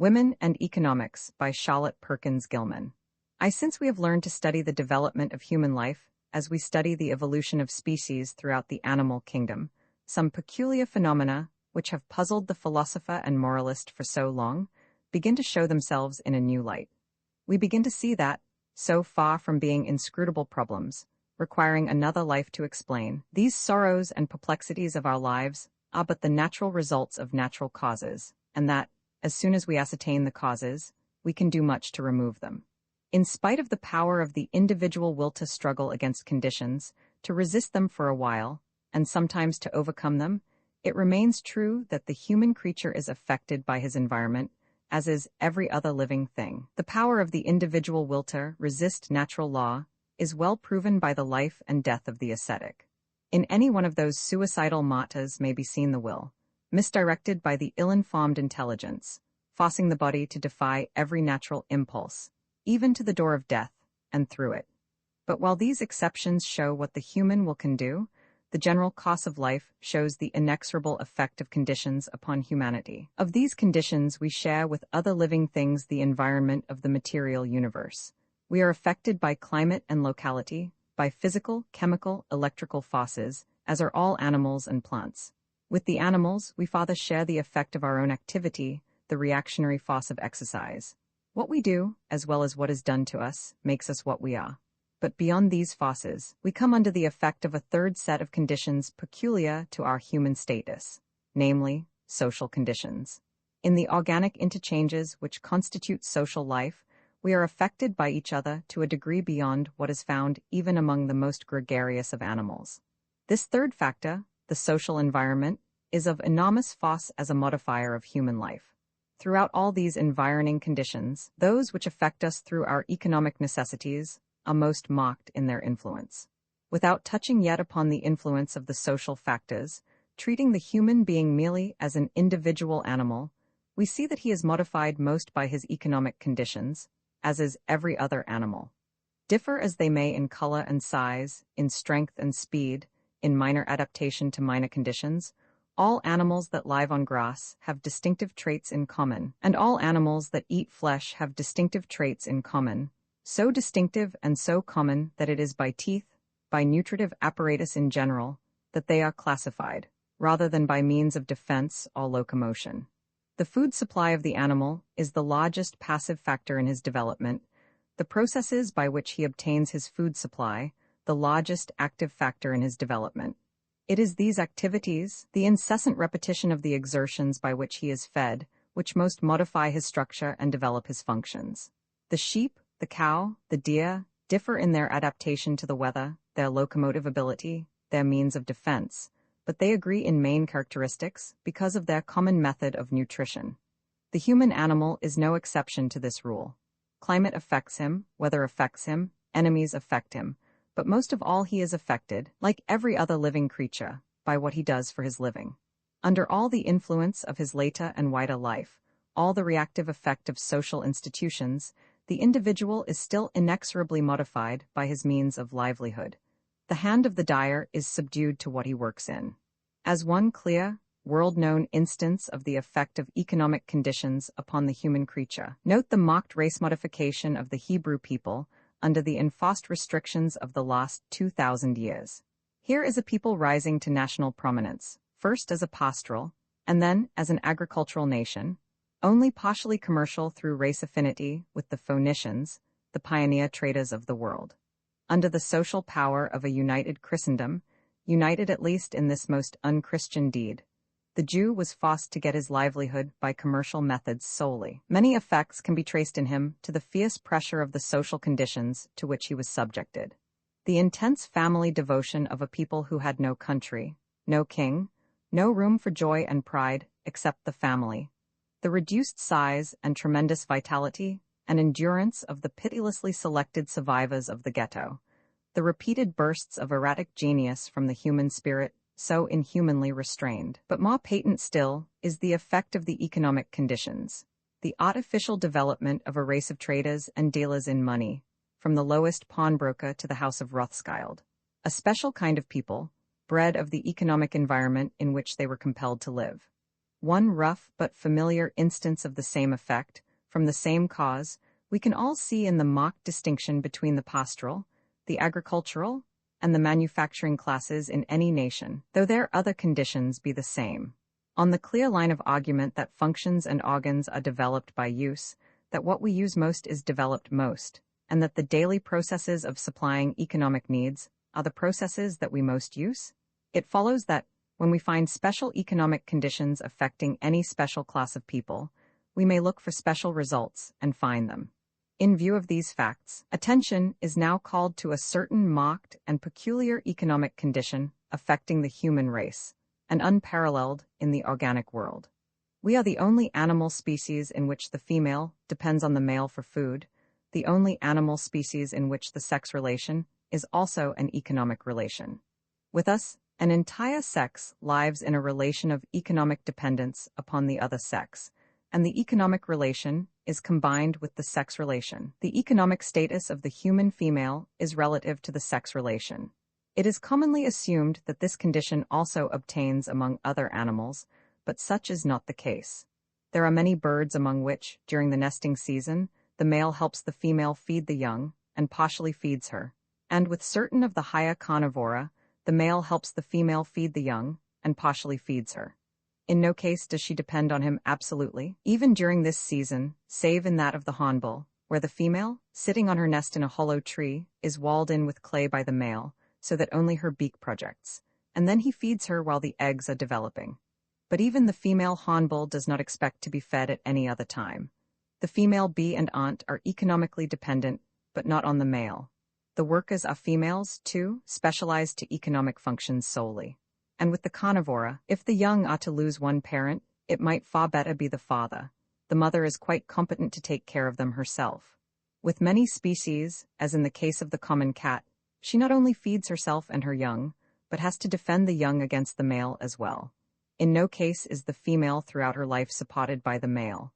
Women and Economics by Perkins Gilman. Since we have learned to study the development of human life, as we study the evolution of species throughout the animal kingdom, some peculiar phenomena, which have puzzled the philosopher and moralist for so long, begin to show themselves in a new light. We begin to see that, so far from being inscrutable problems, requiring another life to explain, these sorrows and perplexities of our lives are but the natural results of natural causes, and that, as soon as we ascertain the causes, we can do much to remove them. In spite of the power of the individual will to struggle against conditions, to resist them for a while, and sometimes to overcome them, it remains true that the human creature is affected by his environment, as is every other living thing. The power of the individual will to resist natural law is well proven by the life and death of the ascetic. In any one of those suicidal martyrs may be seen the will, misdirected by the ill-informed intelligence, forcing the body to defy every natural impulse, even to the door of death, and through it. But while these exceptions show what the human will can do, the general course of life shows the inexorable effect of conditions upon humanity. Of these conditions we share with other living things the environment of the material universe. We are affected by climate and locality, by physical, chemical, electrical forces, as are all animals and plants. With the animals, we further share the effect of our own activity, the reactionary force of exercise. What we do, as well as what is done to us, makes us what we are. But beyond these forces, we come under the effect of a third set of conditions peculiar to our human status, namely, social conditions. In the organic interchanges which constitute social life, we are affected by each other to a degree beyond what is found even among the most gregarious of animals. This third factor, the social environment, is of enormous force as a modifier of human life. Throughout all these environing conditions, those which affect us through our economic necessities are most marked in their influence. Without touching yet upon the influence of the social factors, treating the human being merely as an individual animal, we see that he is modified most by his economic conditions, as is every other animal. Differ as they may in color and size, in strength and speed, in minor adaptation to minor conditions, all animals that live on grass have distinctive traits in common, and all animals that eat flesh have distinctive traits in common, so distinctive and so common that it is by teeth, by nutritive apparatus in general, that they are classified, rather than by means of defense or locomotion. The food supply of the animal is the largest passive factor in his development, the processes by which he obtains his food supply, the largest active factor in his development. It is these activities, the incessant repetition of the exertions by which he is fed, which most modify his structure and develop his functions. The sheep, the cow, the deer differ in their adaptation to the weather, their locomotive ability, their means of defense, but they agree in main characteristics because of their common method of nutrition. The human animal is no exception to this rule. Climate affects him, weather affects him, enemies affect him, but most of all he is affected, like every other living creature, by what he does for his living. Under all the influence of his later and wider life, all the reactive effect of social institutions, the individual is still inexorably modified by his means of livelihood. The hand of the dyer is subdued to what he works in. As one clear, world-known instance of the effect of economic conditions upon the human creature, note the marked race modification of the Hebrew people under the enforced restrictions of the last 2,000 years. Here is a people rising to national prominence, first as a pastoral, and then as an agricultural nation, only partially commercial through race affinity with the Phoenicians, the pioneer traders of the world. Under the social power of a united Christendom, united at least in this most unchristian deed, the Jew was forced to get his livelihood by commercial methods solely. Many effects can be traced in him to the fierce pressure of the social conditions to which he was subjected. The intense family devotion of a people who had no country, no king, no room for joy and pride except the family. The reduced size and tremendous vitality and endurance of the pitilessly selected survivors of the ghetto, the repeated bursts of erratic genius from the human spirit, so inhumanly restrained. But more patent still is the effect of the economic conditions, the artificial development of a race of traders and dealers in money, from the lowest pawnbroker to the House of Rothschild, a special kind of people, bred of the economic environment in which they were compelled to live. One rough but familiar instance of the same effect, from the same cause, we can all see in the marked distinction between the pastoral, the agricultural, and the manufacturing classes in any nation, though their other conditions be the same. On the clear line of argument that functions and organs are developed by use, that what we use most is developed most, and that the daily processes of supplying economic needs are the processes that we most use, it follows that, when we find special economic conditions affecting any special class of people, we may look for special results and find them. In view of these facts, attention is now called to a certain marked and peculiar economic condition affecting the human race, and unparalleled in the organic world. We are the only animal species in which the female depends on the male for food, the only animal species in which the sex relation is also an economic relation. With us, an entire sex lives in a relation of economic dependence upon the other sex, and the economic relation is combined with the sex relation. The economic status of the human female is relative to the sex relation. It is commonly assumed that this condition also obtains among other animals, but such is not the case. There are many birds among which, during the nesting season, the male helps the female feed the young, and partially feeds her, and with certain of the higher carnivora, the male helps the female feed the young, and partially feeds her. In no case does she depend on him absolutely, even during this season, save in that of the hornbill, where the female, sitting on her nest in a hollow tree, is walled in with clay by the male, so that only her beak projects, and then he feeds her while the eggs are developing. But even the female hornbill does not expect to be fed at any other time. The female bee and ant are economically dependent, but not on the male. The workers are females, too, specialized to economic functions solely. And with the carnivora, if the young are to lose one parent, it might far better be the father. The mother is quite competent to take care of them herself. With many species, as in the case of the common cat, she not only feeds herself and her young, but has to defend the young against the male as well. In no case is the female throughout her life supported by the male.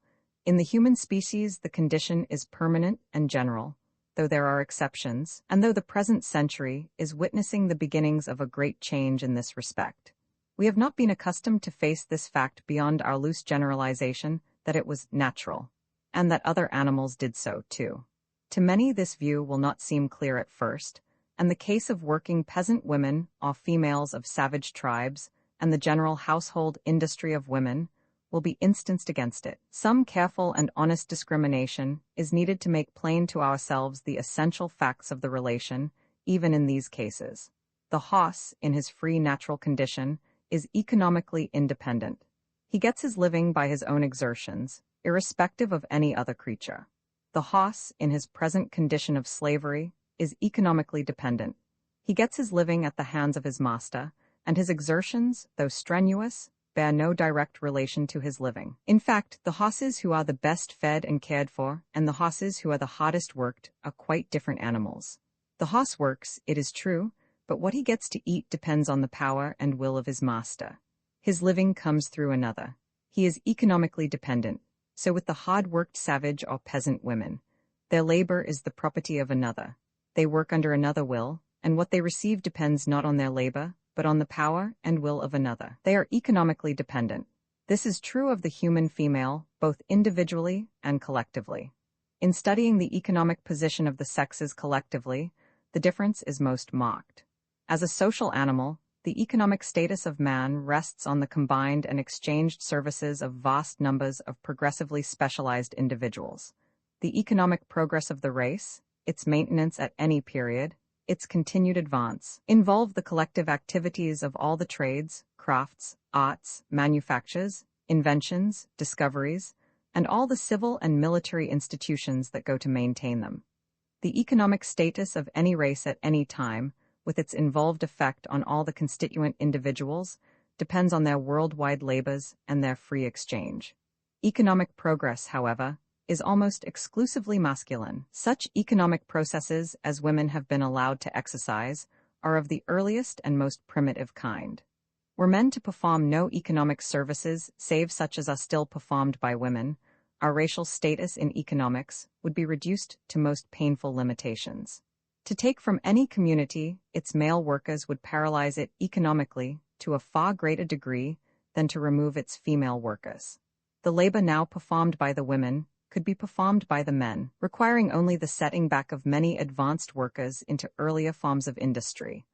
In the human species, the condition is permanent and general, though there are exceptions, and though the present century is witnessing the beginnings of a great change in this respect. We have not been accustomed to face this fact beyond our loose generalization that it was natural, and that other animals did so too. To many this view will not seem clear at first, and the case of working peasant women or females of savage tribes, and the general household industry of women, will be instanced against it. Some careful and honest discrimination is needed to make plain to ourselves the essential facts of the relation, even in these cases. The horse, in his free natural condition, is economically independent. He gets his living by his own exertions, irrespective of any other creature. The horse, in his present condition of slavery, is economically dependent. He gets his living at the hands of his master, and his exertions, though strenuous, bear no direct relation to his living. In fact, the horses who are the best fed and cared for, and the horses who are the hardest worked, are quite different animals. The horse works, it is true, but what he gets to eat depends on the power and will of his master. His living comes through another. He is economically dependent. So with the hard-worked savage or peasant women, their labor is the property of another. They work under another will, and what they receive depends not on their labor, but on the power and will of another. They are economically dependent. This is true of the human female, both individually and collectively. In studying the economic position of the sexes collectively, the difference is most marked. As a social animal, the economic status of man rests on the combined and exchanged services of vast numbers of progressively specialized individuals. The economic progress of the race, its maintenance at any period, its continued advance, involve the collective activities of all the trades, crafts, arts, manufactures, inventions, discoveries, and all the civil and military institutions that go to maintain them. The economic status of any race at any time, with its involved effect on all the constituent individuals, depends on their worldwide labors and their free exchange. Economic progress, however, is almost exclusively masculine. Such economic processes as women have been allowed to exercise are of the earliest and most primitive kind. Were men to perform no economic services save such as are still performed by women, our racial status in economics would be reduced to most painful limitations. To take from any community its male workers would paralyze it economically to a far greater degree than to remove its female workers. The labor now performed by the women could be performed by the men, requiring only the setting back of many advanced workers into earlier forms of industry.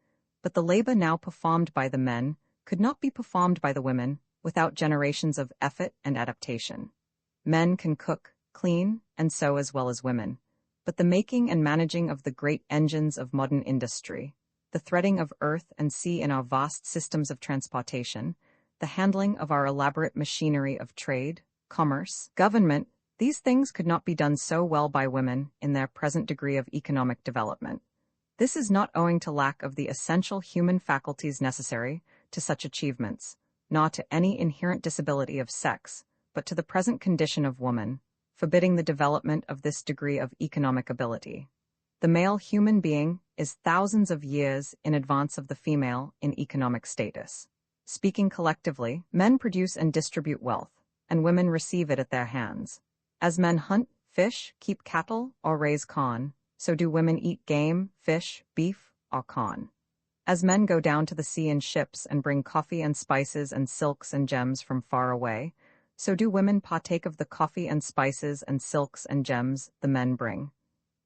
But the labor now performed by the men could not be performed by the women without generations of effort and adaptation. Men can cook, clean, and sew as well as women, but the making and managing of the great engines of modern industry, the threading of earth and sea in our vast systems of transportation, the handling of our elaborate machinery of trade, commerce, government, these things could not be done so well by women in their present degree of economic development. This is not owing to lack of the essential human faculties necessary to such achievements, nor to any inherent disability of sex, but to the present condition of woman, forbidding the development of this degree of economic ability. The male human being is thousands of years in advance of the female in economic status. Speaking collectively, men produce and distribute wealth, and women receive it at their hands. As men hunt, fish, keep cattle, or raise corn, so do women eat game, fish, beef, or corn. As men go down to the sea in ships and bring coffee and spices and silks and gems from far away, so do women partake of the coffee and spices and silks and gems the men bring.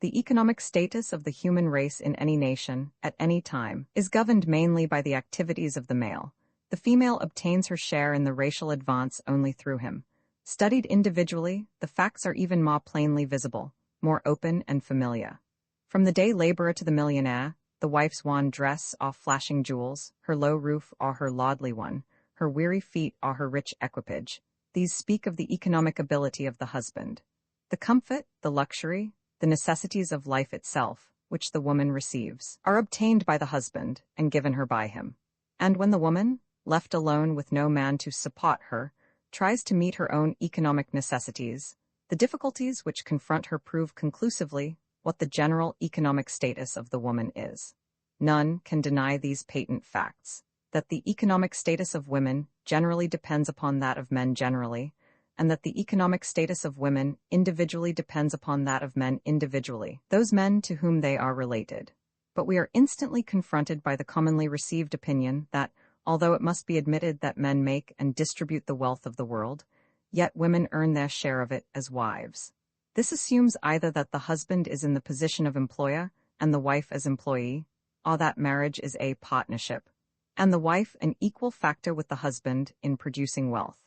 The economic status of the human race in any nation, at any time, is governed mainly by the activities of the male. The female obtains her share in the racial advance only through him. Studied individually, the facts are even more plainly visible, more open and familiar. From the day laborer to the millionaire, the wife's wan dress or flashing jewels, her low roof or her lordly one, her weary feet or her rich equipage, these speak of the economic ability of the husband. The comfort, the luxury, the necessities of life itself, which the woman receives, are obtained by the husband and given her by him. And when the woman, left alone with no man to support her, tries to meet her own economic necessities, the difficulties which confront her prove conclusively what the general economic status of the woman is. None can deny these patent facts, that the economic status of women generally depends upon that of men generally, and that the economic status of women individually depends upon that of men individually, those men to whom they are related. But we are instantly confronted by the commonly received opinion that, although it must be admitted that men make and distribute the wealth of the world, yet women earn their share of it as wives. This assumes either that the husband is in the position of employer and the wife as employee, or that marriage is a partnership, and the wife an equal factor with the husband in producing wealth.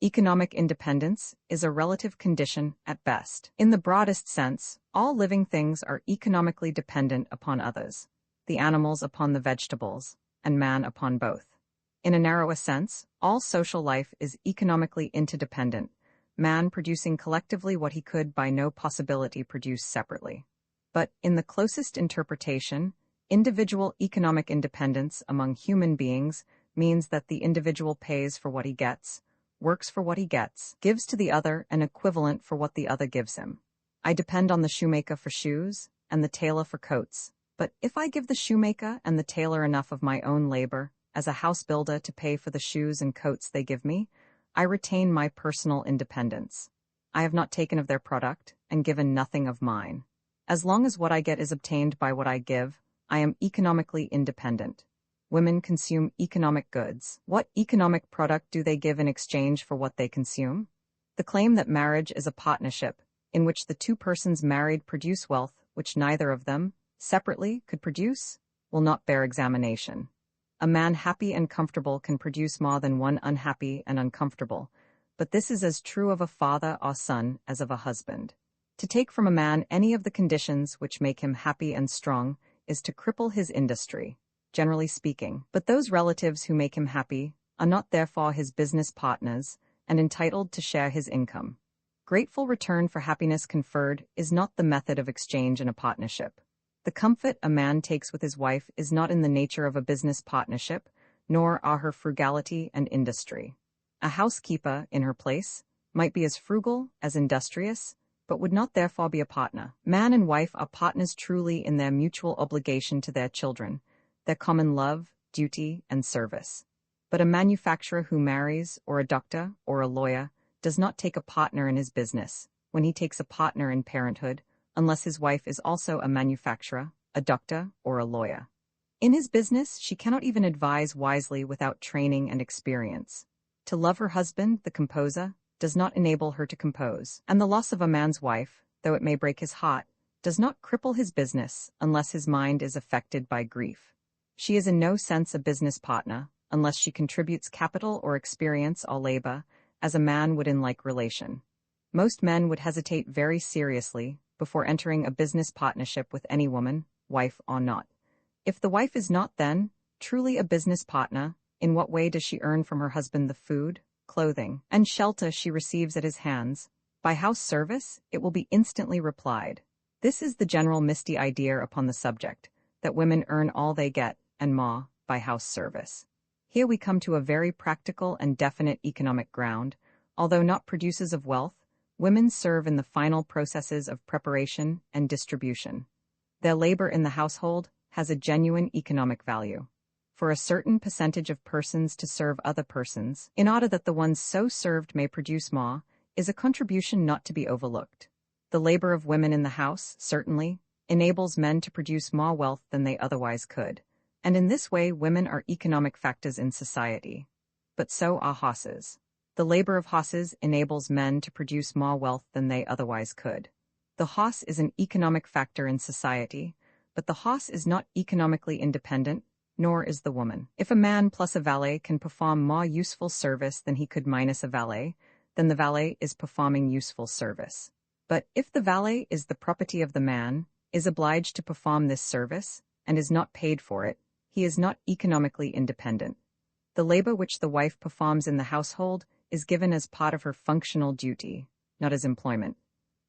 Economic independence is a relative condition at best. In the broadest sense, all living things are economically dependent upon others, the animals upon the vegetables, and man upon both. In a narrower sense, all social life is economically interdependent, man producing collectively what he could by no possibility produce separately. But, in the closest interpretation, individual economic independence among human beings means that the individual pays for what he gets, works for what he gets, gives to the other an equivalent for what the other gives him. I depend on the shoemaker for shoes, and the tailor for coats, but if I give the shoemaker and the tailor enough of my own labor, as a house builder to pay for the shoes and coats they give me, I retain my personal independence. I have not taken of their product, and given nothing of mine. As long as what I get is obtained by what I give, I am economically independent. Women consume economic goods. What economic product do they give in exchange for what they consume? The claim that marriage is a partnership, in which the two persons married produce wealth which neither of them, separately, could produce, will not bear examination. A man happy and comfortable can produce more than one unhappy and uncomfortable, but this is as true of a father or son as of a husband. To take from a man any of the conditions which make him happy and strong is to cripple his industry, generally speaking, but those relatives who make him happy are not therefore his business partners and entitled to share his income. Grateful return for happiness conferred is not the method of exchange in a partnership. The comfort a man takes with his wife is not in the nature of a business partnership, nor are her frugality and industry. A housekeeper, in her place, might be as frugal, as industrious, but would not therefore be a partner. Man and wife are partners truly in their mutual obligation to their children, their common love, duty, and service. But a manufacturer who marries, or a doctor, or a lawyer, does not take a partner in his business, when he takes a partner in parenthood, unless his wife is also a manufacturer, a doctor, or a lawyer. In his business, she cannot even advise wisely without training and experience. To love her husband, the composer, does not enable her to compose. And the loss of a man's wife, though it may break his heart, does not cripple his business unless his mind is affected by grief. She is in no sense a business partner, unless she contributes capital or experience or labor, as a man would in like relation. Most men would hesitate very seriously before entering a business partnership with any woman, wife or not. If the wife is not then truly a business partner, in what way does she earn from her husband the food, clothing, and shelter she receives at his hands? By house service, it will be instantly replied. This is the general misty idea upon the subject, that women earn all they get, and more, by house service. Here we come to a very practical and definite economic ground. Although not producers of wealth, women serve in the final processes of preparation and distribution. Their labor in the household has a genuine economic value. For a certain percentage of persons to serve other persons, in order that the ones so served may produce more, is a contribution not to be overlooked. The labor of women in the house, certainly, enables men to produce more wealth than they otherwise could, and in this way women are economic factors in society. But so are horses. The labor of horses enables men to produce more wealth than they otherwise could. The horse is an economic factor in society, but the horse is not economically independent, nor is the woman. If a man plus a valet can perform more useful service than he could minus a valet, then the valet is performing useful service. But if the valet is the property of the man, is obliged to perform this service, and is not paid for it, he is not economically independent. The labor which the wife performs in the household is given as part of her functional duty, not as employment.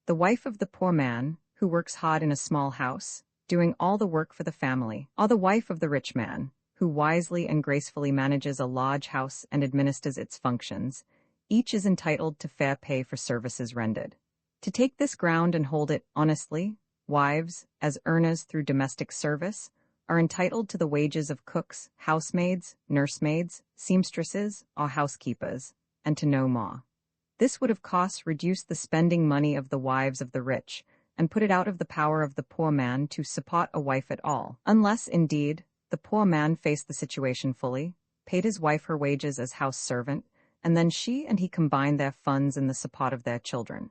The wife of the poor man, who works hard in a small house, doing all the work for the family, or the wife of the rich man, who wisely and gracefully manages a large house and administers its functions, each is entitled to fair pay for services rendered. To take this ground and hold it honestly, wives, as earners through domestic service, are entitled to the wages of cooks, housemaids, nursemaids, seamstresses, or housekeepers, and to no more. This would of course reduce the spending money of the wives of the rich, and put it out of the power of the poor man to support a wife at all, unless, indeed, the poor man faced the situation fully, paid his wife her wages as house servant, and then she and he combined their funds in the support of their children.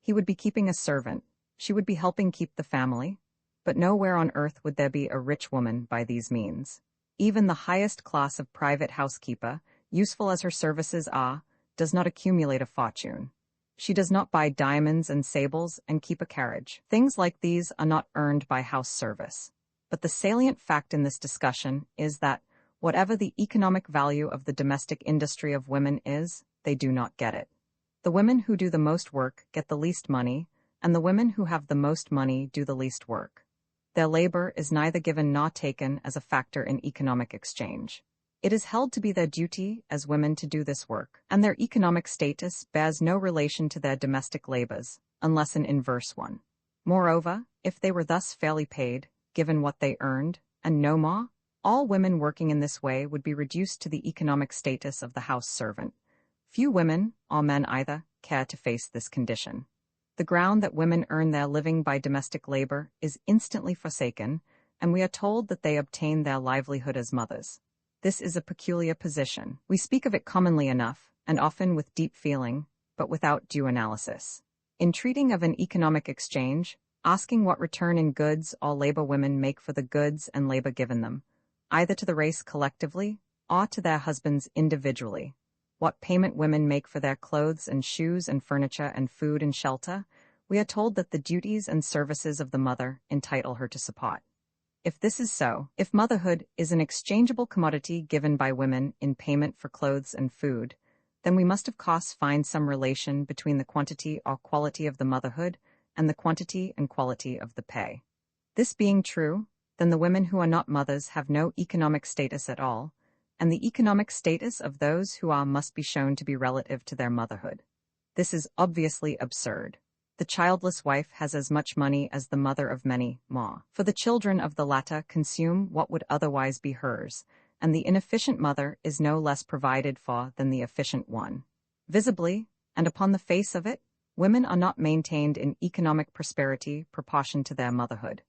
He would be keeping a servant, she would be helping keep the family, but nowhere on earth would there be a rich woman by these means. Even the highest class of private housekeeper, useful as her services are, does not accumulate a fortune. She does not buy diamonds and sables and keep a carriage. Things like these are not earned by house service. But the salient fact in this discussion is that, whatever the economic value of the domestic industry of women is, they do not get it. The women who do the most work get the least money, and the women who have the most money do the least work. Their labor is neither given nor taken as a factor in economic exchange. It is held to be their duty as women to do this work, and their economic status bears no relation to their domestic labors, unless an inverse one. Moreover, if they were thus fairly paid, given what they earned, and no more, all women working in this way would be reduced to the economic status of the house servant. Few women, or men either, care to face this condition. The ground that women earn their living by domestic labor is instantly forsaken, and we are told that they obtain their livelihood as mothers. This is a peculiar position. We speak of it commonly enough, and often with deep feeling, but without due analysis. In treating of an economic exchange, asking what return in goods all labor women make for the goods and labor given them, either to the race collectively, or to their husbands individually, what payment women make for their clothes and shoes and furniture and food and shelter, we are told that the duties and services of the mother entitle her to support. If this is so, if motherhood is an exchangeable commodity given by women in payment for clothes and food, then we must of course find some relation between the quantity or quality of the motherhood and the quantity and quality of the pay. This being true, then the women who are not mothers have no economic status at all, and the economic status of those who are must be shown to be relative to their motherhood. This is obviously absurd. The childless wife has as much money as the mother of many more, for the children of the latter consume what would otherwise be hers, and the inefficient mother is no less provided for than the efficient one. Visibly, and upon the face of it, women are not maintained in economic prosperity proportioned to their motherhood.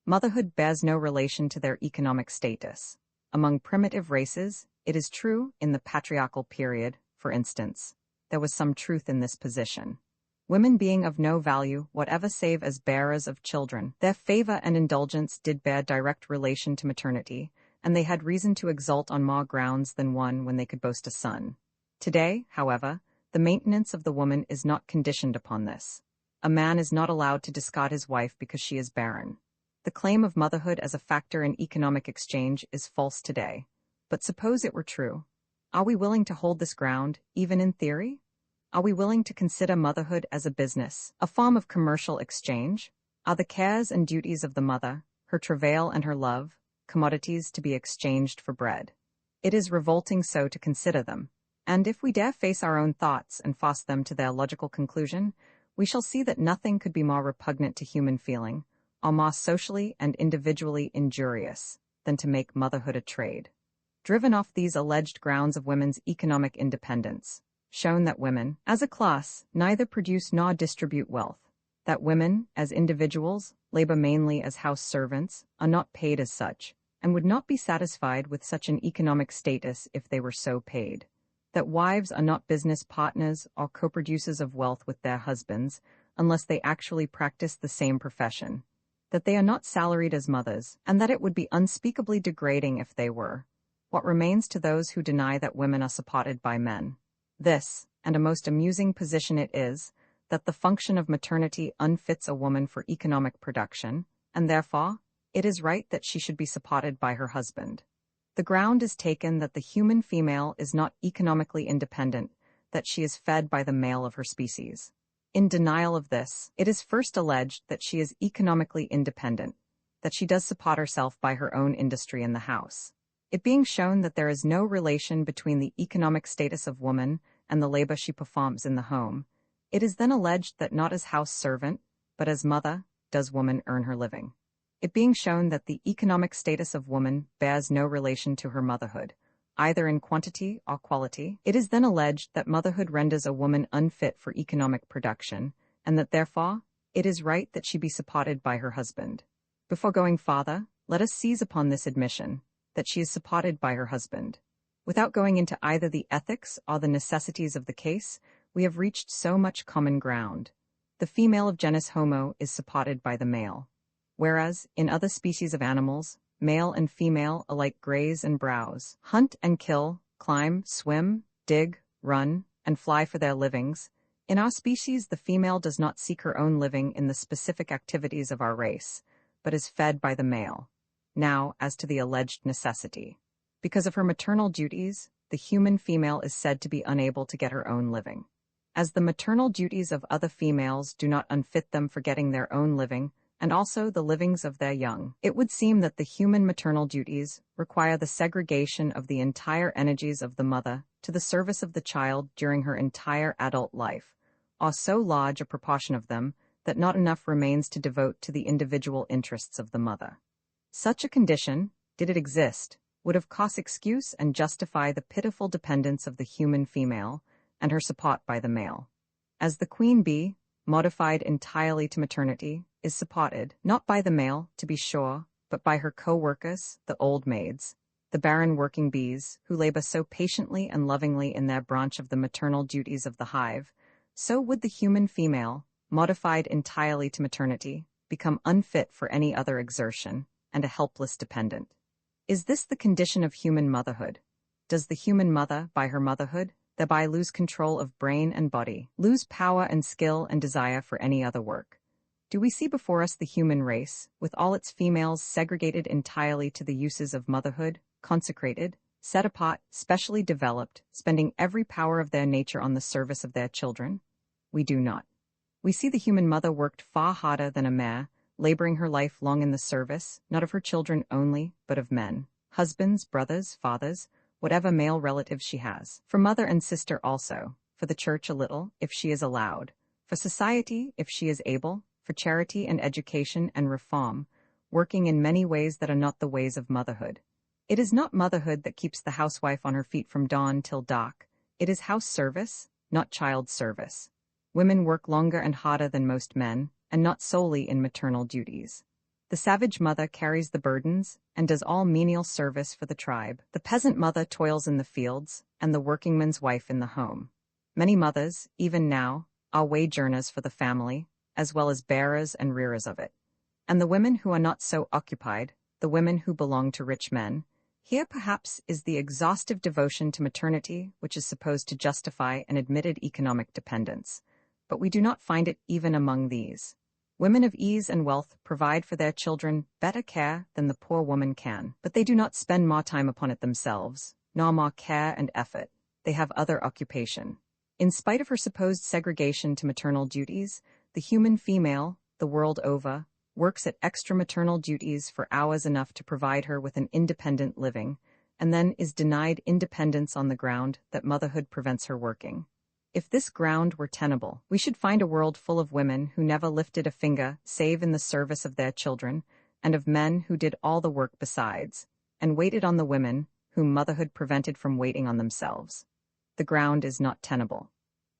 Motherhood bears no relation to their economic status. Among primitive races, it is true, in the patriarchal period, for instance, there was some truth in this position. Women being of no value whatever save as bearers of children, their favor and indulgence did bear direct relation to maternity, and they had reason to exult on more grounds than one when they could boast a son. Today, however, the maintenance of the woman is not conditioned upon this. A man is not allowed to discard his wife because she is barren. The claim of motherhood as a factor in economic exchange is false today. But suppose it were true. Are we willing to hold this ground, even in theory? Are we willing to consider motherhood as a business, a form of commercial exchange? Are the cares and duties of the mother, her travail and her love, commodities to be exchanged for bread? It is revolting so to consider them, and if we dare face our own thoughts and force them to their logical conclusion, we shall see that nothing could be more repugnant to human feeling, or more socially and individually injurious, than to make motherhood a trade. Driven off these alleged grounds of women's economic independence, shown that women, as a class, neither produce nor distribute wealth, that women, as individuals, labor mainly as house servants, are not paid as such, and would not be satisfied with such an economic status if they were so paid, that wives are not business partners or co-producers of wealth with their husbands unless they actually practice the same profession, that they are not salaried as mothers, and that it would be unspeakably degrading if they were. What remains to those who deny that women are supported by men? This, and a most amusing position it is, that the function of maternity unfits a woman for economic production, and therefore, it is right that she should be supported by her husband. The ground is taken that the human female is not economically independent, that she is fed by the male of her species. In denial of this, it is first alleged that she is economically independent, that she does support herself by her own industry in the house. It being shown that there is no relation between the economic status of woman and the labor she performs in the home, it is then alleged that not as house servant, but as mother, does woman earn her living. It being shown that the economic status of woman bears no relation to her motherhood, either in quantity or quality, it is then alleged that motherhood renders a woman unfit for economic production, and that therefore, it is right that she be supported by her husband. Before going farther, let us seize upon this admission, that she is supported by her husband. Without going into either the ethics or the necessities of the case, we have reached so much common ground. The female of genus Homo is supported by the male, whereas, in other species of animals, male and female alike graze and browse, hunt and kill, climb, swim, dig, run, and fly for their livings. In our species, the female does not seek her own living in the specific activities of our race, but is fed by the male. Now, as to the alleged necessity. Because of her maternal duties, the human female is said to be unable to get her own living. As the maternal duties of other females do not unfit them for getting their own living, and also the livings of their young, it would seem that the human maternal duties require the segregation of the entire energies of the mother to the service of the child during her entire adult life, or so large a proportion of them that not enough remains to devote to the individual interests of the mother. Such a condition, did it exist, would of course excuse and justify the pitiful dependence of the human female and her support by the male. As the queen bee, modified entirely to maternity, is supported, not by the male, to be sure, but by her co-workers, the old maids, the barren working bees, who labor so patiently and lovingly in their branch of the maternal duties of the hive, so would the human female, modified entirely to maternity, become unfit for any other exertion, and a helpless dependent. Is this the condition of human motherhood? Does the human mother, by her motherhood, thereby lose control of brain and body, lose power and skill and desire for any other work? Do we see before us the human race, with all its females segregated entirely to the uses of motherhood, consecrated, set apart, specially developed, spending every power of their nature on the service of their children? We do not. We see the human mother worked far harder than a mare, laboring her life long in the service, not of her children only, but of men, husbands, brothers, fathers, whatever male relatives she has, for mother and sister also, for the church a little, if she is allowed, for society, if she is able, for charity and education and reform, working in many ways that are not the ways of motherhood. It is not motherhood that keeps the housewife on her feet from dawn till dark. It is house service, not child service. Women work longer and harder than most men, and not solely in maternal duties. The savage mother carries the burdens and does all menial service for the tribe. The peasant mother toils in the fields, and the workingman's wife in the home. Many mothers, even now, are wage earners for the family, as well as bearers and rearers of it. And the women who are not so occupied, the women who belong to rich men, here perhaps is the exhaustive devotion to maternity which is supposed to justify an admitted economic dependence. But we do not find it even among these. Women of ease and wealth provide for their children better care than the poor woman can, but they do not spend more time upon it themselves, nor more care and effort. They have other occupation. In spite of her supposed segregation to maternal duties, the human female, the world over, works at extra maternal duties for hours enough to provide her with an independent living, and then is denied independence on the ground that motherhood prevents her working. If this ground were tenable, we should find a world full of women who never lifted a finger save in the service of their children, and of men who did all the work besides, and waited on the women whom motherhood prevented from waiting on themselves. The ground is not tenable.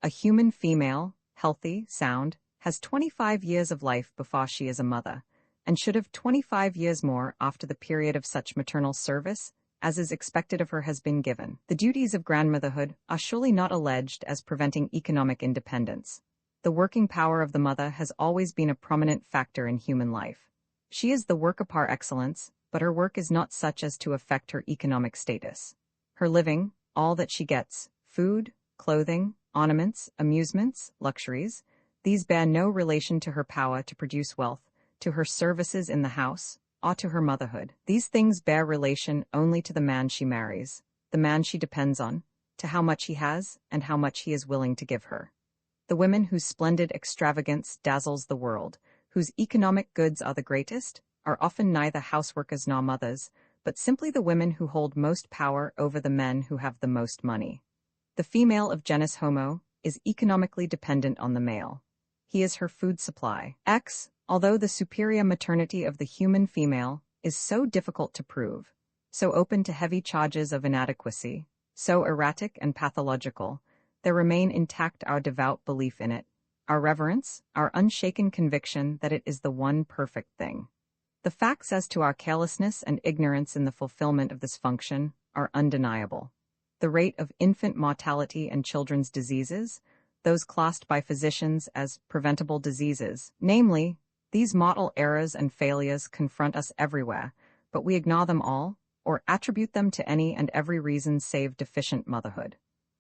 A human female, healthy, sound, has 25 years of life before she is a mother, and should have 25 years more after the period of such maternal service as is expected of her has been given. The duties of grandmotherhood are surely not alleged as preventing economic independence. The working power of the mother has always been a prominent factor in human life. She is the worker par excellence, but her work is not such as to affect her economic status. Her living, all that she gets, food, clothing, ornaments, amusements, luxuries, these bear no relation to her power to produce wealth, to her services in the house, or to her motherhood. These things bear relation only to the man she marries, the man she depends on, to how much he has and how much he is willing to give her. The women whose splendid extravagance dazzles the world, whose economic goods are the greatest, are often neither houseworkers nor mothers, but simply the women who hold most power over the men who have the most money. The female of genus Homo is economically dependent on the male. He is her food supply. Although the superior maternity of the human female is so difficult to prove, so open to heavy charges of inadequacy, so erratic and pathological, there remain intact our devout belief in it, our reverence, our unshaken conviction that it is the one perfect thing. The facts as to our carelessness and ignorance in the fulfillment of this function are undeniable. The rate of infant mortality and children's diseases, those classed by physicians as preventable diseases, namely, these mortal errors and failures confront us everywhere, but we ignore them all, or attribute them to any and every reason save deficient motherhood.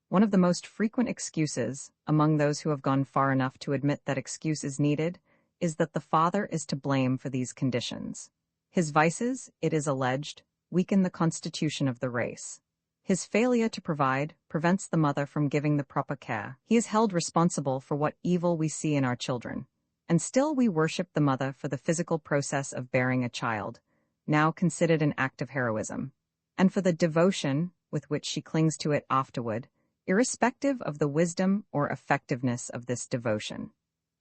One of the most frequent excuses, among those who have gone far enough to admit that excuse is needed, is that the father is to blame for these conditions. His vices, it is alleged, weaken the constitution of the race. His failure to provide prevents the mother from giving the proper care. He is held responsible for what evil we see in our children. And still we worship the mother for the physical process of bearing a child, now considered an act of heroism, and for the devotion with which she clings to it afterward, irrespective of the wisdom or effectiveness of this devotion.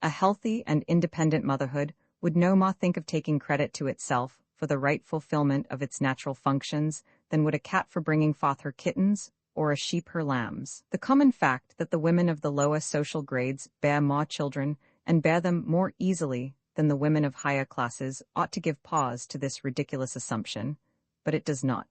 A healthy and independent motherhood would no more think of taking credit to itself for the right fulfillment of its natural functions than would a cat for bringing forth her kittens or a sheep her lambs. The common fact that the women of the lower social grades bear more children and bear them more easily than the women of higher classes ought to give pause to this ridiculous assumption, but it does not.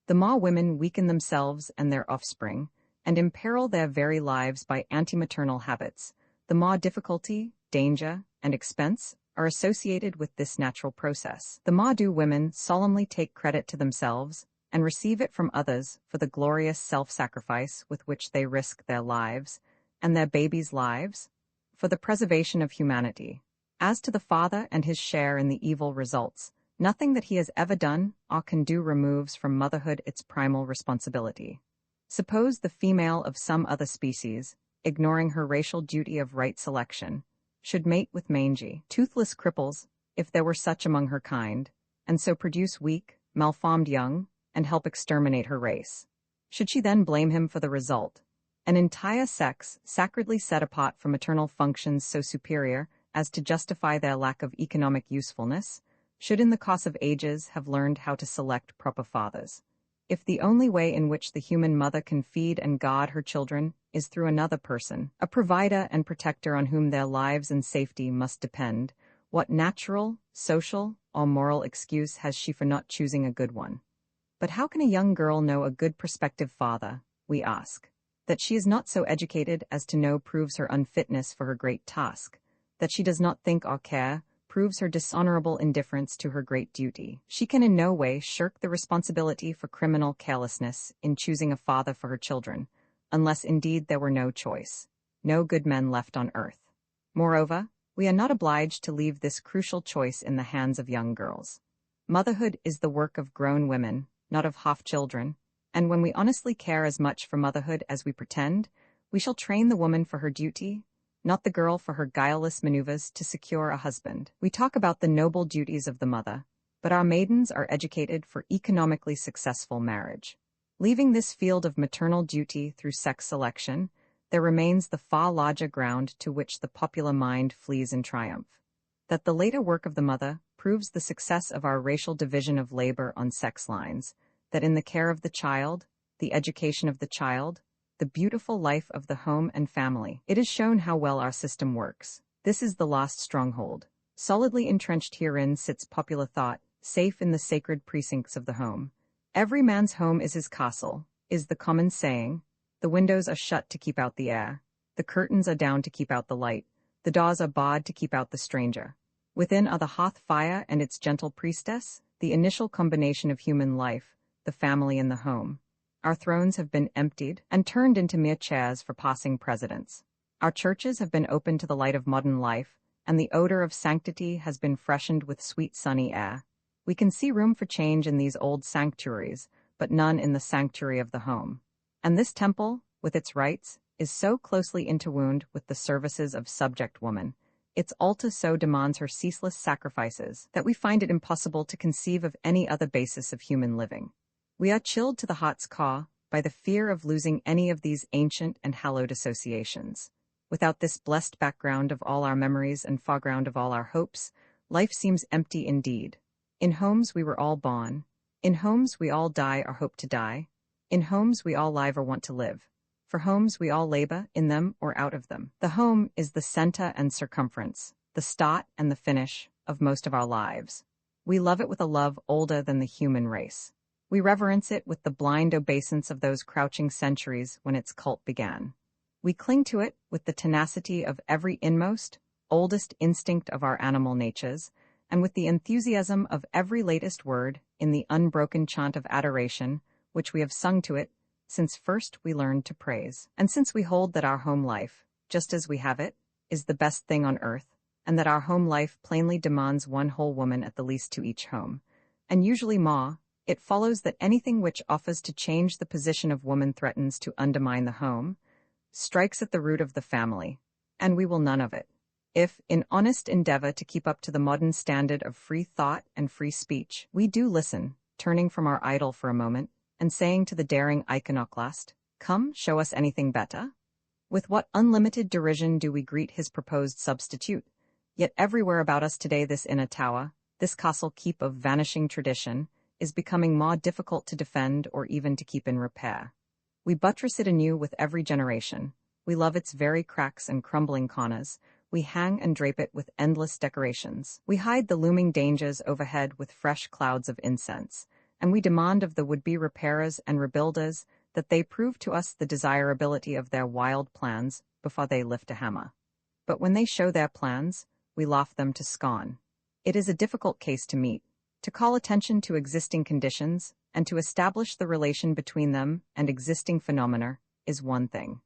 The more women weaken themselves and their offspring, and imperil their very lives by anti-maternal habits, the more difficulty, danger, and expense are associated with this natural process. The more do women solemnly take credit to themselves and receive it from others for the glorious self-sacrifice with which they risk their lives and their babies' lives, for the preservation of humanity. As to the father and his share in the evil results, nothing that he has ever done or can do removes from motherhood its primal responsibility. Suppose the female of some other species, ignoring her racial duty of right selection, should mate with mangy, toothless cripples, if there were such among her kind, and so produce weak, malformed young, and help exterminate her race. Should she then blame him for the result? An entire sex sacredly set apart for maternal functions so superior as to justify their lack of economic usefulness, should in the course of ages have learned how to select proper fathers. If the only way in which the human mother can feed and guard her children is through another person, a provider and protector on whom their lives and safety must depend, What natural, social, or moral excuse has she for not choosing a good one? But how can a young girl know a good prospective father, we ask? That she is not so educated as to know proves her unfitness for her great task. That she does not think or care proves her dishonorable indifference to her great duty. She can in no way shirk the responsibility for criminal carelessness in choosing a father for her children, unless indeed there were no choice, no good men left on earth. Moreover, we are not obliged to leave this crucial choice in the hands of young girls. Motherhood is the work of grown women, not of half-children, and when we honestly care as much for motherhood as we pretend, we shall train the woman for her duty, not the girl for her guileless maneuvers to secure a husband. We talk about the noble duties of the mother, but our maidens are educated for economically successful marriage. Leaving this field of maternal duty through sex selection, there remains the far larger ground to which the popular mind flees in triumph. That the later work of the mother proves the success of our racial division of labor on sex lines, that in the care of the child, the education of the child, the beautiful life of the home and family, it is shown how well our system works. This is the lost stronghold. Solidly entrenched herein sits popular thought, safe in the sacred precincts of the home. Every man's home is his castle, is the common saying. The windows are shut to keep out the air. The curtains are down to keep out the light. The doors are barred to keep out the stranger. Within are the hearth fire and its gentle priestess, the initial combination of human life, the family and the home. Our thrones have been emptied and turned into mere chairs for passing presidents. Our churches have been opened to the light of modern life, and the odor of sanctity has been freshened with sweet sunny air. We can see room for change in these old sanctuaries, but none in the sanctuary of the home. And this temple, with its rites, is so closely interwound with the services of subject woman, its altar so demands her ceaseless sacrifices, that we find it impossible to conceive of any other basis of human living. We are chilled to the heart's core by the fear of losing any of these ancient and hallowed associations. Without this blessed background of all our memories and foreground of all our hopes, life seems empty indeed. In homes we were all born. In homes we all die or hope to die. In homes we all live or want to live. For homes we all labor, in them or out of them. The home is the center and circumference, the start and the finish of most of our lives. We love it with a love older than the human race. We reverence it with the blind obeisance of those crouching centuries when its cult began. We cling to it with the tenacity of every inmost, oldest instinct of our animal natures, and with the enthusiasm of every latest word in the unbroken chant of adoration which we have sung to it since first we learned to praise. And since we hold that our home life, just as we have it, is the best thing on earth, and that our home life plainly demands one whole woman at the least to each home, and usually more, it follows that anything which offers to change the position of woman threatens to undermine the home, strikes at the root of the family, and we will none of it. If, in honest endeavor to keep up to the modern standard of free thought and free speech, we do listen, turning from our idol for a moment, and saying to the daring iconoclast, "Come, show us anything better?" With what unlimited derision do we greet his proposed substitute? Yet everywhere about us today this inner tower, this castle keep of vanishing tradition, is becoming more difficult to defend or even to keep in repair. We buttress it anew with every generation. We love its very cracks and crumbling corners. We hang and drape it with endless decorations. We hide the looming dangers overhead with fresh clouds of incense, and we demand of the would-be repairers and rebuilders that they prove to us the desirability of their wild plans before they lift a hammer. But when they show their plans, we laugh them to scorn. It is a difficult case to meet. To call attention to existing conditions and to establish the relation between them and existing phenomena is one thing.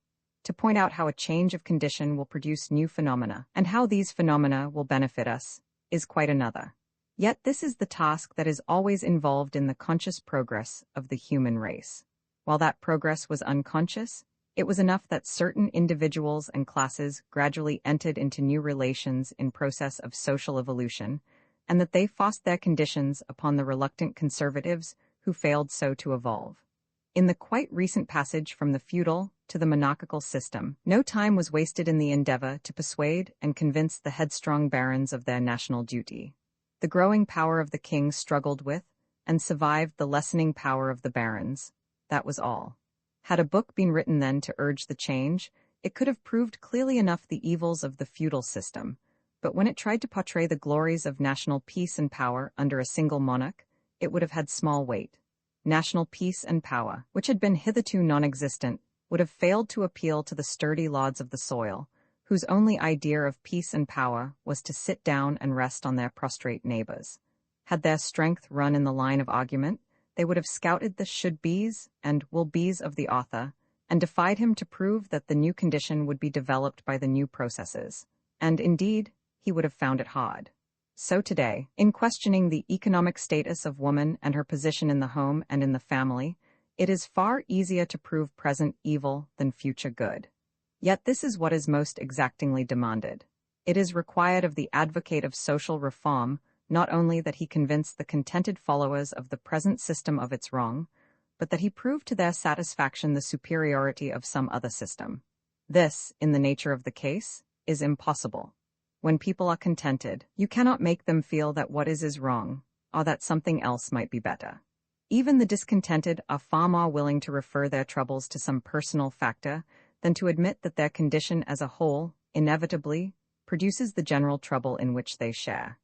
To point out how a change of condition will produce new phenomena and how these phenomena will benefit us is quite another. Yet this is the task that is always involved in the conscious progress of the human race. While that progress was unconscious, it was enough that certain individuals and classes gradually entered into new relations in process of social evolution, and that they forced their conditions upon the reluctant conservatives who failed so to evolve. In the quite recent passage from the feudal to the monarchical system, no time was wasted in the endeavor to persuade and convince the headstrong barons of their national duty. The growing power of the king struggled with and survived the lessening power of the barons. That was all. Had a book been written then to urge the change, it could have proved clearly enough the evils of the feudal system, But when it tried to portray the glories of national peace and power under a single monarch, it would have had small weight. National peace and power, which had been hitherto non-existent, would have failed to appeal to the sturdy lords of the soil, whose only idea of peace and power was to sit down and rest on their prostrate neighbors. Had their strength run in the line of argument, they would have scouted the should-be's and will-be's of the author, and defied him to prove that the new condition would be developed by the new processes. And indeed, he would have found it hard. So today, in questioning the economic status of woman and her position in the home and in the family, it is far easier to prove present evil than future good. Yet this is what is most exactingly demanded. It is required of the advocate of social reform not only that he convince the contented followers of the present system of its wrong, but that he prove to their satisfaction the superiority of some other system. This, in the nature of the case, is impossible. When people are contented, you cannot make them feel that what is wrong, or that something else might be better. Even the discontented are far more willing to refer their troubles to some personal factor than to admit that their condition as a whole, inevitably, produces the general trouble in which they share.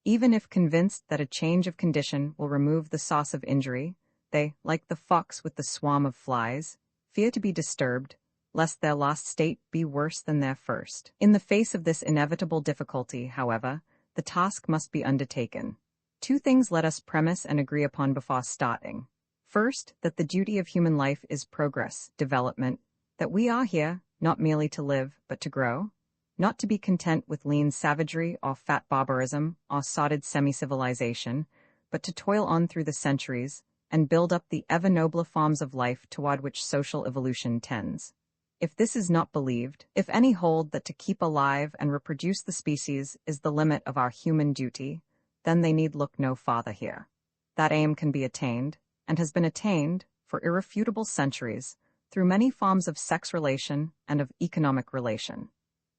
Even if convinced that a change of condition will remove the source of injury, they, like the fox with the swarm of flies, fear to be disturbed, lest their lost state be worse than their first. In the face of this inevitable difficulty, however, the task must be undertaken. Two things let us premise and agree upon before starting. First, that the duty of human life is progress, development, that we are here, not merely to live, but to grow, not to be content with lean savagery or fat barbarism or sordid semi-civilization, but to toil on through the centuries and build up the ever nobler forms of life toward which social evolution tends. If this is not believed, if any hold that to keep alive and reproduce the species is the limit of our human duty, then they need look no farther here. That aim can be attained, and has been attained, for irrefutable centuries, through many forms of sex relation and of economic relation.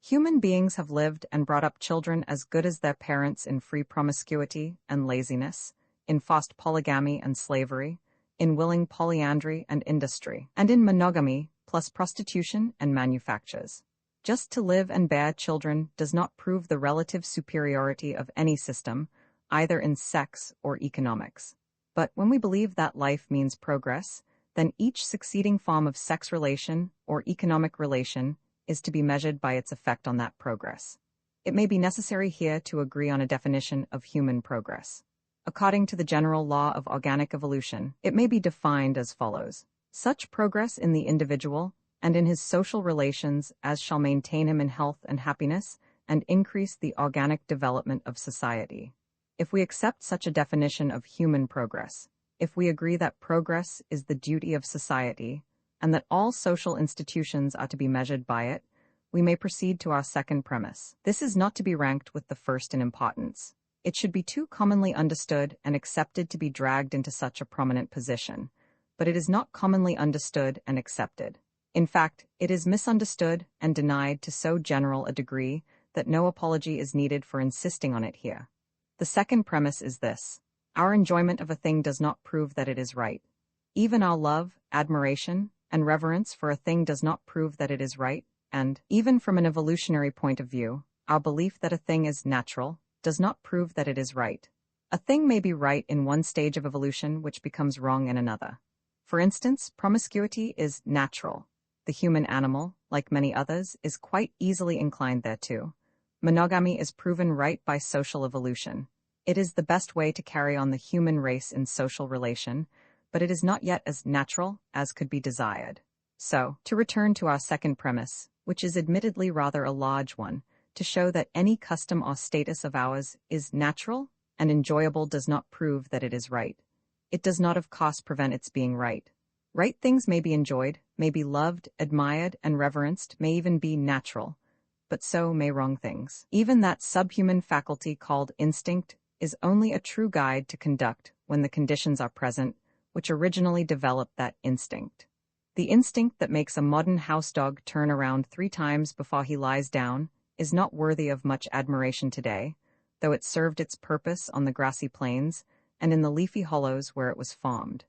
Human beings have lived and brought up children as good as their parents in free promiscuity and laziness, in forced polygamy and slavery, in willing polyandry and industry, and in monogamy plus prostitution and manufactures. Just to live and bear children does not prove the relative superiority of any system, either in sex or economics. But when we believe that life means progress, then each succeeding form of sex relation or economic relation is to be measured by its effect on that progress. It may be necessary here to agree on a definition of human progress. According to the general law of organic evolution, it may be defined as follows: such progress in the individual and in his social relations as shall maintain him in health and happiness and increase the organic development of society. If we accept such a definition of human progress, if we agree that progress is the duty of society, and that all social institutions are to be measured by it, we may proceed to our second premise. This is not to be ranked with the first in importance. It should be too commonly understood and accepted to be dragged into such a prominent position, but it is not commonly understood and accepted. In fact, it is misunderstood and denied to so general a degree that no apology is needed for insisting on it here. The second premise is this: our enjoyment of a thing does not prove that it is right. Even our love, admiration, and reverence for a thing does not prove that it is right, and, even from an evolutionary point of view, our belief that a thing is natural does not prove that it is right. A thing may be right in one stage of evolution which becomes wrong in another. For instance, promiscuity is natural. The human animal, like many others, is quite easily inclined thereto. Monogamy is proven right by social evolution. It is the best way to carry on the human race in social relation, but it is not yet as natural as could be desired. So, to return to our second premise, which is admittedly rather a large one, to show that any custom or status of ours is natural and enjoyable does not prove that it is right. It does not of course prevent its being right. Right things may be enjoyed, may be loved, admired, and reverenced, may even be natural, but so may wrong things. Even that subhuman faculty called instinct is only a true guide to conduct when the conditions are present, which originally developed that instinct. The instinct that makes a modern house dog turn around 3 times before he lies down is not worthy of much admiration today, though it served its purpose on the grassy plains and in the leafy hollows where it was formed.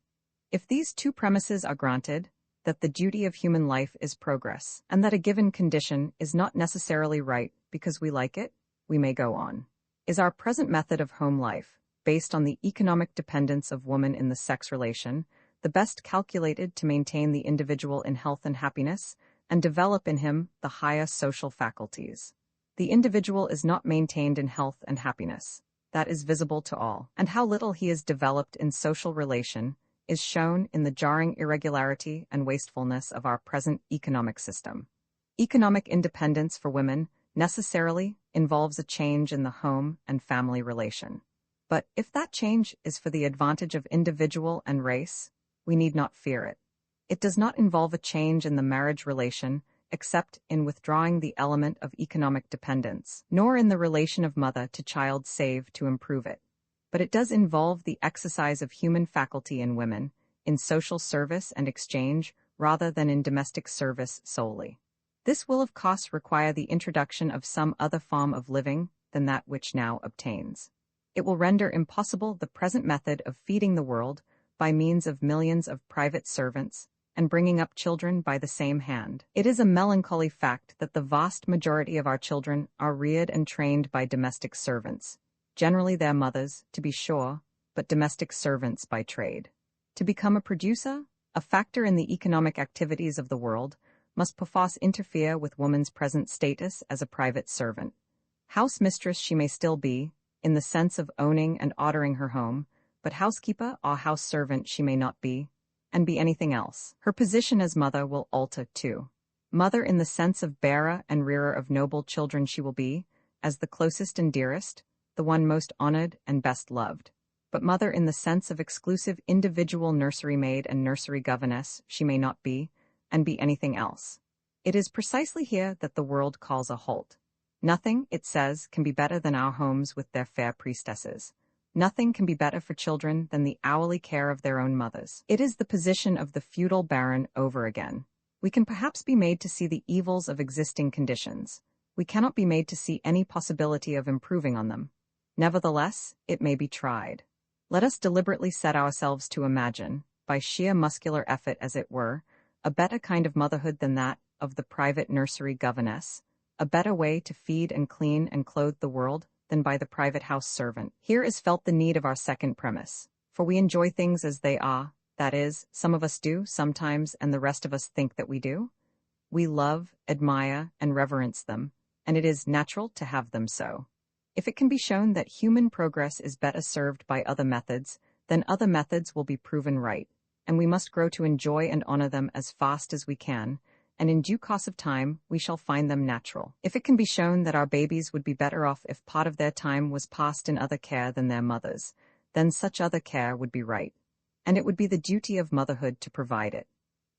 If these two premises are granted, that the duty of human life is progress, and that a given condition is not necessarily right because we like it, we may go on. Is our present method of home life, based on the economic dependence of woman in the sex relation, the best calculated to maintain the individual in health and happiness, and develop in him the highest social faculties? The individual is not maintained in health and happiness. That is visible to all, and how little he is developed in social relation is shown in the jarring irregularity and wastefulness of our present economic system. Economic independence for women necessarily involves a change in the home and family relation. But if that change is for the advantage of individual and race, we need not fear it. It does not involve a change in the marriage relation, except in withdrawing the element of economic dependence, nor in the relation of mother to child save to improve it. But it does involve the exercise of human faculty in women, in social service and exchange, rather than in domestic service solely. This will of course require the introduction of some other form of living than that which now obtains. It will render impossible the present method of feeding the world by means of millions of private servants, and bringing up children by the same hand. It is a melancholy fact that the vast majority of our children are reared and trained by domestic servants, generally their mothers, to be sure, but domestic servants by trade. To become a producer, a factor in the economic activities of the world, must perforce interfere with woman's present status as a private servant. House mistress she may still be, in the sense of owning and ordering her home, but housekeeper or house servant she may not be, and be anything else. Her position as mother will alter too. Mother in the sense of bearer and rearer of noble children she will be, as the closest and dearest, the one most honored and best loved. But mother in the sense of exclusive individual nursery maid and nursery governess she may not be, and be anything else. It is precisely here that the world calls a halt. Nothing, it says, can be better than our homes with their fair priestesses. Nothing can be better for children than the hourly care of their own mothers. It is the position of the feudal baron over again. We can perhaps be made to see the evils of existing conditions. We cannot be made to see any possibility of improving on them. Nevertheless, it may be tried. Let us deliberately set ourselves to imagine, by sheer muscular effort as it were, a better kind of motherhood than that of the private nursery governess, a better way to feed and clean and clothe the world than by the private house servant. Here is felt the need of our second premise, for we enjoy things as they are, that is, some of us do sometimes and the rest of us think that we do. We love, admire, and reverence them, and it is natural to have them so. If it can be shown that human progress is better served by other methods, then other methods will be proven right, and we must grow to enjoy and honor them as fast as we can, and in due course of time we shall find them natural. If it can be shown that our babies would be better off if part of their time was passed in other care than their mothers, then such other care would be right, and it would be the duty of motherhood to provide it.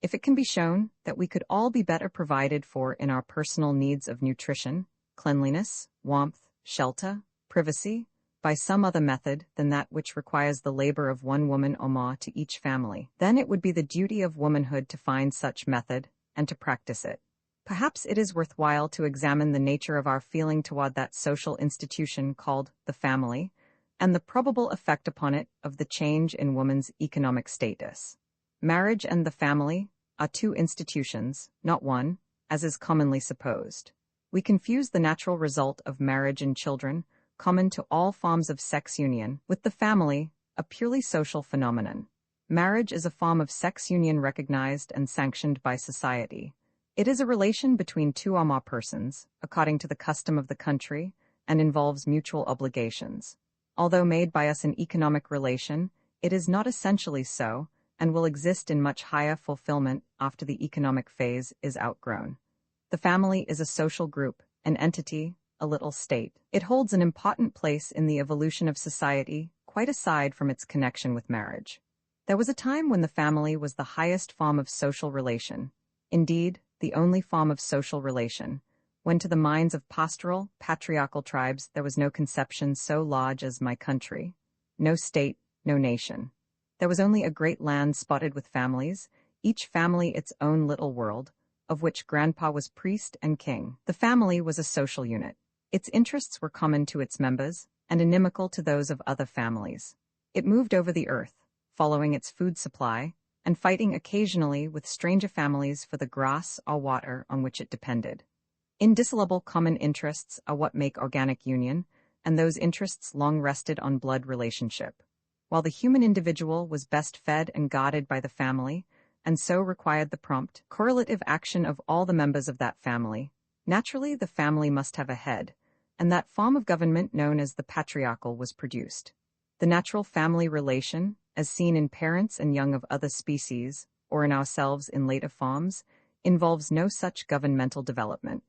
If it can be shown that we could all be better provided for in our personal needs of nutrition, cleanliness, warmth, shelter, privacy, by some other method than that which requires the labor of one woman or more to each family, then it would be the duty of womanhood to find such method and to practice it. Perhaps it is worthwhile to examine the nature of our feeling toward that social institution called the family, and the probable effect upon it of the change in woman's economic status. Marriage and the family are two institutions, not one, as is commonly supposed. We confuse the natural result of marriage and children, common to all forms of sex union, with the family, a purely social phenomenon. Marriage is a form of sex union recognized and sanctioned by society. It is a relation between two or more persons, according to the custom of the country, and involves mutual obligations. Although made by us an economic relation, it is not essentially so, and will exist in much higher fulfillment after the economic phase is outgrown. The family is a social group, an entity, a little state. It holds an important place in the evolution of society, quite aside from its connection with marriage. There was a time when the family was the highest form of social relation, indeed, the only form of social relation, when to the minds of pastoral, patriarchal tribes there was no conception so large as my country, no state, no nation. There was only a great land spotted with families, each family its own little world, of which grandpa was priest and king. The family was a social unit. Its interests were common to its members, and inimical to those of other families. It moved over the earth, following its food supply, and fighting occasionally with stranger families for the grass or water on which it depended. Indissoluble common interests are what make organic union, and those interests long rested on blood relationship. While the human individual was best fed and guarded by the family, and so required the prompt, correlative action of all the members of that family, naturally the family must have a head, and that form of government known as the patriarchal was produced. The natural family relation, as seen in parents and young of other species, or in ourselves in later forms, involves no such governmental development.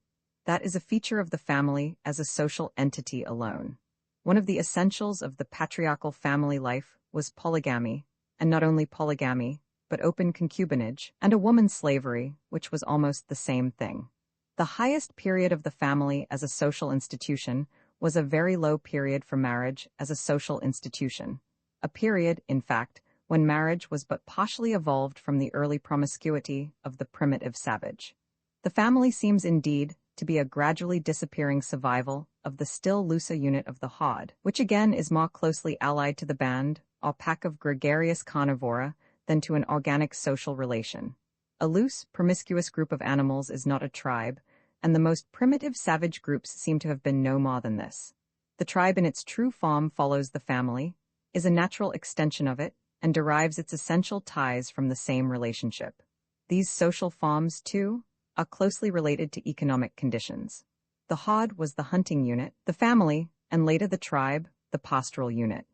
That is a feature of the family as a social entity alone. One of the essentials of the patriarchal family life was polygamy, and not only polygamy, but open concubinage, and a woman's slavery, which was almost the same thing. The highest period of the family as a social institution was a very low period for marriage as a social institution, a period, in fact, when marriage was but partially evolved from the early promiscuity of the primitive savage. The family seems indeed to be a gradually disappearing survival of the still looser unit of the herd, which again is more closely allied to the band or pack of gregarious carnivora than to an organic social relation. A loose, promiscuous group of animals is not a tribe, and the most primitive savage groups seem to have been no more than this. The tribe in its true form follows the family, is a natural extension of it, and derives its essential ties from the same relationship. These social forms, too, are closely related to economic conditions. The herd was the hunting unit, the family, and later the tribe, the pastoral unit.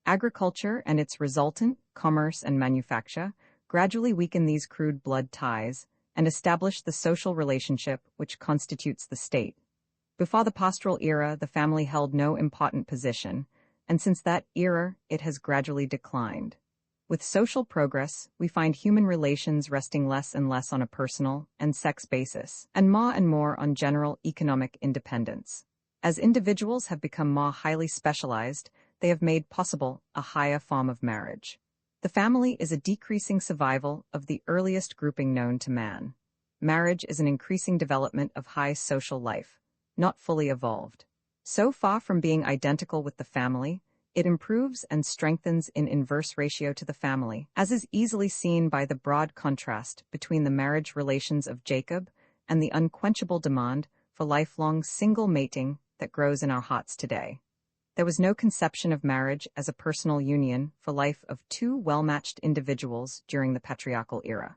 Agriculture and its resultant commerce and manufacture gradually weaken these crude blood ties and establish the social relationship which constitutes the state. Before the pastoral era, the family held no important position, and since that era, it has gradually declined. With social progress, we find human relations resting less and less on a personal and sex basis, and more on general economic independence. As individuals have become more highly specialized, they have made possible a higher form of marriage. The family is a decreasing survival of the earliest grouping known to man. Marriage is an increasing development of high social life, not fully evolved. So far from being identical with the family, it improves and strengthens in inverse ratio to the family, as is easily seen by the broad contrast between the marriage relations of Jacob and the unquenchable demand for lifelong single mating that grows in our hearts today. There was no conception of marriage as a personal union for life of two well-matched individuals during the patriarchal era.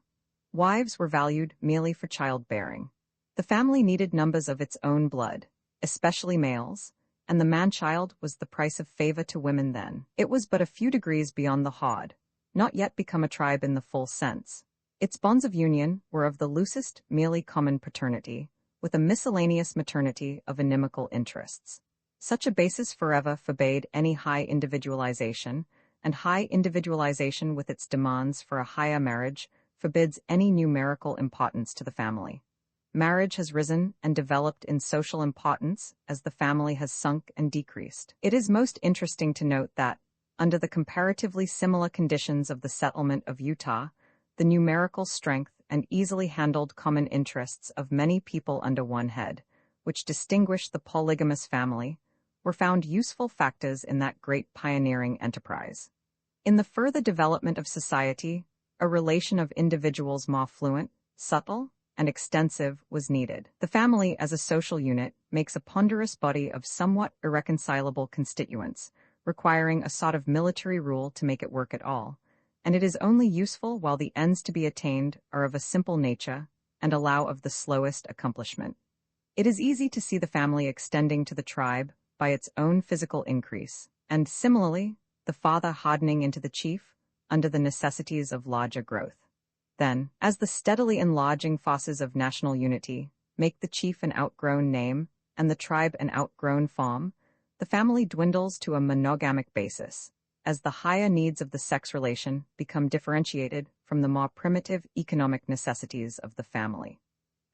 Wives were valued merely for childbearing. The family needed numbers of its own blood, especially males, and the man-child was the price of favor to women then. It was but a few degrees beyond the herd, not yet become a tribe in the full sense. Its bonds of union were of the loosest, merely common paternity, with a miscellaneous maternity of inimical interests. Such a basis forever forbade any high individualization, and high individualization with its demands for a higher marriage forbids any numerical importance to the family. Marriage has risen and developed in social importance as the family has sunk and decreased. It is most interesting to note that, under the comparatively similar conditions of the settlement of Utah, the numerical strength and easily handled common interests of many people under one head, which distinguish the polygamous family, were found useful factors in that great pioneering enterprise. In the further development of society, a relation of individuals more fluent, subtle, and extensive was needed. The family as a social unit makes a ponderous body of somewhat irreconcilable constituents, requiring a sort of military rule to make it work at all, and it is only useful while the ends to be attained are of a simple nature and allow of the slowest accomplishment. It is easy to see the family extending to the tribe by its own physical increase, and similarly, the father hardening into the chief under the necessities of larger growth. Then, as the steadily enlarging forces of national unity make the chief an outgrown name and the tribe an outgrown form, the family dwindles to a monogamic basis, as the higher needs of the sex relation become differentiated from the more primitive economic necessities of the family.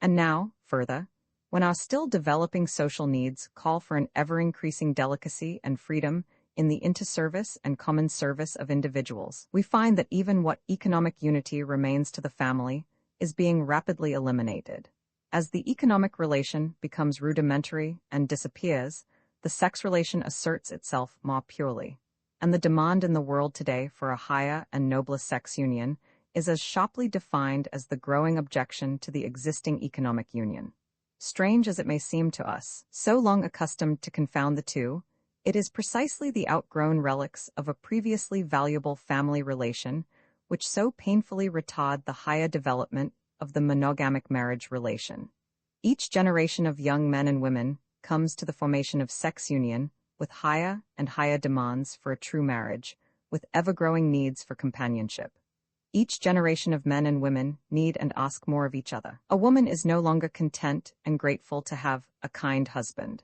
And now, further, when our still developing social needs call for an ever-increasing delicacy and freedom in the interservice and common service of individuals, we find that even what economic unity remains to the family is being rapidly eliminated. As the economic relation becomes rudimentary and disappears, the sex relation asserts itself more purely, and the demand in the world today for a higher and nobler sex union is as sharply defined as the growing objection to the existing economic union. strange as it may seem to us, so long accustomed to confound the two, it is precisely the outgrown relics of a previously valuable family relation which so painfully retard the higher development of the monogamic marriage relation. Each generation of young men and women comes to the formation of sex union with higher and higher demands for a true marriage, with ever-growing needs for companionship. Each generation of men and women need and ask more of each other. A woman is no longer content and grateful to have a kind husband.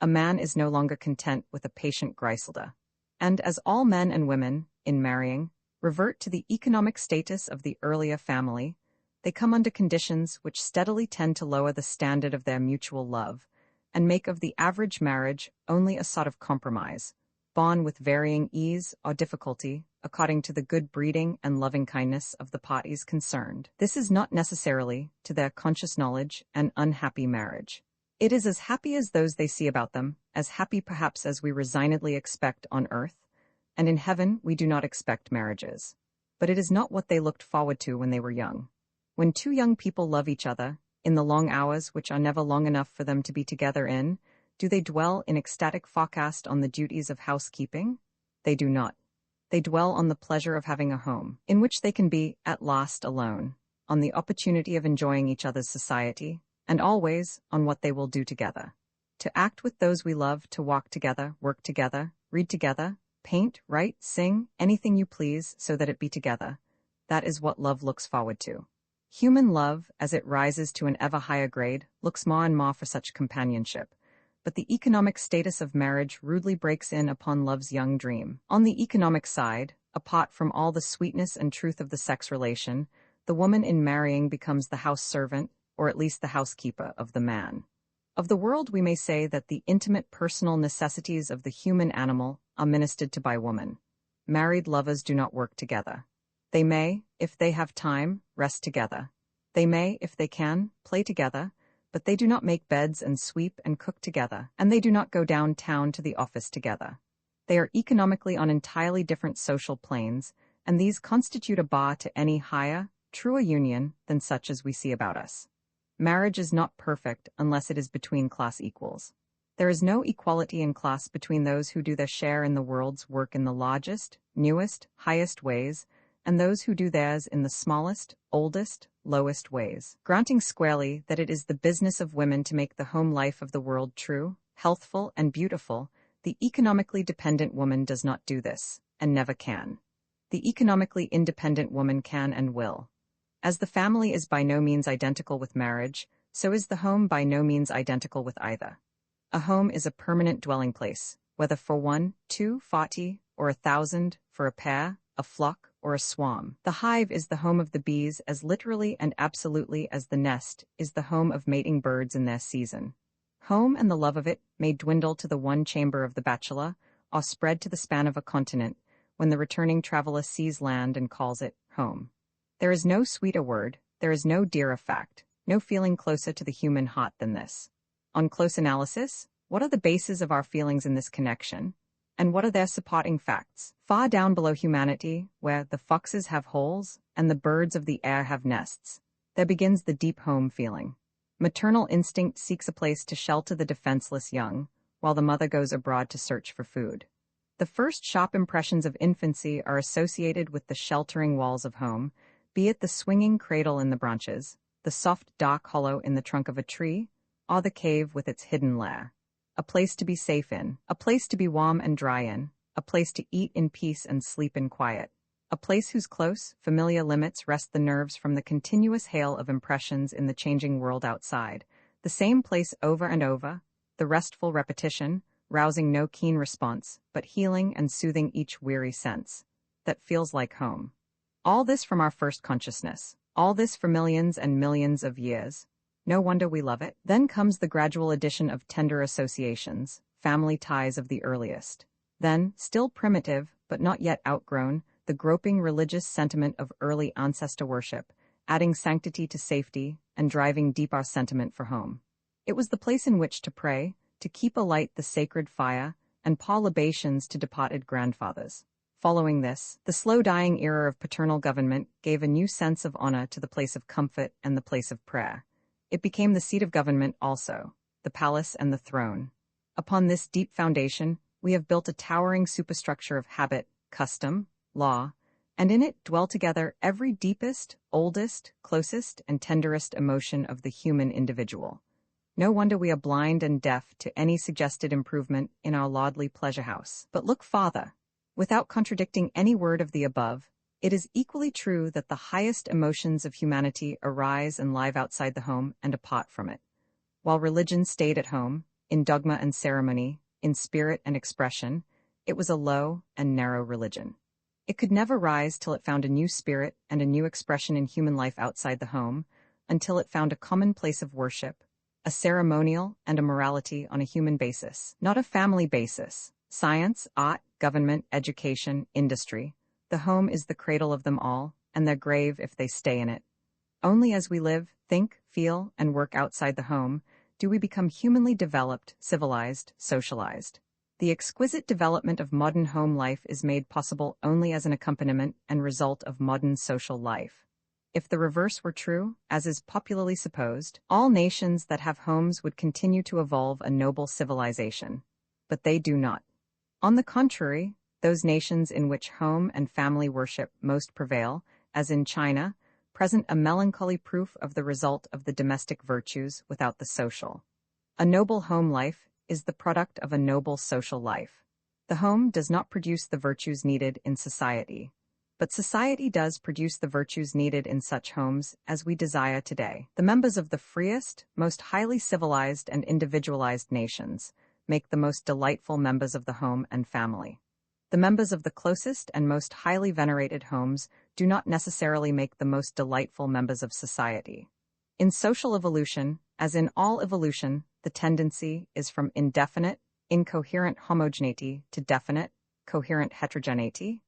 A man is no longer content with a patient Griselda. And as all men and women, in marrying, revert to the economic status of the earlier family, they come under conditions which steadily tend to lower the standard of their mutual love and make of the average marriage only a sort of compromise, born with varying ease or difficulty according to the good breeding and loving-kindness of the parties concerned. This is not necessarily, to their conscious knowledge, an unhappy marriage. It is as happy as those they see about them, as happy perhaps as we resignedly expect on earth, and in heaven we do not expect marriages. But it is not what they looked forward to when they were young. When two young people love each other, in the long hours which are never long enough for them to be together in, do they dwell in ecstatic forecast on the duties of housekeeping? They do not. They dwell on the pleasure of having a home, in which they can be, at last, alone, on the opportunity of enjoying each other's society, and always on what they will do together. To act with those we love, to walk together, work together, read together, paint, write, sing, anything you please, so that it be together. That is what love looks forward to. Human love, as it rises to an ever higher grade, looks more and more for such companionship. But the economic status of marriage rudely breaks in upon love's young dream. On the economic side, apart from all the sweetness and truth of the sex relation, the woman in marrying becomes the house servant, or at least the housekeeper, of the man. Of the world we may say that the intimate personal necessities of the human animal are ministered to by woman. Married lovers do not work together. They may, if they have time, rest together. They may, if they can, play together, but they do not make beds and sweep and cook together, and they do not go downtown to the office together. They are economically on entirely different social planes, and these constitute a bar to any higher, truer union than such as we see about us. Marriage is not perfect unless it is between class equals. There is no equality in class between those who do their share in the world's work in the largest, newest, highest ways, and those who do theirs in the smallest, oldest, lowest ways. Granting squarely that it is the business of women to make the home life of the world true, healthful, and beautiful, the economically dependent woman does not do this, and never can. The economically independent woman can and will. As the family is by no means identical with marriage, so is the home by no means identical with either. A home is a permanent dwelling place, whether for 1, 2, 40, or 1,000, for a pair, a flock, or a swarm. The hive is the home of the bees as literally and absolutely as the nest is the home of mating birds in their season. Home and the love of it may dwindle to the one chamber of the bachelor, or spread to the span of a continent, when the returning traveler sees land and calls it home. There is no sweeter word, there is no dearer fact, no feeling closer to the human heart than this. On close analysis, what are the bases of our feelings in this connection? And what are their supporting facts? Far down below humanity, where the foxes have holes and the birds of the air have nests, there begins the deep home feeling. Maternal instinct seeks a place to shelter the defenseless young, while the mother goes abroad to search for food. The first sharp impressions of infancy are associated with the sheltering walls of home, be it the swinging cradle in the branches, the soft dark hollow in the trunk of a tree, or the cave with its hidden lair. A place to be safe in, a place to be warm and dry in, a place to eat in peace and sleep in quiet, a place whose close, familiar limits rest the nerves from the continuous hail of impressions in the changing world outside, the same place over and over, the restful repetition, rousing no keen response, but healing and soothing each weary sense, that feels like home. All this from our first consciousness, all this for millions and millions of years. No wonder we love it. Then comes the gradual addition of tender associations, family ties of the earliest. Then, still primitive, but not yet outgrown, the groping religious sentiment of early ancestor worship, adding sanctity to safety and driving deep our sentiment for home. It was the place in which to pray, to keep alight the sacred fire, and pour libations to departed grandfathers. Following this, the slow-dying era of paternal government gave a new sense of honor to the place of comfort and the place of prayer. It became the seat of government also, the palace and the throne. Upon this deep foundation, we have built a towering superstructure of habit, custom, law, and in it dwell together every deepest, oldest, closest, and tenderest emotion of the human individual. No wonder we are blind and deaf to any suggested improvement in our lordly pleasure house. But look farther. Without contradicting any word of the above, it is equally true that the highest emotions of humanity arise and live outside the home and apart from it. While religion stayed at home, in dogma and ceremony, in spirit and expression, it was a low and narrow religion. It could never rise till it found a new spirit and a new expression in human life outside the home, until it found a common place of worship, a ceremonial and a morality on a human basis, not a family basis. Science, art, government, education, industry. The home is the cradle of them all, and their grave if they stay in it. Only as we live, think, feel, and work outside the home do we become humanly developed, civilized, socialized. The exquisite development of modern home life is made possible only as an accompaniment and result of modern social life. If the reverse were true, as is popularly supposed, all nations that have homes would continue to evolve a noble civilization. But they do not. On the contrary, those nations in which home and family worship most prevail, as in China, present a melancholy proof of the result of the domestic virtues without the social. A noble home life is the product of a noble social life. The home does not produce the virtues needed in society, but society does produce the virtues needed in such homes as we desire today. The members of the freest, most highly civilized and individualized nations make the most delightful members of the home and family. The members of the closest and most highly venerated homes do not necessarily make the most delightful members of society. In social evolution, as in all evolution, the tendency is from indefinite, incoherent homogeneity to definite, coherent heterogeneity,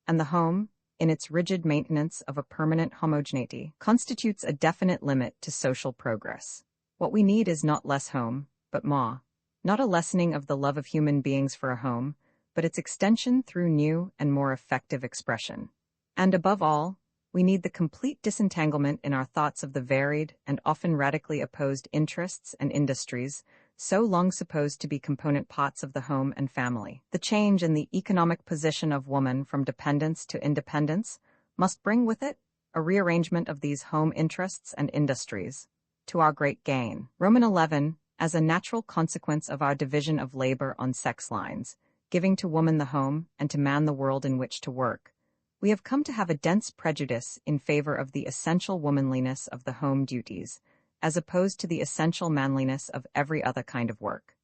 and the home, in its rigid maintenance of a permanent homogeneity, constitutes a definite limit to social progress. What we need is not less home, but more. Not a lessening of the love of human beings for a home, but its extension through new and more effective expression. And above all, we need the complete disentanglement in our thoughts of the varied and often radically opposed interests and industries so long supposed to be component parts of the home and family. The change in the economic position of woman from dependence to independence must bring with it a rearrangement of these home interests and industries, to our great gain. Roman 11, as a natural consequence of our division of labor on sex lines, giving to woman the home and to man the world in which to work, we have come to have a dense prejudice in favor of the essential womanliness of the home duties, as opposed to the essential manliness of every other kind of work.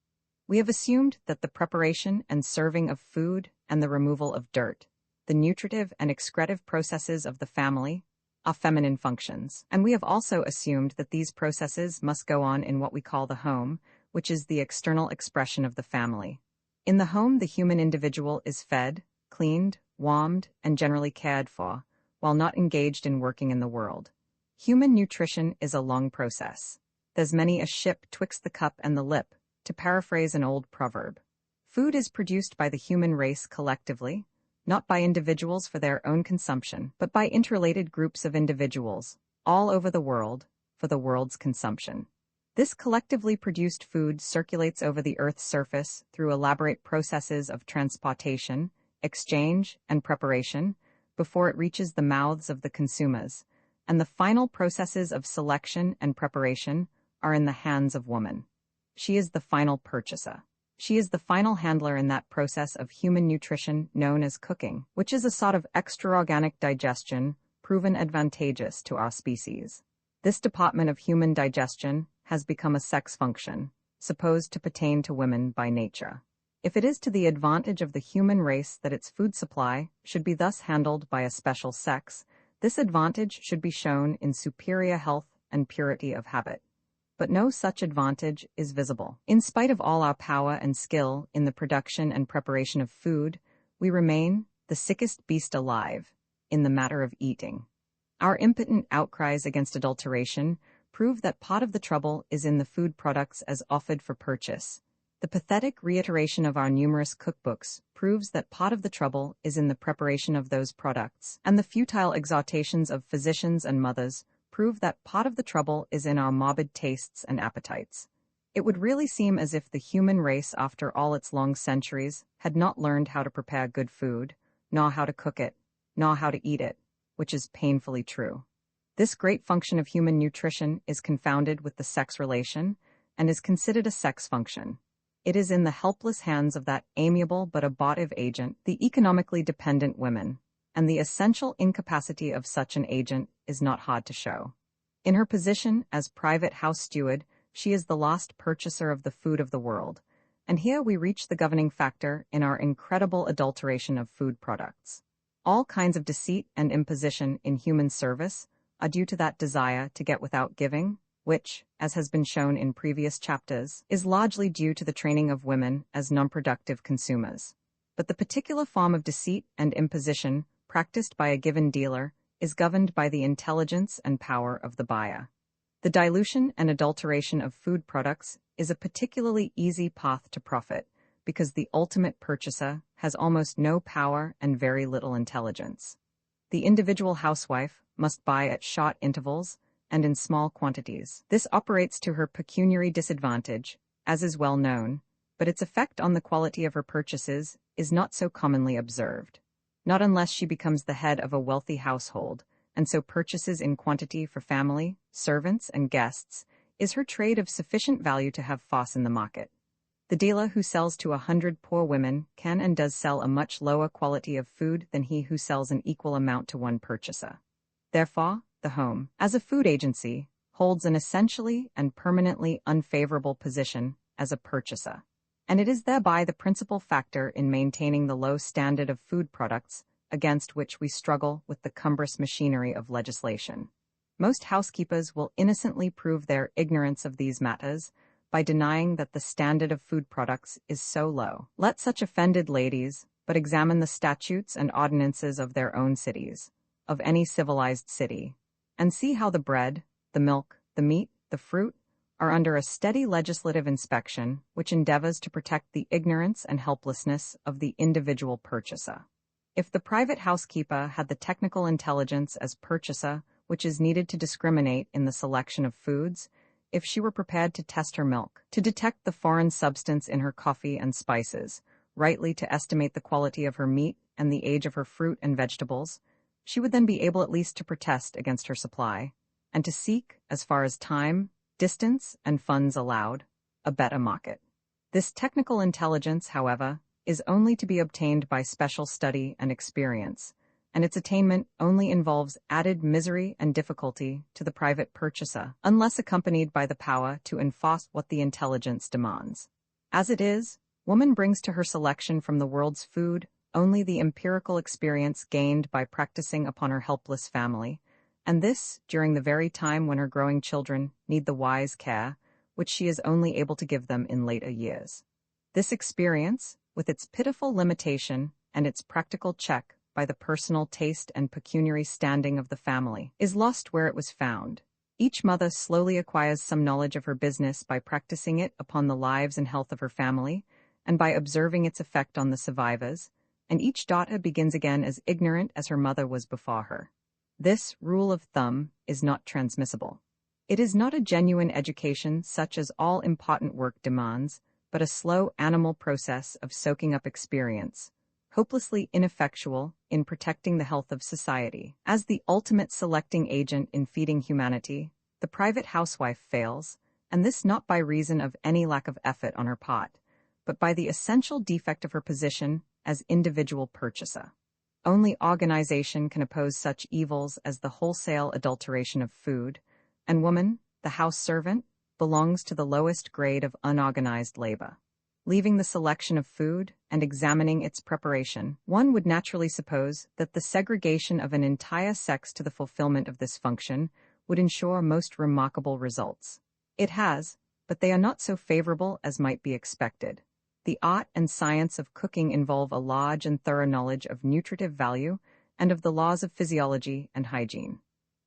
We have assumed that the preparation and serving of food and the removal of dirt, the nutritive and excretive processes of the family, are feminine functions, and we have also assumed that these processes must go on in what we call the home, which is the external expression of the family. In the home, the human individual is fed, cleaned, warmed, and generally cared for, while not engaged in working in the world. Human nutrition is a long process. There's many a ship twixt the cup and the lip, to paraphrase an old proverb. Food is produced by the human race collectively, not by individuals for their own consumption, but by interrelated groups of individuals, all over the world, for the world's consumption. This collectively produced food circulates over the Earth's surface through elaborate processes of transportation, exchange, and preparation, before it reaches the mouths of the consumers, and the final processes of selection and preparation are in the hands of woman. She is the final purchaser. She is the final handler in that process of human nutrition known as cooking, which is a sort of extra-organic digestion proven advantageous to our species. This department of human digestion has become a sex function, supposed to pertain to women by nature. If it is to the advantage of the human race that its food supply should be thus handled by a special sex, this advantage should be shown in superior health and purity of habit. But no such advantage is visible. In spite of all our power and skill in the production and preparation of food, we remain the sickest beast alive in the matter of eating. Our impotent outcries against adulteration prove that part of the trouble is in the food products as offered for purchase. The pathetic reiteration of our numerous cookbooks proves that part of the trouble is in the preparation of those products, and the futile exhortations of physicians and mothers prove that part of the trouble is in our morbid tastes and appetites. It would really seem as if the human race, after all its long centuries, had not learned how to prepare good food, nor how to cook it, nor how to eat it, which is painfully true. This great function of human nutrition is confounded with the sex relation, and is considered a sex function. It is in the helpless hands of that amiable but abortive agent, the economically dependent women, and the essential incapacity of such an agent is not hard to show. In her position as private house steward, she is the lost purchaser of the food of the world, and here we reach the governing factor in our incredible adulteration of food products. All kinds of deceit and imposition in human service are due to that desire to get without giving, which, as has been shown in previous chapters, is largely due to the training of women as non-productive consumers. But the particular form of deceit and imposition practiced by a given dealer is governed by the intelligence and power of the buyer. The dilution and adulteration of food products is a particularly easy path to profit because the ultimate purchaser has almost no power and very little intelligence. The individual housewife must buy at short intervals and in small quantities. This operates to her pecuniary disadvantage, as is well known, but its effect on the quality of her purchases is not so commonly observed. Not unless she becomes the head of a wealthy household, and so purchases in quantity for family, servants, and guests, is her trade of sufficient value to have force in the market. The dealer who sells to 100 poor women can and does sell a much lower quality of food than he who sells an equal amount to one purchaser. Therefore, the home, as a food agency, holds an essentially and permanently unfavorable position as a purchaser, and it is thereby the principal factor in maintaining the low standard of food products against which we struggle with the cumbrous machinery of legislation. Most housekeepers will innocently prove their ignorance of these matters by denying that the standard of food products is so low. Let such offended ladies but examine the statutes and ordinances of their own cities, of any civilized city, and see how the bread, the milk, the meat, the fruit, are under a steady legislative inspection which endeavors to protect the ignorance and helplessness of the individual purchaser. If the private housekeeper had the technical intelligence as purchaser which is needed to discriminate in the selection of foods, if she were prepared to test her milk, to detect the foreign substance in her coffee and spices, rightly to estimate the quality of her meat and the age of her fruit and vegetables, she would then be able at least to protest against her supply, and to seek, as far as time, distance, and funds allowed, a better market. This technical intelligence, however, is only to be obtained by special study and experience, and its attainment only involves added misery and difficulty to the private purchaser, unless accompanied by the power to enforce what the intelligence demands. As it is, woman brings to her selection from the world's food only the empirical experience gained by practicing upon her helpless family, and this during the very time when her growing children need the wise care which she is only able to give them in later years. This experience, with its pitiful limitation and its practical check by the personal taste and pecuniary standing of the family, is lost where it was found. Each mother slowly acquires some knowledge of her business by practicing it upon the lives and health of her family, and by observing its effect on the survivors, and each daughter begins again as ignorant as her mother was before her. This rule of thumb is not transmissible. It is not a genuine education such as all important work demands, but a slow animal process of soaking up experience, hopelessly ineffectual in protecting the health of society. As the ultimate selecting agent in feeding humanity, the private housewife fails, and this not by reason of any lack of effort on her part, but by the essential defect of her position as individual purchaser. Only organization can oppose such evils as the wholesale adulteration of food, and woman, the house servant, belongs to the lowest grade of unorganized labor. Leaving the selection of food and examining its preparation, one would naturally suppose that the segregation of an entire sex to the fulfillment of this function would ensure most remarkable results. It has, but they are not so favorable as might be expected. The art and science of cooking involve a large and thorough knowledge of nutritive value and of the laws of physiology and hygiene.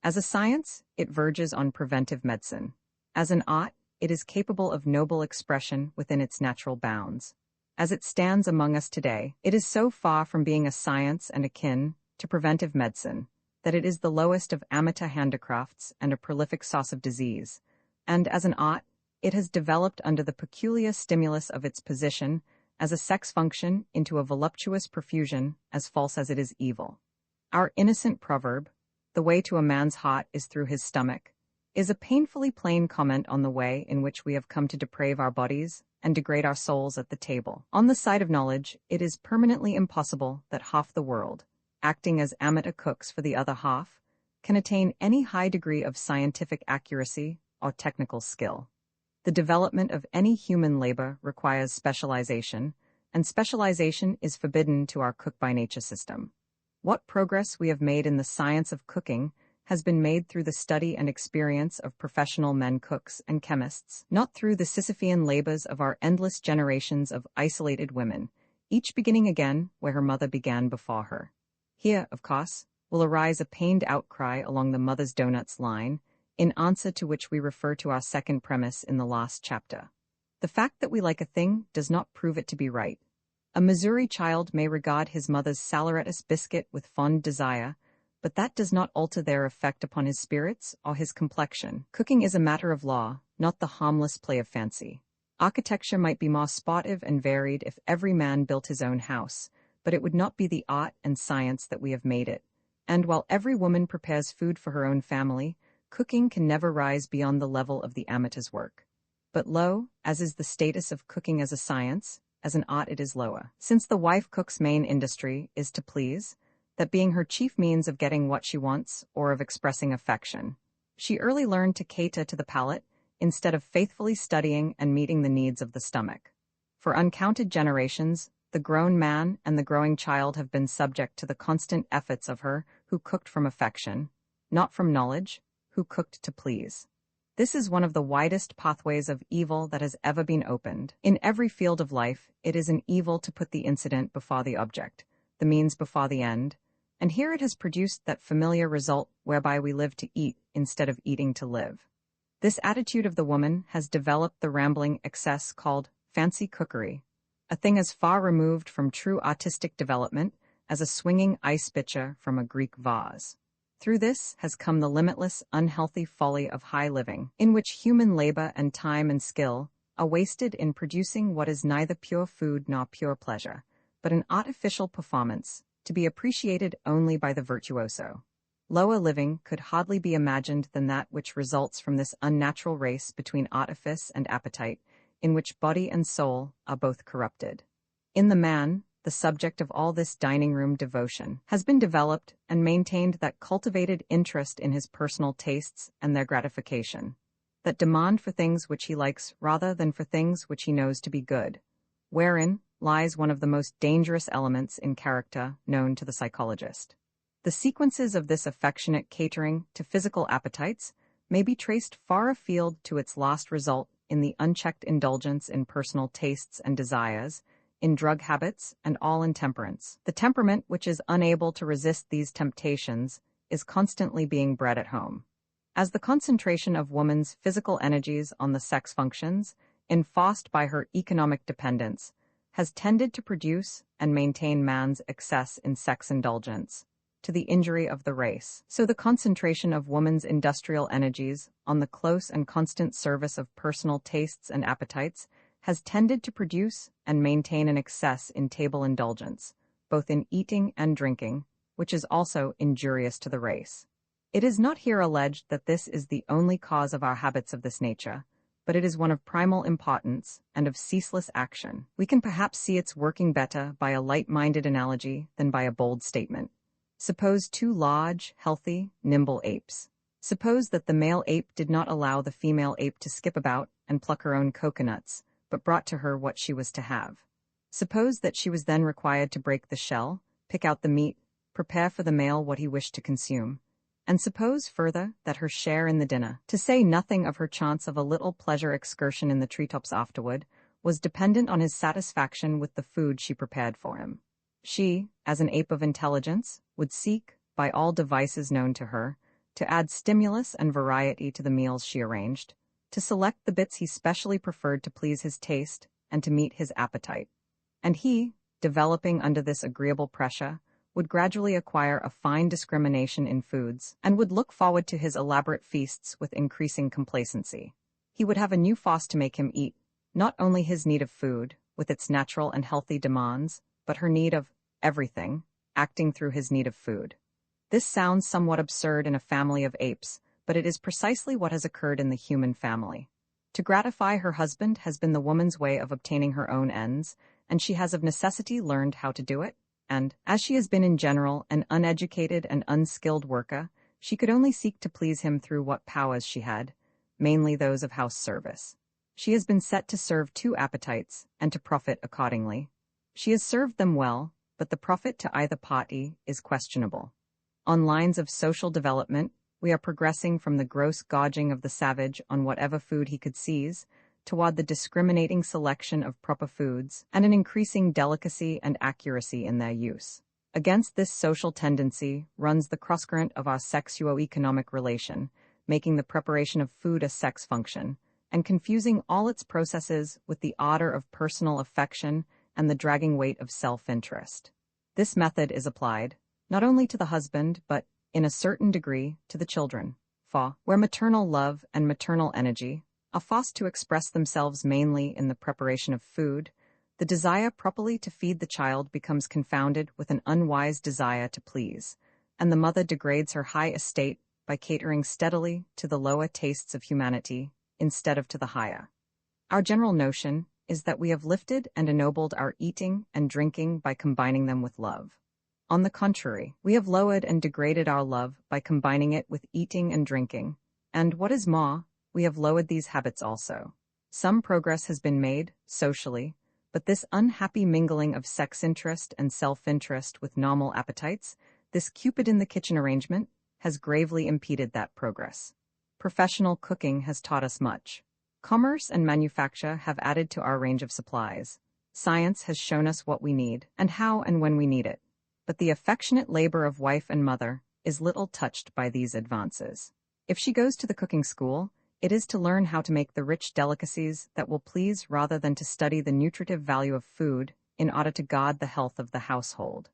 As a science, it verges on preventive medicine. As an art, it is capable of noble expression within its natural bounds. As it stands among us today, it is so far from being a science and akin to preventive medicine that it is the lowest of amateur handicrafts and a prolific source of disease, and as an art, it has developed under the peculiar stimulus of its position as a sex function into a voluptuous profusion as false as it is evil. Our innocent proverb, "The way to a man's heart is through his stomach," is a painfully plain comment on the way in which we have come to deprave our bodies and degrade our souls at the table. On the side of knowledge, it is permanently impossible that half the world, acting as amateur cooks for the other half, can attain any high degree of scientific accuracy or technical skill. The development of any human labor requires specialization, and specialization is forbidden to our cook-by-nature system. What progress we have made in the science of cooking has been made through the study and experience of professional men cooks and chemists, not through the Sisyphean labors of our endless generations of isolated women, each beginning again where her mother began before her. Here, of course, will arise a pained outcry along the mother's donuts line, in answer to which we refer to our second premise in the last chapter. The fact that we like a thing does not prove it to be right. A Missouri child may regard his mother's saleratus biscuit with fond desire, but that does not alter their effect upon his spirits or his complexion. Cooking is a matter of law, not the harmless play of fancy. Architecture might be more sportive and varied if every man built his own house, but it would not be the art and science that we have made it. And while every woman prepares food for her own family, cooking can never rise beyond the level of the amateur's work. But lo, as is the status of cooking as a science, as an art it is lower. Since the wife cook's main industry is to please, that being her chief means of getting what she wants or of expressing affection, she early learned to cater to the palate instead of faithfully studying and meeting the needs of the stomach. For uncounted generations, the grown man and the growing child have been subject to the constant efforts of her who cooked from affection, not from knowledge, who cooked to please. This is one of the widest pathways of evil that has ever been opened. In every field of life, it is an evil to put the incident before the object, the means before the end, and here it has produced that familiar result whereby we live to eat instead of eating to live. This attitude of the woman has developed the rambling excess called fancy cookery, a thing as far removed from true artistic development as a swinging ice pitcher from a Greek vase. Through this has come the limitless, unhealthy folly of high living, in which human labor and time and skill are wasted in producing what is neither pure food nor pure pleasure, but an artificial performance, to be appreciated only by the virtuoso. Lower living could hardly be imagined than that which results from this unnatural race between artifice and appetite, in which body and soul are both corrupted. In the man, the subject of all this dining-room devotion, has been developed and maintained that cultivated interest in his personal tastes and their gratification, that demand for things which he likes rather than for things which he knows to be good, wherein lies one of the most dangerous elements in character known to the psychologist. The sequences of this affectionate catering to physical appetites may be traced far afield to its last result in the unchecked indulgence in personal tastes and desires, in drug habits, and all intemperance. The temperament which is unable to resist these temptations is constantly being bred at home. As the concentration of woman's physical energies on the sex functions, enforced by her economic dependence, has tended to produce and maintain man's excess in sex indulgence, to the injury of the race. So the concentration of woman's industrial energies on the close and constant service of personal tastes and appetites has tended to produce and maintain an excess in table indulgence, both in eating and drinking, which is also injurious to the race. It is not here alleged that this is the only cause of our habits of this nature, but it is one of primal importance and of ceaseless action. We can perhaps see its working better by a light-minded analogy than by a bold statement. Suppose two large, healthy, nimble apes. Suppose that the male ape did not allow the female ape to skip about and pluck her own coconuts, but brought to her what she was to have. Suppose that she was then required to break the shell, pick out the meat, prepare for the male what he wished to consume. And suppose, further, that her share in the dinner, to say nothing of her chance of a little pleasure excursion in the treetops afterward, was dependent on his satisfaction with the food she prepared for him. She, as an ape of intelligence, would seek, by all devices known to her, to add stimulus and variety to the meals she arranged, to select the bits he specially preferred to please his taste and to meet his appetite. And he, developing under this agreeable pressure, would gradually acquire a fine discrimination in foods, and would look forward to his elaborate feasts with increasing complacency. He would have a new force to make him eat, not only his need of food, with its natural and healthy demands, but her need of everything, acting through his need of food. This sounds somewhat absurd in a family of apes, but it is precisely what has occurred in the human family. To gratify her husband has been the woman's way of obtaining her own ends, and she has of necessity learned how to do it, and, as she has been in general an uneducated and unskilled worker, she could only seek to please him through what powers she had, mainly those of house service. She has been set to serve two appetites, and to profit accordingly. She has served them well, but the profit to either party is questionable. On lines of social development, we are progressing from the gross gouging of the savage on whatever food he could seize, toward the discriminating selection of proper foods, and an increasing delicacy and accuracy in their use. Against this social tendency runs the crosscurrent of our sexuo-economic relation, making the preparation of food a sex function, and confusing all its processes with the ardor of personal affection and the dragging weight of self-interest. This method is applied, not only to the husband, but, in a certain degree, to the children. For, where maternal love and maternal energy are forced to express themselves mainly in the preparation of food, the desire properly to feed the child becomes confounded with an unwise desire to please, and the mother degrades her high estate by catering steadily to the lower tastes of humanity instead of to the higher. Our general notion is that we have lifted and ennobled our eating and drinking by combining them with love. On the contrary, we have lowered and degraded our love by combining it with eating and drinking, and, what is more, we have lowered these habits also. Some progress has been made, socially, but this unhappy mingling of sex interest and self-interest with normal appetites, this Cupid-in-the-kitchen arrangement, has gravely impeded that progress. Professional cooking has taught us much. Commerce and manufacture have added to our range of supplies. Science has shown us what we need, and how and when we need it. But the affectionate labor of wife and mother is little touched by these advances. If she goes to the cooking school, it is to learn how to make the rich delicacies that will please rather than to study the nutritive value of food in order to guard the health of the household.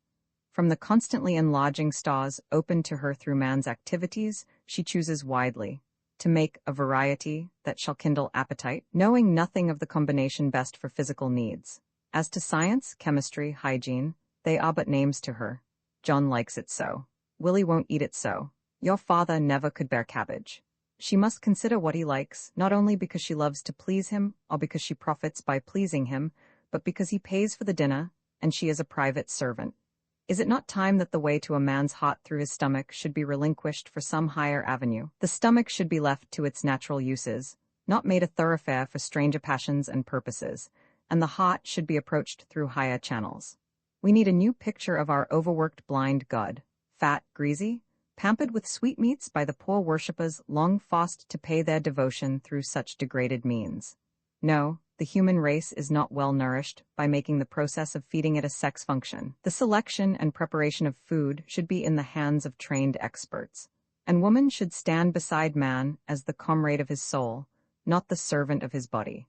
From the constantly enlarging stores opened to her through man's activities, she chooses widely, to make a variety that shall kindle appetite, knowing nothing of the combination best for physical needs. As to science, chemistry, hygiene, they are but names to her. John likes it so. Willie won't eat it so. Your father never could bear cabbage. She must consider what he likes, not only because she loves to please him, or because she profits by pleasing him, but because he pays for the dinner, and she is a private servant. Is it not time that the way to a man's heart through his stomach should be relinquished for some higher avenue? The stomach should be left to its natural uses, not made a thoroughfare for stranger passions and purposes, and the heart should be approached through higher channels. We need a new picture of our overworked blind god, fat, greasy, pampered with sweetmeats by the poor worshippers long forced to pay their devotion through such degraded means. No, the human race is not well nourished by making the process of feeding it a sex function. The selection and preparation of food should be in the hands of trained experts, and woman should stand beside man as the comrade of his soul, not the servant of his body.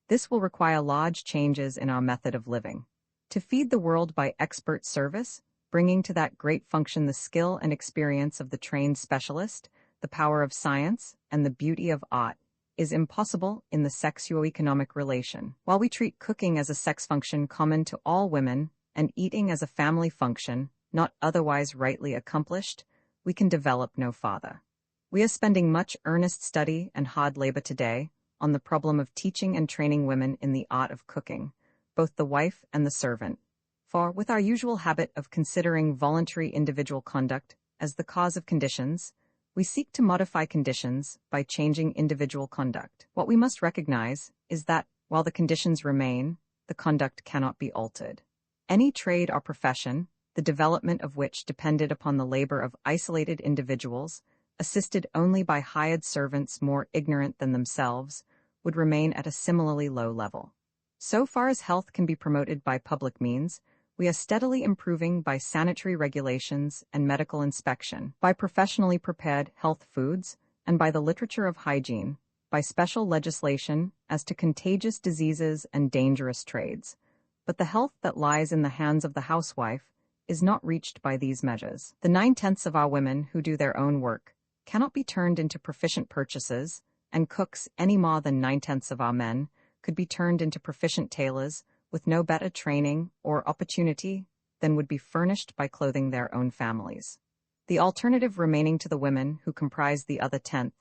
This will require large changes in our method of living. To feed the world by expert service, bringing to that great function the skill and experience of the trained specialist, the power of science, and the beauty of art, is impossible in the sexuo-economic relation. While we treat cooking as a sex function common to all women, and eating as a family function, not otherwise rightly accomplished, we can develop no farther. We are spending much earnest study and hard labor today on the problem of teaching and training women in the art of cooking, both the wife and the servant. For, with our usual habit of considering voluntary individual conduct as the cause of conditions, we seek to modify conditions by changing individual conduct. What we must recognize is that, while the conditions remain, the conduct cannot be altered. Any trade or profession, the development of which depended upon the labor of isolated individuals, assisted only by hired servants more ignorant than themselves, would remain at a similarly low level. So far as health can be promoted by public means, we are steadily improving by sanitary regulations and medical inspection, by professionally prepared health foods, and by the literature of hygiene, by special legislation as to contagious diseases and dangerous trades. But the health that lies in the hands of the housewife is not reached by these measures. The 9/10 of our women who do their own work cannot be turned into proficient purchasers, and cooks any more than 9/10 of our men could be turned into proficient tailors with no better training or opportunity than would be furnished by clothing their own families. The alternative remaining to the women who comprise the other 10th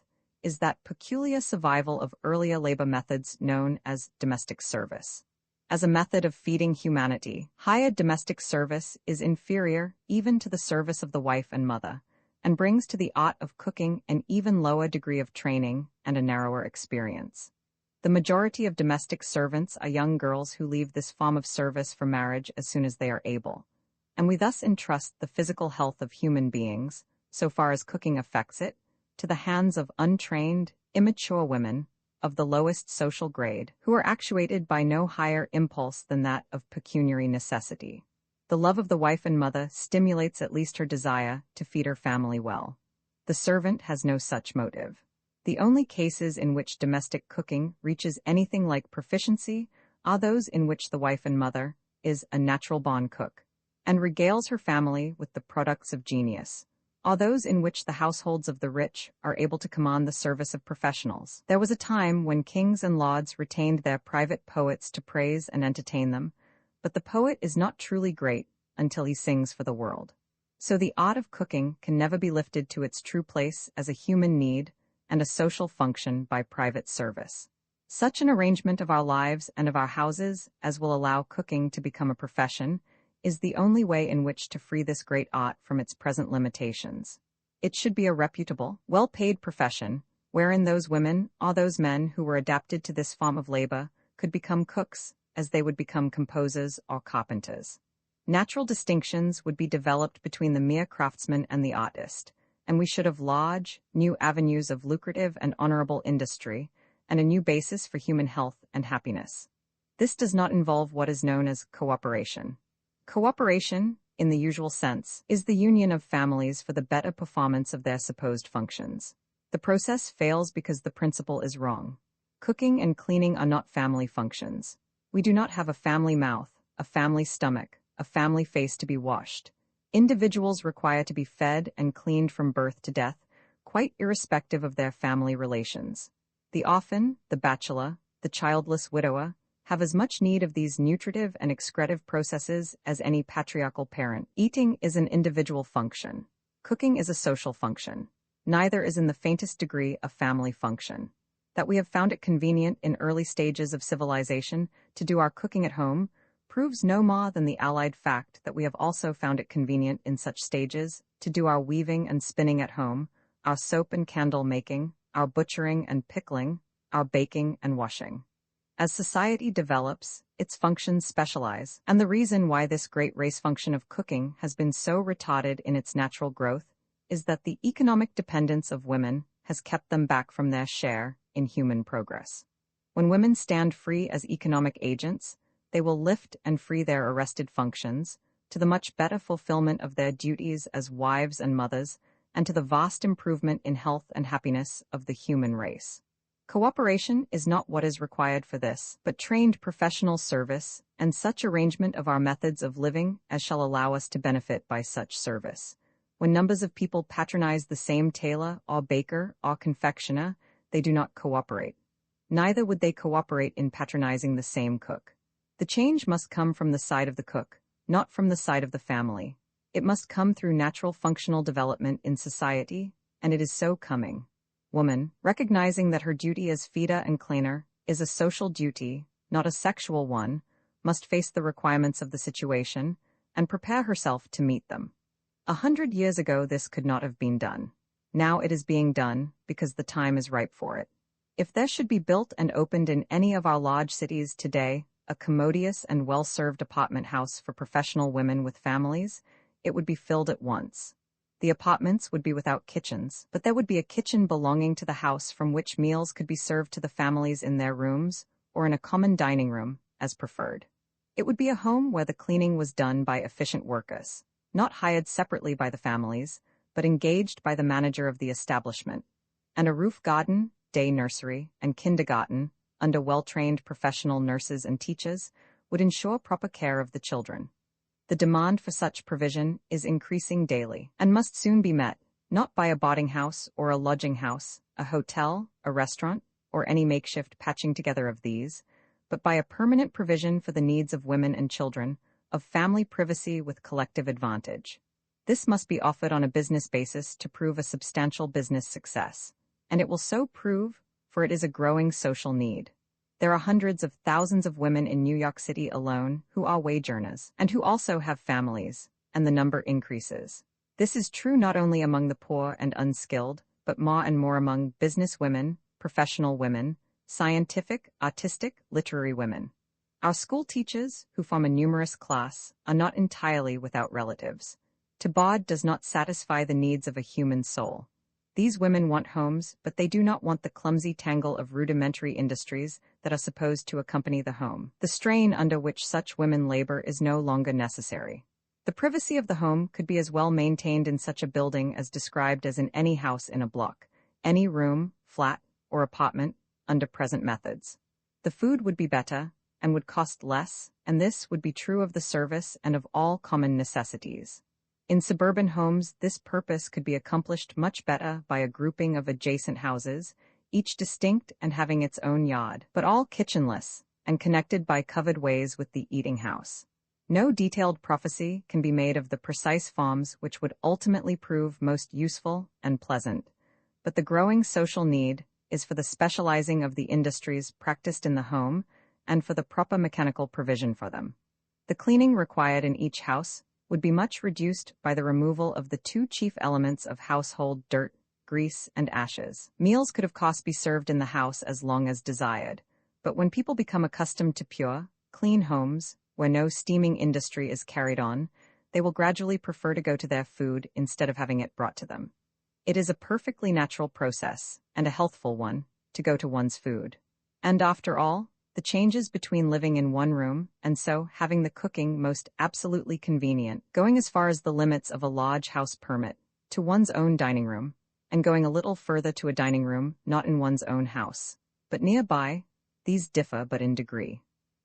is that peculiar survival of earlier labor methods known as domestic service. As a method of feeding humanity, hired domestic service is inferior even to the service of the wife and mother, and brings to the art of cooking an even lower degree of training and a narrower experience. The majority of domestic servants are young girls who leave this form of service for marriage as soon as they are able, and we thus entrust the physical health of human beings, so far as cooking affects it, to the hands of untrained, immature women of the lowest social grade, who are actuated by no higher impulse than that of pecuniary necessity. The love of the wife and mother stimulates at least her desire to feed her family well. The servant has no such motive. The only cases in which domestic cooking reaches anything like proficiency are those in which the wife and mother is a natural-born cook, and regales her family with the products of genius, are those in which the households of the rich are able to command the service of professionals. There was a time when kings and lords retained their private poets to praise and entertain them, but the poet is not truly great until he sings for the world. So the art of cooking can never be lifted to its true place as a human need and a social function by private service. Such an arrangement of our lives and of our houses as will allow cooking to become a profession is the only way in which to free this great art from its present limitations. It should be a reputable, well-paid profession, wherein those women or those men who were adapted to this form of labor could become cooks, as they would become composers or carpenters. Natural distinctions would be developed between the mere craftsman and the artist, and we should have large, new avenues of lucrative and honorable industry, and a new basis for human health and happiness. This does not involve what is known as cooperation. Cooperation, in the usual sense, is the union of families for the better performance of their supposed functions. The process fails because the principle is wrong. Cooking and cleaning are not family functions. We do not have a family mouth, a family stomach, a family face to be washed. Individuals require to be fed and cleaned from birth to death, quite irrespective of their family relations. The orphan, the bachelor, the childless widower, have as much need of these nutritive and excretive processes as any patriarchal parent. Eating is an individual function. Cooking is a social function. Neither is in the faintest degree a family function. That we have found it convenient in early stages of civilization to do our cooking at home proves no more than the allied fact that we have also found it convenient in such stages to do our weaving and spinning at home, our soap and candle making, our butchering and pickling, our baking and washing. As society develops, its functions specialize, and the reason why this great race function of cooking has been so retarded in its natural growth is that the economic dependence of women has kept them back from their share in human progress. When women stand free as economic agents, they will lift and free their arrested functions to the much better fulfillment of their duties as wives and mothers, and to the vast improvement in health and happiness of the human race. Cooperation is not what is required for this, but trained professional service, and such arrangement of our methods of living as shall allow us to benefit by such service. When numbers of people patronize the same tailor or baker or confectioner, they do not cooperate. Neither would they cooperate in patronizing the same cook. The change must come from the side of the cook, not from the side of the family. It must come through natural functional development in society, and it is so coming. Woman, recognizing that her duty as feeder and cleaner is a social duty, not a sexual one, must face the requirements of the situation and prepare herself to meet them. 100 years ago this could not have been done. Now it is being done because the time is ripe for it. If there should be built and opened in any of our large cities today a commodious and well-served apartment house for professional women with families, it would be filled at once. The apartments would be without kitchens, but there would be a kitchen belonging to the house from which meals could be served to the families in their rooms or in a common dining room, as preferred. It would be a home where the cleaning was done by efficient workers, not hired separately by the families, but engaged by the manager of the establishment, and a roof garden, day nursery, and kindergarten, under well-trained professional nurses and teachers, would ensure proper care of the children. The demand for such provision is increasing daily and must soon be met, not by a boarding house or a lodging house, a hotel, a restaurant, or any makeshift patching together of these, but by a permanent provision for the needs of women and children, of family privacy with collective advantage. This must be offered on a business basis to prove a substantial business success, and it will so prove, for it is a growing social need. There are hundreds of thousands of women in New York City alone who are wage earners and who also have families, and the number increases. This is true not only among the poor and unskilled, but more and more among business women, professional women, scientific, artistic, literary women. Our school teachers, who form a numerous class, are not entirely without relatives. To board does not satisfy the needs of a human soul. These women want homes, but they do not want the clumsy tangle of rudimentary industries that are supposed to accompany the home. The strain under which such women labor is no longer necessary. The privacy of the home could be as well maintained in such a building as described as in any house in a block, any room, flat, or apartment, under present methods. The food would be better, and would cost less, and this would be true of the service and of all common necessities. In suburban homes, this purpose could be accomplished much better by a grouping of adjacent houses, each distinct and having its own yard, but all kitchenless, and connected by covered ways with the eating house. No detailed prophecy can be made of the precise forms which would ultimately prove most useful and pleasant, but the growing social need is for the specializing of the industries practiced in the home and for the proper mechanical provision for them. The cleaning required in each house would be much reduced by the removal of the two chief elements of household dirt, grease, and ashes. Meals could of course be served in the house as long as desired, but when people become accustomed to pure, clean homes, where no steaming industry is carried on, they will gradually prefer to go to their food instead of having it brought to them. It is a perfectly natural process, and a healthful one, to go to one's food. And after all, the changes between living in one room and so having the cooking most absolutely convenient, going as far as the limits of a lodge house permit, to one's own dining room, and going a little further to a dining room not in one's own house, but nearby, these differ but in degree.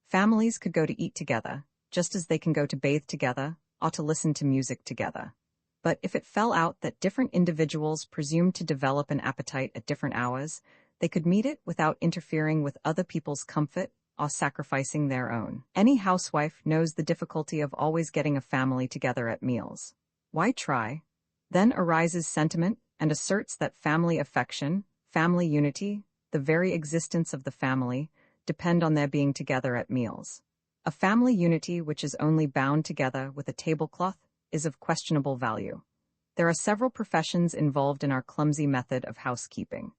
Families could go to eat together, just as they can go to bathe together or to listen to music together. But if it fell out that different individuals presumed to develop an appetite at different hours, they could meet it without interfering with other people's comfort or sacrificing their own. Any housewife knows the difficulty of always getting a family together at meals. Why try? Then arises sentiment and asserts that family affection, family unity, the very existence of the family, depend on their being together at meals. A family unity which is only bound together with a tablecloth is of questionable value. There are several professions involved in our clumsy method of housekeeping.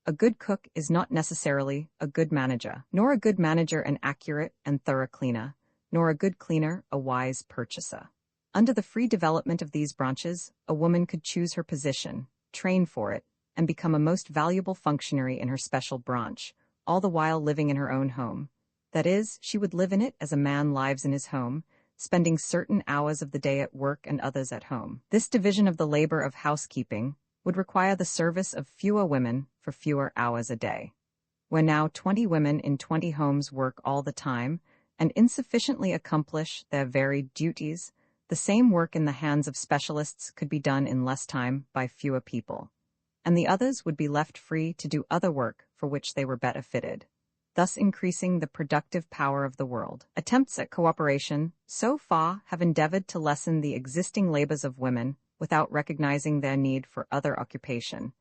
A good cook is not necessarily a good manager, nor a good manager an accurate and thorough cleaner, nor a good cleaner a wise purchaser. Under the free development of these branches, a woman could choose her position, train for it, and become a most valuable functionary in her special branch, all the while living in her own home. That is, she would live in it as a man lives in his home, spending certain hours of the day at work and others at home. This division of the labor of housekeeping would require the service of fewer women for fewer hours a day. Where now 20 women in 20 homes work all the time and insufficiently accomplish their varied duties, the same work in the hands of specialists could be done in less time by fewer people, and the others would be left free to do other work for which they were better fitted, thus increasing the productive power of the world. Attempts at cooperation so far have endeavored to lessen the existing labors of women without recognizing their need for other occupation,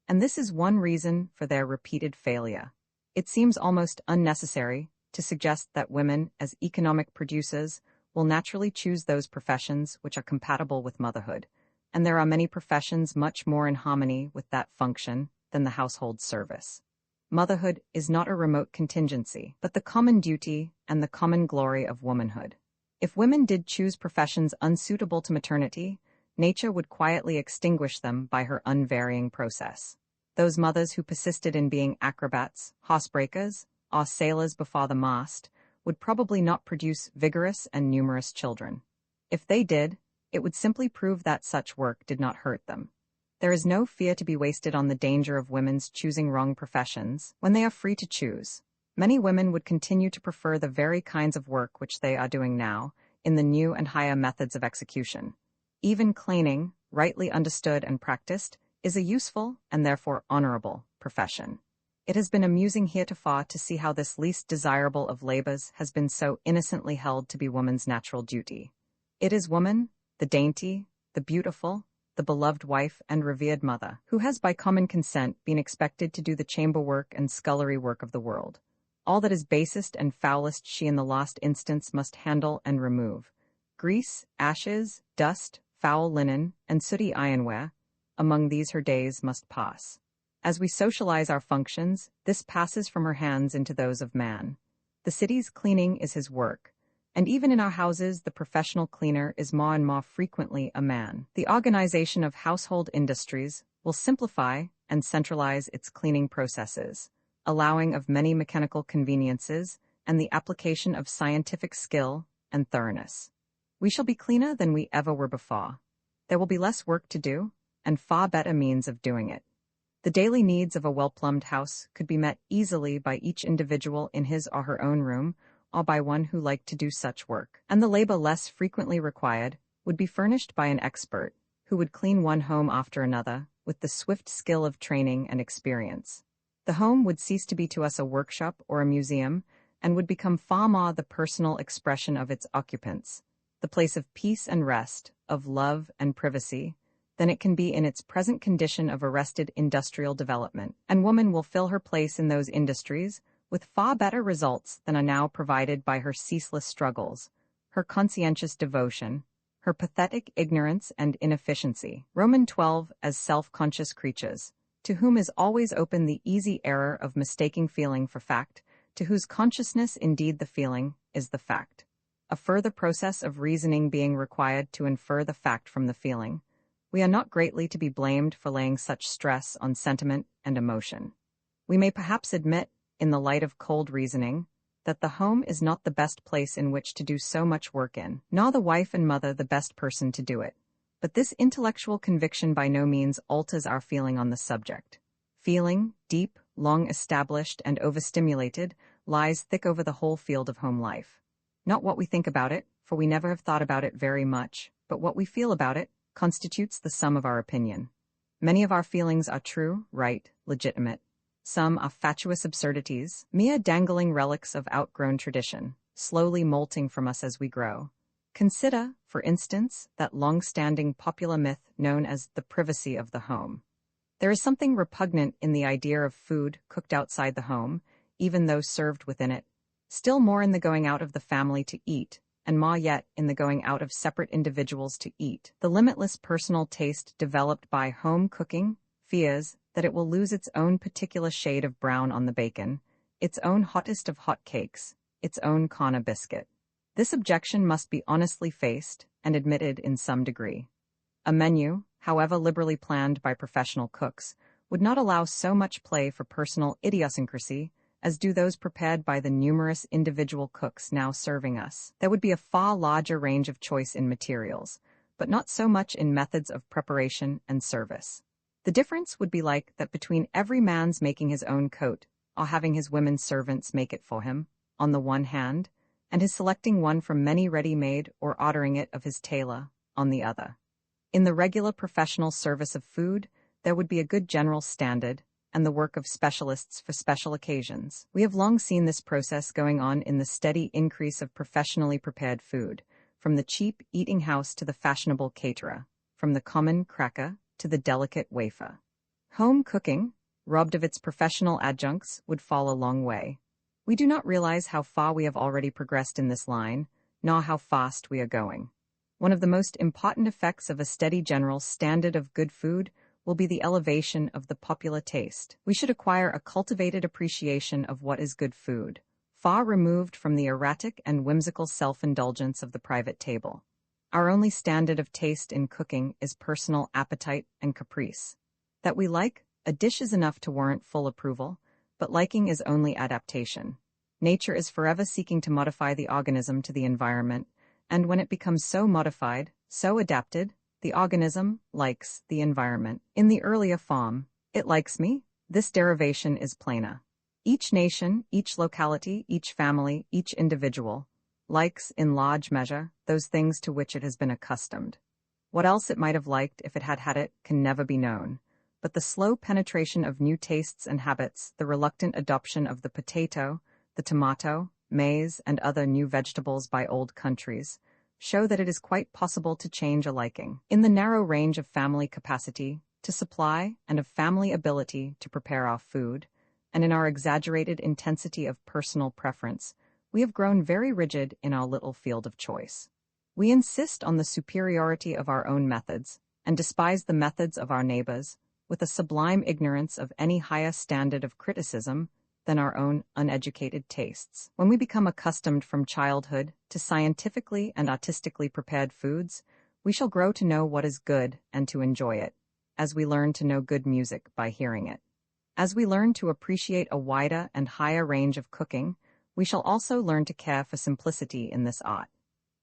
and this is one reason for their repeated failure. It seems almost unnecessary to suggest that women, as economic producers, will naturally choose those professions which are compatible with motherhood, and there are many professions much more in harmony with that function than the household service. Motherhood is not a remote contingency, but the common duty and the common glory of womanhood. If women did choose professions unsuitable to maternity, nature would quietly extinguish them by her unvarying process. Those mothers who persisted in being acrobats, housebreakers, or sailors before the mast would probably not produce vigorous and numerous children. If they did, it would simply prove that such work did not hurt them. There is no fear to be wasted on the danger of women's choosing wrong professions when they are free to choose. Many women would continue to prefer the very kinds of work which they are doing now, in the new and higher methods of execution. Even cleaning, rightly understood and practiced, is a useful, and therefore honorable, profession. It has been amusing heretofore to see how this least desirable of labors has been so innocently held to be woman's natural duty. It is woman, the dainty, the beautiful, the beloved wife and revered mother, who has by common consent been expected to do the chamber work and scullery work of the world. All that is basest and foulest she in the last instance must handle and remove. Grease, ashes, dust, foul linen, and sooty ironware, among these her days must pass. As we socialize our functions, this passes from her hands into those of man. The city's cleaning is his work, and even in our houses the professional cleaner is more and more frequently a man. The organization of household industries will simplify and centralize its cleaning processes, allowing of many mechanical conveniences and the application of scientific skill and thoroughness. We shall be cleaner than we ever were before. There will be less work to do, and far better means of doing it. The daily needs of a well-plumbed house could be met easily by each individual in his or her own room, or by one who liked to do such work, and the labor less frequently required would be furnished by an expert, who would clean one home after another, with the swift skill of training and experience. The home would cease to be to us a workshop or a museum, and would become far more the personal expression of its occupants, the place of peace and rest, of love and privacy, than it can be in its present condition of arrested industrial development, and woman will fill her place in those industries with far better results than are now provided by her ceaseless struggles, her conscientious devotion, her pathetic ignorance and inefficiency. Roman 12 as self-conscious creatures, to whom is always open the easy error of mistaking feeling for fact, to whose consciousness indeed the feeling is the fact. A further process of reasoning being required to infer the fact from the feeling, we are not greatly to be blamed for laying such stress on sentiment and emotion. We may perhaps admit, in the light of cold reasoning, that the home is not the best place in which to do so much work in, nor the wife and mother the best person to do it. But this intellectual conviction by no means alters our feeling on the subject. Feeling, deep, long established, and overstimulated, lies thick over the whole field of home life. Not what we think about it, for we never have thought about it very much, but what we feel about it constitutes the sum of our opinion. Many of our feelings are true, right, legitimate. Some are fatuous absurdities, mere dangling relics of outgrown tradition, slowly molting from us as we grow. Consider, for instance, that long-standing popular myth known as the privacy of the home. There is something repugnant in the idea of food cooked outside the home, even though served within it, still more in the going out of the family to eat, and more yet in the going out of separate individuals to eat. The limitless personal taste developed by home cooking fears that it will lose its own particular shade of brown on the bacon, its own hottest of hot cakes, its own corner biscuit. This objection must be honestly faced and admitted in some degree. A menu, however liberally planned by professional cooks, would not allow so much play for personal idiosyncrasy as do those prepared by the numerous individual cooks now serving us. There would be a far larger range of choice in materials, but not so much in methods of preparation and service. The difference would be like that between every man's making his own coat, or having his women servants make it for him, on the one hand, and his selecting one from many ready-made or ordering it of his tailor, on the other. In the regular professional service of food, there would be a good general standard, and the work of specialists for special occasions. We have long seen this process going on in the steady increase of professionally prepared food, from the cheap eating house to the fashionable caterer, from the common cracker to the delicate wafer. Home cooking, robbed of its professional adjuncts, would fall a long way. We do not realize how far we have already progressed in this line, nor how fast we are going. One of the most important effects of a steady general standard of good food will be the elevation of the popular taste. We should acquire a cultivated appreciation of what is good food, far removed from the erratic and whimsical self-indulgence of the private table. Our only standard of taste in cooking is personal appetite and caprice. That we like a dish is enough to warrant full approval, but liking is only adaptation. Nature is forever seeking to modify the organism to the environment, and when it becomes so modified, so adapted, the organism likes the environment. In the earlier form, it likes me, this derivation is plainer. Each nation, each locality, each family, each individual Likes, in large measure, those things to which it has been accustomed. What else it might have liked if it had had it can never be known. But the slow penetration of new tastes and habits, the reluctant adoption of the potato, the tomato, maize, and other new vegetables by old countries, show that it is quite possible to change a liking. In the narrow range of family capacity to supply and of family ability to prepare our food, and in our exaggerated intensity of personal preference, we have grown very rigid in our little field of choice. We insist on the superiority of our own methods, and despise the methods of our neighbors, with a sublime ignorance of any higher standard of criticism than our own uneducated tastes. When we become accustomed from childhood to scientifically and artistically prepared foods, we shall grow to know what is good and to enjoy it, as we learn to know good music by hearing it. As we learn to appreciate a wider and higher range of cooking, we shall also learn to care for simplicity in this art.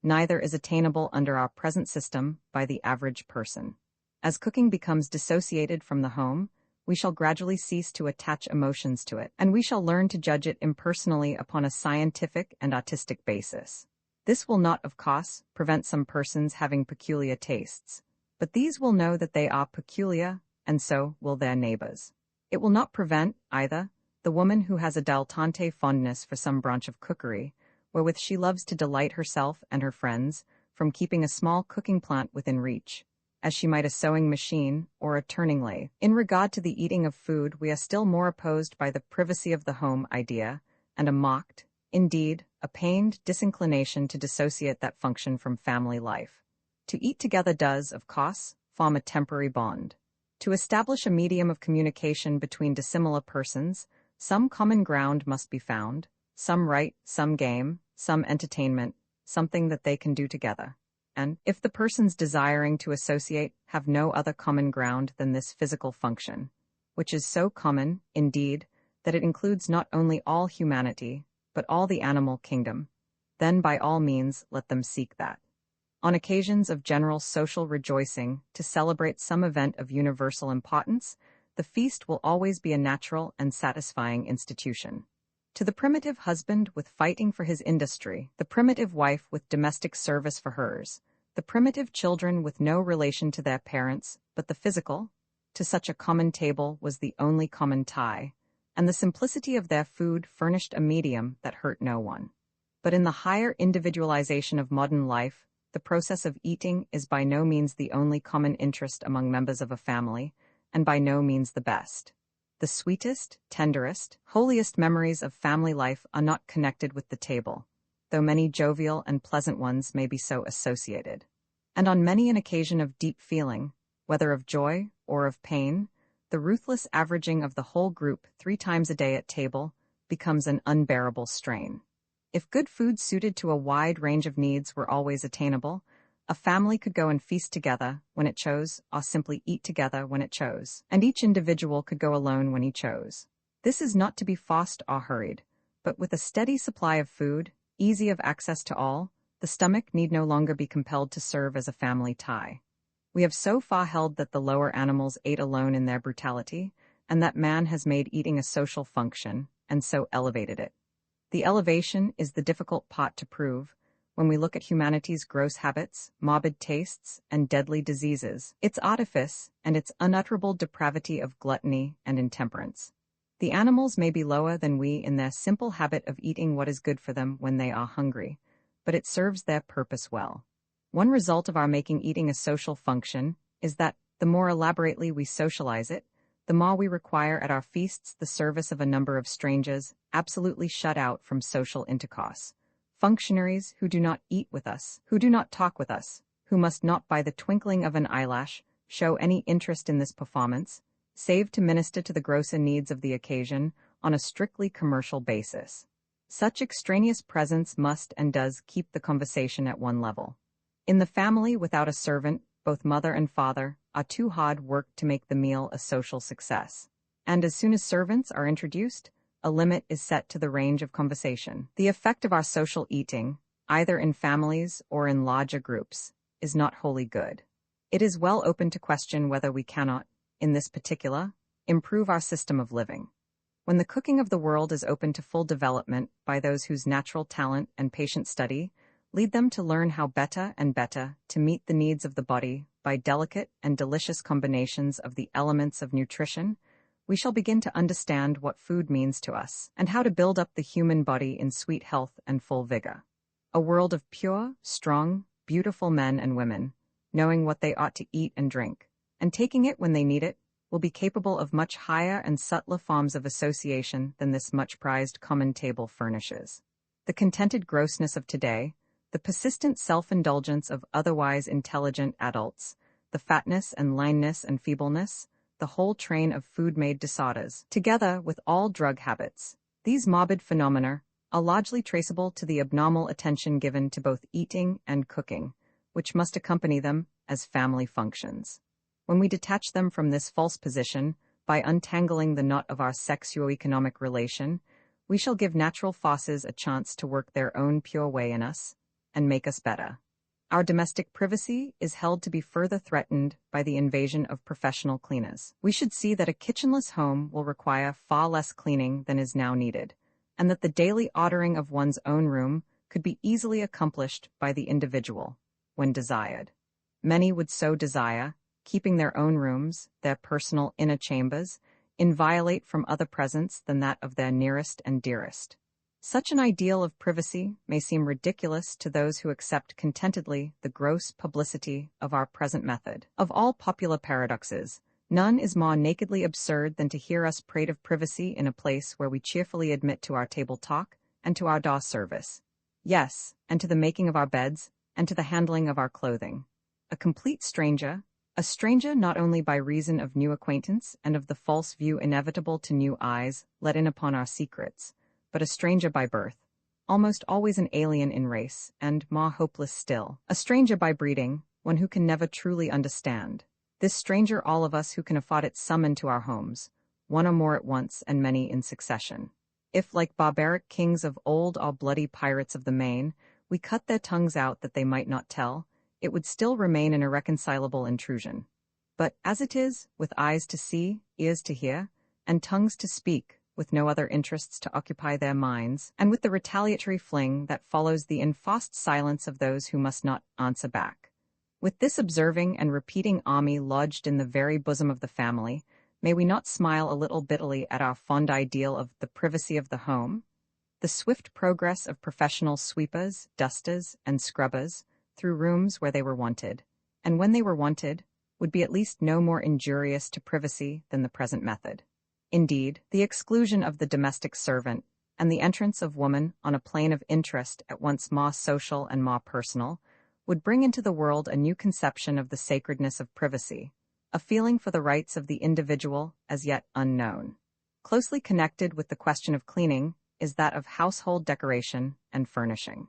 Neither is attainable under our present system by the average person. As cooking becomes dissociated from the home, we shall gradually cease to attach emotions to it, and we shall learn to judge it impersonally upon a scientific and artistic basis. This will not, of course, prevent some persons having peculiar tastes, but these will know that they are peculiar, and so will their neighbors. It will not prevent, either, the woman who has a dilettante fondness for some branch of cookery, wherewith she loves to delight herself and her friends, from keeping a small cooking plant within reach, as she might a sewing machine or a turning lathe. In regard to the eating of food, we are still more opposed by the privacy of the home idea, and a mocked, indeed, a pained disinclination to dissociate that function from family life. To eat together does, of course, form a temporary bond. To establish a medium of communication between dissimilar persons, some common ground must be found, some right, some game, some entertainment, something that they can do together. And, if the persons desiring to associate have no other common ground than this physical function, which is so common, indeed, that it includes not only all humanity, but all the animal kingdom, then by all means let them seek that. On occasions of general social rejoicing, to celebrate some event of universal importance, the feast will always be a natural and satisfying institution. To the primitive husband with fighting for his industry, the primitive wife with domestic service for hers, the primitive children with no relation to their parents but the physical, to such a common table was the only common tie, and the simplicity of their food furnished a medium that hurt no one. But in the higher individualization of modern life, the process of eating is by no means the only common interest among members of a family, and by no means the best. The sweetest, tenderest, holiest memories of family life are not connected with the table, though many jovial and pleasant ones may be so associated. And on many an occasion of deep feeling, whether of joy or of pain, the ruthless averaging of the whole group 3 times a day at table becomes an unbearable strain. If good food suited to a wide range of needs were always attainable, a family could go and feast together when it chose, or simply eat together when it chose, and each individual could go alone when he chose. This is not to be forced or hurried, but with a steady supply of food, easy of access to all, the stomach need no longer be compelled to serve as a family tie. We have so far held that the lower animals ate alone in their brutality, and that man has made eating a social function, and so elevated it. The elevation is the difficult part to prove, when we look at humanity's gross habits, morbid tastes, and deadly diseases, its artifice, and its unutterable depravity of gluttony and intemperance. The animals may be lower than we in their simple habit of eating what is good for them when they are hungry, but it serves their purpose well. One result of our making eating a social function is that, the more elaborately we socialize it, the more we require at our feasts the service of a number of strangers, absolutely shut out from social intercourse. Functionaries who do not eat with us, who do not talk with us, who must not by the twinkling of an eyelash show any interest in this performance, save to minister to the grosser needs of the occasion on a strictly commercial basis. Such extraneous presence must and does keep the conversation at one level. In the family without a servant, both mother and father are too hard worked to make the meal a social success. And as soon as servants are introduced, a limit is set to the range of conversation. The effect of our social eating, either in families or in larger groups, is not wholly good. It is well open to question whether we cannot, in this particular, improve our system of living. When the cooking of the world is open to full development by those whose natural talent and patient study lead them to learn how better and better to meet the needs of the body by delicate and delicious combinations of the elements of nutrition, we shall begin to understand what food means to us and how to build up the human body in sweet health and full vigor. A world of pure, strong, beautiful men and women, knowing what they ought to eat and drink, and taking it when they need it, will be capable of much higher and subtler forms of association than this much-prized common table furnishes. The contented grossness of today, the persistent self-indulgence of otherwise intelligent adults, the fatness and leanness and feebleness, the whole train of food-made disorders, together with all drug habits, these morbid phenomena are largely traceable to the abnormal attention given to both eating and cooking, which must accompany them as family functions. When we detach them from this false position, by untangling the knot of our sexuo-economic relation, we shall give natural forces a chance to work their own pure way in us, and make us better. Our domestic privacy is held to be further threatened by the invasion of professional cleaners. We should see that a kitchenless home will require far less cleaning than is now needed, and that the daily ordering of one's own room could be easily accomplished by the individual, when desired. Many would so desire, keeping their own rooms, their personal inner chambers, inviolate from other presence than that of their nearest and dearest. Such an ideal of privacy may seem ridiculous to those who accept contentedly the gross publicity of our present method. Of all popular paradoxes, none is more nakedly absurd than to hear us prate of privacy in a place where we cheerfully admit to our table talk and to our door service. Yes, and to the making of our beds, and to the handling of our clothing. A complete stranger, a stranger not only by reason of new acquaintance and of the false view inevitable to new eyes let in upon our secrets, but a stranger by birth, almost always an alien in race, and, more hopeless still, a stranger by breeding, one who can never truly understand. This stranger all of us who can afford it summon to our homes, one or more at once and many in succession. If, like barbaric kings of old or bloody pirates of the main, we cut their tongues out that they might not tell, it would still remain an irreconcilable intrusion. But as it is, with eyes to see, ears to hear, and tongues to speak, with no other interests to occupy their minds, and with the retaliatory fling that follows the enforced silence of those who must not answer back. With this observing and repeating army lodged in the very bosom of the family, may we not smile a little bitterly at our fond ideal of the privacy of the home? The swift progress of professional sweepers, dusters, and scrubbers through rooms where they were wanted, and when they were wanted, would be at least no more injurious to privacy than the present method. Indeed, the exclusion of the domestic servant and the entrance of woman on a plane of interest at once more social and more personal would bring into the world a new conception of the sacredness of privacy, a feeling for the rights of the individual as yet unknown. Closely connected with the question of cleaning is that of household decoration and furnishing.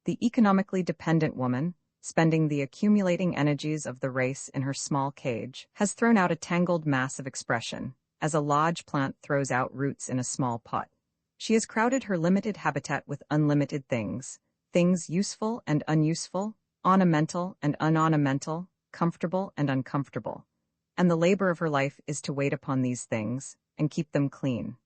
The economically dependent woman, spending the accumulating energies of the race in her small cage, has thrown out a tangled mass of expression, as a large plant throws out roots in a small pot. She has crowded her limited habitat with unlimited things, things useful and unuseful, ornamental and unornamental, comfortable and uncomfortable. And the labor of her life is to wait upon these things and keep them clean.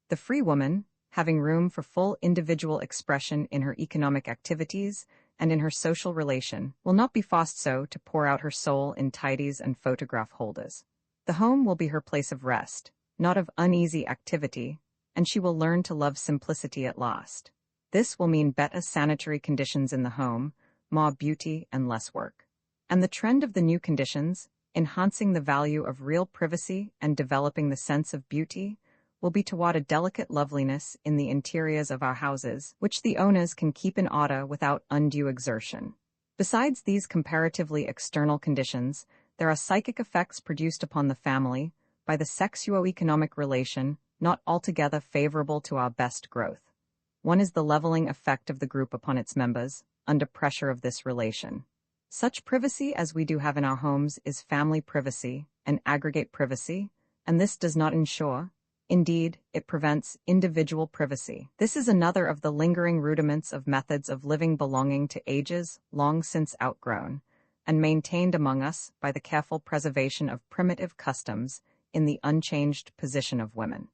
The free woman, having room for full individual expression in her economic activities and in her social relation, will not be forced so to pour out her soul in tidies and photograph holders. The home will be her place of rest, not of uneasy activity, and she will learn to love simplicity at last. This will mean better sanitary conditions in the home, more beauty and less work. And the trend of the new conditions, enhancing the value of real privacy and developing the sense of beauty, will be toward a delicate loveliness in the interiors of our houses, which the owners can keep in order without undue exertion. Besides these comparatively external conditions, there are psychic effects produced upon the family by the sexuo-economic relation not altogether favorable to our best growth. One is the leveling effect of the group upon its members, under pressure of this relation. Such privacy as we do have in our homes is family privacy and aggregate privacy, and this does not ensure, indeed, it prevents individual privacy. This is another of the lingering rudiments of methods of living belonging to ages long since outgrown, and maintained among us by the careful preservation of primitive customs in the unchanged position of women.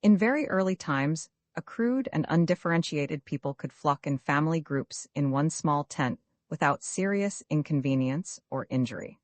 In very early times, a crude and undifferentiated people could flock in family groups in one small tent without serious inconvenience or injury.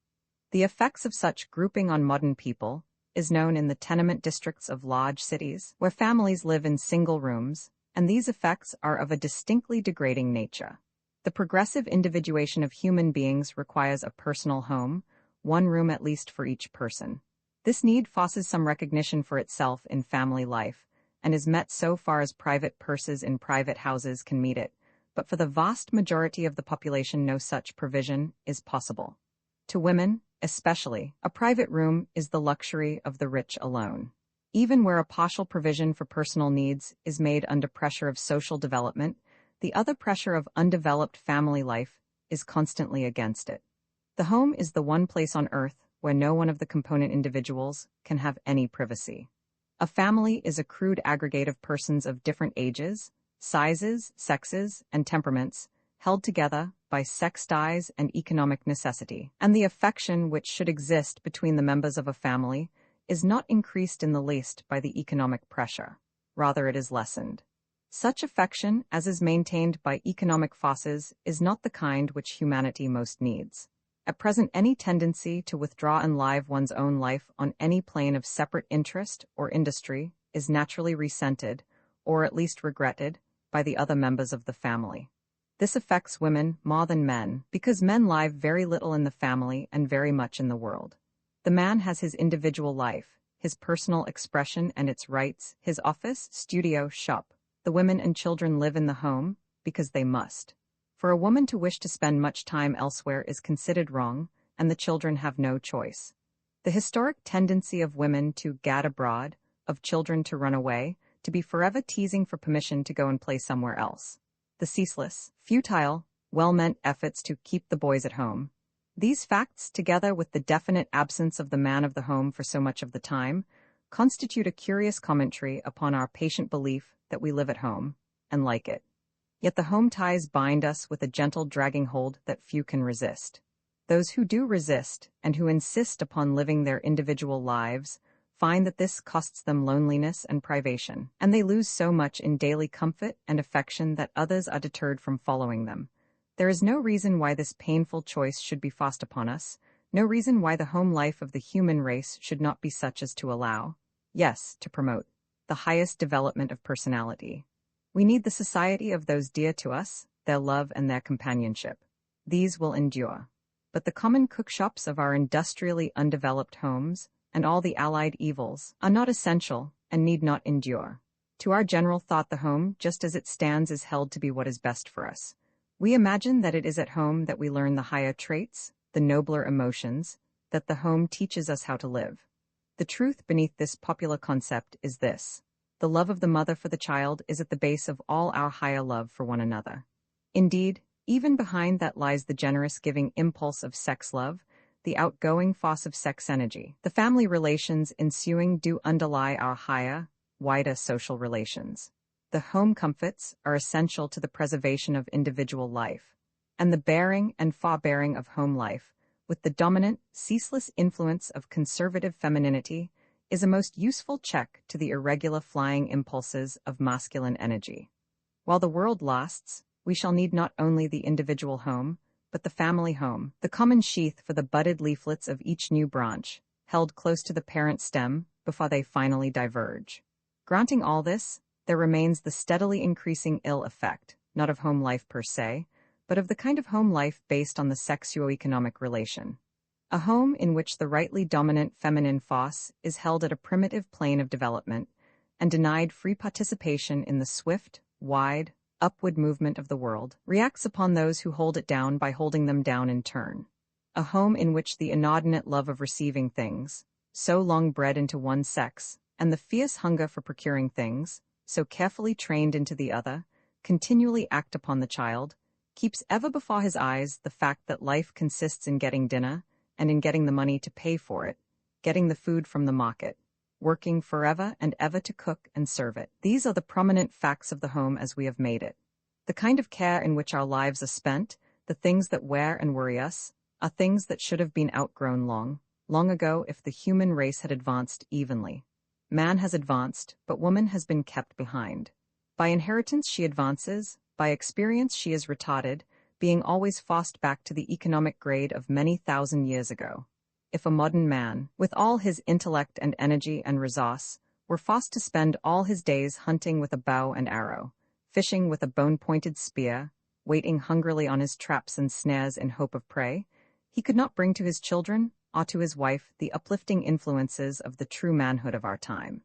The effects of such grouping on modern people is known in the tenement districts of large cities, where families live in single rooms, and these effects are of a distinctly degrading nature. The progressive individuation of human beings requires a personal home, one room at least for each person. This need fosters some recognition for itself in family life, and is met so far as private purses in private houses can meet it, but for the vast majority of the population no such provision is possible. To women, especially, a private room is the luxury of the rich alone. Even where a partial provision for personal needs is made under pressure of social development, the other pressure of undeveloped family life is constantly against it. The home is the one place on earth where no one of the component individuals can have any privacy. A family is a crude aggregate of persons of different ages, sizes, sexes, and temperaments, held together by sex ties and economic necessity, and the affection which should exist between the members of a family is not increased in the least by the economic pressure. Rather, it is lessened. Such affection as is maintained by economic forces is not the kind which humanity most needs. At present, any tendency to withdraw and live one's own life on any plane of separate interest or industry is naturally resented, or at least regretted, by the other members of the family. This affects women more than men, because men live very little in the family and very much in the world. The man has his individual life, his personal expression and its rights, his office, studio, shop. The women and children live in the home because they must. For a woman to wish to spend much time elsewhere is considered wrong, and the children have no choice. The historic tendency of women to gad abroad, of children to run away, to be forever teasing for permission to go and play somewhere else. The ceaseless, futile, well-meant efforts to keep the boys at home. These facts, together with the definite absence of the man of the home for so much of the time, constitute a curious commentary upon our patient belief that we live at home, and like it. Yet the home ties bind us with a gentle dragging hold that few can resist. Those who do resist, and who insist upon living their individual lives, find that this costs them loneliness and privation, and they lose so much in daily comfort and affection that others are deterred from following them. There is no reason why this painful choice should be forced upon us, no reason why the home life of the human race should not be such as to allow, yes, to promote, the highest development of personality. We need the society of those dear to us, their love and their companionship. These will endure. But the common cookshops of our industrially undeveloped homes, and all the allied evils, are not essential and need not endure. To our general thought, the home, just as it stands, is held to be what is best for us. We imagine that it is at home that we learn the higher traits, the nobler emotions, that the home teaches us how to live. The truth beneath this popular concept is this: the love of the mother for the child is at the base of all our higher love for one another. Indeed, even behind that lies the generous giving impulse of sex love, the outgoing force of sex energy. The family relations ensuing do underlie our higher, wider social relations. The home comforts are essential to the preservation of individual life, and the bearing and forbearing of home life, with the dominant, ceaseless influence of conservative femininity, is a most useful check to the irregular flying impulses of masculine energy. While the world lasts, we shall need not only the individual home, but the family home, the common sheath for the budded leaflets of each new branch, held close to the parent stem before they finally diverge. Granting all this, there remains the steadily increasing ill effect, not of home life per se, but of the kind of home life based on the sexuo-economic relation. A home in which the rightly dominant feminine force is held at a primitive plane of development and denied free participation in the swift, wide, upward movement of the world, reacts upon those who hold it down by holding them down in turn. A home in which the inordinate love of receiving things, so long bred into one sex, and the fierce hunger for procuring things, so carefully trained into the other, continually act upon the child, keeps ever before his eyes the fact that life consists in getting dinner, and in getting the money to pay for it, getting the food from the market, working forever and ever to cook and serve it. These are the prominent facts of the home as we have made it. The kind of care in which our lives are spent, the things that wear and worry us, are things that should have been outgrown long, long ago if the human race had advanced evenly. Man has advanced, but woman has been kept behind. By inheritance she advances, by experience she is retarded, being always forced back to the economic grade of many thousand years ago. If a modern man, with all his intellect and energy and resource, were forced to spend all his days hunting with a bow and arrow, fishing with a bone-pointed spear, waiting hungrily on his traps and snares in hope of prey, he could not bring to his children or to his wife the uplifting influences of the true manhood of our time.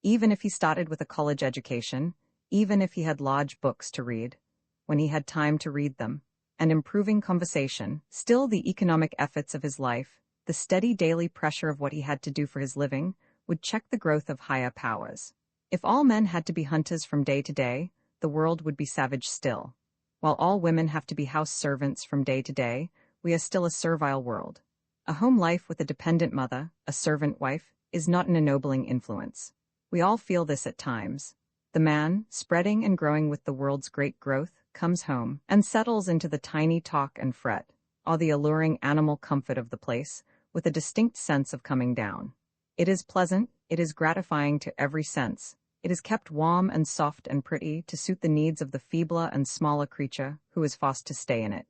Even if he started with a college education, even if he had large books to read, when he had time to read them, and improving conversation, still the economic efforts of his life, the steady daily pressure of what he had to do for his living, would check the growth of higher powers. If all men had to be hunters from day to day, the world would be savage still. While all women have to be house servants from day to day, we are still a servile world. A home life with a dependent mother, a servant wife, is not an ennobling influence. We all feel this at times. The man, spreading and growing with the world's great growth, comes home and settles into the tiny talk and fret, or the alluring animal comfort of the place, with a distinct sense of coming down. It is pleasant, it is gratifying to every sense. It is kept warm and soft and pretty to suit the needs of the feebler and smaller creature who is forced to stay in it.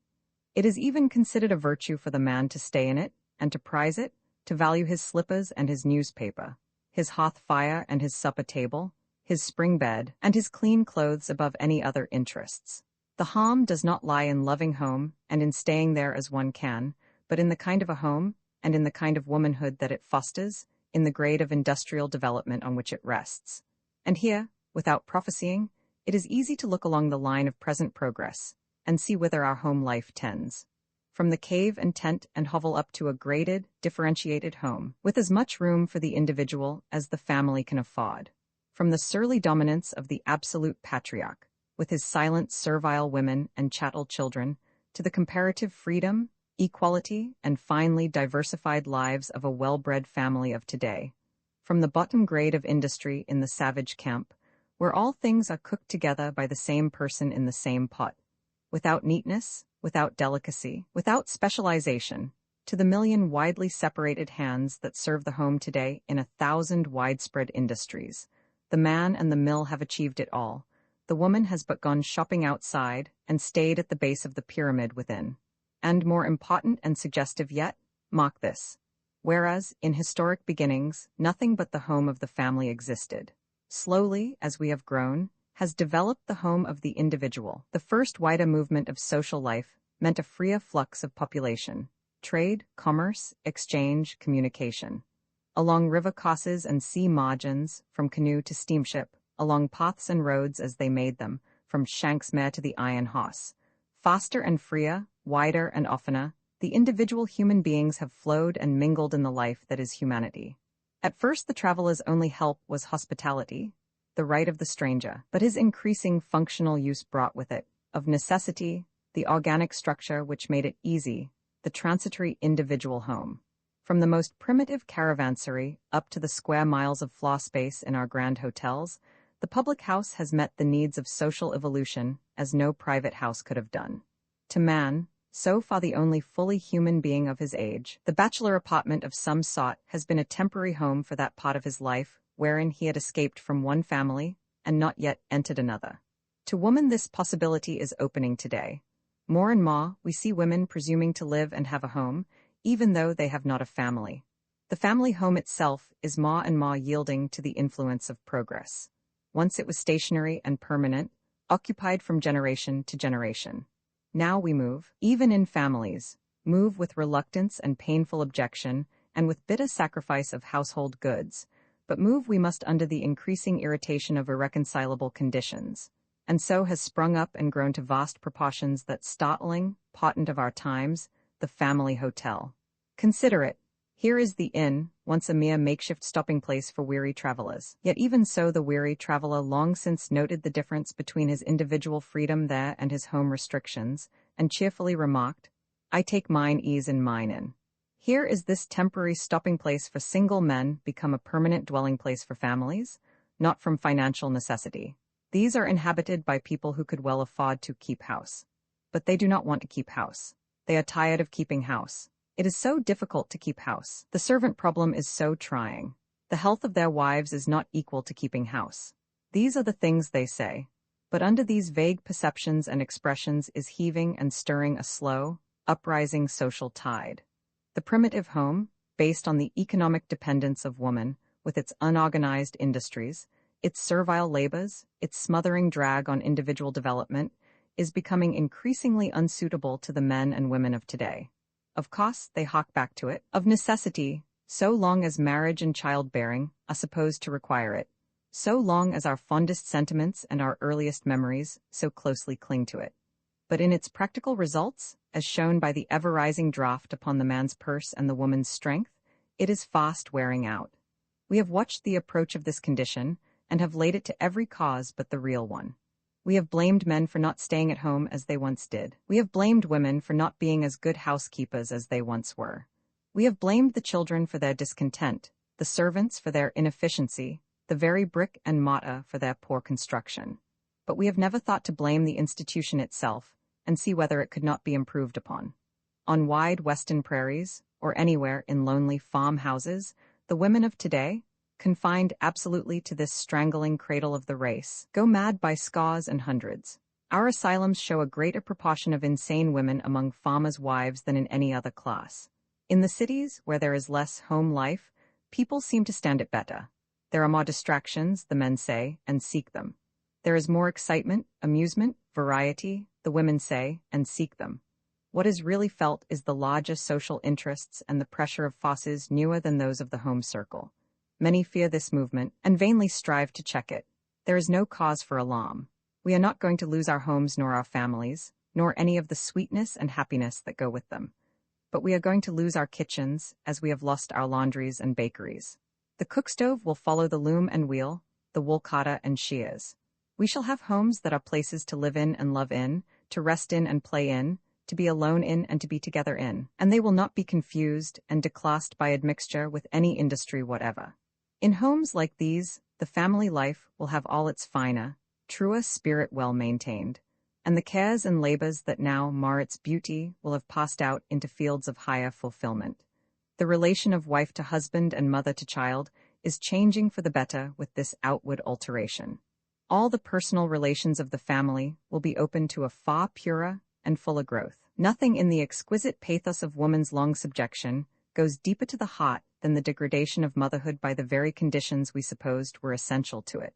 It is even considered a virtue for the man to stay in it, and to prize it, to value his slippers and his newspaper, his hearth fire and his supper table, his spring bed, and his clean clothes above any other interests. The harm does not lie in loving home and in staying there as one can, but in the kind of a home and in the kind of womanhood that it fosters, in the grade of industrial development on which it rests. And here, without prophesying, it is easy to look along the line of present progress and see whither our home life tends. From the cave and tent and hovel up to a graded, differentiated home, with as much room for the individual as the family can afford. From the surly dominance of the absolute patriarch, with his silent, servile women and chattel children, to the comparative freedom, equality, and finely diversified lives of a well-bred family of today. From the bottom grade of industry in the savage camp, where all things are cooked together by the same person in the same pot, without neatness, without delicacy, without specialization, to the million widely separated hands that serve the home today in 1,000 widespread industries. The man and the mill have achieved it all. The woman has but gone shopping outside and stayed at the base of the pyramid within. And more important and suggestive yet, mark this. Whereas, in historic beginnings, nothing but the home of the family existed. Slowly, as we have grown, has developed the home of the individual. The first wider movement of social life meant a freer flux of population, trade, commerce, exchange, communication. Along river courses and sea margins, from canoe to steamship, along paths and roads as they made them, from Shanksmere to the Iron Horse. Faster and freer, wider and oftener, the individual human beings have flowed and mingled in the life that is humanity. At first the traveler's only help was hospitality, the right of the stranger, but his increasing functional use brought with it, of necessity, the organic structure which made it easy, the transitory individual home. From the most primitive caravansary up to the square miles of floor space in our grand hotels, the public house has met the needs of social evolution as no private house could have done. To man, so far the only fully human being of his age, the bachelor apartment of some sort has been a temporary home for that part of his life wherein he had escaped from one family and not yet entered another. To woman this possibility is opening today. More and more, we see women presuming to live and have a home, even though they have not a family. The family home itself is more and more yielding to the influence of progress. Once it was stationary and permanent, occupied from generation to generation. Now we move, even in families, move with reluctance and painful objection, and with bitter sacrifice of household goods, but move we must under the increasing irritation of irreconcilable conditions, and so has sprung up and grown to vast proportions that startling, portent of our times, the family hotel. Consider it. Here is the inn, once a mere makeshift stopping place for weary travelers. Yet even so the weary traveler long since noted the difference between his individual freedom there and his home restrictions, and cheerfully remarked, "I take mine ease in mine inn." Here is this temporary stopping place for single men become a permanent dwelling place for families, not from financial necessity. These are inhabited by people who could well afford to keep house. But they do not want to keep house. They are tired of keeping house. It is so difficult to keep house. The servant problem is so trying. The health of their wives is not equal to keeping house. These are the things they say. But under these vague perceptions and expressions is heaving and stirring a slow, uprising social tide. The primitive home, based on the economic dependence of woman, with its unorganized industries, its servile labors, its smothering drag on individual development, is becoming increasingly unsuitable to the men and women of today. Of course, they hark back to it. Of necessity, so long as marriage and childbearing are supposed to require it, so long as our fondest sentiments and our earliest memories so closely cling to it. But in its practical results, as shown by the ever-rising draft upon the man's purse and the woman's strength, it is fast wearing out. We have watched the approach of this condition and have laid it to every cause but the real one. We have blamed men for not staying at home as they once did. We have blamed women for not being as good housekeepers as they once were. We have blamed the children for their discontent, the servants for their inefficiency, the very brick and mortar for their poor construction. But we have never thought to blame the institution itself and see whether it could not be improved upon. On wide western prairies, or anywhere in lonely farmhouses, the women of today, confined absolutely to this strangling cradle of the race, go mad by scores and hundreds. Our asylums show a greater proportion of insane women among farmers' wives than in any other class. In the cities, where there is less home life, people seem to stand it better. There are more distractions, the men say, and seek them. There is more excitement, amusement, variety, the women say, and seek them. What is really felt is the larger social interests and the pressure of forces newer than those of the home circle. Many fear this movement and vainly strive to check it. There is no cause for alarm. We are not going to lose our homes nor our families, nor any of the sweetness and happiness that go with them. But we are going to lose our kitchens, as we have lost our laundries and bakeries. The cookstove will follow the loom and wheel, the wool cardder and shears. We shall have homes that are places to live in and love in, to rest in and play in, to be alone in and to be together in, and they will not be confused and declassed by admixture with any industry whatever. In homes like these, the family life will have all its finer, truer spirit well maintained, and the cares and labors that now mar its beauty will have passed out into fields of higher fulfillment. The relation of wife to husband and mother to child is changing for the better with this outward alteration. All the personal relations of the family will be open to a far purer and fuller growth. Nothing in the exquisite pathos of woman's long subjection goes deeper to the heart than the degradation of motherhood by the very conditions we supposed were essential to it.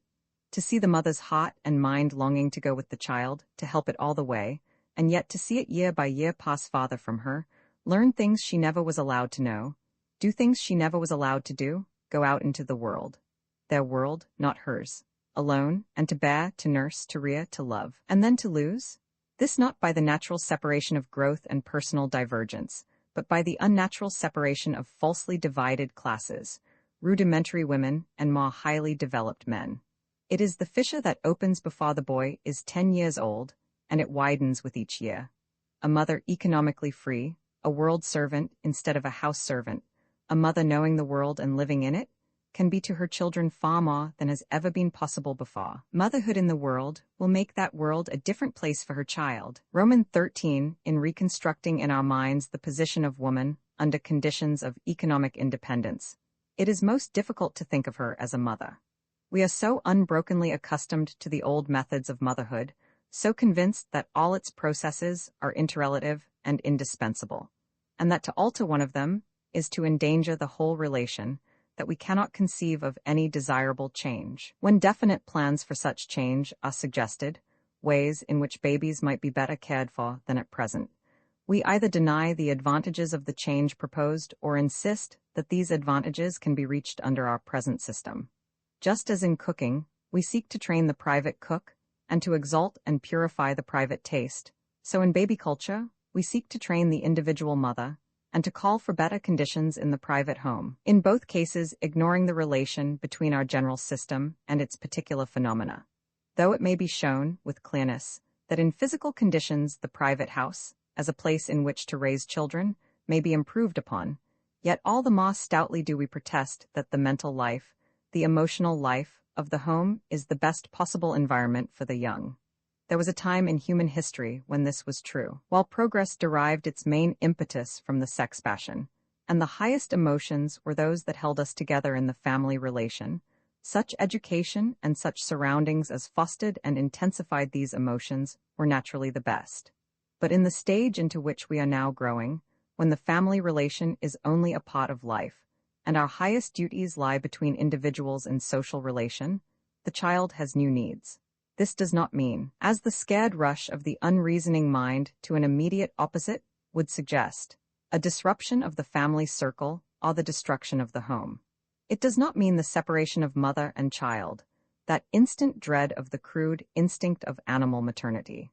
To see the mother's heart and mind longing to go with the child, to help it all the way, and yet to see it year by year pass farther from her, learn things she never was allowed to know, do things she never was allowed to do, go out into the world. Their world, not hers. Alone, and to bear, to nurse, to rear, to love, and then to lose? This not by the natural separation of growth and personal divergence, but by the unnatural separation of falsely divided classes, rudimentary women and more highly developed men. It is the fissure that opens before the boy is 10 years old, and it widens with each year. A mother economically free, a world servant instead of a house servant, a mother knowing the world and living in it, can be to her children far more than has ever been possible before. Motherhood in the world will make that world a different place for her child. Romans 13, in reconstructing in our minds the position of woman under conditions of economic independence, it is most difficult to think of her as a mother. We are so unbrokenly accustomed to the old methods of motherhood, so convinced that all its processes are interrelative and indispensable, and that to alter one of them is to endanger the whole relation, that we cannot conceive of any desirable change. When definite plans for such change are suggested, ways in which babies might be better cared for than at present, we either deny the advantages of the change proposed or insist that these advantages can be reached under our present system. Just as in cooking, we seek to train the private cook and to exalt and purify the private taste, so in baby culture, we seek to train the individual mother and to call for better conditions in the private home, in both cases ignoring the relation between our general system and its particular phenomena. Though it may be shown, with clearness, that in physical conditions the private house, as a place in which to raise children, may be improved upon, yet all the more stoutly do we protest that the mental life, the emotional life, of the home is the best possible environment for the young. There was a time in human history when this was true. While progress derived its main impetus from the sex passion, and the highest emotions were those that held us together in the family relation. Such education and such surroundings as fostered and intensified these emotions were naturally the best. But in the stage into which we are now growing, when the family relation is only a part of life, and our highest duties lie between individuals in social relation, the child has new needs. This does not mean, as the scared rush of the unreasoning mind to an immediate opposite would suggest, a disruption of the family circle or the destruction of the home. It does not mean the separation of mother and child, that instant dread of the crude instinct of animal maternity.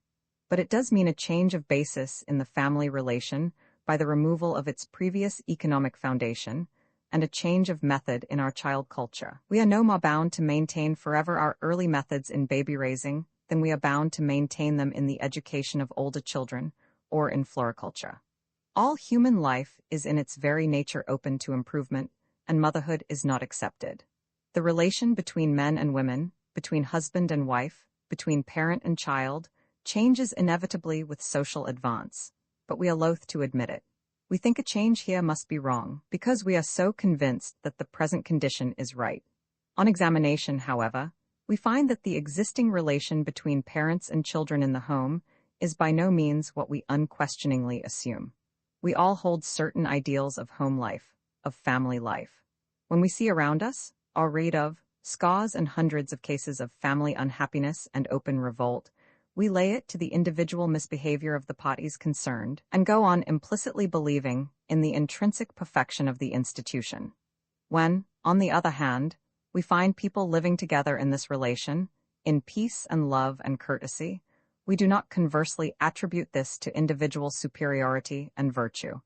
But it does mean a change of basis in the family relation by the removal of its previous economic foundation, and a change of method in our child culture. We are no more bound to maintain forever our early methods in baby raising than we are bound to maintain them in the education of older children or in floriculture. All human life is in its very nature open to improvement, and motherhood is not excepted. The relation between men and women, between husband and wife, between parent and child, changes inevitably with social advance, but we are loath to admit it. We think a change here must be wrong, because we are so convinced that the present condition is right. On examination, however, we find that the existing relation between parents and children in the home is by no means what we unquestioningly assume. We all hold certain ideals of home life, of family life. When we see around us, or read of, scores and hundreds of cases of family unhappiness and open revolt, we lay it to the individual misbehavior of the parties concerned and go on implicitly believing in the intrinsic perfection of the institution. When, on the other hand, we find people living together in this relation, in peace and love and courtesy, we do not conversely attribute this to individual superiority and virtue,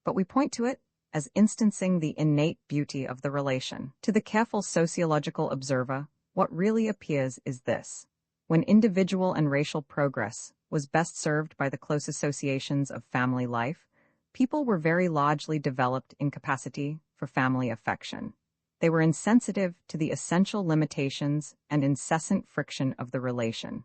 but we point to it as instancing the innate beauty of the relation. To the careful sociological observer, what really appears is this. When individual and racial progress was best served by the close associations of family life, people were very largely developed in capacity for family affection. They were insensitive to the essential limitations and incessant friction of the relation.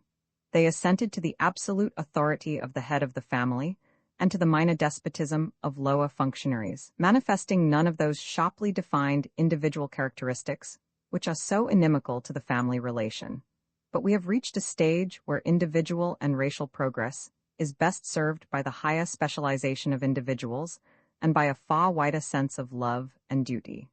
They assented to the absolute authority of the head of the family and to the minor despotism of lower functionaries, manifesting none of those sharply defined individual characteristics which are so inimical to the family relation. But we have reached a stage where individual and racial progress is best served by the higher specialization of individuals and by a far wider sense of love and duty.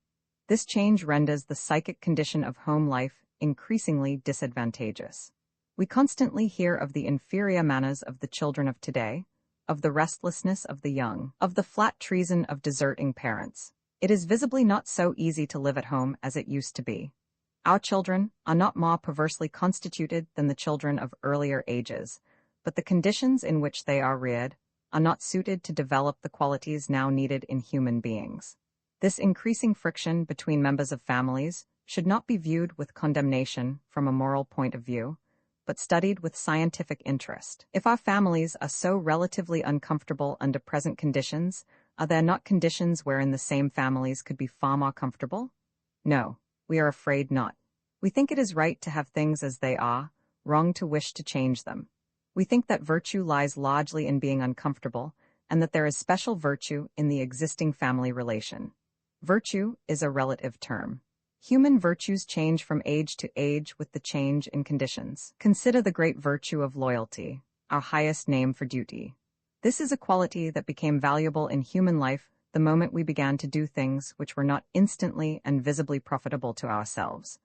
This change renders the psychic condition of home life increasingly disadvantageous. We constantly hear of the inferior manners of the children of today, of the restlessness of the young, of the flat treason of deserting parents. It is visibly not so easy to live at home as it used to be. Our children are not more perversely constituted than the children of earlier ages, but the conditions in which they are reared are not suited to develop the qualities now needed in human beings. This increasing friction between members of families should not be viewed with condemnation from a moral point of view, but studied with scientific interest. If our families are so relatively uncomfortable under present conditions, are there not conditions wherein the same families could be far more comfortable? No. We are afraid not. We think it is right to have things as they are, wrong to wish to change them. We think that virtue lies largely in being uncomfortable, and that there is special virtue in the existing family relation. Virtue is a relative term. Human virtues change from age to age with the change in conditions. Consider the great virtue of loyalty, our highest name for duty. This is a quality that became valuable in human life the moment we began to do things which were not instantly and visibly profitable to ourselves.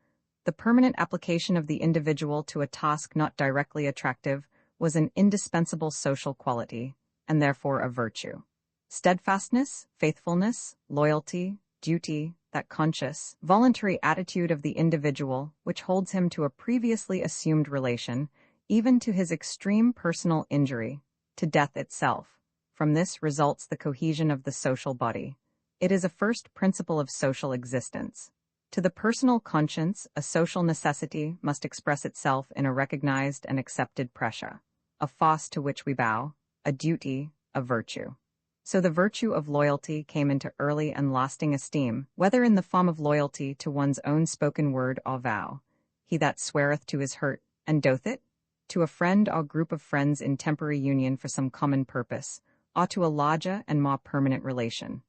The permanent application of the individual to a task not directly attractive was an indispensable social quality, and therefore a virtue. Steadfastness, faithfulness, loyalty, duty, that conscious, voluntary attitude of the individual which holds him to a previously assumed relation, even to his extreme personal injury, to death itself. From this results the cohesion of the social body. It is a first principle of social existence. To the personal conscience, a social necessity must express itself in a recognized and accepted pressure, a force to which we bow, a duty, a virtue. So the virtue of loyalty came into early and lasting esteem, whether in the form of loyalty to one's own spoken word or vow, he that sweareth to his hurt, and doth it, to a friend or group of friends in temporary union for some common purpose, or to a larger and more permanent relation.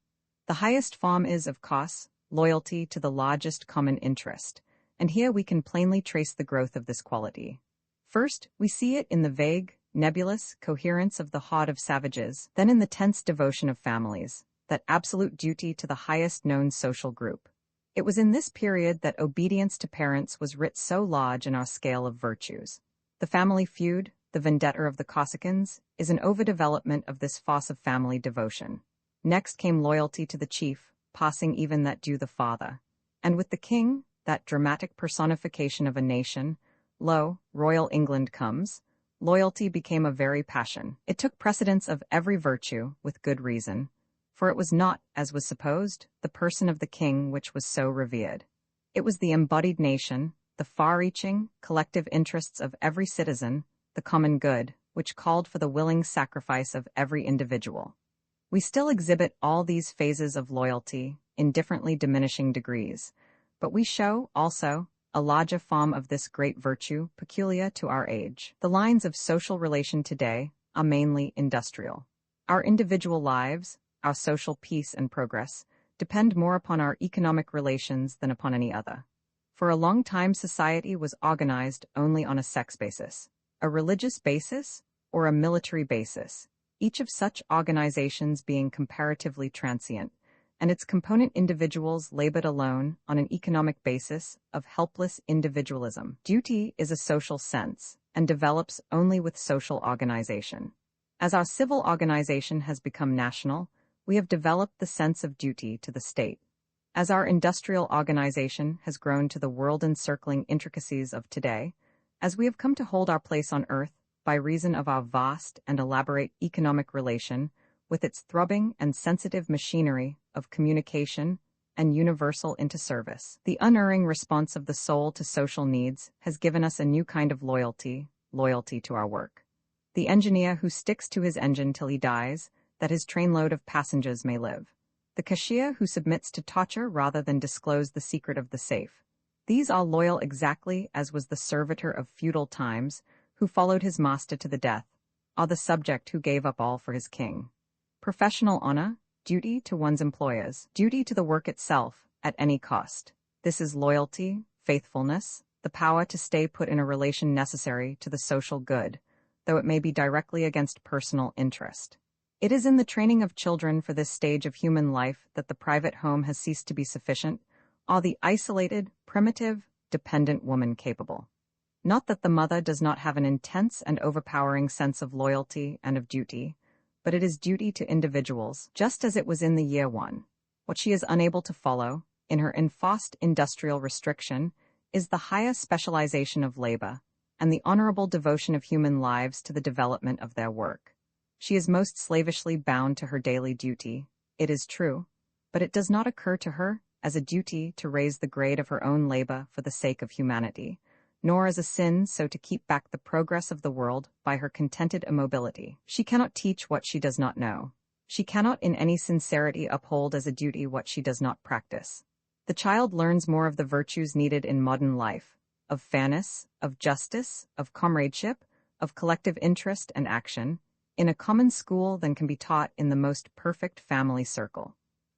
The highest form is, of course, loyalty to the largest common interest, and here we can plainly trace the growth of this quality. First, we see it in the vague, nebulous coherence of the heart of savages, then in the tense devotion of families, that absolute duty to the highest known social group. It was in this period that obedience to parents was writ so large in our scale of virtues. The family feud, the vendetta of the Corsicans, is an overdevelopment of this farce of family devotion. Next came loyalty to the chief, passing even that due the father. And with the king, that dramatic personification of a nation, lo, royal England comes, loyalty became a very passion. It took precedence of every virtue, with good reason, for it was not, as was supposed, the person of the king which was so revered. It was the embodied nation, the far-reaching, collective interests of every citizen, the common good, which called for the willing sacrifice of every individual. We still exhibit all these phases of loyalty, in differently diminishing degrees, but we show, also, a larger form of this great virtue peculiar to our age. The lines of social relation today are mainly industrial. Our individual lives, our social peace and progress, depend more upon our economic relations than upon any other. For a long time society was organized only on a sex basis, a religious basis, or a military basis, each of such organizations being comparatively transient, and its component individuals labored alone on an economic basis of helpless individualism. Duty is a social sense, and develops only with social organization. As our civil organization has become national, we have developed the sense of duty to the state. As our industrial organization has grown to the world-encircling intricacies of today, as we have come to hold our place on earth by reason of our vast and elaborate economic relation, with its throbbing and sensitive machinery of communication and universal into service, the unerring response of the soul to social needs has given us a new kind of loyalty to our work. The engineer who sticks to his engine till he dies, that his trainload of passengers may live. The cashier who submits to torture rather than disclose the secret of the safe. These are loyal exactly as was the servitor of feudal times, who followed his master to the death, are the subject who gave up all for his king. Professional honor, duty to one's employers, duty to the work itself, at any cost. This is loyalty, faithfulness, the power to stay put in a relation necessary to the social good, though it may be directly against personal interest. It is in the training of children for this stage of human life that the private home has ceased to be sufficient, or the isolated, primitive, dependent woman capable. Not that the mother does not have an intense and overpowering sense of loyalty and of duty, but it is duty to individuals, just as it was in the year one. What she is unable to follow, in her enforced industrial restriction, is the higher specialization of labor, and the honorable devotion of human lives to the development of their work. She is most slavishly bound to her daily duty, it is true, but it does not occur to her as a duty to raise the grade of her own labor for the sake of humanity, nor as a sin so to keep back the progress of the world by her contented immobility. She cannot teach what she does not know. She cannot in any sincerity uphold as a duty what she does not practice. The child learns more of the virtues needed in modern life, of fairness, of justice, of comradeship, of collective interest and action, in a common school than can be taught in the most perfect family circle.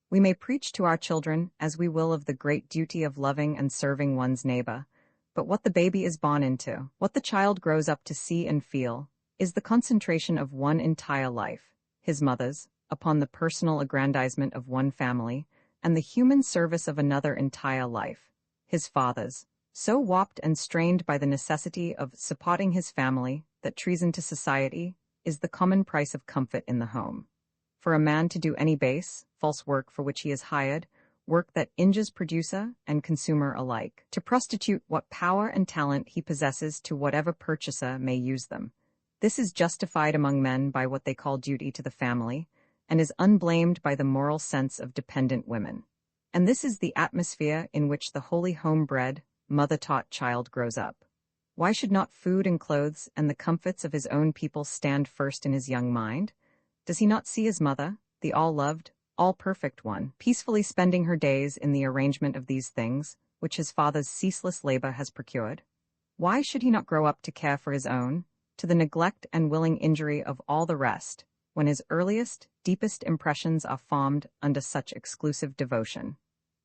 We may preach to our children as we will of the great duty of loving and serving one's neighbor, but what the baby is born into, what the child grows up to see and feel, is the concentration of one entire life, his mother's, upon the personal aggrandizement of one family, and the human service of another entire life, his father's, so warped and strained by the necessity of supporting his family that treason to society is the common price of comfort in the home. For a man to do any base, false work for which he is hired, work that injures producer and consumer alike, to prostitute what power and talent he possesses to whatever purchaser may use them. This is justified among men by what they call duty to the family, and is unblamed by the moral sense of dependent women. And this is the atmosphere in which the holy home-bred, mother-taught child grows up. Why should not food and clothes and the comforts of his own people stand first in his young mind? Does he not see his mother, the all-loved, all-perfect one, peacefully spending her days in the arrangement of these things, which his father's ceaseless labor has procured? Why should he not grow up to care for his own, to the neglect and willing injury of all the rest, when his earliest, deepest impressions are formed under such exclusive devotion.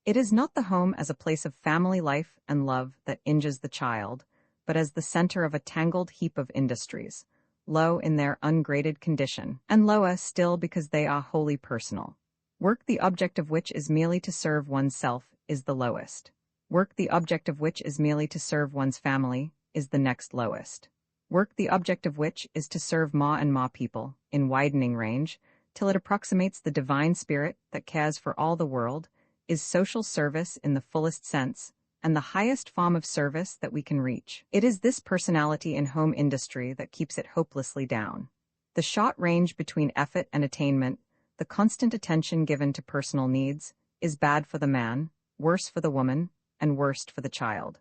It is not the home as a place of family life and love that injures the child, but as the center of a tangled heap of industries, low in their ungraded condition, and lower still because they are wholly personal. Work the object of which is merely to serve oneself is the lowest. Work the object of which is merely to serve one's family is the next lowest. Work the object of which is to serve ma and ma people, in widening range, till it approximates the divine spirit that cares for all the world, is social service in the fullest sense, and the highest form of service that we can reach. It is this personality in home industry that keeps it hopelessly down. The short range between effort and attainment, the constant attention given to personal needs, is bad for the man, worse for the woman, and worst for the child.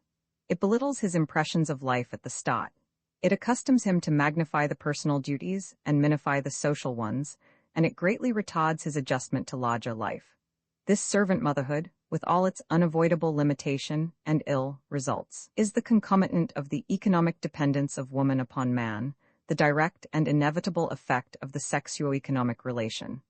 It belittles his impressions of life at the start. It accustoms him to magnify the personal duties and minify the social ones, and it greatly retards his adjustment to larger life. This servant motherhood, with all its unavoidable limitation and ill results, is the concomitant of the economic dependence of woman upon man, the direct and inevitable effect of the sexuo-economic relation.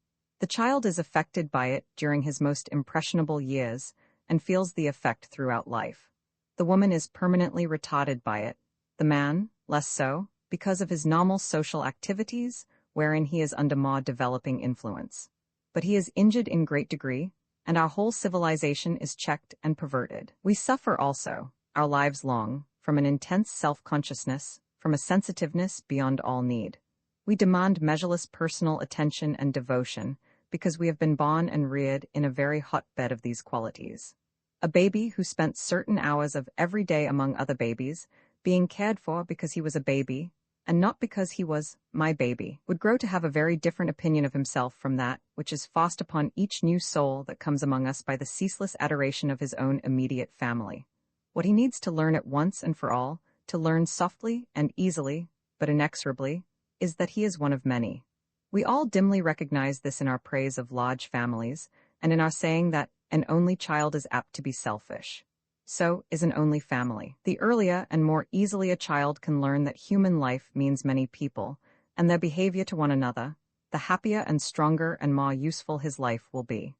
The child is affected by it during his most impressionable years and feels the effect throughout life. The woman is permanently retarded by it, the man, less so, because of his normal social activities, wherein he is under more developing influence. But he is injured in great degree, and our whole civilization is checked and perverted. We suffer also, our lives long, from an intense self-consciousness, from a sensitiveness beyond all need. We demand measureless personal attention and devotion because we have been born and reared in a very hotbed of these qualities. A baby who spent certain hours of every day among other babies, being cared for because he was a baby, and not because he was my baby, would grow to have a very different opinion of himself from that which is forced upon each new soul that comes among us by the ceaseless adoration of his own immediate family. What he needs to learn at once and for all, to learn softly and easily, but inexorably, is that he is one of many. We all dimly recognize this in our praise of large families, and in our saying that an only child is apt to be selfish. So is an only family. The earlier and more easily a child can learn that human life means many people, and their behavior to one another, the happier and stronger and more useful his life will be.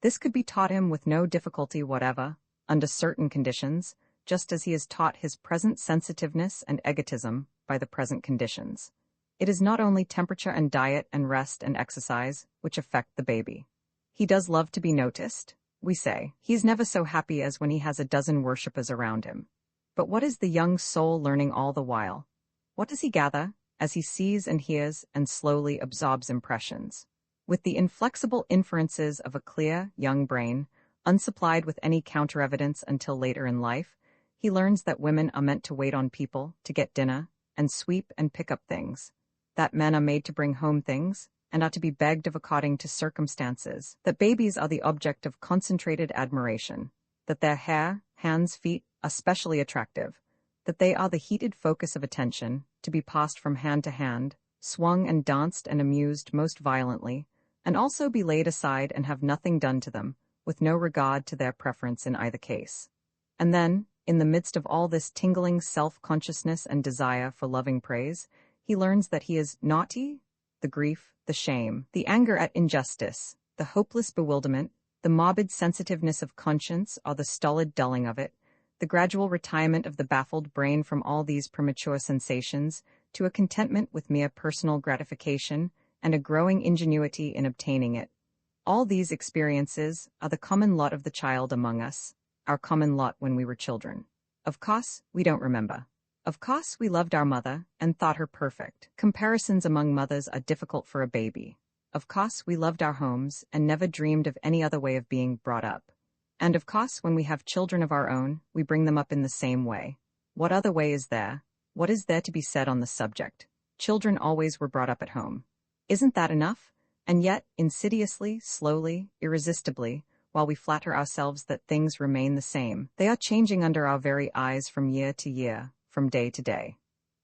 This could be taught him with no difficulty whatever, under certain conditions, just as he is taught his present sensitiveness and egotism by the present conditions. It is not only temperature and diet and rest and exercise which affect the baby. He does love to be noticed, we say. He is never so happy as when he has a dozen worshippers around him. But what is the young soul learning all the while? What does he gather, as he sees and hears and slowly absorbs impressions? With the inflexible inferences of a clear, young brain, unsupplied with any counter-evidence until later in life, he learns that women are meant to wait on people, to get dinner, and sweep and pick up things, that men are made to bring home things, and are to be begged of according to circumstances, that babies are the object of concentrated admiration, that their hair, hands, feet are specially attractive, that they are the heated focus of attention, to be passed from hand to hand, swung and danced and amused most violently, and also be laid aside and have nothing done to them, with no regard to their preference in either case. And then, in the midst of all this tingling self-consciousness and desire for loving praise, he learns that he is naughty, the grief, the shame, the anger at injustice, the hopeless bewilderment, the morbid sensitiveness of conscience or the stolid dulling of it, the gradual retirement of the baffled brain from all these premature sensations to a contentment with mere personal gratification and a growing ingenuity in obtaining it. All these experiences are the common lot of the child among us, our common lot when we were children. Of course, we don't remember. Of course, we loved our mother and thought her perfect. Comparisons among mothers are difficult for a baby. Of course, we loved our homes and never dreamed of any other way of being brought up. And of course, when we have children of our own, we bring them up in the same way. What other way is there? What is there to be said on the subject? Children always were brought up at home. Isn't that enough? And yet, insidiously, slowly, irresistibly, while we flatter ourselves that things remain the same, they are changing under our very eyes from year to year, from day to day.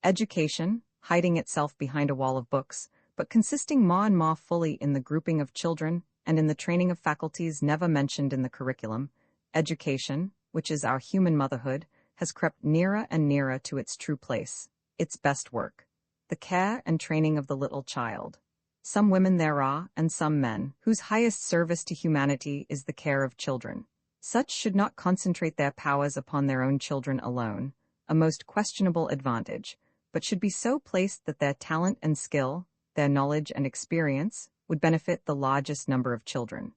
Education, hiding itself behind a wall of books, but consisting more and more fully in the grouping of children and in the training of faculties never mentioned in the curriculum, education, which is our human motherhood, has crept nearer and nearer to its true place, its best work, the care and training of the little child. Some women there are, and some men, whose highest service to humanity is the care of children. Such should not concentrate their powers upon their own children alone, a most questionable advantage, but should be so placed that their talent and skill, their knowledge and experience, would benefit the largest number of children.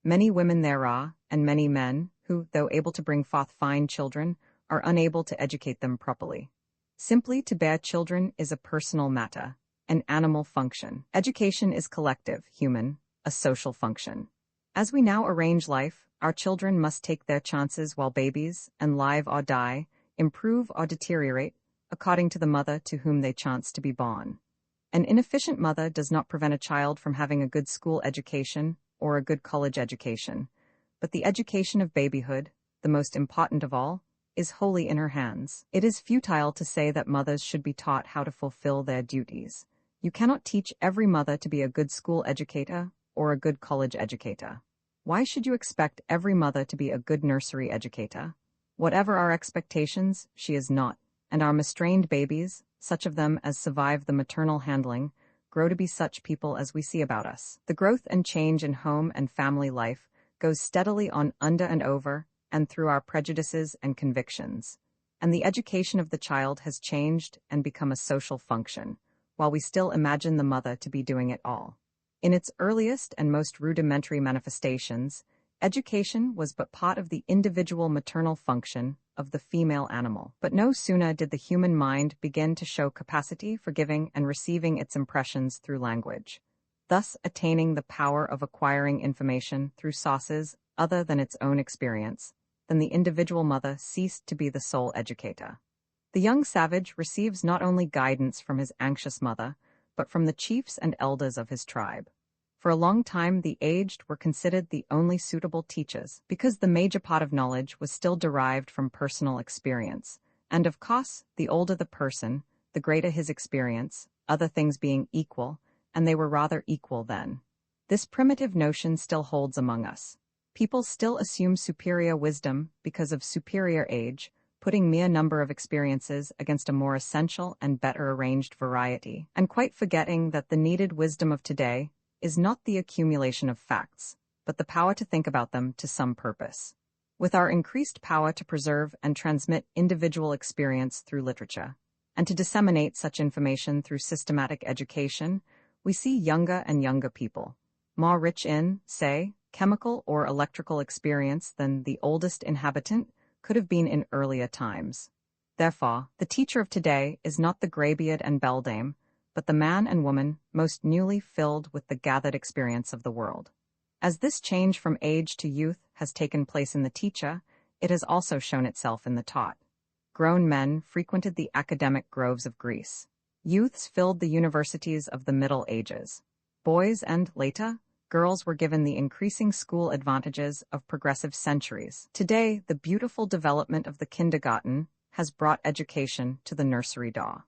Many women there are, and many men, who, though able to bring forth fine children, are unable to educate them properly. Simply to bear children is a personal matter, an animal function. Education is collective, human, a social function. As we now arrange life, our children must take their chances while babies, and live or die, improve or deteriorate, according to the mother to whom they chance to be born. An inefficient mother does not prevent a child from having a good school education or a good college education, but the education of babyhood, the most important of all, is wholly in her hands. It is futile to say that mothers should be taught how to fulfill their duties. You cannot teach every mother to be a good school educator or a good college educator. Why should you expect every mother to be a good nursery educator? Whatever our expectations, she is not, and our mistrained babies, such of them as survive the maternal handling, grow to be such people as we see about us. The growth and change in home and family life goes steadily on under and over, and through our prejudices and convictions, and the education of the child has changed and become a social function, while we still imagine the mother to be doing it all. In its earliest and most rudimentary manifestations, education was but part of the individual maternal function of the female animal. But no sooner did the human mind begin to show capacity for giving and receiving its impressions through language, thus attaining the power of acquiring information through sources other than its own experience, than the individual mother ceased to be the sole educator. The young savage receives not only guidance from his anxious mother, but from the chiefs and elders of his tribe. For a long time the aged were considered the only suitable teachers, because the major part of knowledge was still derived from personal experience, and of course, the older the person, the greater his experience, other things being equal, and they were rather equal then. This primitive notion still holds among us. People still assume superior wisdom because of superior age, putting mere number of experiences against a more essential and better arranged variety, and quite forgetting that the needed wisdom of today is not the accumulation of facts, but the power to think about them to some purpose. With our increased power to preserve and transmit individual experience through literature, and to disseminate such information through systematic education, we see younger and younger people, more rich in, say, chemical or electrical experience than the oldest inhabitant could have been in earlier times. Therefore, the teacher of today is not the graybeard and beldame, but the man and woman most newly filled with the gathered experience of the world. As this change from age to youth has taken place in the teacher, it has also shown itself in the taught. Grown men frequented the academic groves of Greece. Youths filled the universities of the Middle Ages. Boys and, later, girls were given the increasing school advantages of progressive centuries. Today, the beautiful development of the kindergarten has brought education to the nursery door.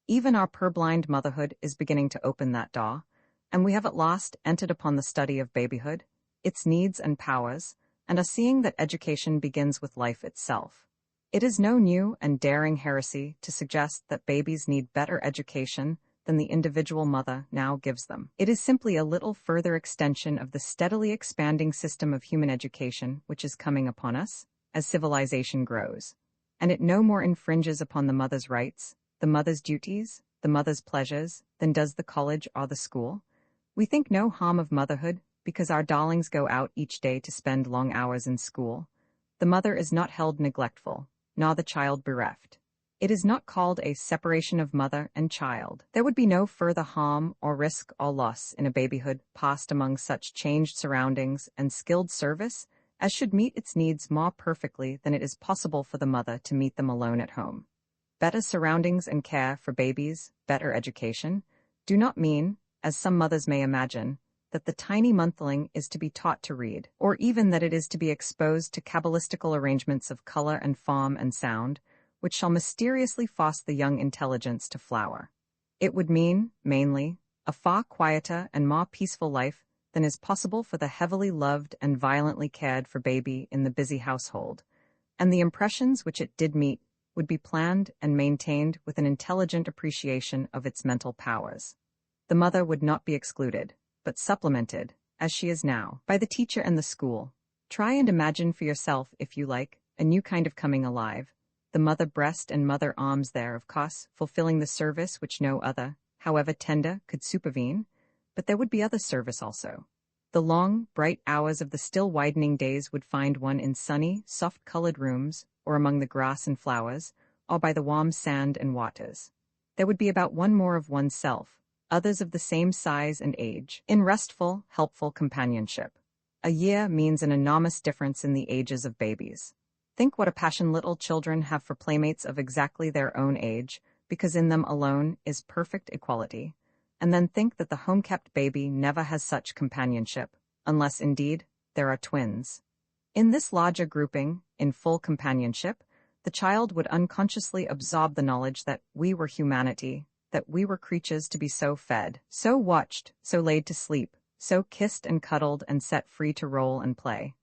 Even our purblind motherhood is beginning to open that door, and we have at last entered upon the study of babyhood, its needs and powers, and are seeing that education begins with life itself. It is no new and daring heresy to suggest that babies need better education than the individual mother now gives them. It is simply a little further extension of the steadily expanding system of human education which is coming upon us as civilization grows, and it no more infringes upon the mother's rights, the mother's duties, the mother's pleasures, than does the college or the school. We think no harm of motherhood because our darlings go out each day to spend long hours in school. The mother is not held neglectful, nor the child bereft. It is not called a separation of mother and child. There would be no further harm or risk or loss in a babyhood passed among such changed surroundings and skilled service as should meet its needs more perfectly than it is possible for the mother to meet them alone at home. Better surroundings and care for babies, better education, do not mean, as some mothers may imagine, that the tiny monthling is to be taught to read, or even that it is to be exposed to cabalistical arrangements of color and form and sound, which shall mysteriously force the young intelligence to flower. It would mean, mainly, a far quieter and more peaceful life than is possible for the heavily loved and violently cared for baby in the busy household, and the impressions which it did meet would be planned and maintained with an intelligent appreciation of its mental powers. The mother would not be excluded, but supplemented, as she is now, by the teacher and the school. Try and imagine for yourself, if you like, a new kind of coming alive. The mother breast and mother arms there, of course, fulfilling the service which no other, however tender, could supervene. But there would be other service also. The long, bright hours of the still widening days would find one in sunny, soft-colored rooms, or among the grass and flowers, or by the warm sand and waters. There would be about one more of oneself, others of the same size and age, in restful, helpful companionship. A year means an enormous difference in the ages of babies. Think what a passion little children have for playmates of exactly their own age, because in them alone is perfect equality. And then think that the home-kept baby never has such companionship, unless, indeed, there are twins. In this larger grouping, in full companionship, the child would unconsciously absorb the knowledge that we were humanity, that we were creatures to be so fed, so watched, so laid to sleep, so kissed and cuddled and set free to roll and play.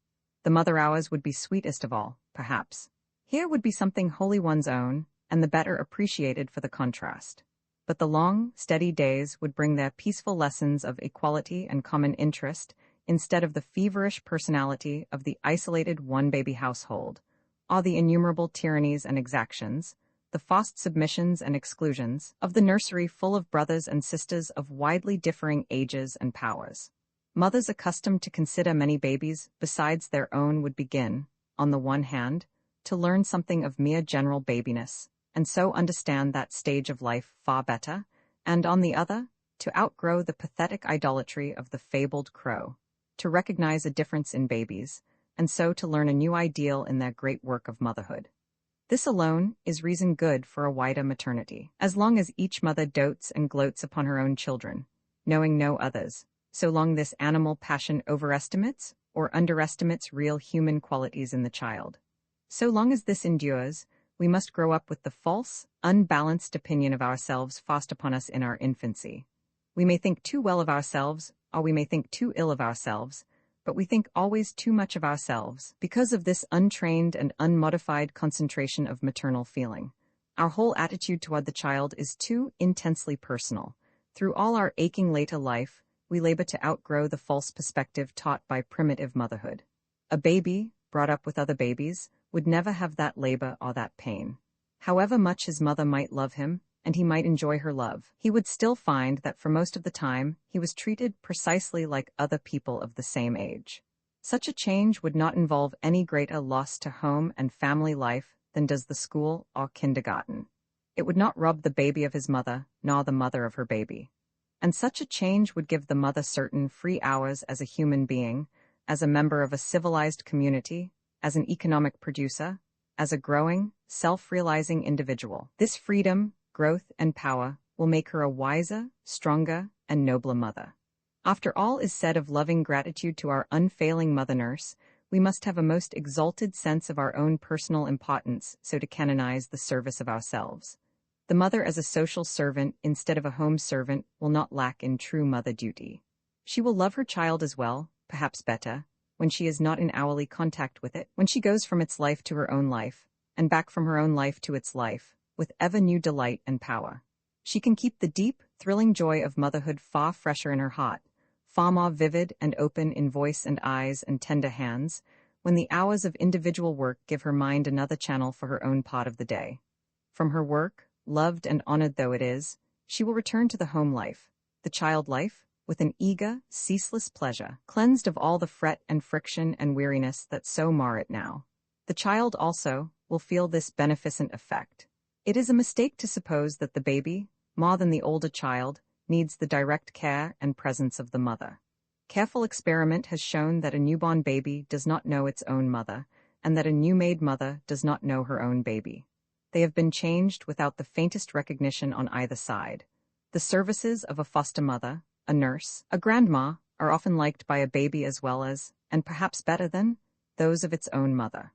The mother hours would be sweetest of all, perhaps. Here would be something wholly one's own, and the better appreciated for the contrast. But the long, steady days would bring their peaceful lessons of equality and common interest, instead of the feverish personality of the isolated one-baby household, or the innumerable tyrannies and exactions, the forced submissions and exclusions, of the nursery full of brothers and sisters of widely differing ages and powers. Mothers accustomed to consider many babies besides their own would begin, on the one hand, to learn something of mere general babiness, and so understand that stage of life far better, and on the other, to outgrow the pathetic idolatry of the fabled crow, to recognize a difference in babies, and so to learn a new ideal in their great work of motherhood. This alone is reason good for a wider maternity, as long as each mother dotes and gloats upon her own children, knowing no others, so long this animal passion overestimates or underestimates real human qualities in the child. So long as this endures, we must grow up with the false, unbalanced opinion of ourselves forced upon us in our infancy. We may think too well of ourselves, or we may think too ill of ourselves, but we think always too much of ourselves, because of this untrained and unmodified concentration of maternal feeling. Our whole attitude toward the child is too intensely personal. Through all our aching later life, we labor to outgrow the false perspective taught by primitive motherhood. A baby, brought up with other babies, would never have that labor or that pain. However much his mother might love him, and he might enjoy her love, he would still find that for most of the time he was treated precisely like other people of the same age. Such a change would not involve any greater loss to home and family life than does the school or kindergarten. It would not rob the baby of his mother, nor the mother of her baby. And such a change would give the mother certain free hours as a human being, as a member of a civilized community, as an economic producer, as a growing, self-realizing individual. This freedom, growth, and power will make her a wiser, stronger, and nobler mother. After all is said of loving gratitude to our unfailing mother nurse, we must have a most exalted sense of our own personal importance so to canonize the service of ourselves. The mother as a social servant instead of a home servant will not lack in true mother duty. She will love her child as well, perhaps better, when she is not in hourly contact with it, when she goes from its life to her own life, and back from her own life to its life, with ever new delight and power. She can keep the deep, thrilling joy of motherhood far fresher in her heart, far more vivid and open in voice and eyes and tender hands, when the hours of individual work give her mind another channel for her own part of the day. From her work, loved and honored though it is, she will return to the home life, the child life, with an eager, ceaseless pleasure, cleansed of all the fret and friction and weariness that so mar it now. The child also will feel this beneficent effect. It is a mistake to suppose that the baby, more than the older child, needs the direct care and presence of the mother. Careful experiment has shown that a newborn baby does not know its own mother, and that a new-made mother does not know her own baby. They have been changed without the faintest recognition on either side. The services of a foster mother, a nurse, a grandma, are often liked by a baby as well as, and perhaps better than, those of its own mother.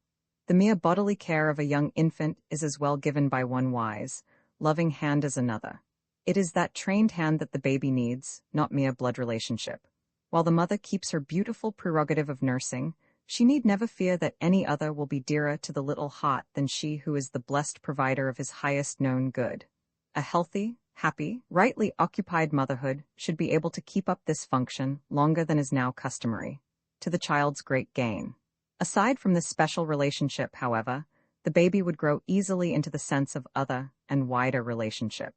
The mere bodily care of a young infant is as well given by one wise, loving hand as another. It is that trained hand that the baby needs, not mere blood relationship. While the mother keeps her beautiful prerogative of nursing, she need never fear that any other will be dearer to the little heart than she who is the blessed provider of his highest known good. A healthy, happy, rightly occupied motherhood should be able to keep up this function longer than is now customary, to the child's great gain. Aside from this special relationship, however, the baby would grow easily into the sense of other and wider relationship.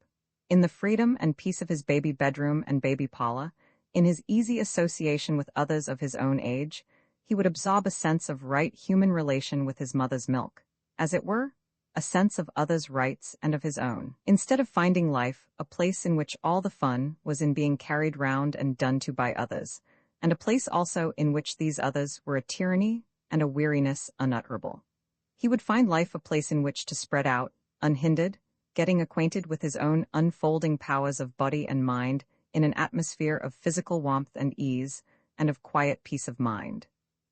In the freedom and peace of his baby bedroom and baby parlor, in his easy association with others of his own age, he would absorb a sense of right human relation with his mother's milk, as it were, a sense of others' rights and of his own. Instead of finding life a place in which all the fun was in being carried round and done to by others, and a place also in which these others were a tyranny and a weariness unutterable, he would find life a place in which to spread out, unhindered, getting acquainted with his own unfolding powers of body and mind in an atmosphere of physical warmth and ease, and of quiet peace of mind.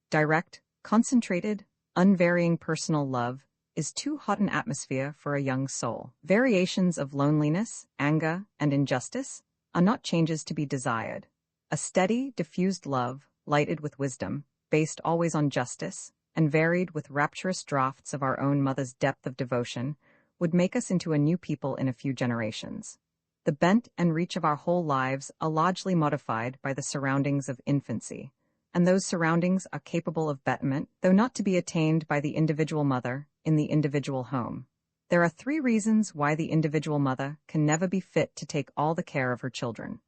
Direct, concentrated, unvarying personal love is too hot an atmosphere for a young soul. Variations of loneliness, anger, and injustice are not changes to be desired. A steady, diffused love, lighted with wisdom, based always on justice, and varied with rapturous draughts of our own mother's depth of devotion, would make us into a new people in a few generations. The bent and reach of our whole lives are largely modified by the surroundings of infancy, and those surroundings are capable of betterment, though not to be attained by the individual mother in the individual home. There are 3 reasons why the individual mother can never be fit to take all the care of her children.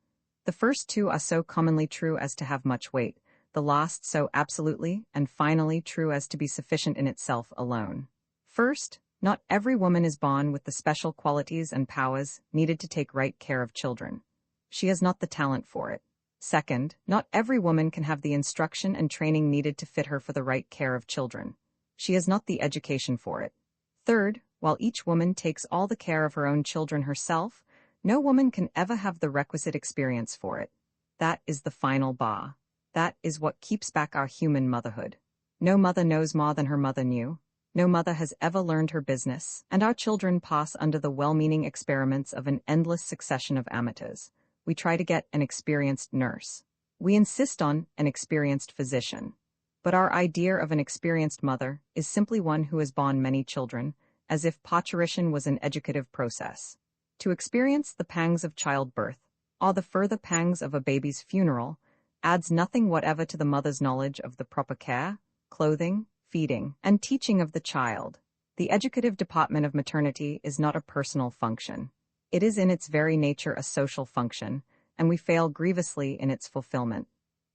The first 2 are so commonly true as to have much weight, the last so absolutely and finally true as to be sufficient in itself alone. First, not every woman is born with the special qualities and powers needed to take right care of children. She has not the talent for it. Second, not every woman can have the instruction and training needed to fit her for the right care of children. She has not the education for it. Third, while each woman takes all the care of her own children herself, no woman can ever have the requisite experience for it. That is the final bar. That is what keeps back our human motherhood. No mother knows more than her mother knew. No mother has ever learned her business, and our children pass under the well-meaning experiments of an endless succession of amateurs. We try to get an experienced nurse. We insist on an experienced physician. But our idea of an experienced mother is simply one who has borne many children, as if parturition was an educative process. To experience the pangs of childbirth, or the further pangs of a baby's funeral, adds nothing whatever to the mother's knowledge of the proper care, clothing, feeding, and teaching of the child. The educative department of maternity is not a personal function. It is in its very nature a social function, and we fail grievously in its fulfillment.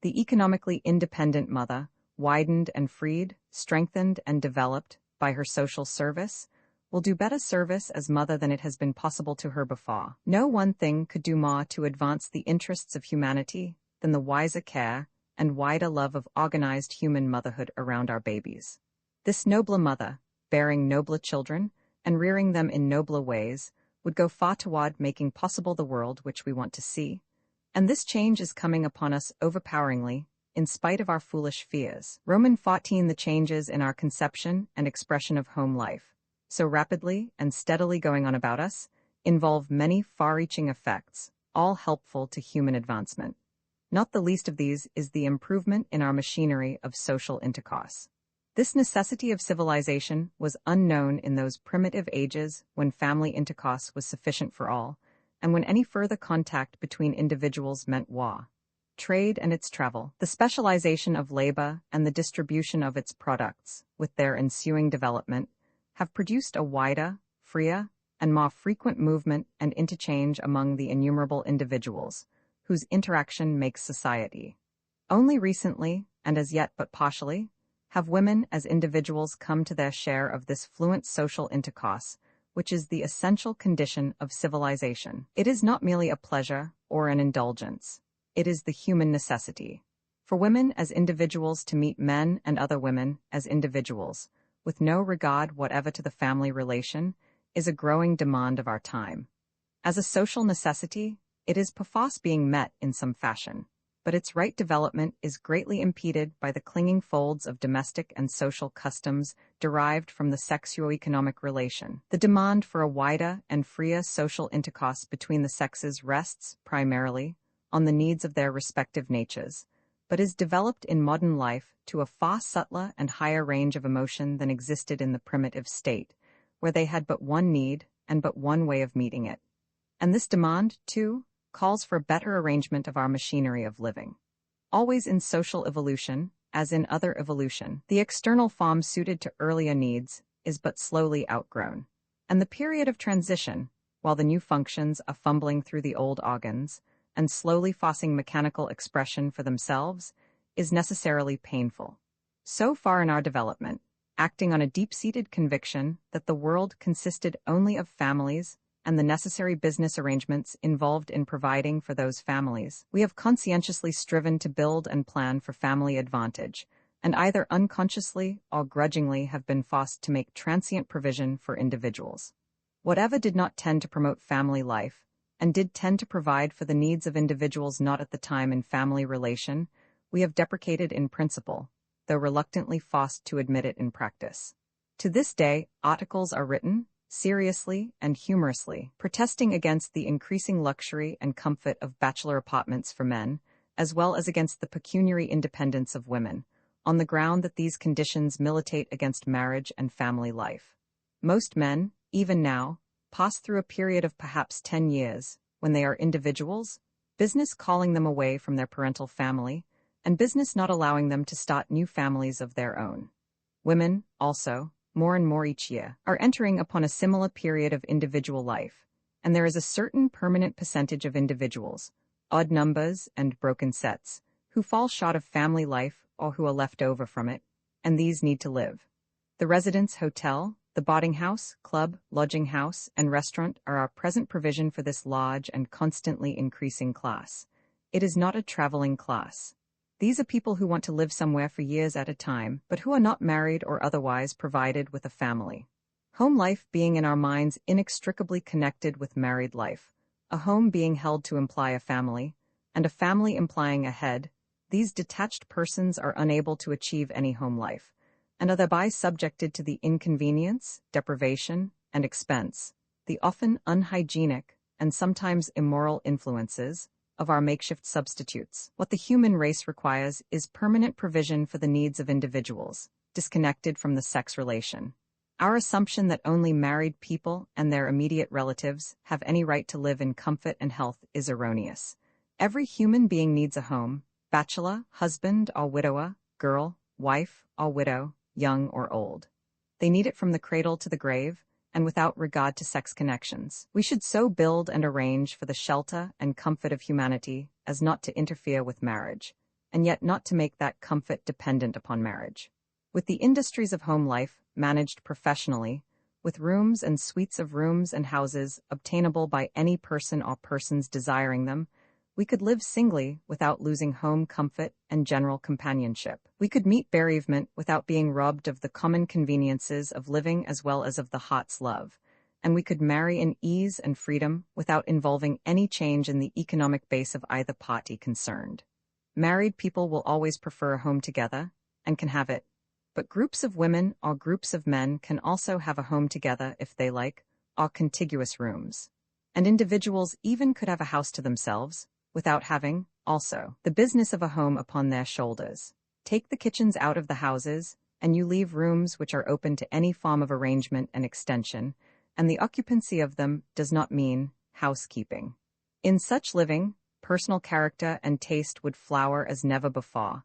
The economically independent mother, widened and freed, strengthened and developed by her social service, will do better service as mother than it has been possible to her before. No one thing could do more to advance the interests of humanity than the wiser care and wider love of organized human motherhood around our babies. This nobler mother, bearing nobler children and rearing them in nobler ways, would go far toward making possible the world which we want to see, and this change is coming upon us overpoweringly, in spite of our foolish fears. Roman 14. The changes in our conception and expression of home life, so rapidly and steadily going on about us, involve many far-reaching effects, all helpful to human advancement. Not the least of these is the improvement in our machinery of social intercourse. This necessity of civilization was unknown in those primitive ages when family intercourse was sufficient for all, and when any further contact between individuals meant war. Trade and its travel, the specialization of labor and the distribution of its products, with their ensuing development, have produced a wider, freer, and more frequent movement and interchange among the innumerable individuals, whose interaction makes society. Only recently, and as yet but partially, have women as individuals come to their share of this fluent social intercourse, which is the essential condition of civilization. It is not merely a pleasure or an indulgence. It is the human necessity. For women as individuals to meet men and other women as individuals, with no regard whatever to the family relation, is a growing demand of our time. As a social necessity, it is perforce being met in some fashion, but its right development is greatly impeded by the clinging folds of domestic and social customs derived from the sexuo-economic relation. The demand for a wider and freer social intercourse between the sexes rests, primarily, on the needs of their respective natures, but is developed in modern life to a far subtler and higher range of emotion than existed in the primitive state, where they had but one need and but one way of meeting it. And this demand, too, calls for a better arrangement of our machinery of living. Always in social evolution, as in other evolution, the external form suited to earlier needs is but slowly outgrown. And the period of transition, while the new functions are fumbling through the old organs and slowly forcing mechanical expression for themselves, is necessarily painful. So far in our development, acting on a deep-seated conviction that the world consisted only of families and the necessary business arrangements involved in providing for those families, we have conscientiously striven to build and plan for family advantage, and either unconsciously or grudgingly have been forced to make transient provision for individuals. Whatever did not tend to promote family life, and did tend to provide for the needs of individuals not at the time in family relation, we have deprecated in principle, though reluctantly forced to admit it in practice. To this day, articles are written, seriously and humorously, protesting against the increasing luxury and comfort of bachelor apartments for men, as well as against the pecuniary independence of women, on the ground that these conditions militate against marriage and family life. Most men, even now, pass through a period of perhaps 10 years, when they are individuals, business calling them away from their parental family, and business not allowing them to start new families of their own. Women, also, more and more each year, are entering upon a similar period of individual life, and there is a certain permanent percentage of individuals, odd numbers and broken sets, who fall short of family life or who are left over from it, and these need to live. The residence hotel, the boarding house, club, lodging house, and restaurant are our present provision for this large and constantly increasing class. It is not a traveling class. These are people who want to live somewhere for years at a time, but who are not married or otherwise provided with a family. Home life being in our minds inextricably connected with married life, a home being held to imply a family, and a family implying a head, these detached persons are unable to achieve any home life, and are thereby subjected to the inconvenience, deprivation, and expense, the often unhygienic and sometimes immoral influences of our makeshift substitutes. What the human race requires is permanent provision for the needs of individuals, disconnected from the sex relation. Our assumption that only married people and their immediate relatives have any right to live in comfort and health is erroneous. Every human being needs a home, bachelor, husband or widower, girl, wife or widow, young or old. They need it from the cradle to the grave, and without regard to sex connections. We should so build and arrange for the shelter and comfort of humanity as not to interfere with marriage, and yet not to make that comfort dependent upon marriage. With the industries of home life managed professionally, with rooms and suites of rooms and houses obtainable by any person or persons desiring them, we could live singly without losing home comfort and general companionship. We could meet bereavement without being robbed of the common conveniences of living as well as of the heart's love, and we could marry in ease and freedom without involving any change in the economic base of either party concerned. Married people will always prefer a home together, and can have it, but groups of women or groups of men can also have a home together if they like, or contiguous rooms. And individuals even could have a house to themselves, without having, also, the business of a home upon their shoulders. Take the kitchens out of the houses, and you leave rooms which are open to any form of arrangement and extension, and the occupancy of them does not mean housekeeping. In such living, personal character and taste would flower as never before.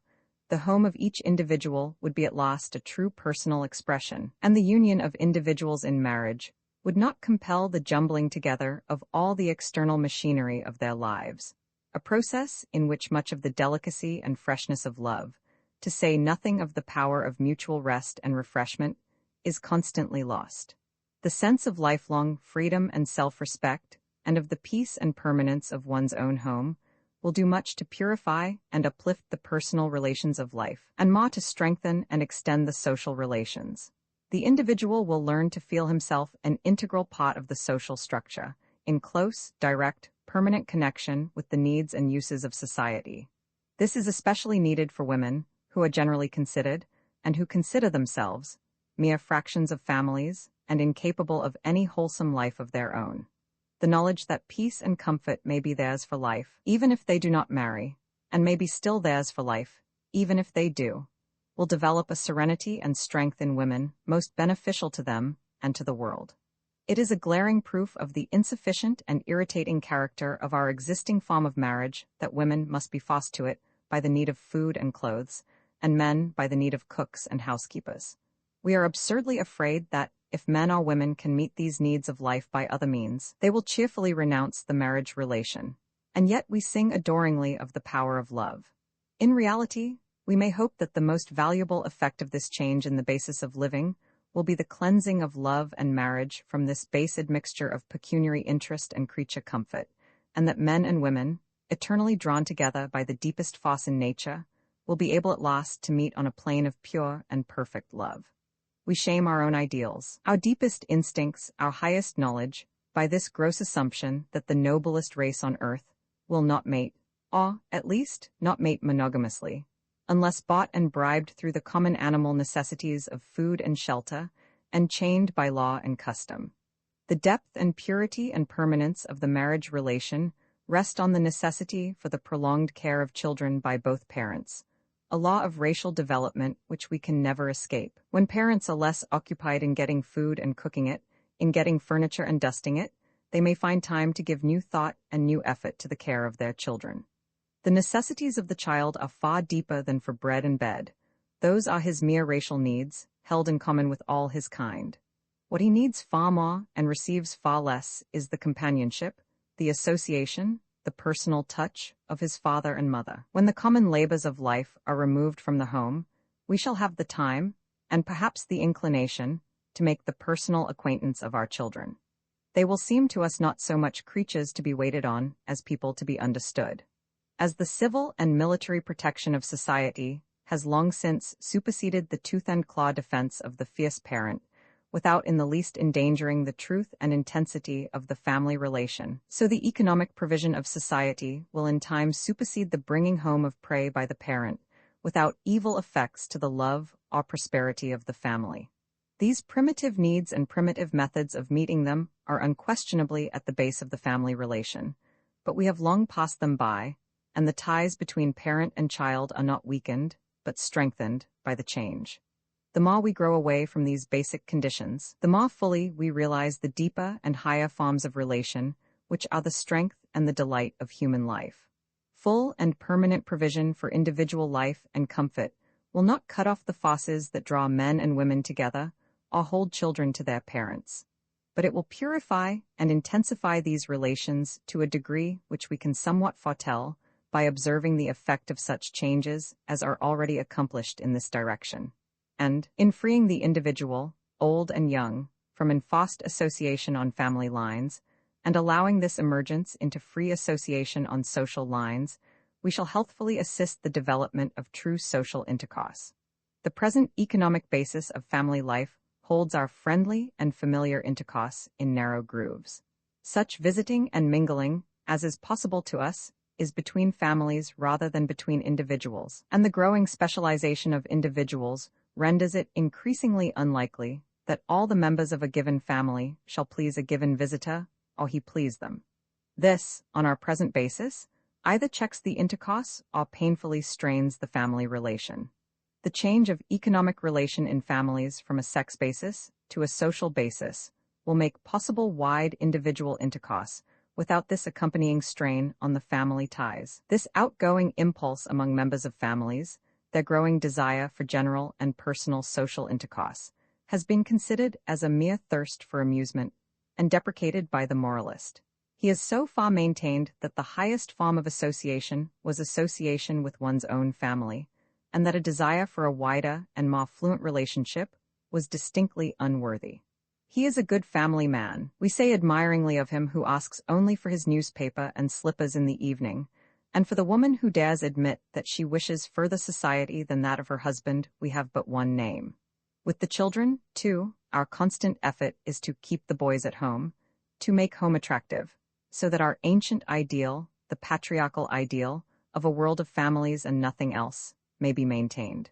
The home of each individual would be at last a true personal expression, and the union of individuals in marriage would not compel the jumbling together of all the external machinery of their lives, a process in which much of the delicacy and freshness of love, to say nothing of the power of mutual rest and refreshment, is constantly lost. The sense of lifelong freedom and self-respect, and of the peace and permanence of one's own home, will do much to purify and uplift the personal relations of life, and more to strengthen and extend the social relations. The individual will learn to feel himself an integral part of the social structure, in close, direct, permanent connection with the needs and uses of society. This is especially needed for women, who are generally considered, and who consider themselves, mere fractions of families, and incapable of any wholesome life of their own. The knowledge that peace and comfort may be theirs for life, even if they do not marry, and may be still theirs for life, even if they do, will develop a serenity and strength in women most beneficial to them and to the world. It is a glaring proof of the insufficient and irritating character of our existing form of marriage that women must be forced to it by the need of food and clothes, and men by the need of cooks and housekeepers. We are absurdly afraid that, if men or women can meet these needs of life by other means, they will cheerfully renounce the marriage relation. And yet we sing adoringly of the power of love. In reality, we may hope that the most valuable effect of this change in the basis of living will be the cleansing of love and marriage from this base admixture of pecuniary interest and creature comfort, and that men and women, eternally drawn together by the deepest force in nature, will be able at last to meet on a plane of pure and perfect love. We shame our own ideals, our deepest instincts, our highest knowledge, by this gross assumption that the noblest race on earth will not mate, or, at least, not mate monogamously, unless bought and bribed through the common animal necessities of food and shelter, and chained by law and custom. The depth and purity and permanence of the marriage relation rest on the necessity for the prolonged care of children by both parents, a law of racial development which we can never escape. When parents are less occupied in getting food and cooking it, in getting furniture and dusting it, they may find time to give new thought and new effort to the care of their children. The necessities of the child are far deeper than for bread and bed. Those are his mere racial needs, held in common with all his kind. What he needs far more and receives far less is the companionship, the association, the personal touch of his father and mother. When the common labors of life are removed from the home, we shall have the time, and perhaps the inclination, to make the personal acquaintance of our children. They will seem to us not so much creatures to be waited on as people to be understood. As the civil and military protection of society has long since superseded the tooth-and-claw defense of the fierce parent, without in the least endangering the truth and intensity of the family relation, so the economic provision of society will in time supersede the bringing home of prey by the parent, without evil effects to the love or prosperity of the family. These primitive needs and primitive methods of meeting them are unquestionably at the base of the family relation, but we have long passed them by, and the ties between parent and child are not weakened, but strengthened by the change. The more we grow away from these basic conditions, the more fully we realize the deeper and higher forms of relation, which are the strength and the delight of human life. Full and permanent provision for individual life and comfort will not cut off the forces that draw men and women together, or hold children to their parents, but it will purify and intensify these relations to a degree which we can somewhat foretell by observing the effect of such changes as are already accomplished in this direction. And, in freeing the individual, old and young, from enforced association on family lines, and allowing this emergence into free association on social lines, we shall healthfully assist the development of true social intercourse. The present economic basis of family life holds our friendly and familiar intercourse in narrow grooves. Such visiting and mingling, as is possible to us, is between families rather than between individuals, and the growing specialization of individuals renders it increasingly unlikely that all the members of a given family shall please a given visitor, or he please them. This, on our present basis, either checks the intercourse or painfully strains the family relation. The change of economic relation in families from a sex basis to a social basis will make possible wide individual intercourse without this accompanying strain on the family ties. This outgoing impulse among members of families, their growing desire for general and personal social intercourse, has been considered as a mere thirst for amusement and deprecated by the moralist. He has so far maintained that the highest form of association was association with one's own family, and that a desire for a wider and more fluent relationship was distinctly unworthy. He is a good family man, we say admiringly of him who asks only for his newspaper and slippers in the evening, and for the woman who dares admit that she wishes further society than that of her husband, we have but one name. With the children, too, our constant effort is to keep the boys at home, to make home attractive, so that our ancient ideal, the patriarchal ideal, of a world of families and nothing else, may be maintained.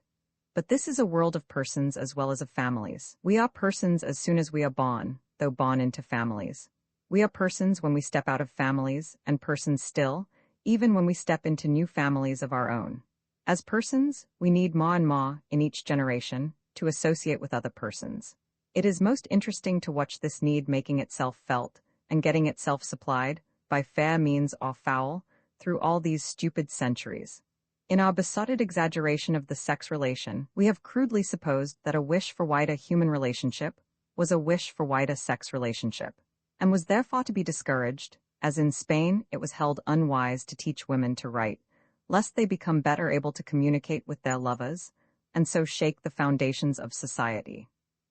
But this is a world of persons as well as of families. We are persons as soon as we are born, though born into families. We are persons when we step out of families, and persons still, even when we step into new families of our own. As persons, we need more and more, in each generation, to associate with other persons. It is most interesting to watch this need making itself felt and getting itself supplied, by fair means or foul, through all these stupid centuries. In our besotted exaggeration of the sex relation, we have crudely supposed that a wish for wider human relationship was a wish for wider sex relationship, and was therefore to be discouraged, as in Spain it was held unwise to teach women to write, lest they become better able to communicate with their lovers, and so shake the foundations of society.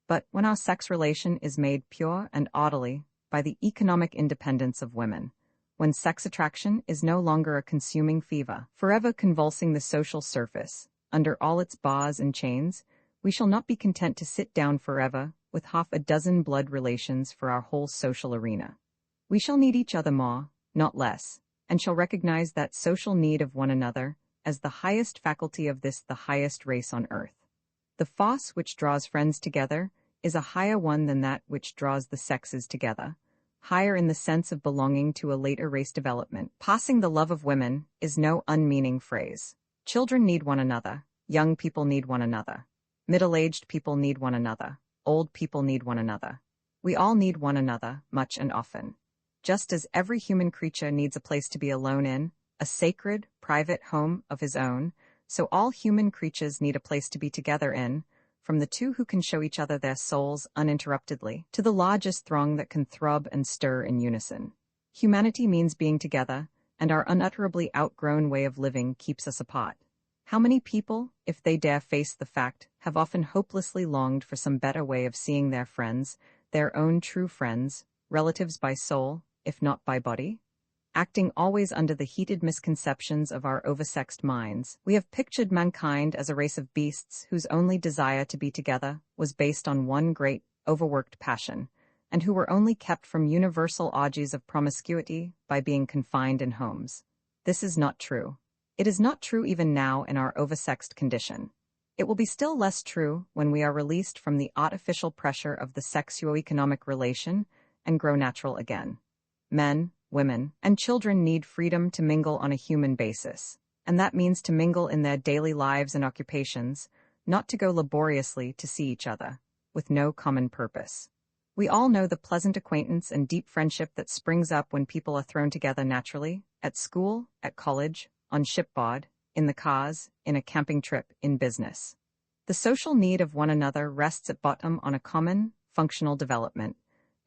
But when our sex relation is made pure and orderly by the economic independence of women, when sex attraction is no longer a consuming fever, forever convulsing the social surface, under all its bars and chains, we shall not be content to sit down forever with half a dozen blood relations for our whole social arena. We shall need each other more, not less, and shall recognize that social need of one another as the highest faculty of the highest race on earth. The force which draws friends together is a higher one than that which draws the sexes together, higher in the sense of belonging to a later race development. Passing the love of women is no unmeaning phrase. Children need one another, young people need one another, middle-aged people need one another, old people need one another. We all need one another, much and often. Just as every human creature needs a place to be alone in, a sacred, private home of his own, so all human creatures need a place to be together in, from the two who can show each other their souls uninterruptedly, to the largest throng that can throb and stir in unison. Humanity means being together, and our unutterably outgrown way of living keeps us apart. How many people, if they dare face the fact, have often hopelessly longed for some better way of seeing their friends, their own true friends, relatives by soul, if not by body? Acting always under the heated misconceptions of our oversexed minds, we have pictured mankind as a race of beasts whose only desire to be together was based on one great, overworked passion, and who were only kept from universal orgies of promiscuity by being confined in homes. This is not true. It is not true even now in our oversexed condition. It will be still less true when we are released from the artificial pressure of the sexuo-economic relation and grow natural again. Men, women, and children need freedom to mingle on a human basis, and that means to mingle in their daily lives and occupations, not to go laboriously to see each other, with no common purpose. We all know the pleasant acquaintance and deep friendship that springs up when people are thrown together naturally, at school, at college, on shipboard, in the cars, in a camping trip, in business. The social need of one another rests at bottom on a common, functional development,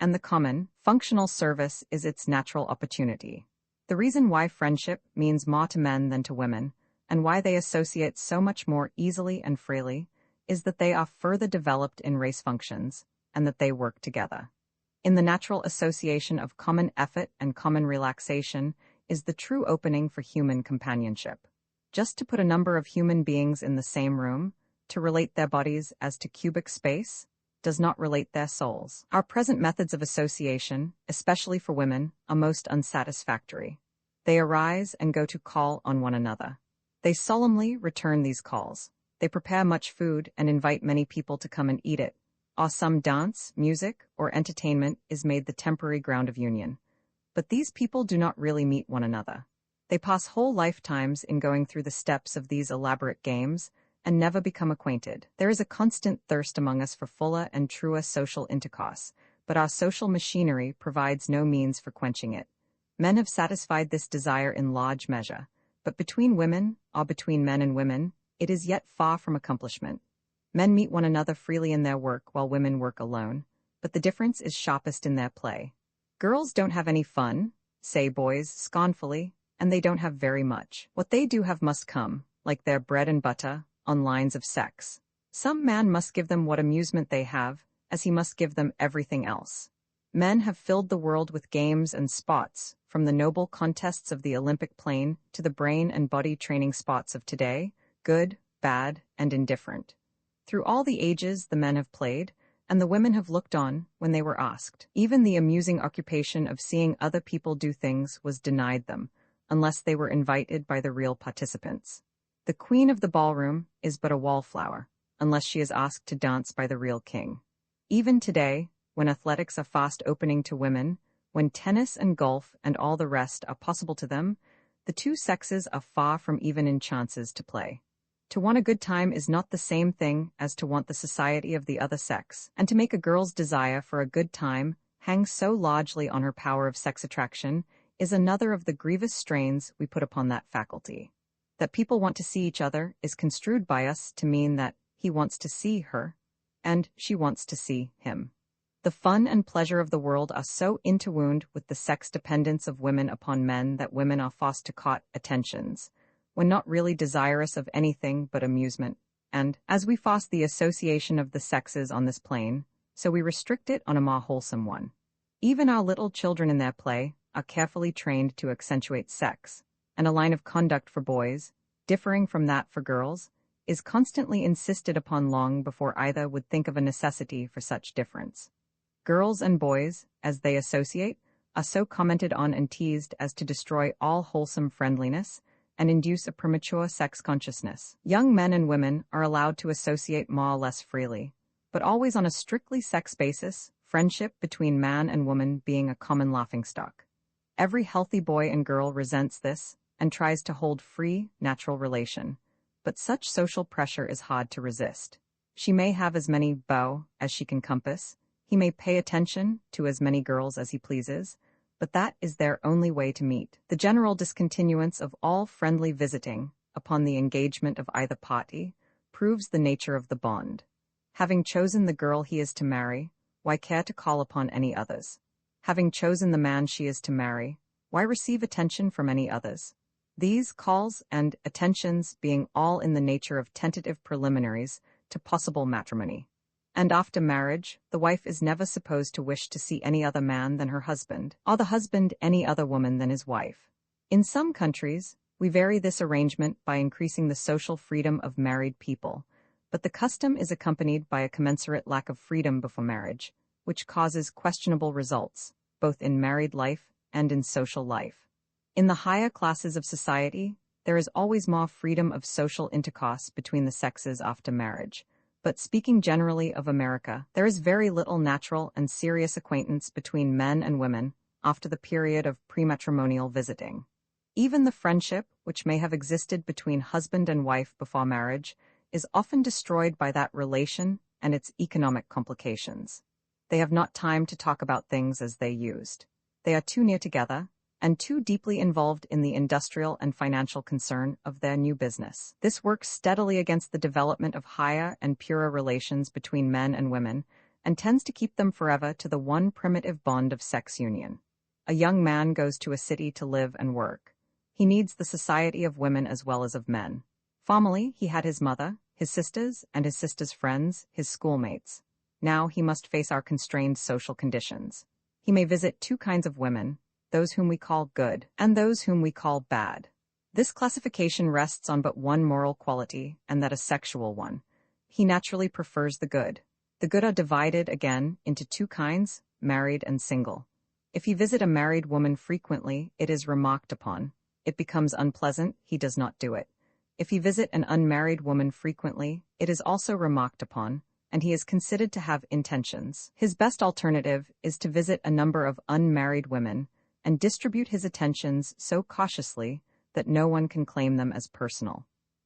and the common, functional service is its natural opportunity. The reason why friendship means more to men than to women, and why they associate so much more easily and freely, is that they are further developed in race functions, and that they work together. In the natural association of common effort and common relaxation is the true opening for human companionship. Just to put a number of human beings in the same room, to relate their bodies as to cubic space, does not relate their souls. Our present methods of association, especially for women, are most unsatisfactory. They arise and go to call on one another. They solemnly return these calls. They prepare much food and invite many people to come and eat it, or some dance, music, or entertainment is made the temporary ground of union. But these people do not really meet one another. They pass whole lifetimes in going through the steps of these elaborate games, and never become acquainted. There is a constant thirst among us for fuller and truer social intercourse, but our social machinery provides no means for quenching it. Men have satisfied this desire in large measure, but between women, or between men and women, it is yet far from accomplishment. Men meet one another freely in their work while women work alone, but the difference is sharpest in their play. Girls don't have any fun, say boys scornfully, and they don't have very much. What they do have must come, like their bread and butter, on lines of sex. Some man must give them what amusement they have, as he must give them everything else. Men have filled the world with games and sports, from the noble contests of the Olympic plane to the brain and body training sports of today, good, bad, and indifferent. Through all the ages the men have played, and the women have looked on when they were asked. Even the amusing occupation of seeing other people do things was denied them, unless they were invited by the real participants. The queen of the ballroom is but a wallflower, unless she is asked to dance by the real king. Even today, when athletics are fast opening to women, when tennis and golf and all the rest are possible to them, the two sexes are far from even in chances to play. To want a good time is not the same thing as to want the society of the other sex, and to make a girl's desire for a good time hang so largely on her power of sex attraction is another of the grievous strains we put upon that faculty. That people want to see each other is construed by us to mean that he wants to see her, and she wants to see him. The fun and pleasure of the world are so interwound with the sex dependence of women upon men that women are forced to court attentions, when not really desirous of anything but amusement, and, as we force the association of the sexes on this plane, so we restrict it on a more wholesome one. Even our little children in their play are carefully trained to accentuate sex, and a line of conduct for boys, differing from that for girls, is constantly insisted upon long before either would think of a necessity for such difference. Girls and boys, as they associate, are so commented on and teased as to destroy all wholesome friendliness and induce a premature sex consciousness. Young men and women are allowed to associate more or less freely, but always on a strictly sex basis, friendship between man and woman being a common laughingstock. Every healthy boy and girl resents this and tries to hold free, natural relation, but such social pressure is hard to resist. She may have as many beaux as she can compass, he may pay attention to as many girls as he pleases, but that is their only way to meet. The general discontinuance of all friendly visiting upon the engagement of either party proves the nature of the bond. Having chosen the girl he is to marry, why care to call upon any others? Having chosen the man she is to marry, why receive attention from any others? These calls and attentions being all in the nature of tentative preliminaries to possible matrimony. And after marriage, the wife is never supposed to wish to see any other man than her husband, or the husband any other woman than his wife. In some countries, we vary this arrangement by increasing the social freedom of married people, but the custom is accompanied by a commensurate lack of freedom before marriage, which causes questionable results, both in married life and in social life. In the higher classes of society, there is always more freedom of social intercourse between the sexes after marriage. But speaking generally of America, there is very little natural and serious acquaintance between men and women after the period of prematrimonial visiting. Even the friendship, which may have existed between husband and wife before marriage, is often destroyed by that relation and its economic complications. They have not time to talk about things as they used. They are too near together, and too deeply involved in the industrial and financial concern of their new business. This works steadily against the development of higher and purer relations between men and women, and tends to keep them forever to the one primitive bond of sex union. A young man goes to a city to live and work. He needs the society of women as well as of men. Formerly, he had his mother, his sisters, and his sisters' friends, his schoolmates. Now he must face our constrained social conditions. He may visit two kinds of women, those whom we call good, and those whom we call bad. This classification rests on but one moral quality, and that a sexual one. He naturally prefers the good. The good are divided, again, into two kinds, married and single. If he visit a married woman frequently, it is remarked upon. It becomes unpleasant, he does not do it. If he visit an unmarried woman frequently, it is also remarked upon, and he is considered to have intentions. His best alternative is to visit a number of unmarried women, and distribute his attentions so cautiously that no one can claim them as personal.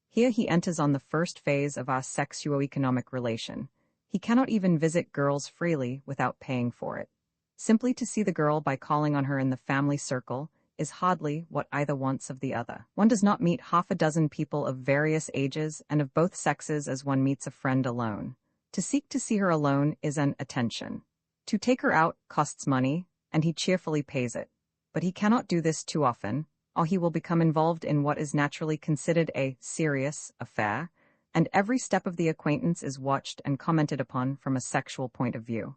Here he enters on the first phase of our sexuo-economic relation. He cannot even visit girls freely without paying for it. Simply to see the girl by calling on her in the family circle is hardly what either wants of the other. One does not meet half a dozen people of various ages and of both sexes as one meets a friend alone. To seek to see her alone is an attention. To take her out costs money, and he cheerfully pays it. But he cannot do this too often, or he will become involved in what is naturally considered a serious affair, and every step of the acquaintance is watched and commented upon from a sexual point of view.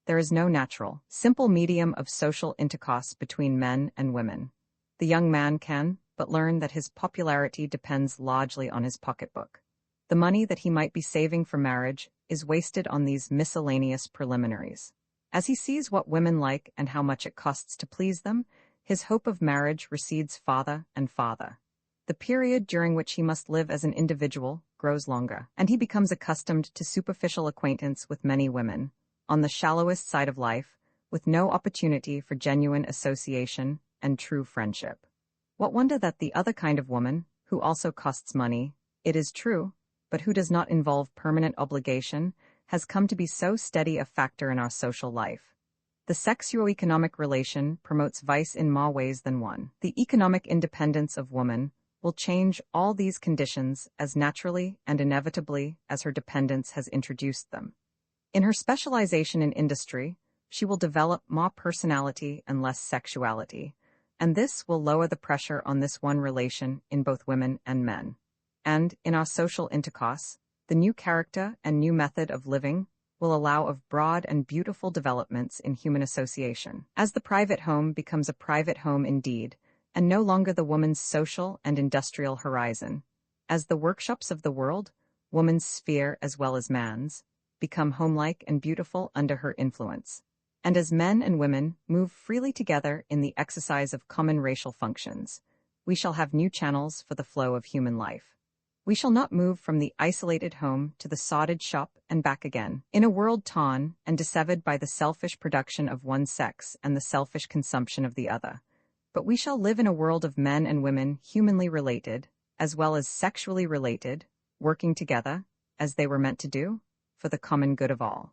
There is no natural, simple medium of social intercourse between men and women. The young man can but learn that his popularity depends largely on his pocketbook. The money that he might be saving for marriage is wasted on these miscellaneous preliminaries. As he sees what women like and how much it costs to please them, his hope of marriage recedes farther and farther. The period during which he must live as an individual grows longer, and he becomes accustomed to superficial acquaintance with many women, on the shallowest side of life, with no opportunity for genuine association and true friendship. What wonder that the other kind of woman, who also costs money, it is true, but who does not involve permanent obligation, has come to be so steady a factor in our social life. The sexuo-economic relation promotes vice in more ways than one. The economic independence of woman will change all these conditions as naturally and inevitably as her dependence has introduced them. In her specialization in industry, she will develop more personality and less sexuality, and this will lower the pressure on this one relation in both women and men. And, in our social intercourse, the new character and new method of living will allow of broad and beautiful developments in human association. As the private home becomes a private home indeed, and no longer the woman's social and industrial horizon, as the workshops of the world, woman's sphere as well as man's, become homelike and beautiful under her influence, and as men and women move freely together in the exercise of common racial functions, we shall have new channels for the flow of human life. We shall not move from the isolated home to the sodded shop and back again, in a world torn and dissevered by the selfish production of one sex and the selfish consumption of the other. But we shall live in a world of men and women humanly related, as well as sexually related, working together, as they were meant to do, for the common good of all.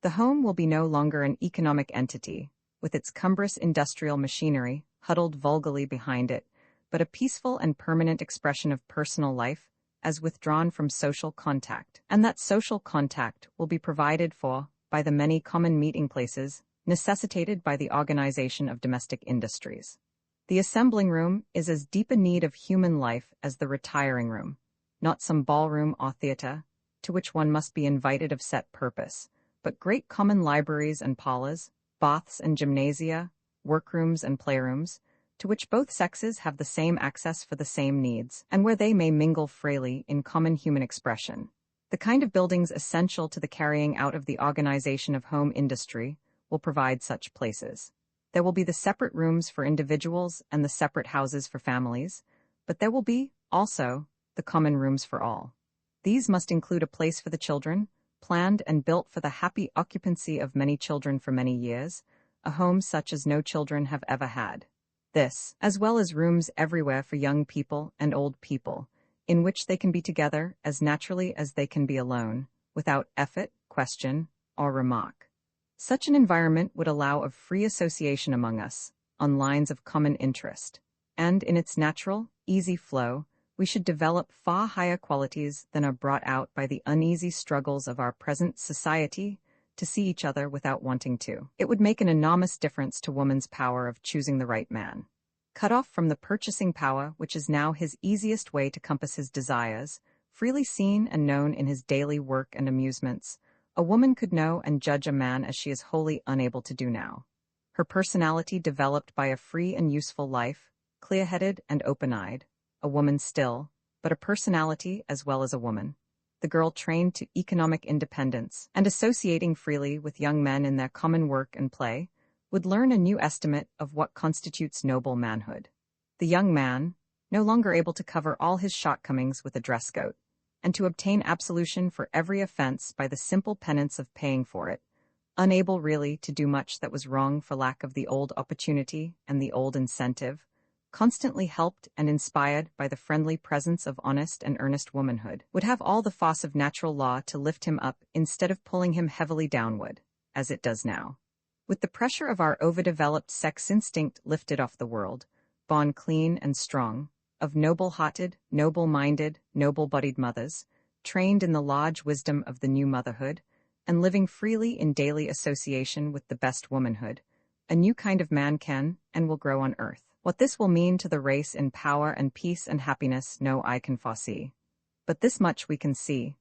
The home will be no longer an economic entity, with its cumbrous industrial machinery huddled vulgarly behind it, but a peaceful and permanent expression of personal life, as withdrawn from social contact, and that social contact will be provided for by the many common meeting places necessitated by the organization of domestic industries. The assembling room is as deep a need of human life as the retiring room, not some ballroom or theater, to which one must be invited of set purpose, but great common libraries and parlors, baths and gymnasia, workrooms and playrooms, to which both sexes have the same access for the same needs, and where they may mingle freely in common human expression. The kind of buildings essential to the carrying out of the organization of home industry will provide such places. There will be the separate rooms for individuals and the separate houses for families, but there will be, also, the common rooms for all. These must include a place for the children, planned and built for the happy occupancy of many children for many years, a home such as no children have ever had. This, as well as rooms everywhere for young people and old people, in which they can be together as naturally as they can be alone, without effort, question, or remark. Such an environment would allow of free association among us, on lines of common interest, and in its natural, easy flow, we should develop far higher qualities than are brought out by the uneasy struggles of our present society to see each other without wanting to. It would make an enormous difference to woman's power of choosing the right man. Cut off from the purchasing power which is now his easiest way to compass his desires, freely seen and known in his daily work and amusements, a woman could know and judge a man as she is wholly unable to do now. Her personality developed by a free and useful life, clear-headed and open-eyed, a woman still, but a personality as well as a woman. The girl trained to economic independence and associating freely with young men in their common work and play, would learn a new estimate of what constitutes noble manhood. The young man, no longer able to cover all his shortcomings with a dress coat, and to obtain absolution for every offense by the simple penance of paying for it, unable really to do much that was wrong for lack of the old opportunity and the old incentive, constantly helped and inspired by the friendly presence of honest and earnest womanhood, would have all the force of natural law to lift him up instead of pulling him heavily downward, as it does now. With the pressure of our overdeveloped sex instinct lifted off the world, born clean and strong, of noble-hearted, noble-minded, noble-bodied mothers, trained in the large wisdom of the new motherhood, and living freely in daily association with the best womanhood, a new kind of man can and will grow on earth. What this will mean to the race in power and peace and happiness no eye can foresee. But this much we can see,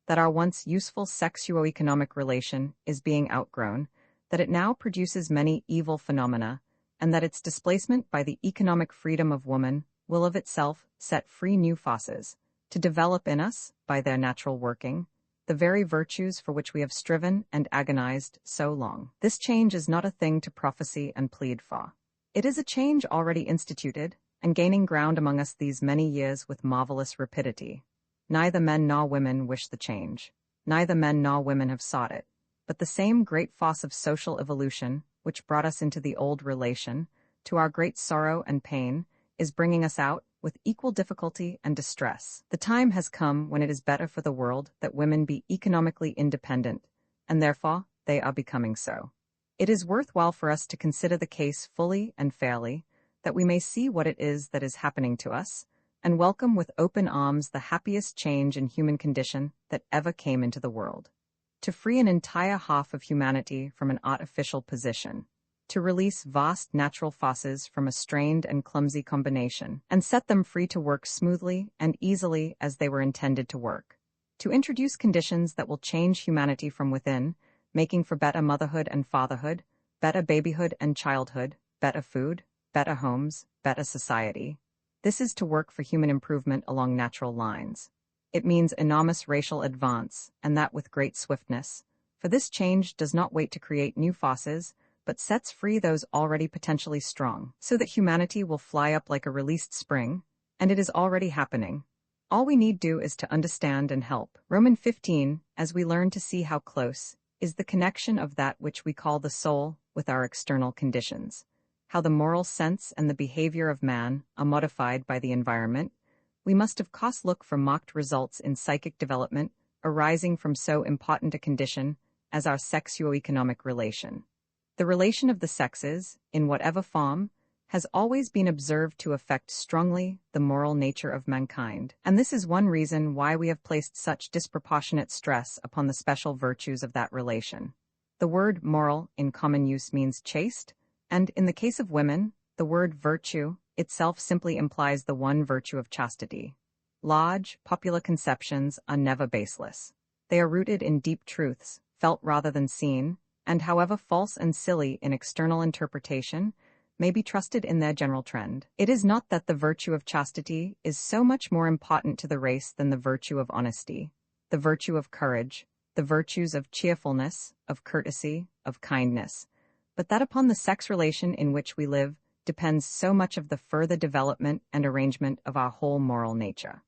that our once useful sexuo-economic relation is being outgrown, that it now produces many evil phenomena, and that its displacement by the economic freedom of woman will of itself set free new forces, to develop in us, by their natural working, the very virtues for which we have striven and agonized so long. This change is not a thing to prophesy and plead for. It is a change already instituted, and gaining ground among us these many years with marvelous rapidity. Neither men nor women wish the change. Neither men nor women have sought it. But the same great force of social evolution, which brought us into the old relation, to our great sorrow and pain, is bringing us out, with equal difficulty and distress. The time has come when it is better for the world that women be economically independent, and therefore they are becoming so. It is worthwhile for us to consider the case fully and fairly, that we may see what it is that is happening to us, and welcome with open arms the happiest change in human condition that ever came into the world. To free an entire half of humanity from an artificial position, to release vast natural forces from a strained and clumsy combination, and set them free to work smoothly and easily as they were intended to work. To introduce conditions that will change humanity from within, making for better motherhood and fatherhood, better babyhood and childhood, better food, better homes, better society. This is to work for human improvement along natural lines. It means enormous racial advance, and that with great swiftness, for this change does not wait to create new forces, but sets free those already potentially strong, so that humanity will fly up like a released spring, and it is already happening. All we need do is to understand and help. Romans 15, as we learn to see how close is the connection of that which we call the soul with our external conditions, how the moral sense and the behavior of man are modified by the environment, we must of course look for marked results in psychic development arising from so important a condition as our sexuo-economic relation. The relation of the sexes, in whatever form, has always been observed to affect strongly the moral nature of mankind, and this is one reason why we have placed such disproportionate stress upon the special virtues of that relation. The word moral in common use means chaste, and in the case of women, the word virtue itself simply implies the one virtue of chastity. Large, popular conceptions are never baseless. They are rooted in deep truths, felt rather than seen, and however false and silly in external interpretation, may be trusted in their general trend. It is not that the virtue of chastity is so much more important to the race than the virtue of honesty, the virtue of courage, the virtues of cheerfulness, of courtesy, of kindness, but that upon the sex relation in which we live depends so much of the further development and arrangement of our whole moral nature.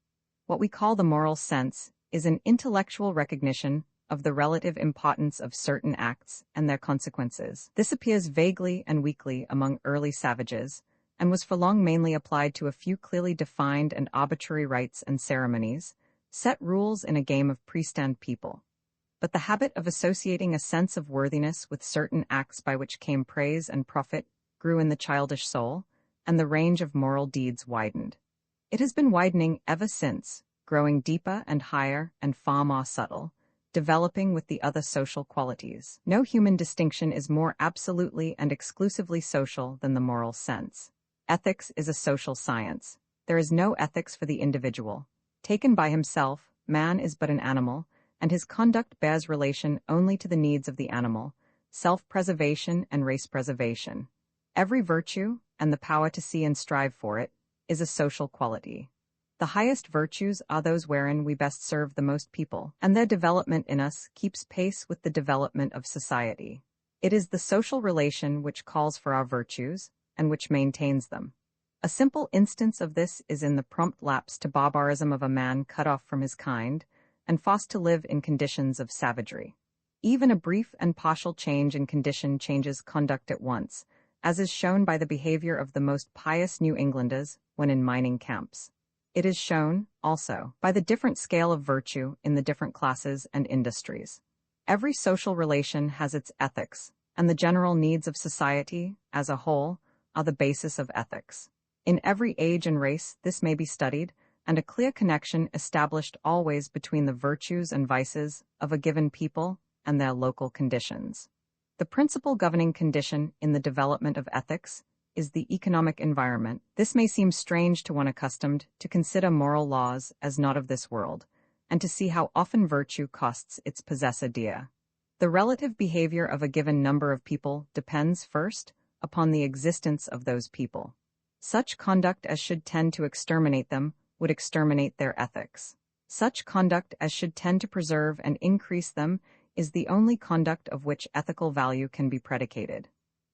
What we call the moral sense is an intellectual recognition of the relative importance of certain acts and their consequences. This appears vaguely and weakly among early savages, and was for long mainly applied to a few clearly defined and arbitrary rites and ceremonies, set rules in a game of priest and people. But the habit of associating a sense of worthiness with certain acts by which came praise and profit grew in the childish soul, and the range of moral deeds widened. It has been widening ever since, growing deeper and higher and far more subtle, developing with the other social qualities. No human distinction is more absolutely and exclusively social than the moral sense. Ethics is a social science. There is no ethics for the individual. Taken by himself, man is but an animal, and his conduct bears relation only to the needs of the animal, self-preservation and race preservation. Every virtue, and the power to see and strive for it, is a social quality. The highest virtues are those wherein we best serve the most people, and their development in us keeps pace with the development of society. It is the social relation which calls for our virtues, and which maintains them. A simple instance of this is in the prompt lapse to barbarism of a man cut off from his kind, and forced to live in conditions of savagery. Even a brief and partial change in condition changes conduct at once, as is shown by the behavior of the most pious New Englanders when in mining camps. It is shown, also, by the different scale of virtue in the different classes and industries. Every social relation has its ethics, and the general needs of society, as a whole, are the basis of ethics. In every age and race this may be studied, and a clear connection established always between the virtues and vices of a given people and their local conditions. The principal governing condition in the development of ethics is the economic environment. This may seem strange to one accustomed to consider moral laws as not of this world, and to see how often virtue costs its possessor dear. The relative behavior of a given number of people depends, first, upon the existence of those people. Such conduct as should tend to exterminate them would exterminate their ethics. Such conduct as should tend to preserve and increase them is the only conduct of which ethical value can be predicated.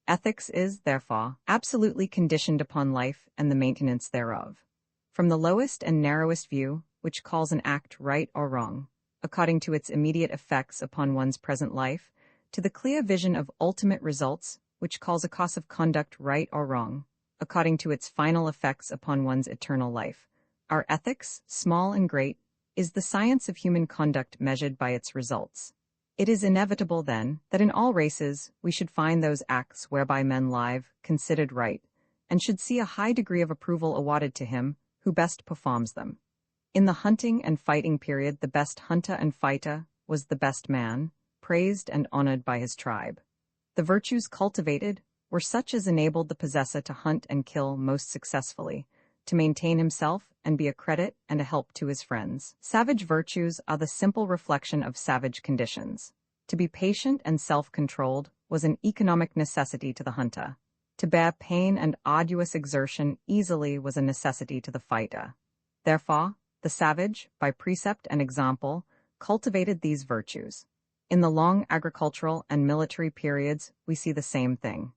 Ethics is, therefore, absolutely conditioned upon life and the maintenance thereof. From the lowest and narrowest view, which calls an act right or wrong, according to its immediate effects upon one's present life, to the clear vision of ultimate results, which calls a course of conduct right or wrong, according to its final effects upon one's eternal life. Our ethics, small and great, is the science of human conduct measured by its results. It is inevitable, then, that in all races we should find those acts whereby men live, considered right, and should see a high degree of approval awarded to him who best performs them. In the hunting and fighting period, the best hunter and fighter was the best man, praised and honored by his tribe. The virtues cultivated were such as enabled the possessor to hunt and kill most successfully, to maintain himself and be a credit and a help to his friends. Savage virtues are the simple reflection of savage conditions. To be patient and self-controlled was an economic necessity to the hunter. To bear pain and arduous exertion easily was a necessity to the fighter. Therefore, the savage, by precept and example, cultivated these virtues. In the long agricultural and military periods, we see the same thing.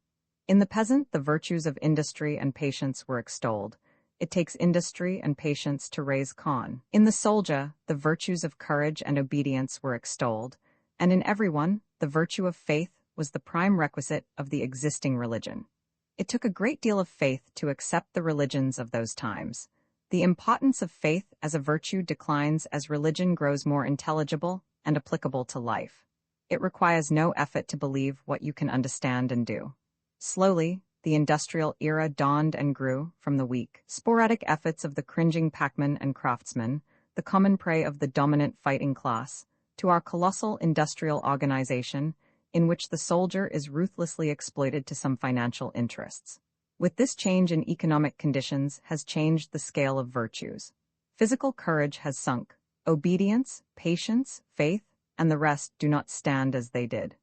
In the peasant, the virtues of industry and patience were extolled. It takes industry and patience to raise corn. In the soldier, the virtues of courage and obedience were extolled, and in everyone, the virtue of faith was the prime requisite of the existing religion. It took a great deal of faith to accept the religions of those times. The importance of faith as a virtue declines as religion grows more intelligible and applicable to life. It requires no effort to believe what you can understand and do. Slowly, the industrial era dawned and grew from the weak, sporadic efforts of the cringing packman and craftsman, the common prey of the dominant fighting class, to our colossal industrial organization, in which the soldier is ruthlessly exploited to some financial interests. With this change in economic conditions has changed the scale of virtues. Physical courage has sunk. Obedience, patience, faith, and the rest do not stand as they did.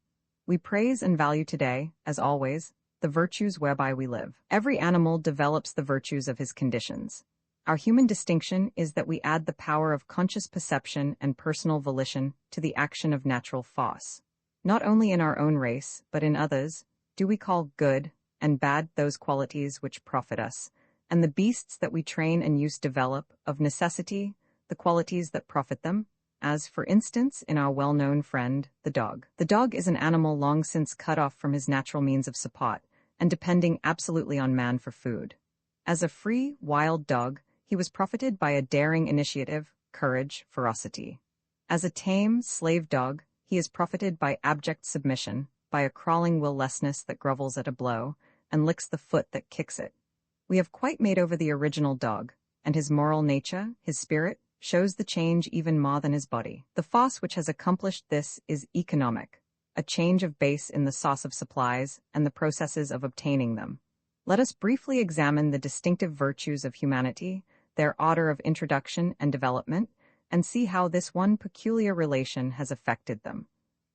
We praise and value today, as always, the virtues whereby we live. Every animal develops the virtues of his conditions. Our human distinction is that we add the power of conscious perception and personal volition to the action of natural force. Not only in our own race, but in others, do we call good and bad those qualities which profit us, and the beasts that we train and use develop, of necessity, the qualities that profit them, as, for instance, in our well-known friend, the dog. The dog is an animal long since cut off from his natural means of support, and depending absolutely on man for food. As a free, wild dog, he was profited by a daring initiative, courage, ferocity. As a tame, slave dog, he is profited by abject submission, by a crawling will-lessness that grovels at a blow, and licks the foot that kicks it. We have quite made over the original dog, and his moral nature, his spirit, shows the change even more than his body. The force which has accomplished this is economic, a change of base in the source of supplies and the processes of obtaining them. Let us briefly examine the distinctive virtues of humanity, their order of introduction and development, and see how this one peculiar relation has affected them.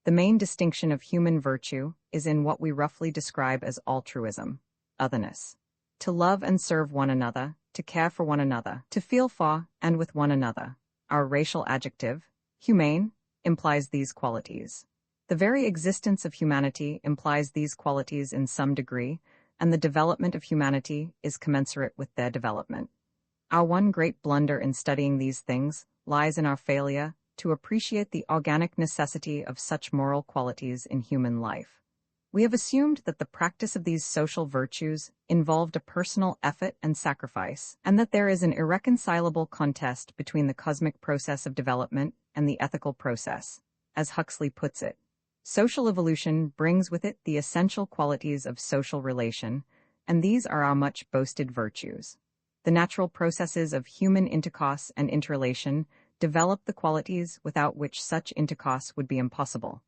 The main distinction of human virtue is in what we roughly describe as altruism, otherness. To love and serve one another, to care for one another, to feel for and with one another. Our racial adjective, humane, implies these qualities. The very existence of humanity implies these qualities in some degree, and the development of humanity is commensurate with their development. Our one great blunder in studying these things lies in our failure to appreciate the organic necessity of such moral qualities in human life. We have assumed that the practice of these social virtues involved a personal effort and sacrifice, and that there is an irreconcilable contest between the cosmic process of development and the ethical process. As Huxley puts it, social evolution brings with it the essential qualities of social relation, and these are our much boasted virtues. The natural processes of human intercourse and interrelation develop the qualities without which such intercourse would be impossible.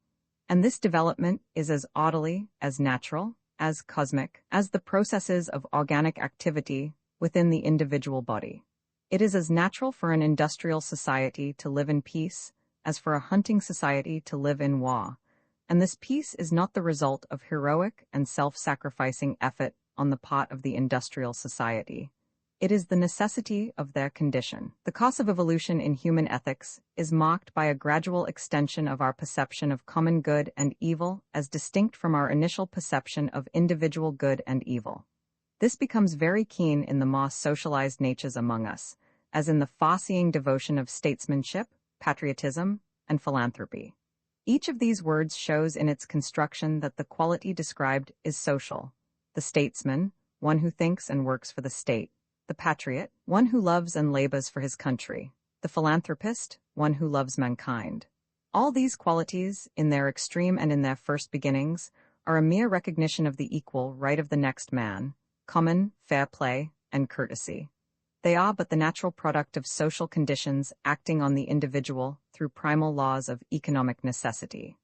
And this development is as orderly, as natural, as cosmic, as the processes of organic activity within the individual body. It is as natural for an industrial society to live in peace as for a hunting society to live in war, and this peace is not the result of heroic and self-sacrificing effort on the part of the industrial society. It is the necessity of their condition. The course of evolution in human ethics is marked by a gradual extension of our perception of common good and evil as distinct from our initial perception of individual good and evil. This becomes very keen in the more socialized natures among us, as in the far-seeing devotion of statesmanship, patriotism, and philanthropy. Each of these words shows in its construction that the quality described is social. The statesman, one who thinks and works for the state; the patriot, one who loves and labors for his country; the philanthropist, one who loves mankind. All these qualities, in their extreme and in their first beginnings, are a mere recognition of the equal right of the next man, common, fair play, and courtesy. They are but the natural product of social conditions acting on the individual through primal laws of economic necessity.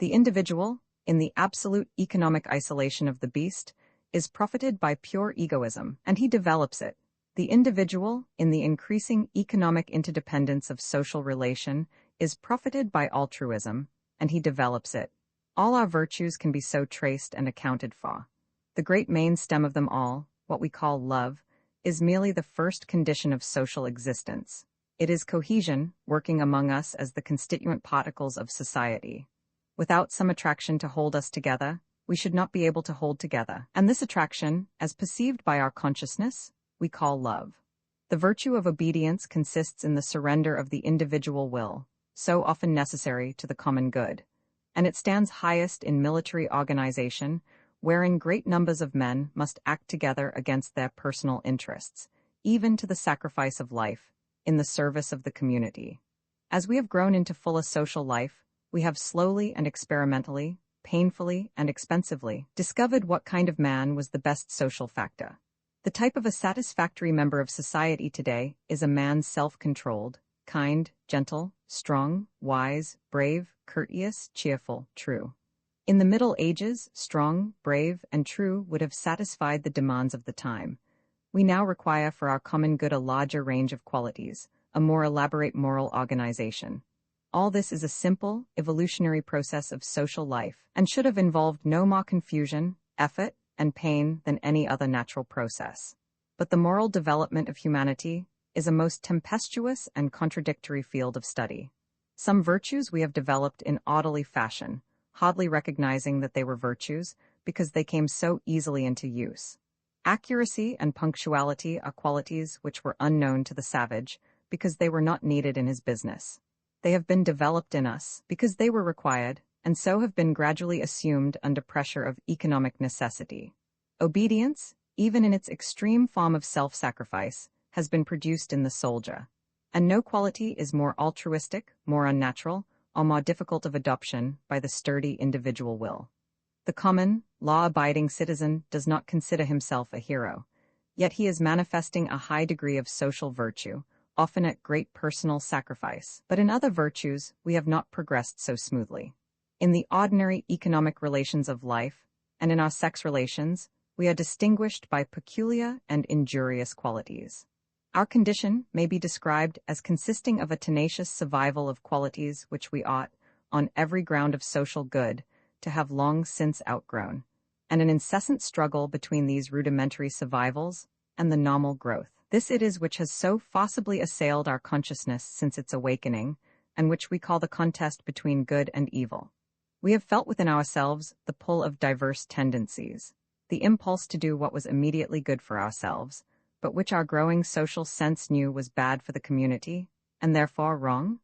The individual, in the absolute economic isolation of the beast, is profited by pure egoism, and he develops it. The individual, in the increasing economic interdependence of social relation, is profited by altruism, and he develops it. All our virtues can be so traced and accounted for. The great main stem of them all, what we call love, is merely the first condition of social existence. It is cohesion, working among us as the constituent particles of society. Without some attraction to hold us together, we should not be able to hold together, and this attraction, as perceived by our consciousness, we call love. The virtue of obedience consists in the surrender of the individual will, so often necessary to the common good, and it stands highest in military organization, wherein great numbers of men must act together against their personal interests, even to the sacrifice of life, in the service of the community. As we have grown into fuller social life, we have slowly and experimentally, painfully and expensively, discovered what kind of man was the best social factor. The type of a satisfactory member of society today is a man self-controlled, kind, gentle, strong, wise, brave, courteous, cheerful, true. In the Middle Ages, strong, brave, and true would have satisfied the demands of the time. We now require for our common good a larger range of qualities, a more elaborate moral organization. All this is a simple, evolutionary process of social life, and should have involved no more confusion, effort, and pain than any other natural process. But the moral development of humanity is a most tempestuous and contradictory field of study. Some virtues we have developed in orderly fashion, hardly recognizing that they were virtues because they came so easily into use. Accuracy and punctuality are qualities which were unknown to the savage because they were not needed in his business. They have been developed in us because they were required, and so have been gradually assumed under pressure of economic necessity. Obedience, even in its extreme form of self-sacrifice, has been produced in the soldier, and no quality is more altruistic, more unnatural, or more difficult of adoption by the sturdy individual will. The common, law-abiding citizen does not consider himself a hero, yet he is manifesting a high degree of social virtue, often at great personal sacrifice. But in other virtues, we have not progressed so smoothly. In the ordinary economic relations of life, and in our sex relations, we are distinguished by peculiar and injurious qualities. Our condition may be described as consisting of a tenacious survival of qualities which we ought, on every ground of social good, to have long since outgrown, and an incessant struggle between these rudimentary survivals and the normal growth. This it is which has so forcibly assailed our consciousness since its awakening, and which we call the contest between good and evil. We have felt within ourselves the pull of diverse tendencies, the impulse to do what was immediately good for ourselves, but which our growing social sense knew was bad for the community, and therefore wrong,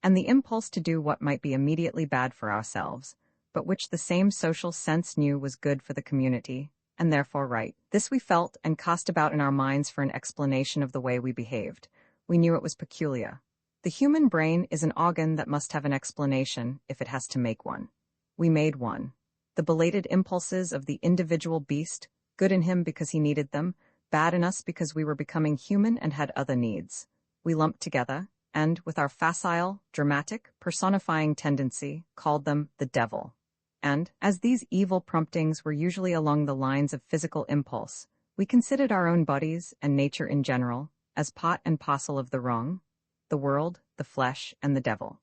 and the impulse to do what might be immediately bad for ourselves, but which the same social sense knew was good for the community, and therefore right. This we felt and cast about in our minds for an explanation of the way we behaved. We knew it was peculiar. The human brain is an organ that must have an explanation if it has to make one. We made one. The belated impulses of the individual beast, good in him because he needed them, bad in us because we were becoming human and had other needs. We lumped together, and, with our facile, dramatic, personifying tendency, called them the devil. And, as these evil promptings were usually along the lines of physical impulse, we considered our own bodies, and nature in general, as part and parcel of the wrong, the world, the flesh, and the devil.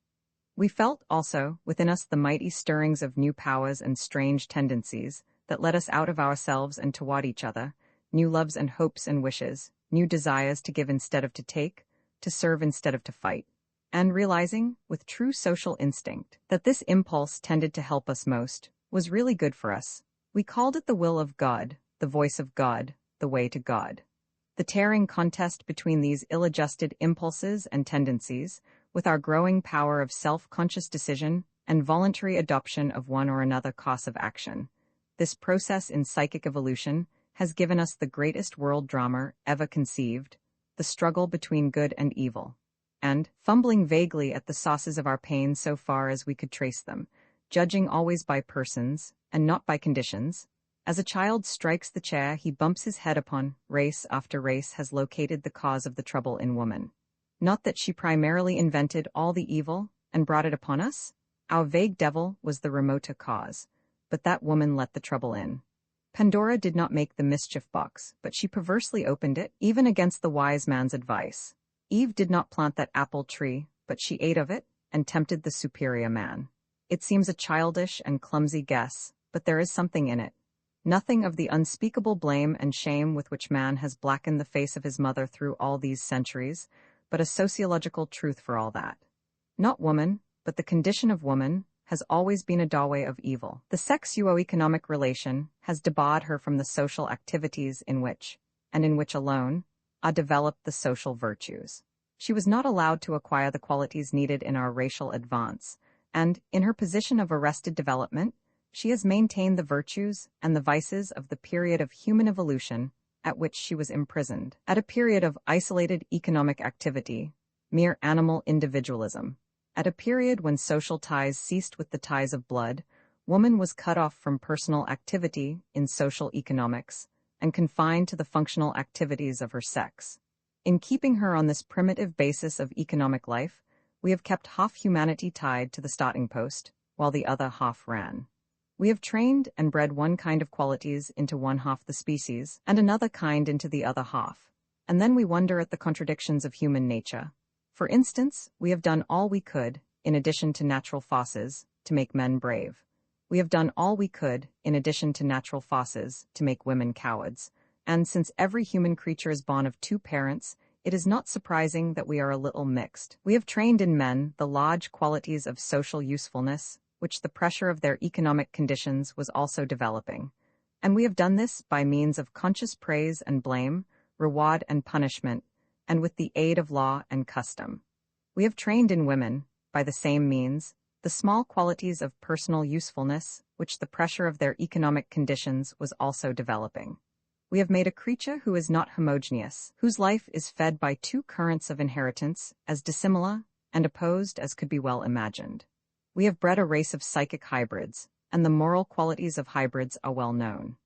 We felt, also, within us the mighty stirrings of new powers and strange tendencies that led us out of ourselves and toward each other, new loves and hopes and wishes, new desires to give instead of to take, to serve instead of to fight. And realizing, with true social instinct, that this impulse tended to help us most, was really good for us, we called it the will of God, the voice of God, the way to God. The tearing contest between these ill-adjusted impulses and tendencies, with our growing power of self-conscious decision and voluntary adoption of one or another course of action. This process in psychic evolution has given us the greatest world drama ever conceived, the struggle between good and evil. And, fumbling vaguely at the sources of our pain so far as we could trace them, judging always by persons, and not by conditions, as a child strikes the chair he bumps his head upon, race after race has located the cause of the trouble in woman. Not that she primarily invented all the evil and brought it upon us. Our vague devil was the remoter cause, but that woman let the trouble in. Pandora did not make the mischief box, but she perversely opened it, even against the wise man's advice. Eve did not plant that apple tree, but she ate of it, and tempted the superior man. It seems a childish and clumsy guess, but there is something in it. Nothing of the unspeakable blame and shame with which man has blackened the face of his mother through all these centuries, but a sociological truth for all that. Not woman, but the condition of woman, has always been a doorway of evil. The sex-economic relation has debarred her from the social activities in which, and in which alone, are developed the social virtues. She was not allowed to acquire the qualities needed in our racial advance, and, in her position of arrested development, she has maintained the virtues and the vices of the period of human evolution at which she was imprisoned. At a period of isolated economic activity, mere animal individualism, at a period when social ties ceased with the ties of blood, woman was cut off from personal activity in social economics and confined to the functional activities of her sex. In keeping her on this primitive basis of economic life, we have kept half humanity tied to the starting post, while the other half ran. We have trained and bred one kind of qualities into one half the species, and another kind into the other half, and then we wonder at the contradictions of human nature. For instance, we have done all we could, in addition to natural forces, to make men brave. We have done all we could, in addition to natural forces, to make women cowards, and since every human creature is born of two parents, it is not surprising that we are a little mixed. We have trained in men the large qualities of social usefulness, which the pressure of their economic conditions was also developing. And we have done this by means of conscious praise and blame, reward and punishment, and with the aid of law and custom. We have trained in women, by the same means, the small qualities of personal usefulness, which the pressure of their economic conditions was also developing. We have made a creature who is not homogeneous, whose life is fed by two currents of inheritance, as dissimilar and opposed as could be well imagined. We have bred a race of psychic hybrids, and the moral qualities of hybrids are well known.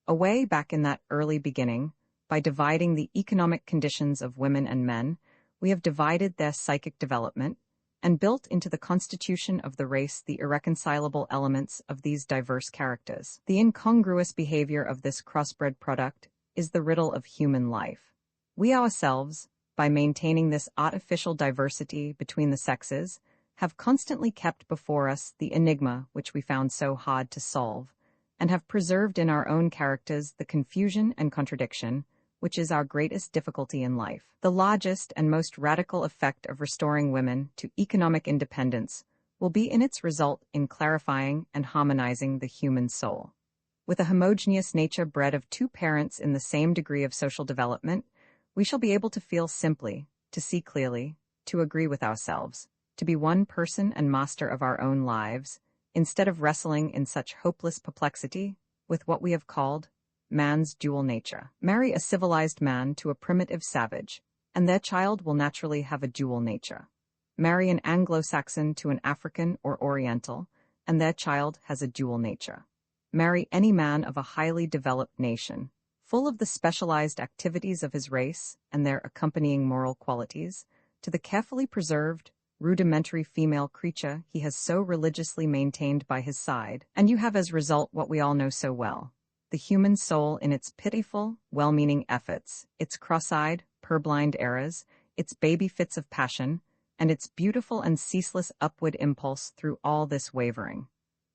Away back in that early beginning, by dividing the economic conditions of women and men, we have divided their psychic development, and built into the constitution of the race the irreconcilable elements of these diverse characters. The incongruous behavior of this crossbred product is the riddle of human life. We ourselves, by maintaining this artificial diversity between the sexes, have constantly kept before us the enigma which we found so hard to solve, and have preserved in our own characters the confusion and contradiction, which is our greatest difficulty in life. The largest and most radical effect of restoring women to economic independence will be in its result in clarifying and harmonizing the human soul. With a homogeneous nature bred of two parents in the same degree of social development, we shall be able to feel simply, to see clearly, to agree with ourselves, to be one person and master of our own lives, instead of wrestling in such hopeless perplexity with what we have called man's dual nature. Marry a civilized man to a primitive savage, and their child will naturally have a dual nature. Marry an Anglo-Saxon to an African or Oriental, and their child has a dual nature. Marry any man of a highly developed nation, full of the specialized activities of his race and their accompanying moral qualities, to the carefully preserved, rudimentary female creature he has so religiously maintained by his side, and you have as result what we all know so well: the human soul in its pitiful, well-meaning efforts, its cross-eyed, purblind errors, its baby fits of passion, and its beautiful and ceaseless upward impulse through all this wavering.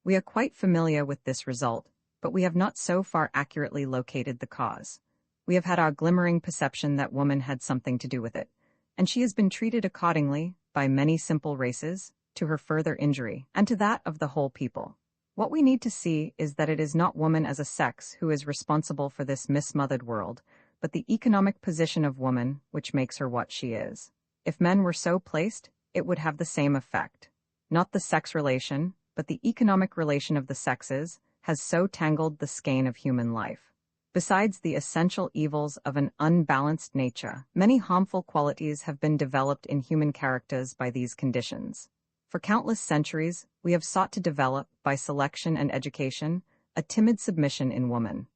We are quite familiar with this result, but we have not so far accurately located the cause. We have had our glimmering perception that woman had something to do with it, and she has been treated accordingly, by many simple races, to her further injury, and to that of the whole people. What we need to see is that it is not woman as a sex who is responsible for this mismothered world, but the economic position of woman which makes her what she is. If men were so placed, it would have the same effect. Not the sex relation, but the economic relation of the sexes, has so tangled the skein of human life. Besides the essential evils of an unbalanced nature, many harmful qualities have been developed in human characters by these conditions. For countless centuries, we have sought to develop, by selection and education, a timid submission in woman.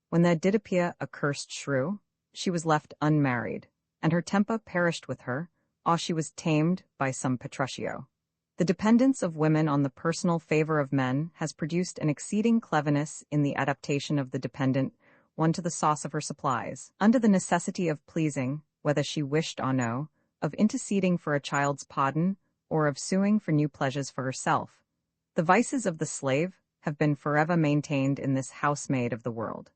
When there did appear a cursed shrew, she was left unmarried, and her temper perished with her, or she was tamed by some Petruchio. The dependence of women on the personal favor of men has produced an exceeding cleverness in the adaptation of the dependent one to the sauce of her supplies, under the necessity of pleasing, whether she wished or no, of interceding for a child's pardon, or of suing for new pleasures for herself. The vices of the slave have been forever maintained in this housemaid of the world.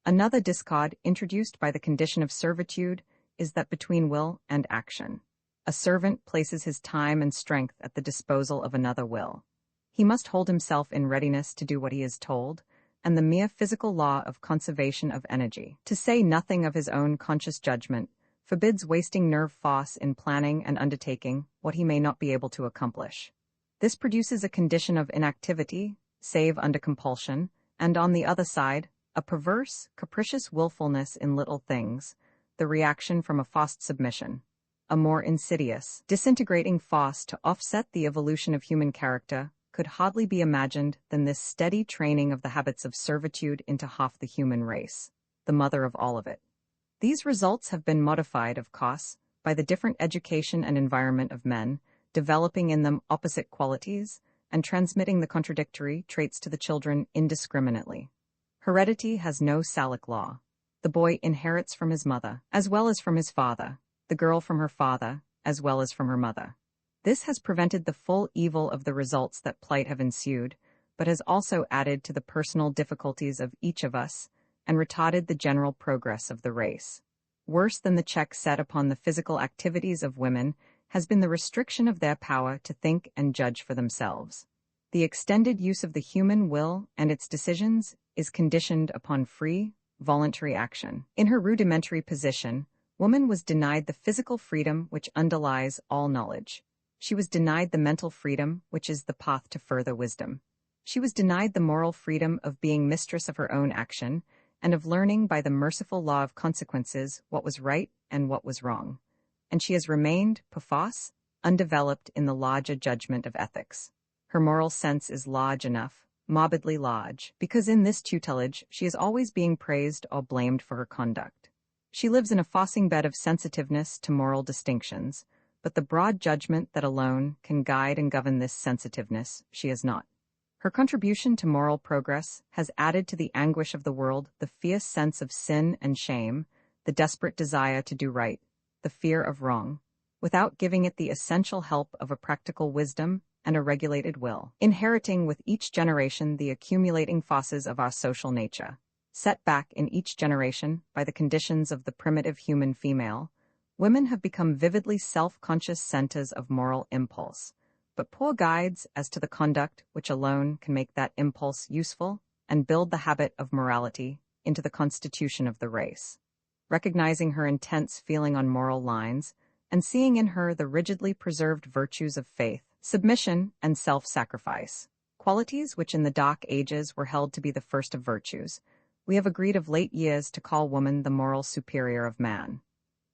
Another discord introduced by the condition of servitude is that between will and action. A servant places his time and strength at the disposal of another will. He must hold himself in readiness to do what he is told, and the mere physical law of conservation of energy, to say nothing of his own conscious judgment, forbids wasting nerve force in planning and undertaking what he may not be able to accomplish. This produces a condition of inactivity, save under compulsion, and on the other side, a perverse, capricious willfulness in little things, the reaction from a forced submission, a more insidious, disintegrating force to offset the evolution of human character, could hardly be imagined than this steady training of the habits of servitude into half the human race, the mother of all of it. These results have been modified, of course, by the different education and environment of men, developing in them opposite qualities, and transmitting the contradictory traits to the children indiscriminately. Heredity has no Salic law. The boy inherits from his mother, as well as from his father, the girl from her father, as well as from her mother. This has prevented the full evil of the results that plight have ensued, but has also added to the personal difficulties of each of us, and retarded the general progress of the race. Worse than the check set upon the physical activities of women has been the restriction of their power to think and judge for themselves. The extended use of the human will and its decisions is conditioned upon free, voluntary action. In her rudimentary position, woman was denied the physical freedom which underlies all knowledge. She was denied the mental freedom which is the path to further wisdom. She was denied the moral freedom of being mistress of her own action, and of learning by the merciful law of consequences what was right and what was wrong. And she has remained, perforce, undeveloped in the larger judgment of ethics. Her moral sense is large enough, morbidly large, because in this tutelage she is always being praised or blamed for her conduct. She lives in a fossing bed of sensitiveness to moral distinctions, but the broad judgment that alone can guide and govern this sensitiveness she has not. Her contribution to moral progress has added to the anguish of the world the fierce sense of sin and shame, the desperate desire to do right, the fear of wrong, without giving it the essential help of a practical wisdom and a regulated will, inheriting with each generation the accumulating forces of our social nature, set back in each generation by the conditions of the primitive human female. Women have become vividly self-conscious centers of moral impulse, but poor guides as to the conduct which alone can make that impulse useful and build the habit of morality into the constitution of the race. Recognizing her intense feeling on moral lines, and seeing in her the rigidly preserved virtues of faith, submission, and self-sacrifice, qualities which in the dark ages were held to be the first of virtues, we have agreed of late years to call woman the moral superior of man.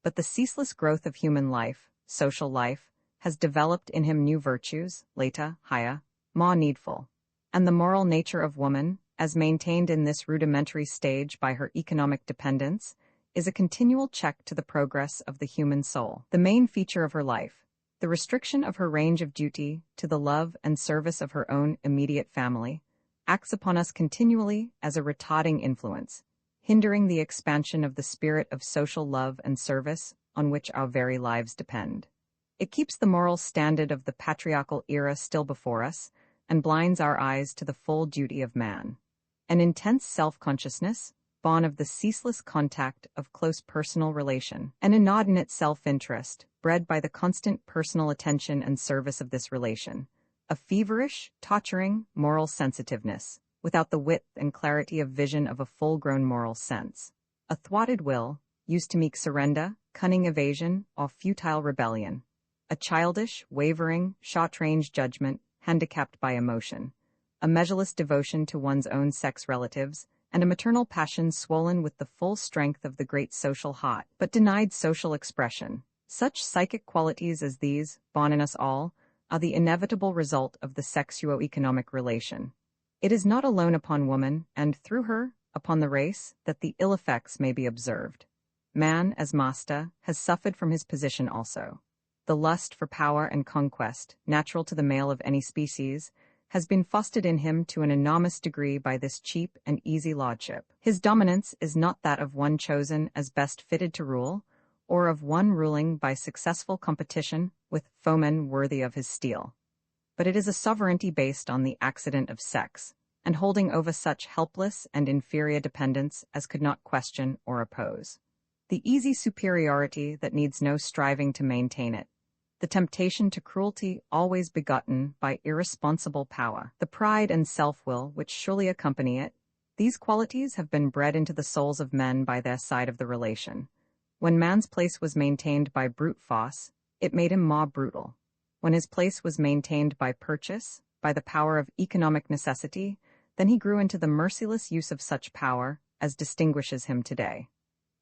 But the ceaseless growth of human life, social life, has developed in him new virtues, later, higher, more needful. And the moral nature of woman, as maintained in this rudimentary stage by her economic dependence, is a continual check to the progress of the human soul, the main feature of her life. The restriction of her range of duty to the love and service of her own immediate family acts upon us continually as a retarding influence, hindering the expansion of the spirit of social love and service on which our very lives depend. It keeps the moral standard of the patriarchal era still before us and blinds our eyes to the full duty of man. An intense self-consciousness, born of the ceaseless contact of close personal relation, an inordinate self-interest, bred by the constant personal attention and service of this relation, a feverish, torturing, moral sensitiveness, without the width and clarity of vision of a full-grown moral sense, a thwarted will, used to meek surrender, cunning evasion, or futile rebellion, a childish, wavering, short-range judgment, handicapped by emotion, a measureless devotion to one's own sex relatives, and a maternal passion swollen with the full strength of the great social heart, but denied social expression. Such psychic qualities as these, born in us all, are the inevitable result of the sexuo-economic relation. It is not alone upon woman, and through her, upon the race, that the ill effects may be observed. Man, as master, has suffered from his position also. The lust for power and conquest, natural to the male of any species, has been fostered in him to an enormous degree by this cheap and easy lordship. His dominance is not that of one chosen as best fitted to rule, or of one ruling by successful competition with foemen worthy of his steel. But it is a sovereignty based on the accident of sex, and holding over such helpless and inferior dependence as could not question or oppose. The easy superiority that needs no striving to maintain it, the temptation to cruelty always begotten by irresponsible power, the pride and self-will which surely accompany it, these qualities have been bred into the souls of men by their side of the relation. When man's place was maintained by brute force, it made him more brutal. When his place was maintained by purchase, by the power of economic necessity, then he grew into the merciless use of such power as distinguishes him today.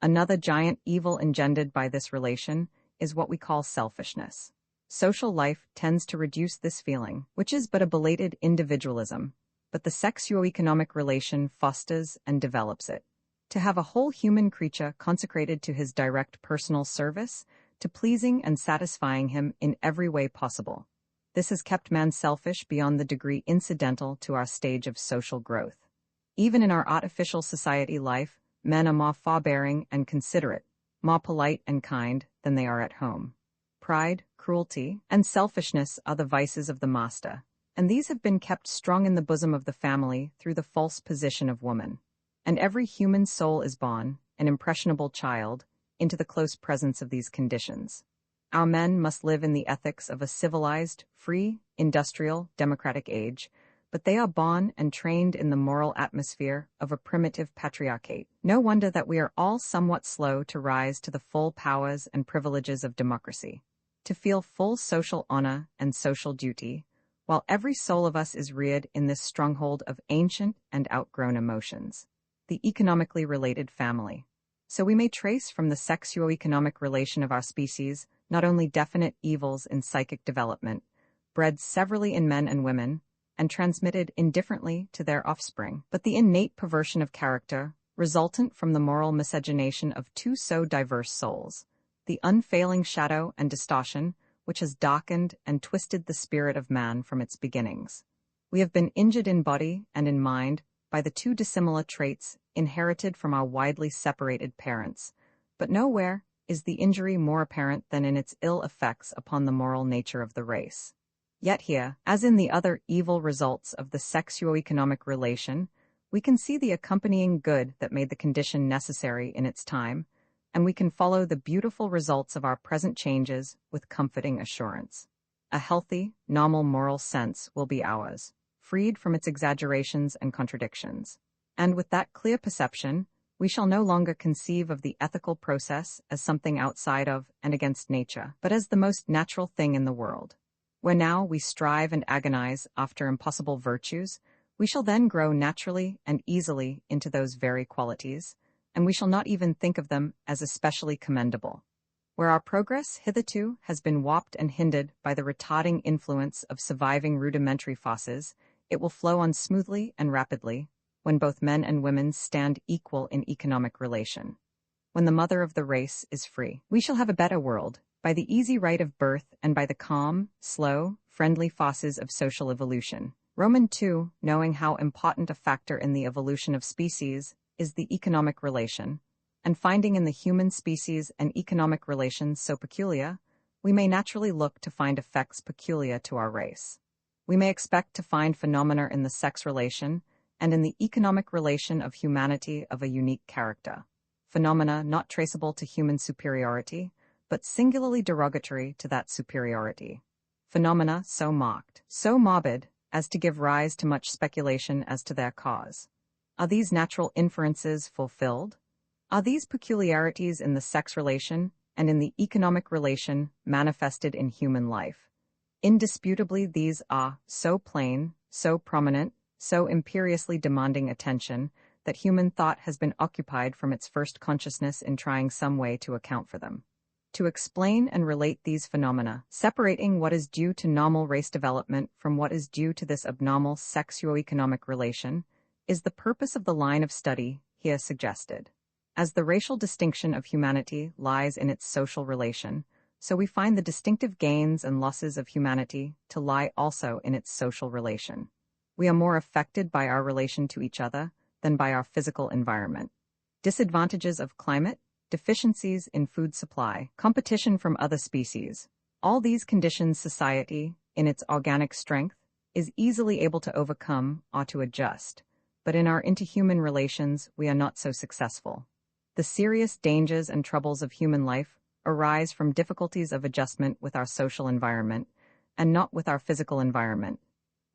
Another giant evil engendered by this relation is what we call selfishness. Social life tends to reduce this feeling, which is but a belated individualism, but the sexuo-economic relation fosters and develops it. To have a whole human creature consecrated to his direct personal service, to pleasing and satisfying him in every way possible. This has kept man selfish beyond the degree incidental to our stage of social growth. Even in our artificial society life, men are more forbearing and considerate, more polite and kind than they are at home. Pride, cruelty, and selfishness are the vices of the master, and these have been kept strong in the bosom of the family through the false position of woman. And every human soul is born, an impressionable child, into the close presence of these conditions. Our men must live in the ethics of a civilized, free, industrial, democratic age, but they are born and trained in the moral atmosphere of a primitive patriarchate. No wonder that we are all somewhat slow to rise to the full powers and privileges of democracy, to feel full social honor and social duty, while every soul of us is reared in this stronghold of ancient and outgrown emotions, the economically related family. So we may trace from the sexuo-economic relation of our species not only definite evils in psychic development, bred severally in men and women, and transmitted indifferently to their offspring, but the innate perversion of character, resultant from the moral miscegenation of two so diverse souls, the unfailing shadow and distortion which has darkened and twisted the spirit of man from its beginnings. We have been injured in body and in mind by the two dissimilar traits inherited from our widely separated parents, but nowhere is the injury more apparent than in its ill effects upon the moral nature of the race. Yet here, as in the other evil results of the sexuo-economic relation, we can see the accompanying good that made the condition necessary in its time, and we can follow the beautiful results of our present changes with comforting assurance. A healthy, normal moral sense will be ours, freed from its exaggerations and contradictions. And with that clear perception, we shall no longer conceive of the ethical process as something outside of and against nature, but as the most natural thing in the world. Where now we strive and agonize after impossible virtues, we shall then grow naturally and easily into those very qualities, and we shall not even think of them as especially commendable. Where our progress hitherto has been warped and hindered by the retarding influence of surviving rudimentary forces, it will flow on smoothly and rapidly, when both men and women stand equal in economic relation. When the mother of the race is free, we shall have a better world, by the easy right of birth and by the calm, slow, friendly forces of social evolution. Roman II, knowing how important a factor in the evolution of species is the economic relation, and finding in the human species an economic relation so peculiar, we may naturally look to find effects peculiar to our race. We may expect to find phenomena in the sex relation and in the economic relation of humanity of a unique character, phenomena not traceable to human superiority, but singularly derogatory to that superiority. Phenomena so marked, so morbid, as to give rise to much speculation as to their cause. Are these natural inferences fulfilled? Are these peculiarities in the sex relation and in the economic relation manifested in human life? Indisputably these are so plain, so prominent, so imperiously demanding attention, that human thought has been occupied from its first consciousness in trying some way to account for them. To explain and relate these phenomena, separating what is due to normal race development from what is due to this abnormal socio-economic relation, is the purpose of the line of study here suggested. As the racial distinction of humanity lies in its social relation, so we find the distinctive gains and losses of humanity to lie also in its social relation. We are more affected by our relation to each other than by our physical environment. Disadvantages of climate, deficiencies in food supply, competition from other species, all these conditions society, in its organic strength, is easily able to overcome or to adjust, but in our interhuman relations we are not so successful. The serious dangers and troubles of human life arise from difficulties of adjustment with our social environment, and not with our physical environment.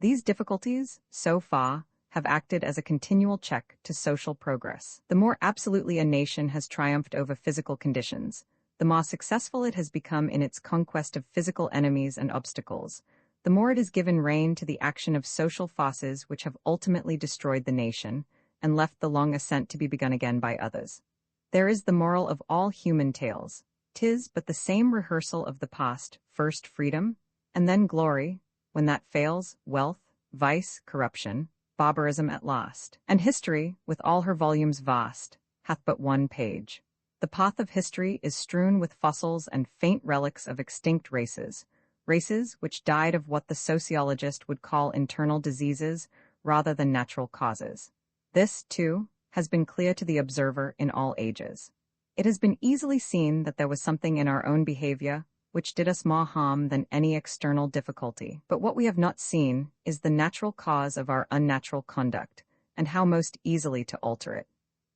These difficulties, so far, have acted as a continual check to social progress. The more absolutely a nation has triumphed over physical conditions, the more successful it has become in its conquest of physical enemies and obstacles, the more it has given rein to the action of social forces which have ultimately destroyed the nation, and left the long ascent to be begun again by others. There is the moral of all human tales. 'Tis but the same rehearsal of the past, first freedom, and then glory, when that fails, wealth, vice, corruption, barbarism at last. And history, with all her volumes vast, hath but one page. The path of history is strewn with fossils and faint relics of extinct races, races which died of what the sociologist would call internal diseases rather than natural causes. This, too, has been clear to the observer in all ages. It has been easily seen that there was something in our own behavior which did us more harm than any external difficulty. But what we have not seen is the natural cause of our unnatural conduct, and how most easily to alter it.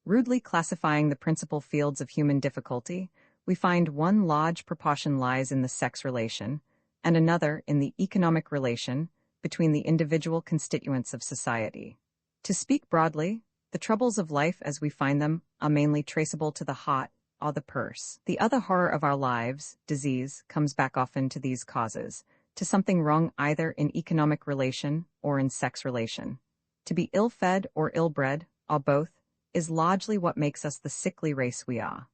Rudely classifying the principal fields of human difficulty, we find one large proportion lies in the sex relation, and another in the economic relation between the individual constituents of society. To speak broadly, the troubles of life as we find them are mainly traceable to the heart or the purse. The other horror of our lives, disease, comes back often to these causes, to something wrong either in economic relation or in sex relation. To be ill-fed or ill-bred, or both, is largely what makes us the sickly race we are.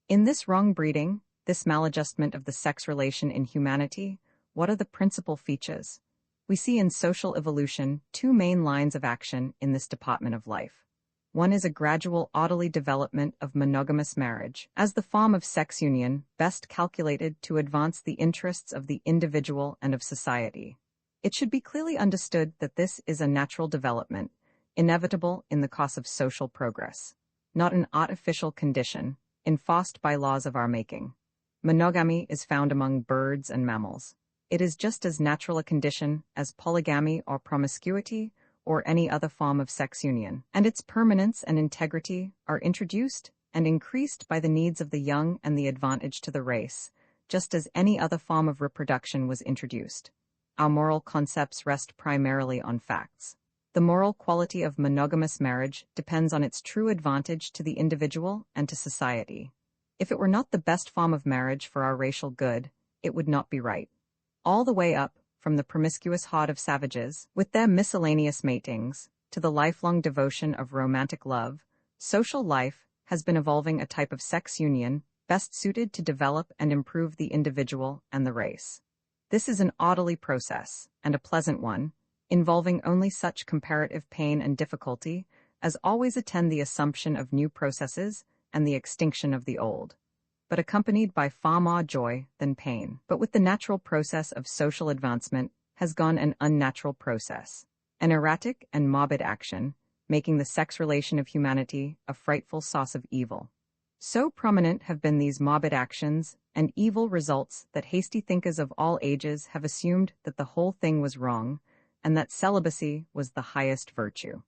In this wrong breeding, this maladjustment of the sex relation in humanity, what are the principal features? We see in social evolution two main lines of action in this department of life. One is a gradual orderly development of monogamous marriage, as the form of sex union best calculated to advance the interests of the individual and of society. It should be clearly understood that this is a natural development, inevitable in the course of social progress, not an artificial condition, enforced by laws of our making. Monogamy is found among birds and mammals. It is just as natural a condition as polygamy or promiscuity, or any other form of sex union, and its permanence and integrity are introduced and increased by the needs of the young and the advantage to the race, just as any other form of reproduction was introduced. Our moral concepts rest primarily on facts. The moral quality of monogamous marriage depends on its true advantage to the individual and to society. If it were not the best form of marriage for our racial good, it would not be right. All the way up, from the promiscuous horde of savages, with their miscellaneous matings, to the lifelong devotion of romantic love, social life has been evolving a type of sex union best suited to develop and improve the individual and the race. This is an orderly process, and a pleasant one, involving only such comparative pain and difficulty as always attend the assumption of new processes and the extinction of the old, but accompanied by far more joy than pain. But with the natural process of social advancement has gone an unnatural process, an erratic and morbid action, making the sex relation of humanity a frightful source of evil. So prominent have been these morbid actions and evil results that hasty thinkers of all ages have assumed that the whole thing was wrong, and that celibacy was the highest virtue.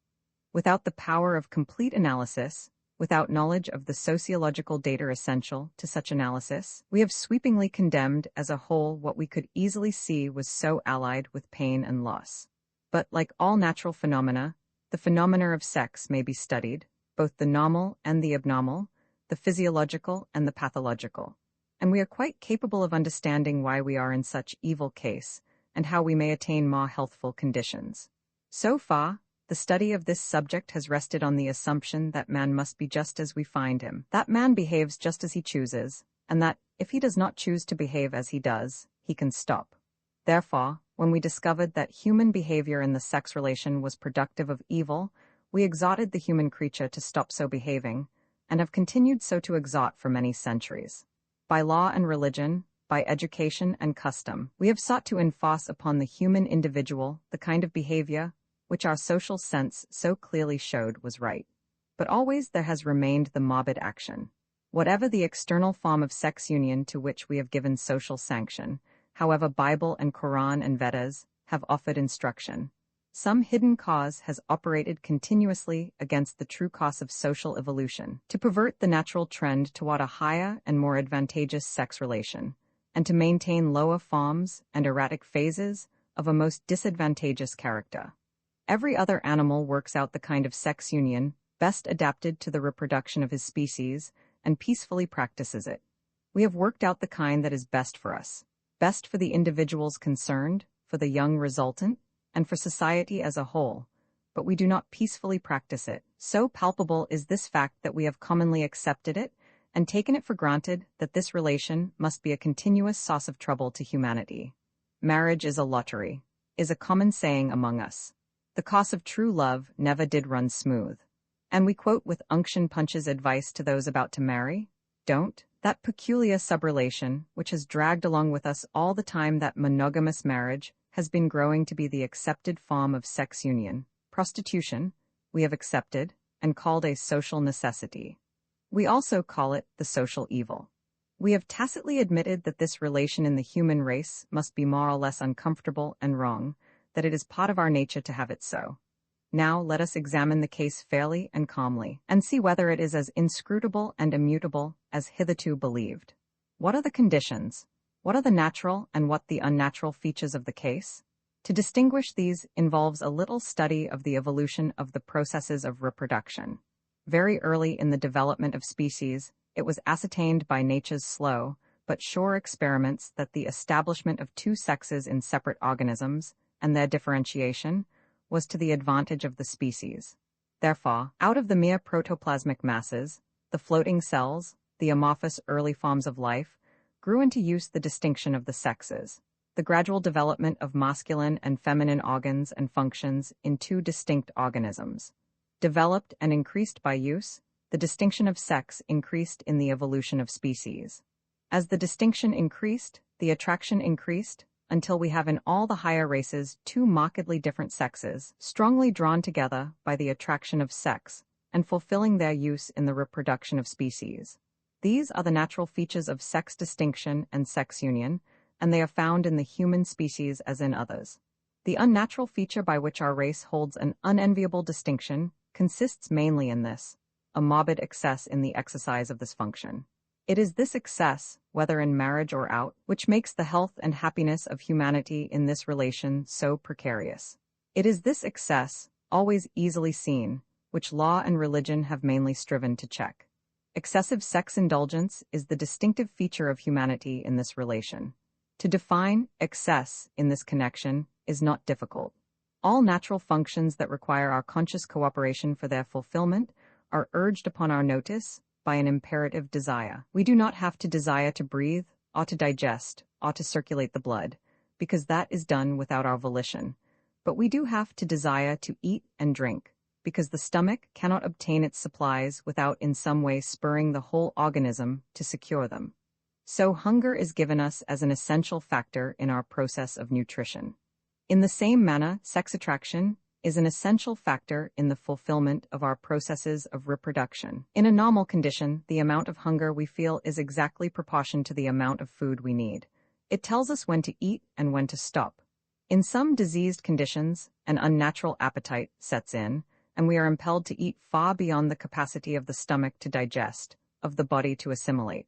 Without the power of complete analysis, without knowledge of the sociological data essential to such analysis, we have sweepingly condemned as a whole what we could easily see was so allied with pain and loss. But, like all natural phenomena, the phenomena of sex may be studied, both the normal and the abnormal, the physiological and the pathological, and we are quite capable of understanding why we are in such evil case, and how we may attain more healthful conditions. So far, the The study of this subject has rested on the assumption that man must be just as we find him, that man behaves just as he chooses, and that, if he does not choose to behave as he does, he can stop. Therefore, when we discovered that human behavior in the sex relation was productive of evil, we exhorted the human creature to stop so behaving, and have continued so to exhort for many centuries. By law and religion, by education and custom, we have sought to enforce upon the human individual the kind of behavior which our social sense so clearly showed was right. But always there has remained the morbid action. Whatever the external form of sex union to which we have given social sanction, however Bible and Quran and Vedas have offered instruction, some hidden cause has operated continuously against the true cause of social evolution, to pervert the natural trend toward a higher and more advantageous sex relation, and to maintain lower forms and erratic phases of a most disadvantageous character. Every other animal works out the kind of sex union best adapted to the reproduction of his species and peacefully practices it. We have worked out the kind that is best for us, best for the individuals concerned, for the young resultant, and for society as a whole, but we do not peacefully practice it. So palpable is this fact that we have commonly accepted it and taken it for granted that this relation must be a continuous source of trouble to humanity. Marriage is a lottery, is a common saying among us. The course of true love never did run smooth. And we quote with unction Punch's advice to those about to marry, don't. That peculiar subrelation, which has dragged along with us all the time that monogamous marriage has been growing to be the accepted form of sex union, prostitution, we have accepted and called a social necessity. We also call it the social evil. We have tacitly admitted that this relation in the human race must be more or less uncomfortable and wrong, that it is part of our nature to have it so. Now let us examine the case fairly and calmly, and see whether it is as inscrutable and immutable as hitherto believed. What are the conditions? What are the natural and what the unnatural features of the case? To distinguish these involves a little study of the evolution of the processes of reproduction. Very early in the development of species, it was ascertained by nature's slow but sure experiments that the establishment of two sexes in separate organisms, and their differentiation, was to the advantage of the species. Therefore, out of the mere protoplasmic masses, the floating cells, the amorphous early forms of life, grew into use the distinction of the sexes, the gradual development of masculine and feminine organs and functions in two distinct organisms. Developed and increased by use, the distinction of sex increased in the evolution of species. As the distinction increased, the attraction increased, until we have in all the higher races two markedly different sexes, strongly drawn together by the attraction of sex, and fulfilling their use in the reproduction of species. These are the natural features of sex distinction and sex union, and they are found in the human species as in others. The unnatural feature by which our race holds an unenviable distinction consists mainly in this, a morbid excess in the exercise of this function. It is this excess, whether in marriage or out, which makes the health and happiness of humanity in this relation so precarious. It is this excess, always easily seen, which law and religion have mainly striven to check. Excessive sex indulgence is the distinctive feature of humanity in this relation. To define excess in this connection is not difficult. All natural functions that require our conscious cooperation for their fulfillment are urged upon our notice by an imperative desire. We do not have to desire to breathe, or to digest, or to circulate the blood, because that is done without our volition. But we do have to desire to eat and drink, because the stomach cannot obtain its supplies without in some way spurring the whole organism to secure them. So hunger is given us as an essential factor in our process of nutrition. In the same manner, sex attraction is an essential factor in the fulfillment of our processes of reproduction. In a normal condition, the amount of hunger we feel is exactly proportional to the amount of food we need. It tells us when to eat and when to stop. In some diseased conditions, an unnatural appetite sets in, and we are impelled to eat far beyond the capacity of the stomach to digest, of the body to assimilate.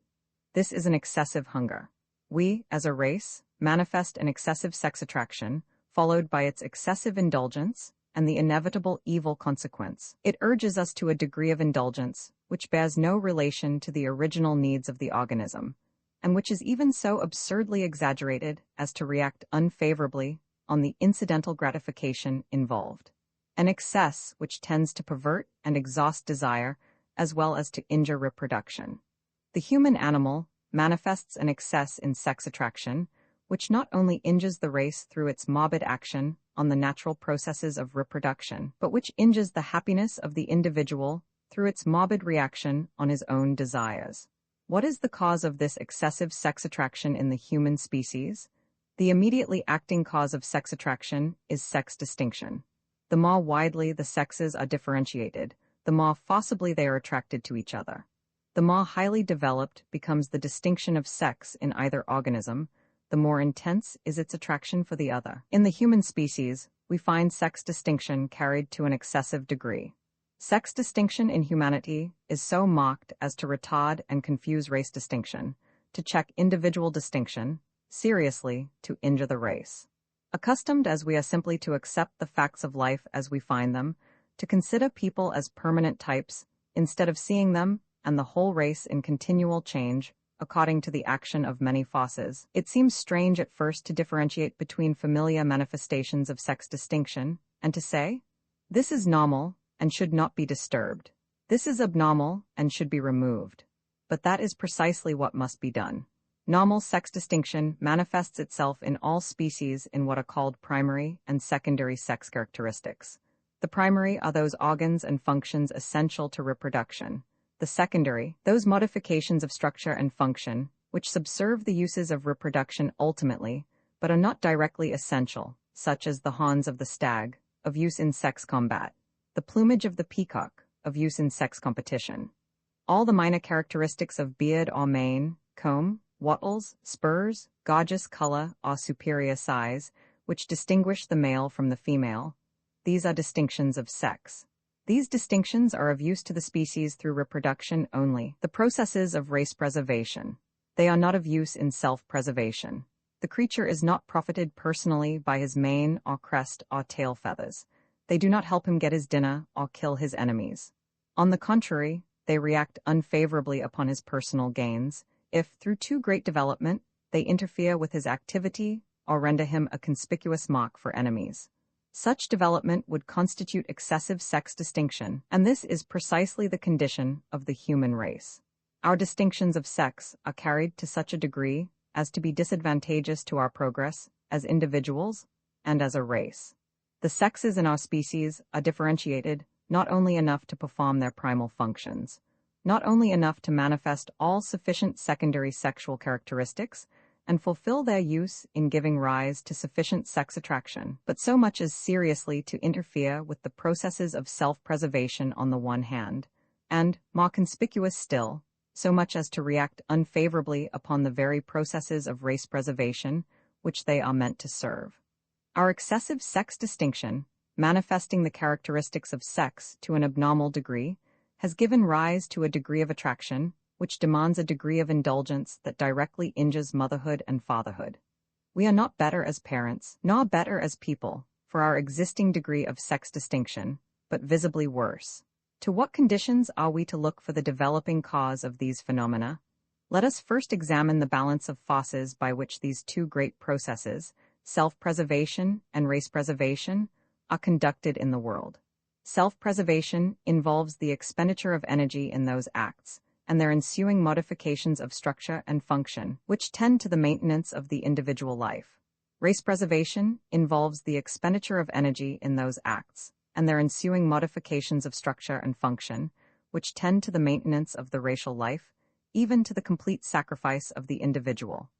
This is an excessive hunger. We, as a race, manifest an excessive sex attraction, followed by its excessive indulgence, and the inevitable evil consequence. It urges us to a degree of indulgence which bears no relation to the original needs of the organism, and which is even so absurdly exaggerated as to react unfavorably on the incidental gratification involved. an excess which tends to pervert and exhaust desire as well as to injure reproduction. The human animal manifests an excess in sex attraction, which not only injures the race through its morbid action on the natural processes of reproduction, but which injures the happiness of the individual through its morbid reaction on his own desires. What is the cause of this excessive sex attraction in the human species? The immediately acting cause of sex attraction is sex distinction. The more widely the sexes are differentiated, the more forcibly they are attracted to each other. The more highly developed becomes the distinction of sex in either organism, the more intense is its attraction for the other. In the human species, we find sex distinction carried to an excessive degree. Sex distinction in humanity is so marked as to retard and confuse race distinction, to check individual distinction, seriously, to injure the race. Accustomed as we are simply to accept the facts of life as we find them, to consider people as permanent types, instead of seeing them and the whole race in continual change, according to the action of many forces, it seems strange at first to differentiate between familiar manifestations of sex distinction, and to say, this is normal and should not be disturbed. This is abnormal and should be removed. But that is precisely what must be done. Normal sex distinction manifests itself in all species in what are called primary and secondary sex characteristics. The primary are those organs and functions essential to reproduction. The secondary, those modifications of structure and function, which subserve the uses of reproduction ultimately, but are not directly essential, such as the horns of the stag, of use in sex combat, the plumage of the peacock, of use in sex competition. All the minor characteristics of beard or mane, comb, wattles, spurs, gorgeous color, or superior size, which distinguish the male from the female, these are distinctions of sex. These distinctions are of use to the species through reproduction only, the processes of race preservation. They are not of use in self-preservation. The creature is not profited personally by his mane or crest or tail feathers. They do not help him get his dinner or kill his enemies. On the contrary, they react unfavorably upon his personal gains, if, through too great development, they interfere with his activity or render him a conspicuous mark for enemies. Such development would constitute excessive sex distinction, and this is precisely the condition of the human race. Our distinctions of sex are carried to such a degree as to be disadvantageous to our progress as individuals and as a race. The sexes in our species are differentiated not only enough to perform their primal functions, not only enough to manifest all sufficient secondary sexual characteristics, and fulfill their use in giving rise to sufficient sex attraction, but so much as seriously to interfere with the processes of self-preservation on the one hand, and, more conspicuous still, so much as to react unfavorably upon the very processes of race preservation which they are meant to serve. Our excessive sex distinction, manifesting the characteristics of sex to an abnormal degree, has given rise to a degree of attraction which demands a degree of indulgence that directly injures motherhood and fatherhood. We are not better as parents, nor better as people, for our existing degree of sex distinction, but visibly worse. To what conditions are we to look for the developing cause of these phenomena? Let us first examine the balance of forces by which these two great processes, self-preservation and race preservation, are conducted in the world. Self-preservation involves the expenditure of energy in those acts, and their ensuing modifications of structure and function, which tend to the maintenance of the individual life. Race preservation involves the expenditure of energy in those acts, and their ensuing modifications of structure and function, which tend to the maintenance of the racial life, even to the complete sacrifice of the individual.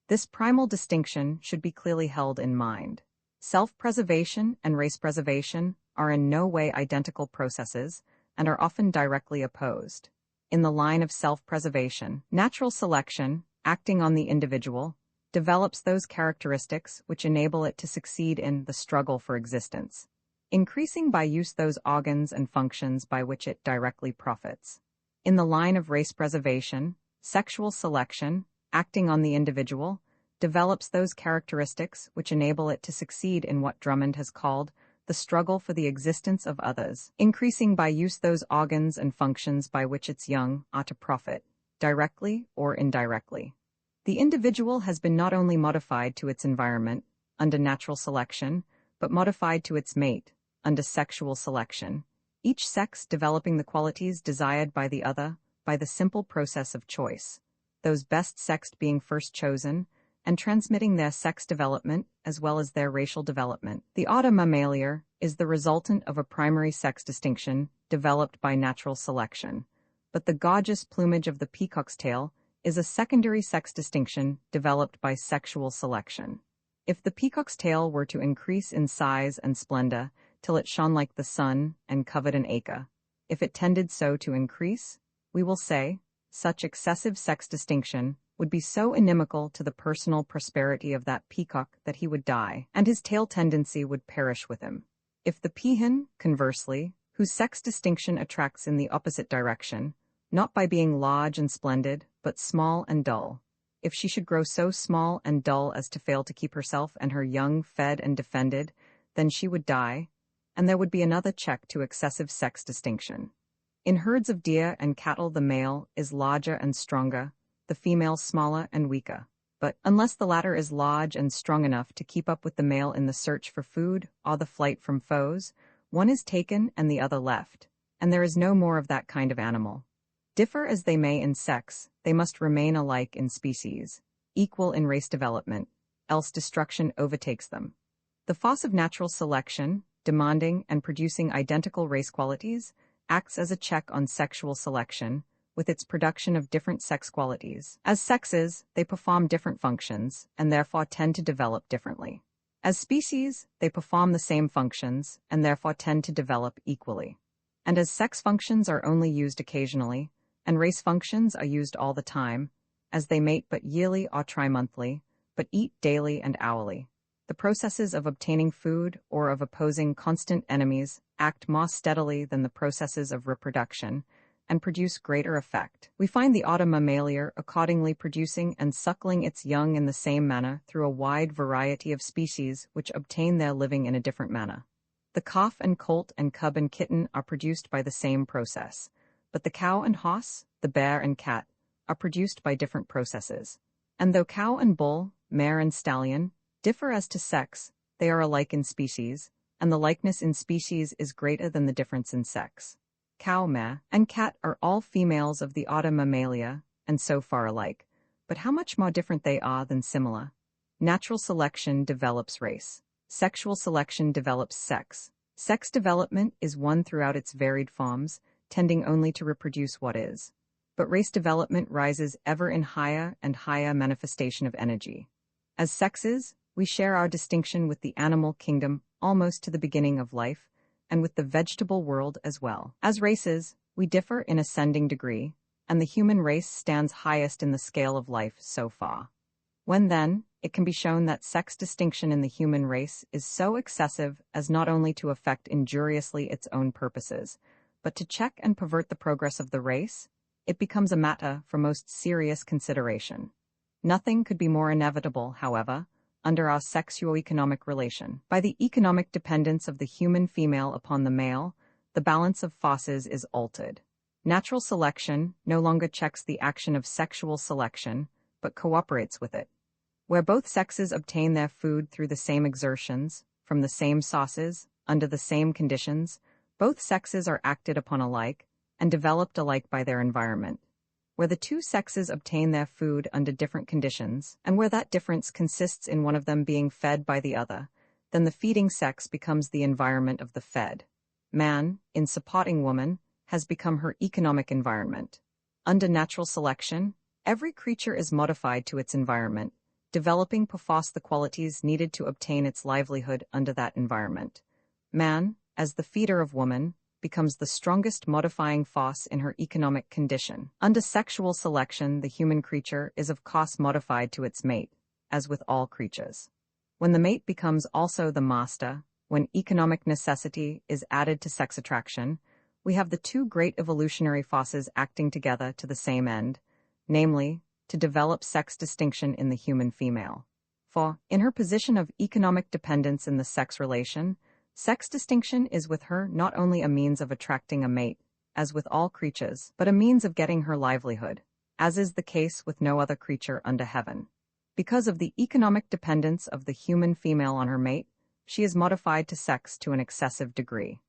This primal distinction should be clearly held in mind. Self-preservation and race preservation are in no way identical processes and are often directly opposed. In the line of self-preservation, natural selection, acting on the individual, develops those characteristics which enable it to succeed in the struggle for existence, increasing by use those organs and functions by which it directly profits. In the line of race preservation, sexual selection, acting on the individual, develops those characteristics which enable it to succeed in what Drummond has called the struggle for the existence of others, increasing by use those organs and functions by which its young are to profit, directly or indirectly. The individual has been not only modified to its environment, under natural selection, but modified to its mate, under sexual selection, each sex developing the qualities desired by the other by the simple process of choice, those best sexed being first chosen, and transmitting their sex development as well as their racial development. The otter mammalia is the resultant of a primary sex distinction developed by natural selection, but the gorgeous plumage of the peacock's tail is a secondary sex distinction developed by sexual selection. If the peacock's tail were to increase in size and splendor till it shone like the sun and covered an acre, if it tended so to increase, we will say, such excessive sex distinction would be so inimical to the personal prosperity of that peacock that he would die, and his tail tendency would perish with him. If the peahen, conversely, whose sex distinction attracts in the opposite direction, not by being large and splendid, but small and dull, if she should grow so small and dull as to fail to keep herself and her young fed and defended, then she would die, and there would be another check to excessive sex distinction. In herds of deer and cattle the male is larger and stronger, the female smaller and weaker. But unless the latter is large and strong enough to keep up with the male in the search for food or the flight from foes, one is taken and the other left, and there is no more of that kind of animal. Differ as they may in sex, they must remain alike in species, equal in race development, else destruction overtakes them. The force of natural selection, demanding and producing identical race qualities, acts as a check on sexual selection, with its production of different sex qualities. As sexes, they perform different functions, and therefore tend to develop differently. As species, they perform the same functions, and therefore tend to develop equally. And as sex functions are only used occasionally, and race functions are used all the time, as they mate but yearly or tri-monthly, but eat daily and hourly, the processes of obtaining food or of opposing constant enemies act more steadily than the processes of reproduction, and produce greater effect. We find the otter mammalia accordingly producing and suckling its young in the same manner through a wide variety of species which obtain their living in a different manner. The calf and colt and cub and kitten are produced by the same process, but the cow and horse, the bear and cat, are produced by different processes. And though cow and bull, mare and stallion, differ as to sex, they are alike in species, and the likeness in species is greater than the difference in sex. Cow, mare, and cat are all females of the otter mammalia, and so far alike, but how much more different they are than similar. Natural selection develops race. Sexual selection develops sex. Sex development is one throughout its varied forms, tending only to reproduce what is. But race development rises ever in higher and higher manifestation of energy. As sexes, we share our distinction with the animal kingdom almost to the beginning of life, and with the vegetable world as well. As races, we differ in ascending degree, and the human race stands highest in the scale of life so far. When then, it can be shown that sex distinction in the human race is so excessive as not only to affect injuriously its own purposes, but to check and pervert the progress of the race, it becomes a matter for most serious consideration. Nothing could be more inevitable, however, under our sexuo-economic relation. By the economic dependence of the human female upon the male, the balance of forces is altered. Natural selection no longer checks the action of sexual selection, but cooperates with it. Where both sexes obtain their food through the same exertions, from the same sources, under the same conditions, both sexes are acted upon alike, and developed alike by their environment. Where the two sexes obtain their food under different conditions, and where that difference consists in one of them being fed by the other, then the feeding sex becomes the environment of the fed. Man, in supporting woman, has become her economic environment. Under natural selection, every creature is modified to its environment, developing perforce the qualities needed to obtain its livelihood under that environment. Man, as the feeder of woman, becomes the strongest modifying force in her economic condition. Under sexual selection, the human creature is of course modified to its mate, as with all creatures. When the mate becomes also the master, when economic necessity is added to sex attraction, we have the two great evolutionary forces acting together to the same end, namely, to develop sex distinction in the human female. For, in her position of economic dependence in the sex relation, sex distinction is with her not only a means of attracting a mate, as with all creatures, but a means of getting her livelihood, as is the case with no other creature under heaven. Because of the economic dependence of the human female on her mate, she is modified to sex to an excessive degree.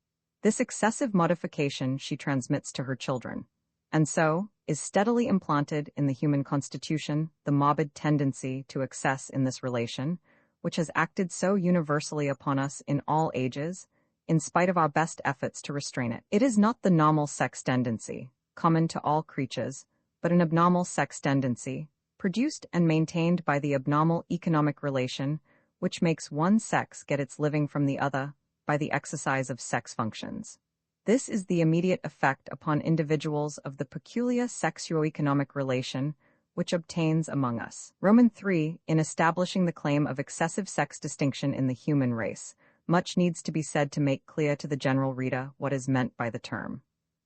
This excessive modification she transmits to her children, and so is steadily implanted in the human constitution the morbid tendency to excess in this relation, which has acted so universally upon us in all ages, in spite of our best efforts to restrain it. It is not the normal sex tendency, common to all creatures, but an abnormal sex tendency, produced and maintained by the abnormal economic relation, which makes one sex get its living from the other by the exercise of sex functions. This is the immediate effect upon individuals of the peculiar sexuo-economic relation which obtains among us. Roman 3, in establishing the claim of excessive sex distinction in the human race, much needs to be said to make clear to the general reader what is meant by the term.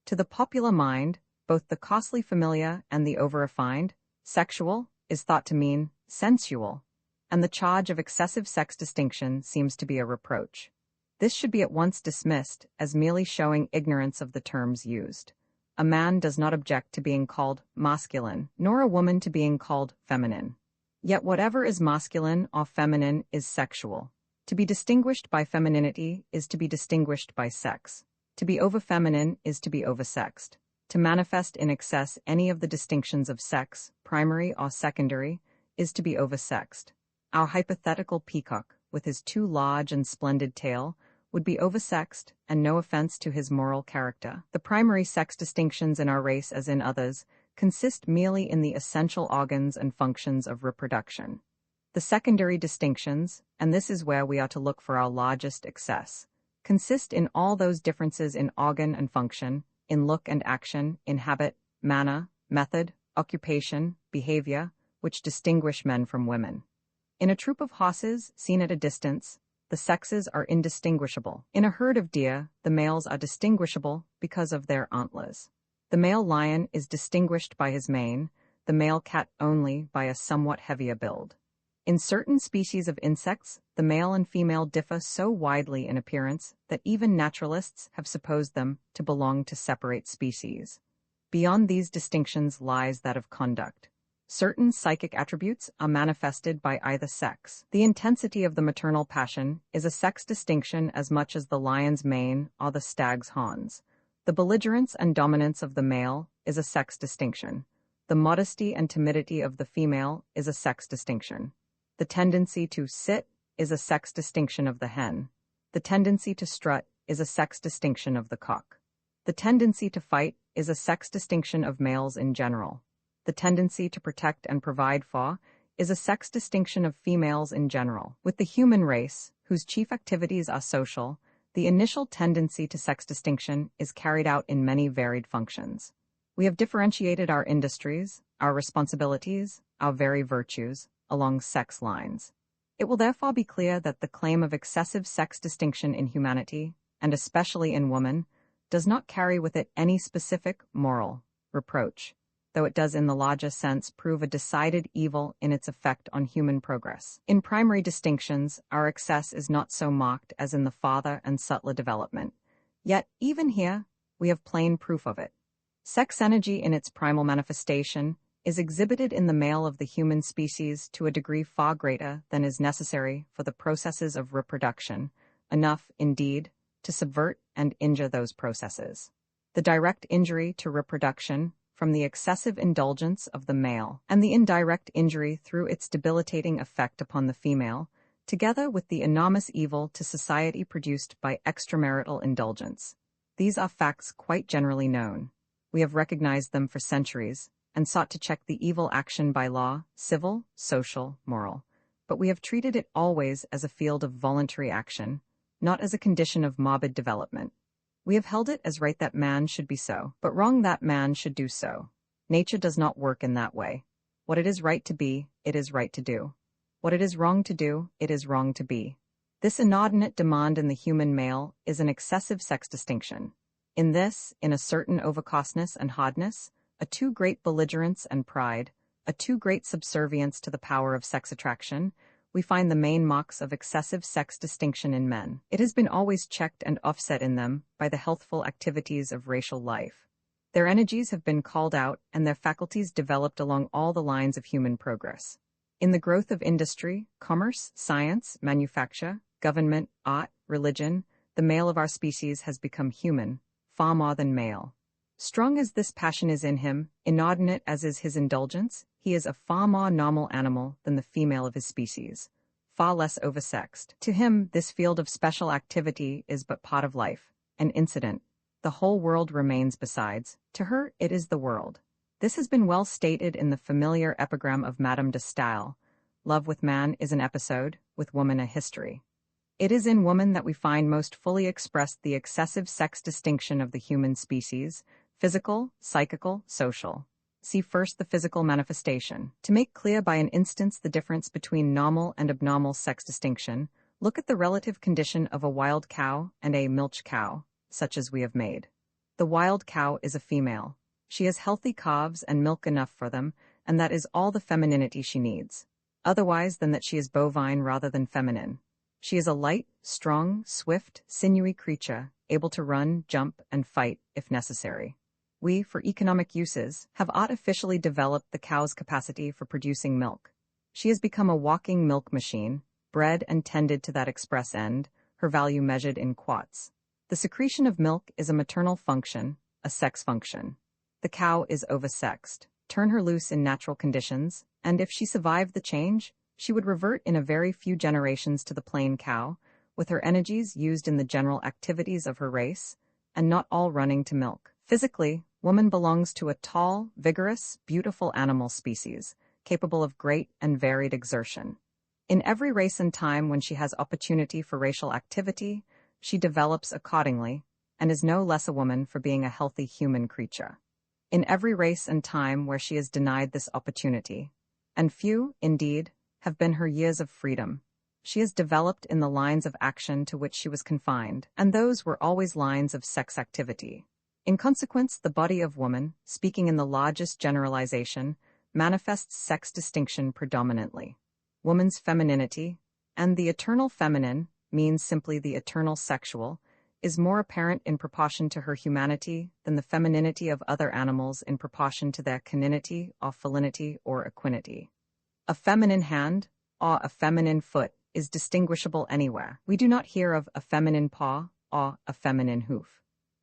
To the popular mind, both the costly familiar and the over-refined, sexual is thought to mean sensual, and the charge of excessive sex distinction seems to be a reproach. This should be at once dismissed as merely showing ignorance of the terms used. A man does not object to being called masculine, nor a woman to being called feminine. Yet whatever is masculine or feminine is sexual. To be distinguished by femininity is to be distinguished by sex. To be over-feminine is to be over-sexed. To manifest in excess any of the distinctions of sex, primary or secondary, is to be over-sexed. Our hypothetical peacock, with his too large and splendid tail, would be oversexed, and no offense to his moral character. The primary sex distinctions in our race, as in others, consist merely in the essential organs and functions of reproduction. The secondary distinctions, and this is where we are to look for our largest excess, consist in all those differences in organ and function, in look and action, in habit, manner, method, occupation, behavior, which distinguish men from women. In a troop of horses, seen at a distance, the sexes are indistinguishable. In a herd of deer, the males are distinguishable because of their antlers. The male lion is distinguished by his mane, the male cat only by a somewhat heavier build. In certain species of insects, the male and female differ so widely in appearance that even naturalists have supposed them to belong to separate species. Beyond these distinctions lies that of conduct. Certain psychic attributes are manifested by either sex. The intensity of the maternal passion is a sex distinction as much as the lion's mane or the stag's horns. The belligerence and dominance of the male is a sex distinction. The modesty and timidity of the female is a sex distinction. The tendency to sit is a sex distinction of the hen. The tendency to strut is a sex distinction of the cock. The tendency to fight is a sex distinction of males in general. The tendency to protect and provide for is a sex distinction of females in general. With the human race, whose chief activities are social, the initial tendency to sex distinction is carried out in many varied functions. We have differentiated our industries, our responsibilities, our very virtues, along sex lines. It will therefore be clear that the claim of excessive sex distinction in humanity, and especially in woman, does not carry with it any specific moral reproach, though it does in the larger sense prove a decided evil in its effect on human progress. In primary distinctions, our excess is not so marked as in the farther and subtler development. Yet, even here, we have plain proof of it. Sex energy in its primal manifestation is exhibited in the male of the human species to a degree far greater than is necessary for the processes of reproduction, enough, indeed, to subvert and injure those processes. The direct injury to reproduction from the excessive indulgence of the male, and the indirect injury through its debilitating effect upon the female, together with the enormous evil to society produced by extramarital indulgence. These are facts quite generally known. We have recognized them for centuries, and sought to check the evil action by law, civil, social, moral. But we have treated it always as a field of voluntary action, not as a condition of morbid development. We have held it as right that man should be so, but wrong that man should do so. Nature does not work in that way. What it is right to be, it is right to do. What it is wrong to do, it is wrong to be. This inordinate demand in the human male is an excessive sex distinction. In this, in a certain overcostness and hardness, a too great belligerence and pride, a too great subservience to the power of sex attraction, we find the main marks of excessive sex distinction in men. It has been always checked and offset in them by the healthful activities of racial life. Their energies have been called out and their faculties developed along all the lines of human progress. In the growth of industry, commerce, science, manufacture, government, art, religion, the male of our species has become human, far more than male. Strong as this passion is in him, inordinate as is his indulgence, he is a far more normal animal than the female of his species, far less oversexed. To him, this field of special activity is but part of life, an incident. The whole world remains besides. To her, it is the world. This has been well stated in the familiar epigram of Madame de Staël: love with man is an episode, with woman a history. It is in woman that we find most fully expressed the excessive sex distinction of the human species: physical, psychical, social. See first the physical manifestation. To make clear by an instance the difference between normal and abnormal sex distinction, look at the relative condition of a wild cow and a milch cow, such as we have made. The wild cow is a female. She has healthy calves and milk enough for them, and that is all the femininity she needs. Otherwise than that she is bovine rather than feminine. She is a light, strong, swift, sinewy creature, able to run, jump, and fight, if necessary. We, for economic uses, have artificially developed the cow's capacity for producing milk. She has become a walking milk machine, bred and tended to that express end, her value measured in quarts. The secretion of milk is a maternal function, a sex function. The cow is oversexed. Turn her loose in natural conditions, and if she survived the change, she would revert in a very few generations to the plain cow, with her energies used in the general activities of her race, and not all running to milk. Physically, woman belongs to a tall, vigorous, beautiful animal species, capable of great and varied exertion. In every race and time when she has opportunity for racial activity, she develops accordingly, and is no less a woman for being a healthy human creature. In every race and time where she is denied this opportunity, and few, indeed, have been her years of freedom, she is developed in the lines of action to which she was confined, and those were always lines of sex activity. In consequence, the body of woman, speaking in the largest generalization, manifests sex distinction predominantly. Woman's femininity, and the eternal feminine, means simply the eternal sexual, is more apparent in proportion to her humanity than the femininity of other animals in proportion to their caninity or felinity or equinity. A feminine hand, or a feminine foot, is distinguishable anywhere. We do not hear of a feminine paw or a feminine hoof.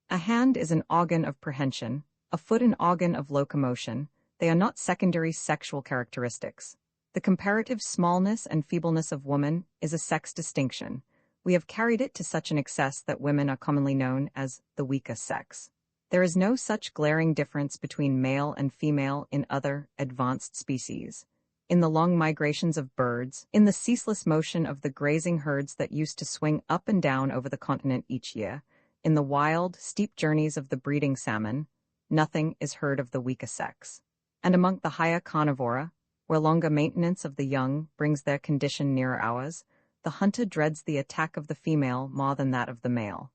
A hand is an organ of prehension, a foot an organ of locomotion. They are not secondary sexual characteristics. The comparative smallness and feebleness of woman is a sex distinction. We have carried it to such an excess that women are commonly known as the weaker sex. There is no such glaring difference between male and female in other, advanced species. In the long migrations of birds, in the ceaseless motion of the grazing herds that used to swing up and down over the continent each year, in the wild, steep journeys of the breeding salmon, nothing is heard of the weaker sex. And among the higher carnivora, where longer maintenance of the young brings their condition nearer ours, the hunter dreads the attack of the female more than that of the male.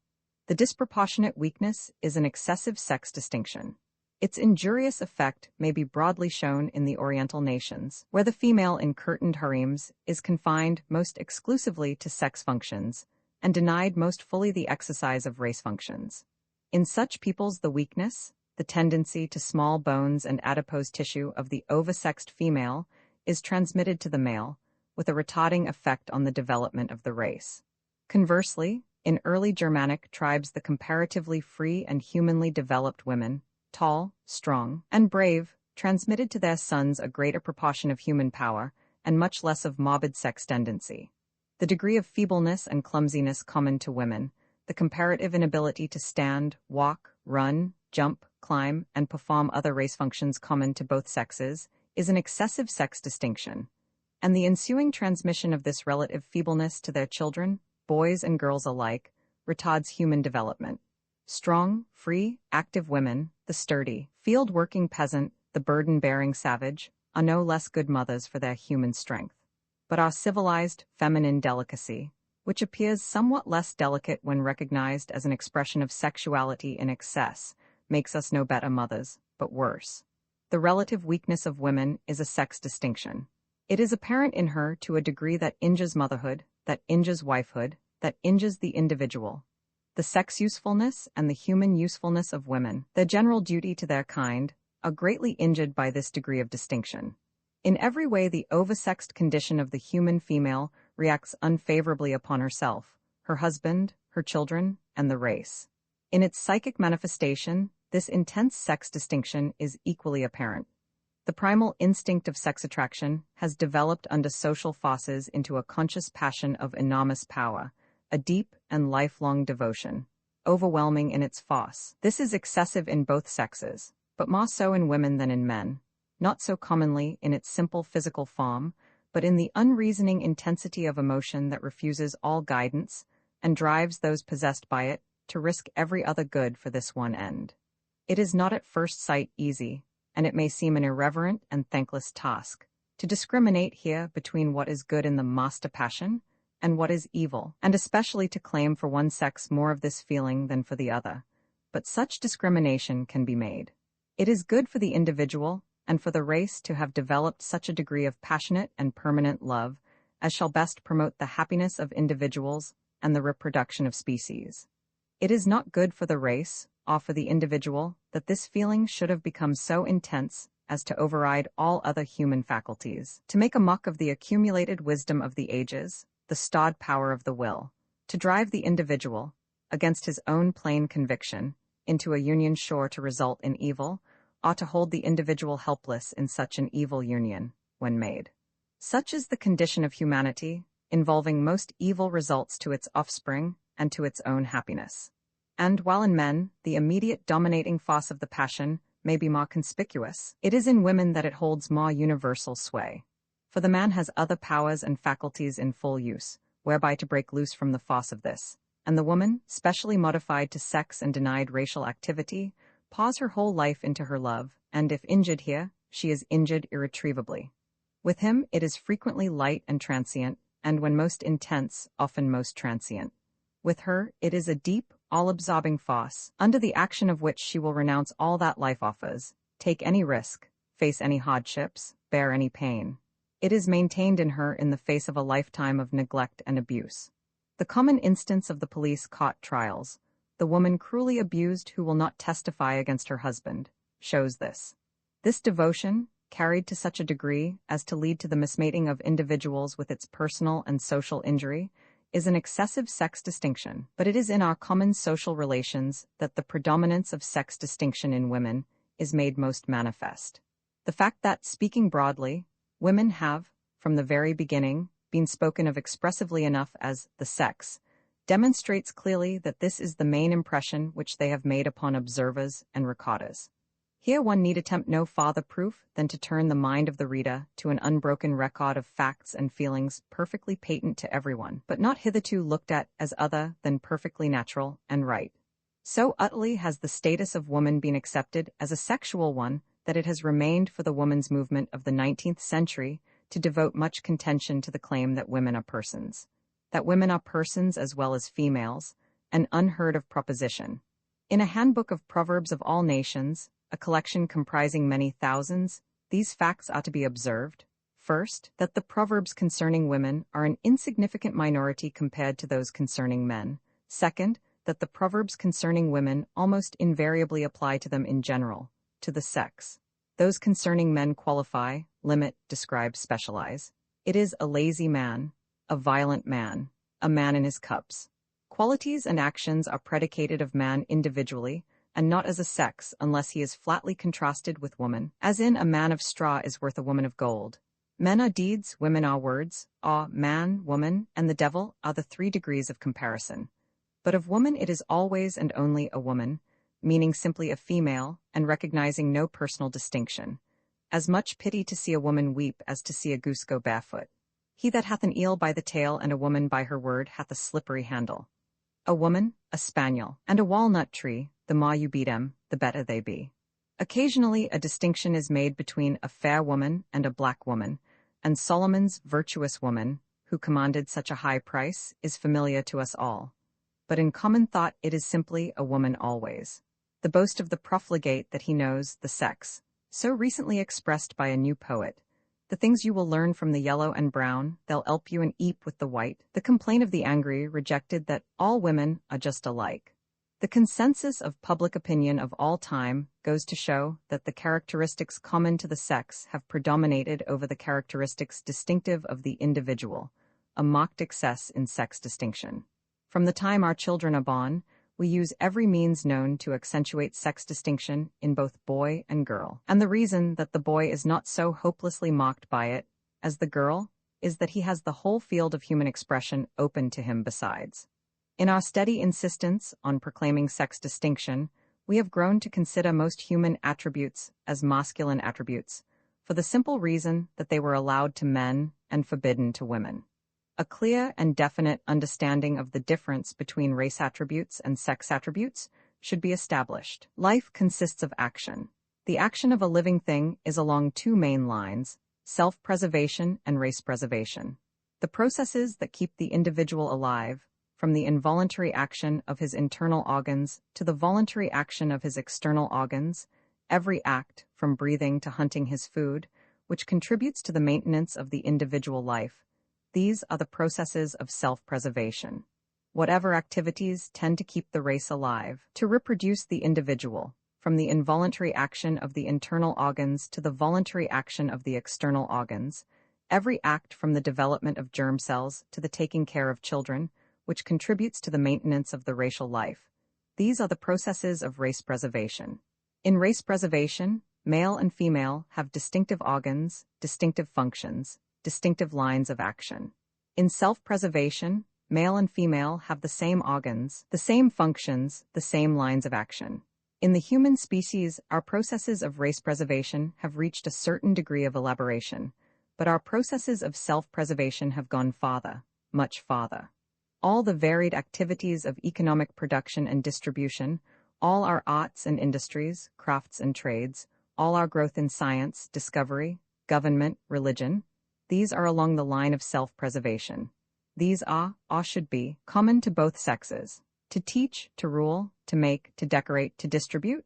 The disproportionate weakness is an excessive sex distinction. Its injurious effect may be broadly shown in the Oriental nations, where the female in curtained harems is confined most exclusively to sex functions, and denied most fully the exercise of race functions. In such peoples the weakness, the tendency to small bones and adipose tissue of the oversexed female is transmitted to the male, with a retarding effect on the development of the race. Conversely, in early Germanic tribes the comparatively free and humanly developed women, tall, strong, and brave, transmitted to their sons a greater proportion of human power, and much less of morbid sex tendency. The degree of feebleness and clumsiness common to women, the comparative inability to stand, walk, run, jump, climb, and perform other race functions common to both sexes, is an excessive sex distinction, and the ensuing transmission of this relative feebleness to their children, boys and girls alike, retards human development. Strong, free, active women, the sturdy, field-working peasant, the burden-bearing savage, are no less good mothers for their human strength. But our civilized, feminine delicacy, which appears somewhat less delicate when recognized as an expression of sexuality in excess, makes us no better mothers, but worse. The relative weakness of women is a sex distinction. It is apparent in her to a degree that injures motherhood, that injures wifehood, that injures the individual. The sex usefulness and the human usefulness of women, their general duty to their kind, are greatly injured by this degree of distinction. In every way the oversexed condition of the human female reacts unfavorably upon herself, her husband, her children, and the race. In its psychic manifestation, this intense sex distinction is equally apparent. The primal instinct of sex attraction has developed under social forces into a conscious passion of enormous power, a deep and lifelong devotion, overwhelming in its force. This is excessive in both sexes, but more so in women than in men, not so commonly in its simple physical form, but in the unreasoning intensity of emotion that refuses all guidance and drives those possessed by it to risk every other good for this one end. It is not at first sight easy, and it may seem an irreverent and thankless task, to discriminate here between what is good in the master passion and what is evil, and especially to claim for one sex more of this feeling than for the other. But such discrimination can be made. It is good for the individual and for the race to have developed such a degree of passionate and permanent love as shall best promote the happiness of individuals and the reproduction of species. It is not good for the race or for the individual that this feeling should have become so intense as to override all other human faculties, to make a mock of the accumulated wisdom of the ages, the stored power of the will, to drive the individual, against his own plain conviction, into a union sure to result in evil, or to hold the individual helpless in such an evil union, when made. Such is the condition of humanity, involving most evil results to its offspring and to its own happiness. And while in men, the immediate dominating force of the passion may be more conspicuous, it is in women that it holds more universal sway. For the man has other powers and faculties in full use, whereby to break loose from the force of this, and the woman, specially modified to sex and denied racial activity, pours her whole life into her love, and if injured here, she is injured irretrievably. With him it is frequently light and transient, and when most intense, often most transient. With her it is a deep, all-absorbing force, under the action of which she will renounce all that life offers, take any risk, face any hardships, bear any pain. It is maintained in her in the face of a lifetime of neglect and abuse. The common instance of the police caught trials, the woman cruelly abused who will not testify against her husband, shows this. This devotion, carried to such a degree as to lead to the mismating of individuals with its personal and social injury, is an excessive sex distinction, but it is in our common social relations that the predominance of sex distinction in women is made most manifest. The fact that, speaking broadly, women have, from the very beginning, been spoken of expressively enough as the sex, demonstrates clearly that this is the main impression which they have made upon observers and recorders. Here one need attempt no farther proof than to turn the mind of the reader to an unbroken record of facts and feelings perfectly patent to everyone, but not hitherto looked at as other than perfectly natural and right. So utterly has the status of woman been accepted as a sexual one that it has remained for the woman's movement of the 19th century to devote much contention to the claim that women are persons. That women are persons as well as females, an unheard of proposition. In a handbook of proverbs of all nations, a collection comprising many thousands, these facts are to be observed. First, that the proverbs concerning women are an insignificant minority compared to those concerning men. Second, that the proverbs concerning women almost invariably apply to them in general, to the sex. Those concerning men qualify, limit, describe, specialize. It is a lazy man, a violent man, a man in his cups. Qualities and actions are predicated of man individually, and not as a sex unless he is flatly contrasted with woman, as in a man of straw is worth a woman of gold. Men are deeds, women are words, man, woman, and the devil are the 3 degrees of comparison. But of woman it is always and only a woman, meaning simply a female, and recognizing no personal distinction. As much pity to see a woman weep as to see a goose go barefoot. He that hath an eel by the tail and a woman by her word hath a slippery handle. A woman, a spaniel, and a walnut tree, the more you beat 'em, the better they be. Occasionally a distinction is made between a fair woman and a black woman, and Solomon's virtuous woman, who commanded such a high price, is familiar to us all. But in common thought it is simply a woman always. The boast of the profligate that he knows the sex, so recently expressed by a new poet. The things you will learn from the yellow and brown, they'll help you and eat with the white. The complaint of the angry rejected that all women are just alike. The consensus of public opinion of all time goes to show that the characteristics common to the sex have predominated over the characteristics distinctive of the individual, a mocked excess in sex distinction. From the time our children are born, we use every means known to accentuate sex distinction in both boy and girl. And the reason that the boy is not so hopelessly mocked by it as the girl is that he has the whole field of human expression open to him besides. In our steady insistence on proclaiming sex distinction, we have grown to consider most human attributes as masculine attributes, for the simple reason that they were allowed to men and forbidden to women. A clear and definite understanding of the difference between race attributes and sex attributes should be established. Life consists of action. The action of a living thing is along two main lines: self-preservation and race preservation. The processes that keep the individual alive, from the involuntary action of his internal organs to the voluntary action of his external organs, every act, from breathing to hunting his food, which contributes to the maintenance of the individual life, these are the processes of self-preservation. Whatever activities tend to keep the race alive, to reproduce the individual, from the involuntary action of the internal organs to the voluntary action of the external organs, every act from the development of germ cells to the taking care of children, which contributes to the maintenance of the racial life. These are the processes of race preservation. In race preservation, male and female have distinctive organs, distinctive functions, distinctive lines of action. In self-preservation, male and female have the same organs, the same functions, the same lines of action. In the human species, our processes of race preservation have reached a certain degree of elaboration, but our processes of self-preservation have gone farther, much farther. All the varied activities of economic production and distribution, all our arts and industries, crafts and trades, all our growth in science, discovery, government, religion, these are along the line of self-preservation. These are, or should be, common to both sexes. To teach, to rule, to make, to decorate, to distribute,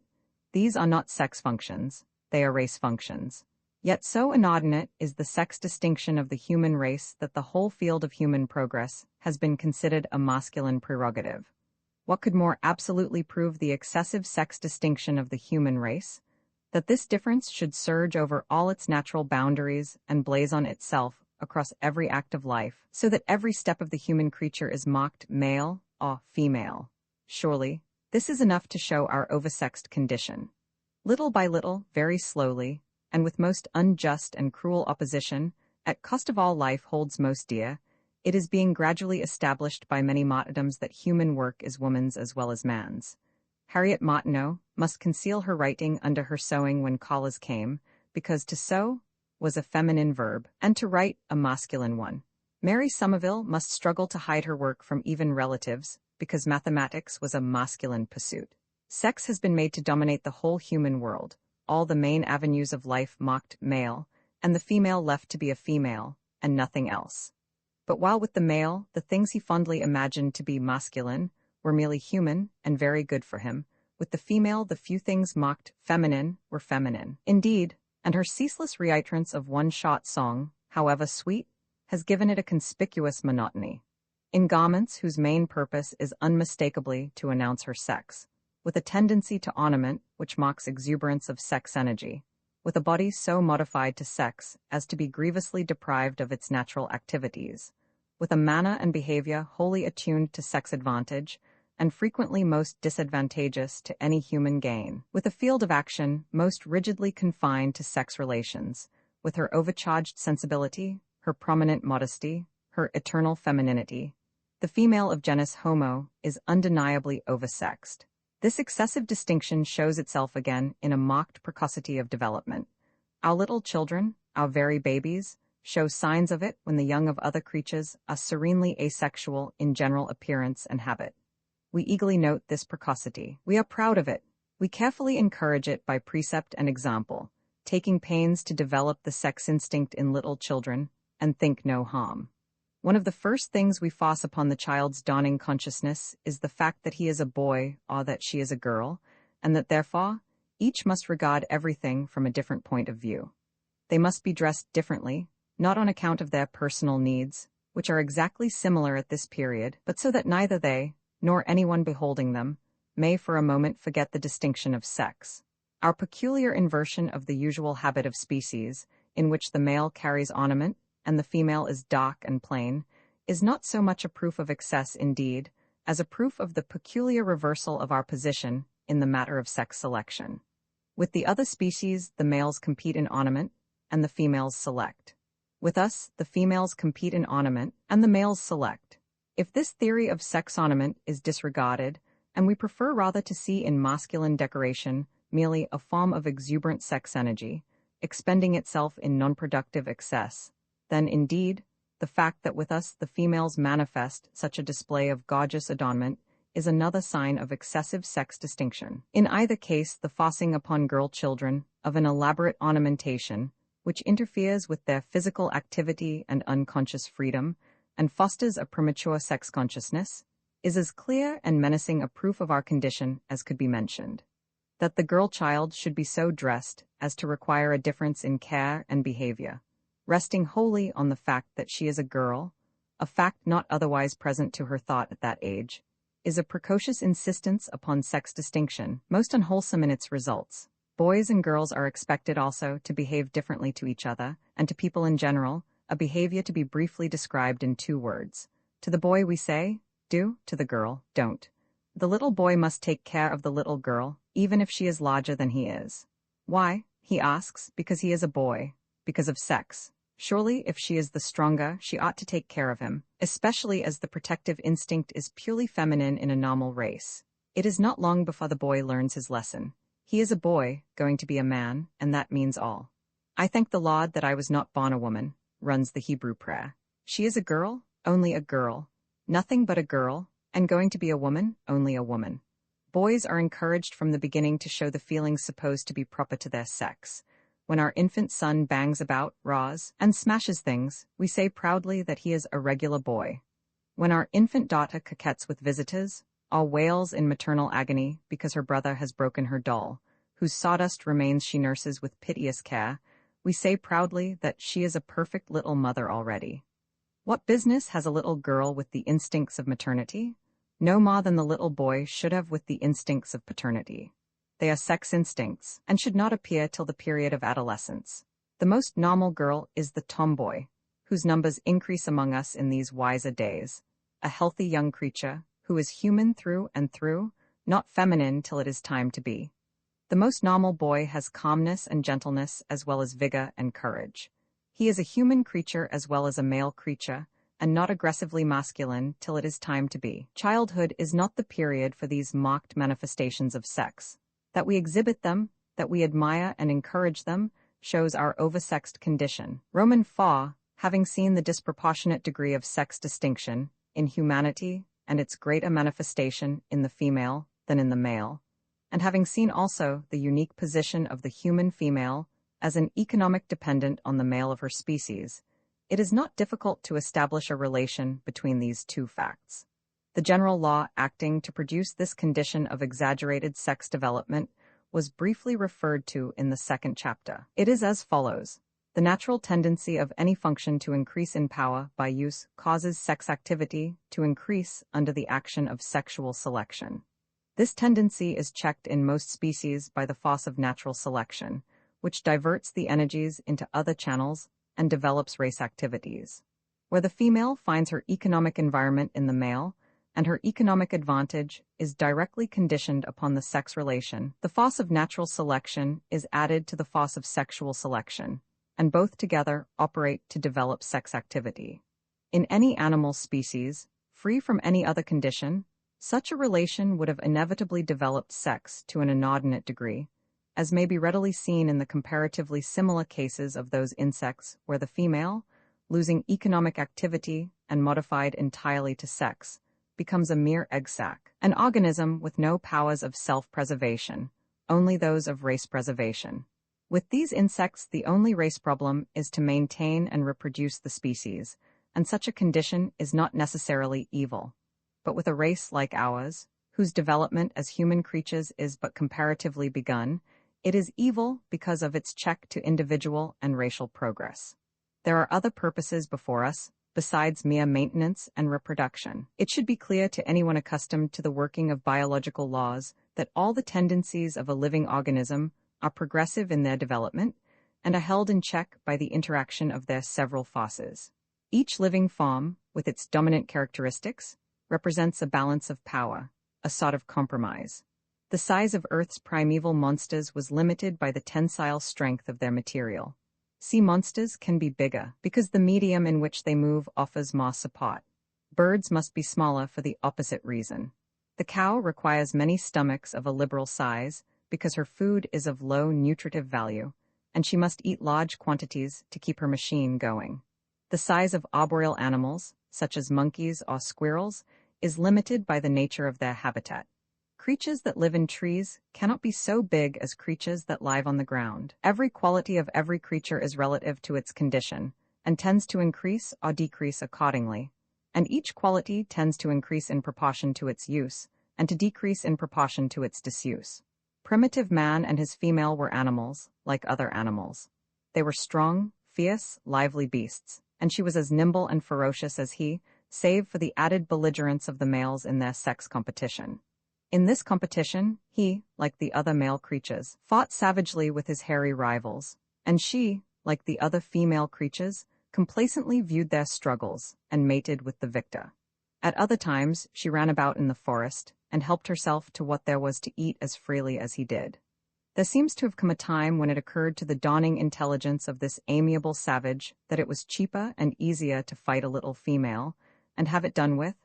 these are not sex functions, they are race functions. Yet so inordinate is the sex distinction of the human race that the whole field of human progress has been considered a masculine prerogative. What could more absolutely prove the excessive sex distinction of the human race? That this difference should surge over all its natural boundaries and blazon itself across every act of life, so that every step of the human creature is mocked male or female. Surely, this is enough to show our oversexed condition. Little by little, very slowly, and with most unjust and cruel opposition, at cost of all life holds most dear, it is being gradually established by many martyrdoms that human work is woman's as well as man's. Harriet Martineau must conceal her writing under her sewing when callers came, because to sew was a feminine verb, and to write a masculine one. Mary Somerville must struggle to hide her work from even relatives, because mathematics was a masculine pursuit. Sex has been made to dominate the whole human world, all the main avenues of life mocked male, and the female left to be a female, and nothing else. But while with the male, the things he fondly imagined to be masculine were merely human and very good for him, with the female the few things mocked feminine were feminine. Indeed, and her ceaseless reiterance of one-shot song, however sweet, has given it a conspicuous monotony. In garments whose main purpose is unmistakably to announce her sex, with a tendency to ornament which mocks exuberance of sex energy, with a body so modified to sex as to be grievously deprived of its natural activities, with a manner and behavior wholly attuned to sex advantage, and frequently most disadvantageous to any human gain, with a field of action most rigidly confined to sex relations, with her overcharged sensibility, her prominent modesty, her eternal femininity, the female of genus Homo is undeniably oversexed. This excessive distinction shows itself again in a mocked precocity of development. Our little children, our very babies, show signs of it when the young of other creatures are serenely asexual in general appearance and habit. We eagerly note this precocity. We are proud of it. We carefully encourage it by precept and example, taking pains to develop the sex instinct in little children, and think no harm. One of the first things we force upon the child's dawning consciousness is the fact that he is a boy or that she is a girl, and that therefore, each must regard everything from a different point of view. They must be dressed differently, not on account of their personal needs, which are exactly similar at this period, but so that neither they, nor anyone beholding them, may for a moment forget the distinction of sex. Our peculiar inversion of the usual habit of species, in which the male carries ornament, and the female is dark and plain, is not so much a proof of excess indeed, as a proof of the peculiar reversal of our position in the matter of sex selection. With the other species, the males compete in ornament, and the females select. With us, the females compete in ornament, and the males select. If this theory of sex ornament is disregarded, and we prefer rather to see in masculine decoration merely a form of exuberant sex energy, expending itself in non-productive excess, then indeed, the fact that with us the females manifest such a display of gorgeous adornment is another sign of excessive sex distinction. In either case, the forcing upon girl children of an elaborate ornamentation, which interferes with their physical activity and unconscious freedom, and fosters a premature sex consciousness, is as clear and menacing a proof of our condition as could be mentioned. That the girl child should be so dressed as to require a difference in care and behavior, resting wholly on the fact that she is a girl, a fact not otherwise present to her thought at that age, is a precocious insistence upon sex distinction, most unwholesome in its results. Boys and girls are expected also to behave differently to each other, and to people in general, a behavior to be briefly described in 2 words. To the boy we say, do, to the girl, don't. The little boy must take care of the little girl, even if she is larger than he is. Why? He asks, because he is a boy, because of sex. Surely, if she is the stronger, she ought to take care of him, especially as the protective instinct is purely feminine in a normal race. It is not long before the boy learns his lesson. He is a boy, going to be a man, and that means all. I thank the Lord that I was not born a woman, runs the Hebrew prayer. She is a girl, only a girl, nothing but a girl, and going to be a woman, only a woman. Boys are encouraged from the beginning to show the feelings supposed to be proper to their sex. When our infant son bangs about, roars, and smashes things, we say proudly that he is a regular boy. When our infant daughter coquettes with visitors, or wails in maternal agony because her brother has broken her doll, whose sawdust remains she nurses with piteous care, we say proudly that she is a perfect little mother already. What business has a little girl with the instincts of maternity? No more than the little boy should have with the instincts of paternity. They are sex instincts, and should not appear till the period of adolescence. The most normal girl is the tomboy, whose numbers increase among us in these wiser days, a healthy young creature, who is human through and through, not feminine till it is time to be. The most normal boy has calmness and gentleness as well as vigor and courage. He is a human creature as well as a male creature, and not aggressively masculine till it is time to be. Childhood is not the period for these marked manifestations of sex. That we exhibit them, that we admire and encourage them, shows our oversexed condition. Roman 4, having seen the disproportionate degree of sex distinction in humanity and its greater manifestation in the female than in the male, and having seen also the unique position of the human female as an economic dependent on the male of her species, it is not difficult to establish a relation between these 2 facts. The general law acting to produce this condition of exaggerated sex development was briefly referred to in the 2nd chapter. It is as follows. The natural tendency of any function to increase in power by use causes sex activity to increase under the action of sexual selection. This tendency is checked in most species by the force of natural selection, which diverts the energies into other channels and develops race activities. Where the female finds her economic environment in the male, and her economic advantage is directly conditioned upon the sex relation, the force of natural selection is added to the force of sexual selection, and both together operate to develop sex activity. In any animal species, free from any other condition, such a relation would have inevitably developed sex to an inordinate degree, as may be readily seen in the comparatively similar cases of those insects where the female, losing economic activity and modified entirely to sex, becomes a mere egg sac, an organism with no powers of self-preservation, only those of race preservation. With these insects, the only race problem is to maintain and reproduce the species, and such a condition is not necessarily evil. But with a race like ours, whose development as human creatures is but comparatively begun, it is evil because of its check to individual and racial progress. There are other purposes before us, besides mere maintenance and reproduction. It should be clear to anyone accustomed to the working of biological laws that all the tendencies of a living organism are progressive in their development and are held in check by the interaction of their several forces. Each living form, with its dominant characteristics, represents a balance of power, a sort of compromise. The size of Earth's primeval monsters was limited by the tensile strength of their material. Sea monsters can be bigger because the medium in which they move offers more support. Birds must be smaller for the opposite reason. The cow requires many stomachs of a liberal size because her food is of low nutritive value, and she must eat large quantities to keep her machine going. The size of arboreal animals, such as monkeys or squirrels, is limited by the nature of their habitat. Creatures that live in trees cannot be so big as creatures that live on the ground. Every quality of every creature is relative to its condition, and tends to increase or decrease accordingly. And each quality tends to increase in proportion to its use, and to decrease in proportion to its disuse. Primitive man and his female were animals, like other animals. They were strong, fierce, lively beasts, and she was as nimble and ferocious as he, save for the added belligerence of the males in their sex competition. In this competition, he, like the other male creatures, fought savagely with his hairy rivals, and she, like the other female creatures, complacently viewed their struggles and mated with the victor. At other times, she ran about in the forest and helped herself to what there was to eat as freely as he did. There seems to have come a time when it occurred to the dawning intelligence of this amiable savage that it was cheaper and easier to fight a little female, and have it done with,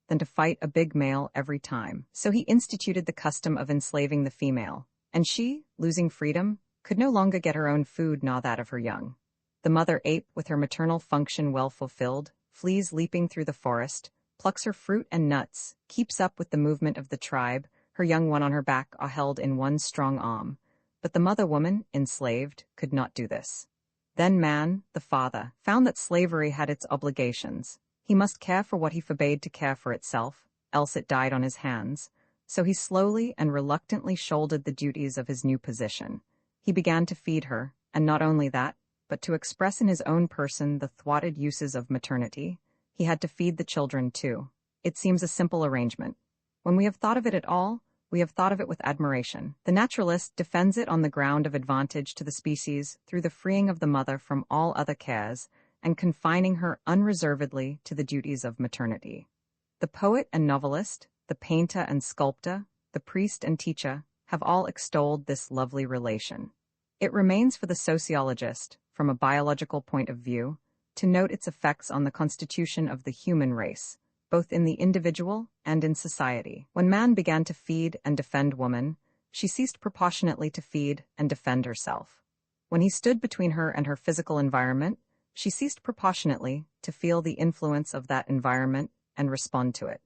than to fight a big male every time. So he instituted the custom of enslaving the female, and she, losing freedom, could no longer get her own food nor that of her young. The mother ape, with her maternal function well fulfilled, flees leaping through the forest, plucks her fruit and nuts, keeps up with the movement of the tribe, her young one on her back or held in one strong arm. But the mother woman, enslaved, could not do this. Then man, the father, found that slavery had its obligations. He must care for what he forbade to care for itself, else it died on his hands. So he slowly and reluctantly shouldered the duties of his new position. He began to feed her, and not only that, but to express in his own person the thwarted uses of maternity, he had to feed the children too. It seems a simple arrangement. When we have thought of it at all, we have thought of it with admiration. The naturalist defends it on the ground of advantage to the species through the freeing of the mother from all other cares, and confining her unreservedly to the duties of maternity. The poet and novelist, the painter and sculptor, the priest and teacher, have all extolled this lovely relation. It remains for the sociologist, from a biological point of view, to note its effects on the constitution of the human race, both in the individual and in society. When man began to feed and defend woman, she ceased proportionately to feed and defend herself. When he stood between her and her physical environment, she ceased proportionately to feel the influence of that environment and respond to it.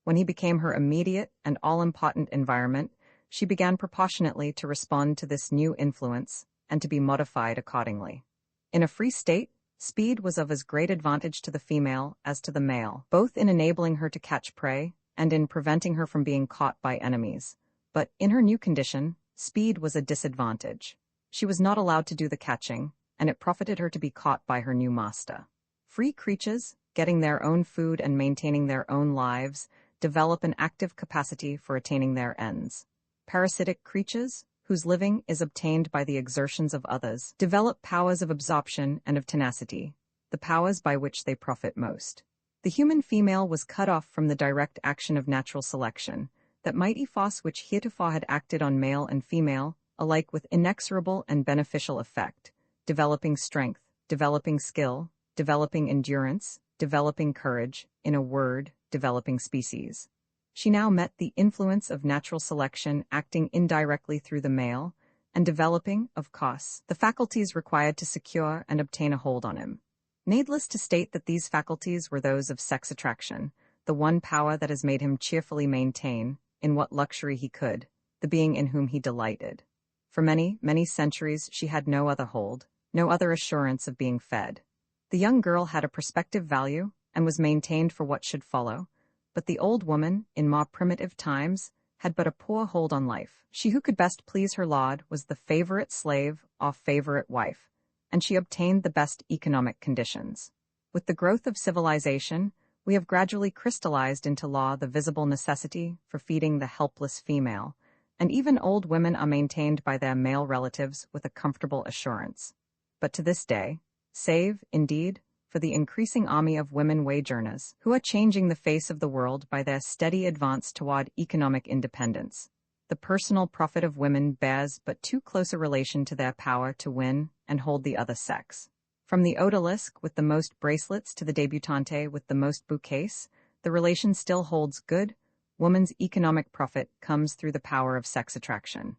When he became her immediate and all-important environment, she began proportionately to respond to this new influence and to be modified accordingly. In a free state, speed was of as great advantage to the female as to the male, both in enabling her to catch prey and in preventing her from being caught by enemies. But in her new condition, speed was a disadvantage. She was not allowed to do the catching, and it profited her to be caught by her new master. Free creatures, getting their own food and maintaining their own lives, develop an active capacity for attaining their ends. Parasitic creatures, whose living is obtained by the exertions of others, develop powers of absorption and of tenacity, the powers by which they profit most. The human female was cut off from the direct action of natural selection, that mighty force which heretofore had acted on male and female, alike with inexorable and beneficial effect, developing strength, developing skill, developing endurance, developing courage, in a word, developing species. She now met the influence of natural selection acting indirectly through the male, and developing, of course, the faculties required to secure and obtain a hold on him. Needless to state that these faculties were those of sex attraction, the one power that has made him cheerfully maintain, in what luxury he could, the being in whom he delighted. For many, many centuries she had no other hold, no other assurance of being fed. The young girl had a prospective value, and was maintained for what should follow, but the old woman, in more primitive times, had but a poor hold on life. She who could best please her lord was the favorite slave or favorite wife, and she obtained the best economic conditions. With the growth of civilization, we have gradually crystallized into law the visible necessity for feeding the helpless female, and even old women are maintained by their male relatives with a comfortable assurance. But to this day, save, indeed, for the increasing army of women wage earners who are changing the face of the world by their steady advance toward economic independence. The personal profit of women bears but too close a relation to their power to win and hold the other sex. From the odalisque with the most bracelets to the debutante with the most bouquets, the relation still holds good. Woman's economic profit comes through the power of sex attraction.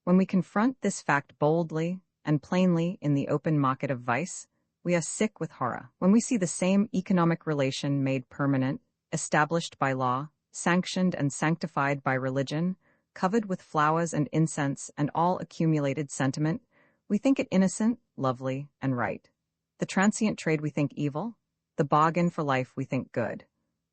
When we confront this fact boldly and plainly in the open market of vice, we are sick with horror. When we see the same economic relation made permanent, established by law, sanctioned and sanctified by religion, covered with flowers and incense and all accumulated sentiment, we think it innocent, lovely, and right. The transient trade we think evil, the bargain for life we think good.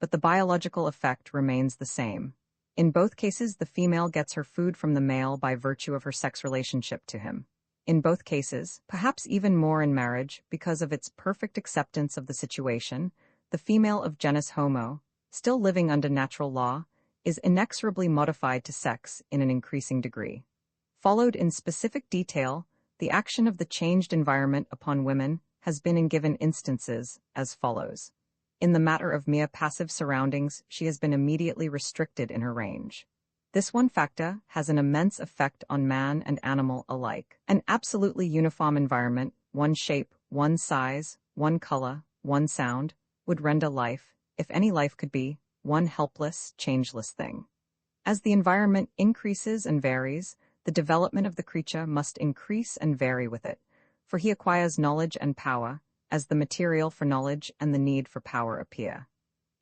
But the biological effect remains the same. In both cases, the female gets her food from the male by virtue of her sex relationship to him. In both cases, perhaps even more in marriage, because of its perfect acceptance of the situation, the female of genus Homo, still living under natural law, is inexorably modified to sex in an increasing degree. Followed in specific detail, the action of the changed environment upon women has been in given instances as follows. In the matter of mere passive surroundings, she has been immediately restricted in her range. This one factor has an immense effect on man and animal alike. An absolutely uniform environment, one shape, one size, one color, one sound, would render life, if any life could be, one helpless, changeless thing. As the environment increases and varies, the development of the creature must increase and vary with it, for he acquires knowledge and power, as the material for knowledge and the need for power appear.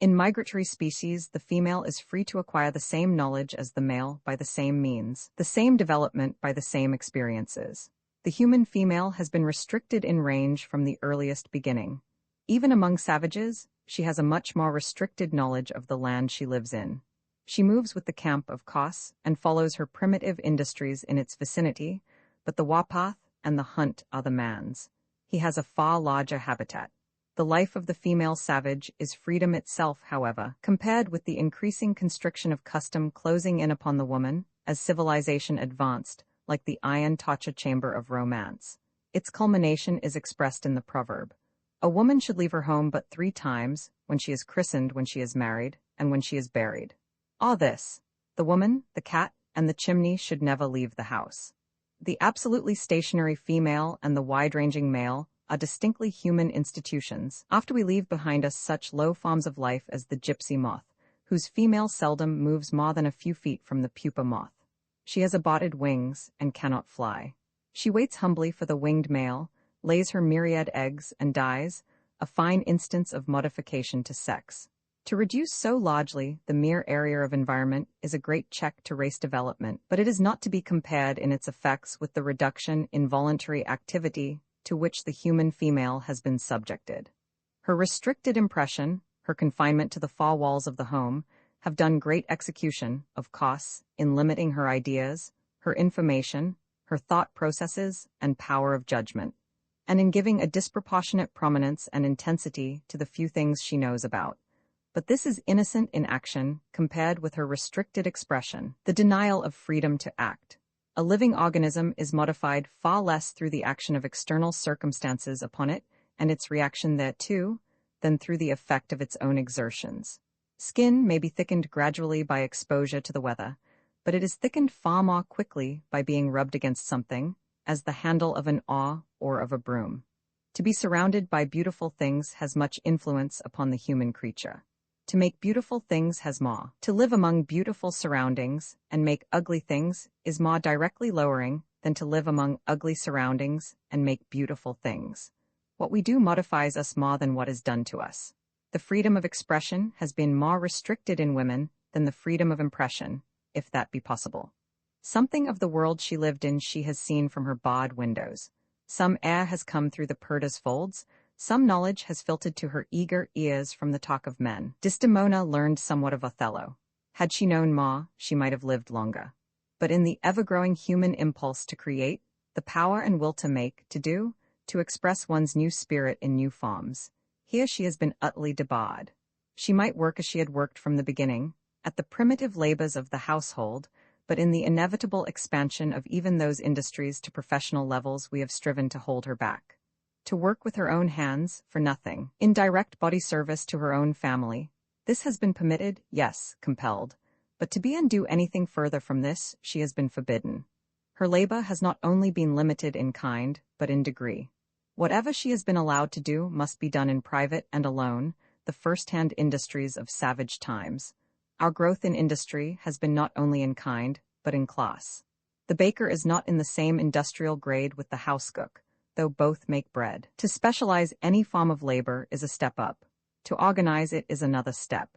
In migratory species, the female is free to acquire the same knowledge as the male by the same means, the same development by the same experiences. The human female has been restricted in range from the earliest beginning. Even among savages, she has a much more restricted knowledge of the land she lives in. She moves with the camp of Kos and follows her primitive industries in its vicinity, but the warpath and the hunt are the man's. He has a far larger habitat. The life of the female savage is freedom itself, however, compared with the increasing constriction of custom closing in upon the woman as civilization advanced, like the iron torture chamber of romance. Its culmination is expressed in the proverb. A woman should leave her home but 3 times, when she is christened, when she is married, and when she is buried. All this, the woman, the cat, and the chimney should never leave the house. The absolutely stationary female and the wide-ranging male are distinctly human institutions, after we leave behind us such low forms of life as the gypsy moth, whose female seldom moves more than a few feet from the pupa moth. She has abotted wings and cannot fly. She waits humbly for the winged male, lays her myriad eggs, and dies, a fine instance of modification to sex. To reduce so largely the mere area of environment is a great check to race development, but it is not to be compared in its effects with the reduction in voluntary activity to which the human female has been subjected. Her restricted impression, her confinement to the 4 walls of the home, have done great execution, of course, in limiting her ideas, her information, her thought processes, and power of judgment, and in giving a disproportionate prominence and intensity to the few things she knows about. But this is innocent in action compared with her restricted expression, the denial of freedom to act. A living organism is modified far less through the action of external circumstances upon it and its reaction thereto than through the effect of its own exertions. Skin may be thickened gradually by exposure to the weather, but it is thickened far more quickly by being rubbed against something, as the handle of an awl or of a broom. To be surrounded by beautiful things has much influence upon the human creature. To make beautiful things has more. To live among beautiful surroundings and make ugly things is more directly lowering than to live among ugly surroundings and make beautiful things. What we do modifies us more than what is done to us. The freedom of expression has been more restricted in women than the freedom of impression, if that be possible. Something of the world she lived in she has seen from her barred windows. Some air has come through the purda's folds, some knowledge has filtered to her eager ears from the talk of men. Desdemona learned somewhat of Othello. Had she known more, she might have lived longer. But in the ever-growing human impulse to create, the power and will to make, to do, to express one's new spirit in new forms, here she has been utterly debarred. She might work as she had worked from the beginning, at the primitive labors of the household, but in the inevitable expansion of even those industries to professional levels we have striven to hold her back. to work with her own hands for nothing, in direct body service to her own family. This has been permitted, yes, compelled. But to be and do anything further from this, she has been forbidden. Her labor has not only been limited in kind, but in degree. Whatever she has been allowed to do must be done in private and alone, the first-hand industries of savage times. Our growth in industry has been not only in kind, but in class. The baker is not in the same industrial grade with the housecook, though both make bread. To specialize any form of labor is a step up. To organize it is another step.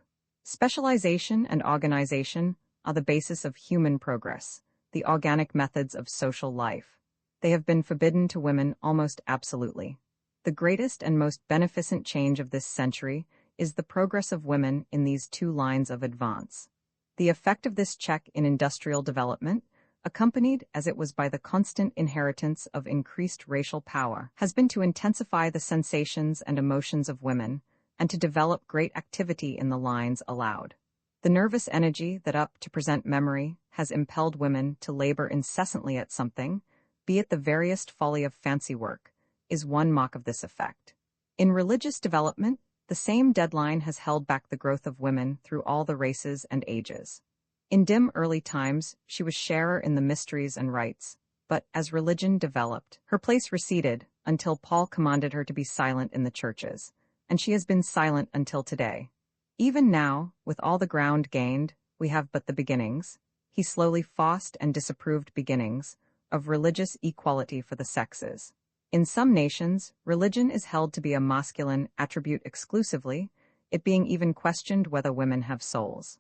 Specialization and organization are the basis of human progress, the organic methods of social life. They have been forbidden to women almost absolutely. The greatest and most beneficent change of this century is the progress of women in these two lines of advance. The effect of this check in industrial development, accompanied as it was by the constant inheritance of increased racial power, has been to intensify the sensations and emotions of women, and to develop great activity in the lines allowed. The nervous energy that up to present memory has impelled women to labor incessantly at something, be it the veriest folly of fancy work, is one mark of this effect. In religious development, the same deadline has held back the growth of women through all the races and ages. In dim early times, she was sharer in the mysteries and rites, but as religion developed, her place receded until Paul commanded her to be silent in the churches, and she has been silent until today. Even now, with all the ground gained, we have but the beginnings, he slowly forced and disapproved beginnings, of religious equality for the sexes. In some nations, religion is held to be a masculine attribute exclusively, it being even questioned whether women have souls.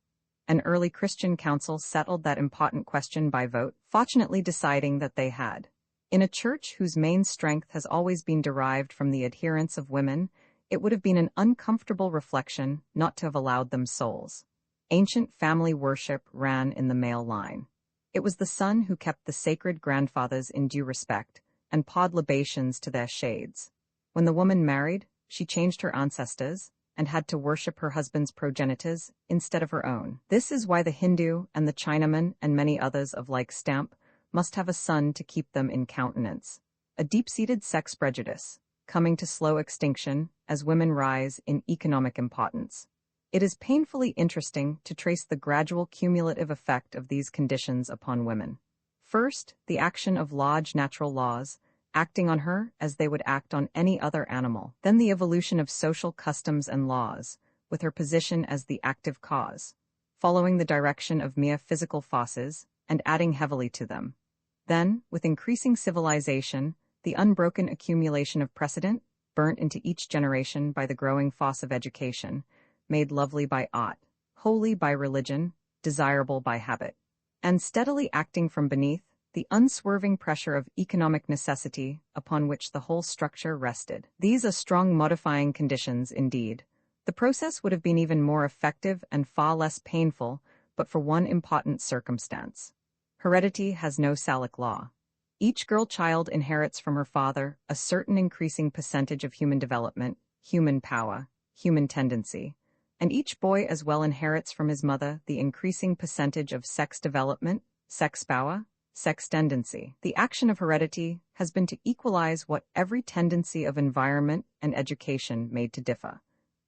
An early Christian council settled that important question by vote, fortunately deciding that they had. In a church whose main strength has always been derived from the adherence of women, it would have been an uncomfortable reflection not to have allowed them souls. Ancient family worship ran in the male line. It was the son who kept the sacred grandfathers in due respect, and poured libations to their shades. When the woman married, she changed her ancestors, and had to worship her husband's progenitors instead of her own. This is why the Hindu and the Chinaman and many others of like stamp must have a son to keep them in countenance. A deep-seated sex prejudice, coming to slow extinction as women rise in economic importance. It is painfully interesting to trace the gradual cumulative effect of these conditions upon women. First, the action of large natural laws, acting on her as they would act on any other animal. Then the evolution of social customs and laws, with her position as the active cause, following the direction of mere physical forces and adding heavily to them. Then, with increasing civilization, the unbroken accumulation of precedent, burnt into each generation by the growing force of education, made lovely by art, holy by religion, desirable by habit, and steadily acting from beneath, the unswerving pressure of economic necessity upon which the whole structure rested. These are strong modifying conditions indeed. The process would have been even more effective and far less painful, but for one important circumstance. Heredity has no Salic law. Each girl child inherits from her father a certain increasing percentage of human development, human power, human tendency, and each boy as well inherits from his mother the increasing percentage of sex development, sex power, sex tendency. The action of heredity has been to equalize what every tendency of environment and education made to differ.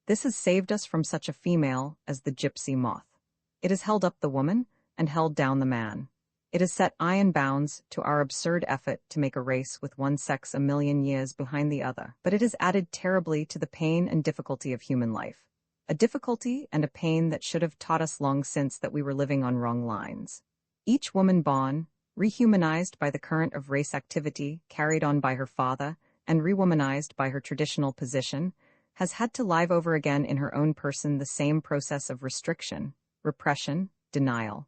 This has saved us from such a female as the gypsy moth. It has held up the woman and held down the man. It has set iron bounds to our absurd effort to make a race with one sex a million years behind the other. But it has added terribly to the pain and difficulty of human life. A difficulty and a pain that should have taught us long since that we were living on wrong lines. Each woman born, rehumanized by the current of race activity carried on by her father and rewomanized by her traditional position, has had to live over again in her own person the same process of restriction, repression, denial.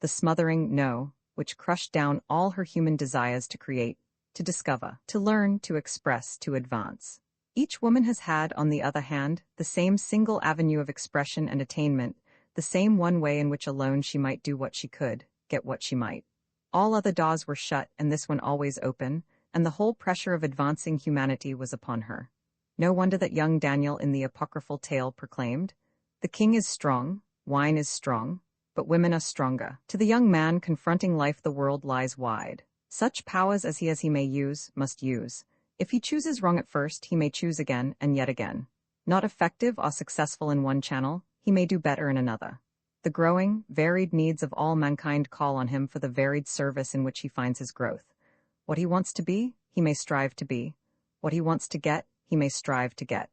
The smothering no, which crushed down all her human desires to create, to discover, to learn, to express, to advance. Each woman has had, on the other hand, the same single avenue of expression and attainment, the same one way in which alone she might do what she could, get what she might. All other doors were shut and this one always open, and the whole pressure of advancing humanity was upon her. No wonder that young Daniel in the apocryphal tale proclaimed, "The king is strong, wine is strong, but women are stronger." To the young man confronting life the world lies wide. Such powers as he may use, must use, If he chooses wrong at first, he may choose again and yet again. Not effective or successful in one channel, he may do better in another. The growing, varied needs of all mankind call on him for the varied service in which he finds his growth. What he wants to be, he may strive to be. What he wants to get, he may strive to get.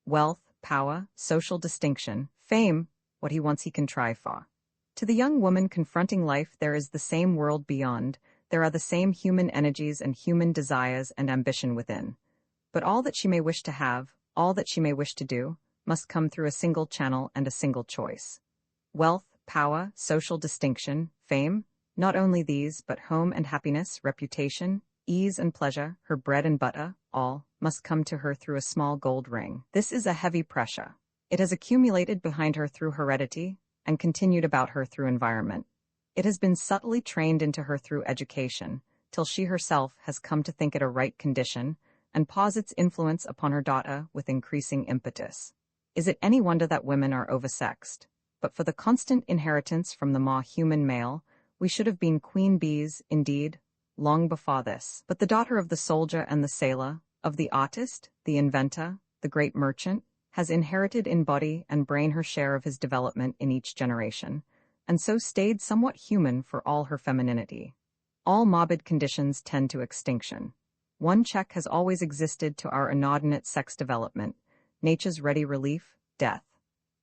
Wealth, power, social distinction, fame, what he wants he can try for. To the young woman confronting life, there is the same world beyond, there are the same human energies and human desires and ambition within. But all that she may wish to have, all that she may wish to do, must come through a single channel and a single choice. Wealth, power, social distinction, fame, not only these, but home and happiness, reputation, ease and pleasure, her bread and butter, all, must come to her through a small gold ring. This is a heavy pressure. It has accumulated behind her through heredity, and continued about her through environment. It has been subtly trained into her through education, till she herself has come to think it a right condition, and pause its influence upon her daughter with increasing impetus. Is it any wonder that women are oversexed? But for the constant inheritance from the more human male, we should have been queen bees, indeed, long before this. But the daughter of the soldier and the sailor, of the artist, the inventor, the great merchant, has inherited in body and brain her share of his development in each generation, and so stayed somewhat human for all her femininity. All morbid conditions tend to extinction. One check has always existed to our inordinate sex development, nature's ready relief, death.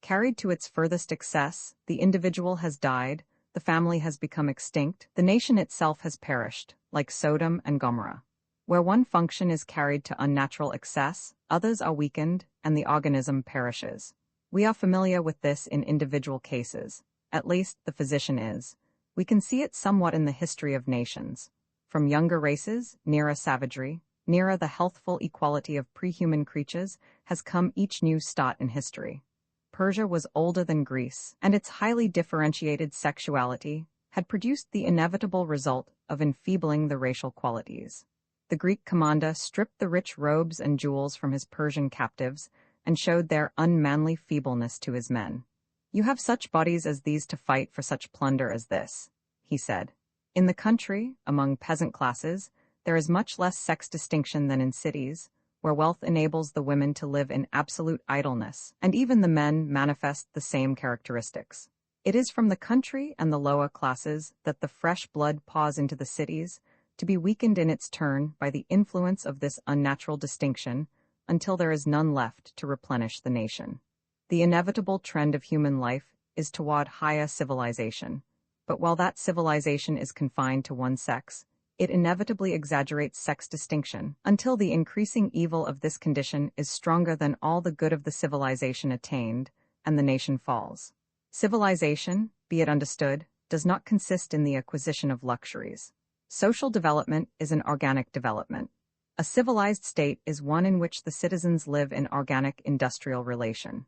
Carried to its furthest excess, the individual has died, the family has become extinct, the nation itself has perished, like Sodom and Gomorrah. Where one function is carried to unnatural excess, others are weakened, and the organism perishes. We are familiar with this in individual cases. At least, the physician is. We can see it somewhat in the history of nations. From younger races, nearer savagery, nearer the healthful equality of pre-human creatures, has come each new start in history. Persia was older than Greece, and its highly differentiated sexuality had produced the inevitable result of enfeebling the racial qualities. The Greek commander stripped the rich robes and jewels from his Persian captives and showed their unmanly feebleness to his men. "You have such bodies as these to fight for such plunder as this," he said. In the country, among peasant classes, there is much less sex distinction than in cities, where wealth enables the women to live in absolute idleness, and even the men manifest the same characteristics. It is from the country and the lower classes that the fresh blood pours into the cities, to be weakened in its turn by the influence of this unnatural distinction, until there is none left to replenish the nation. The inevitable trend of human life is toward higher civilization, but while that civilization is confined to one sex, it inevitably exaggerates sex distinction, until the increasing evil of this condition is stronger than all the good of the civilization attained, and the nation falls. Civilization, be it understood, does not consist in the acquisition of luxuries. Social development is an organic development. A civilized state is one in which the citizens live in organic industrial relation.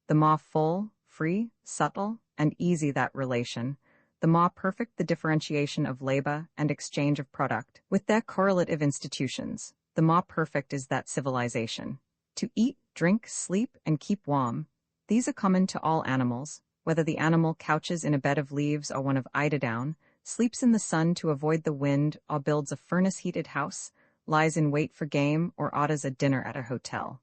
The more full, free, subtle, and easy that relation, the more perfect the differentiation of labor and exchange of product, with their correlative institutions, the more perfect is that civilization. To eat, drink, sleep, and keep warm, these are common to all animals, whether the animal couches in a bed of leaves or one of eiderdown, sleeps in the sun to avoid the wind or builds a furnace-heated house, lies in wait for game or orders a dinner at a hotel.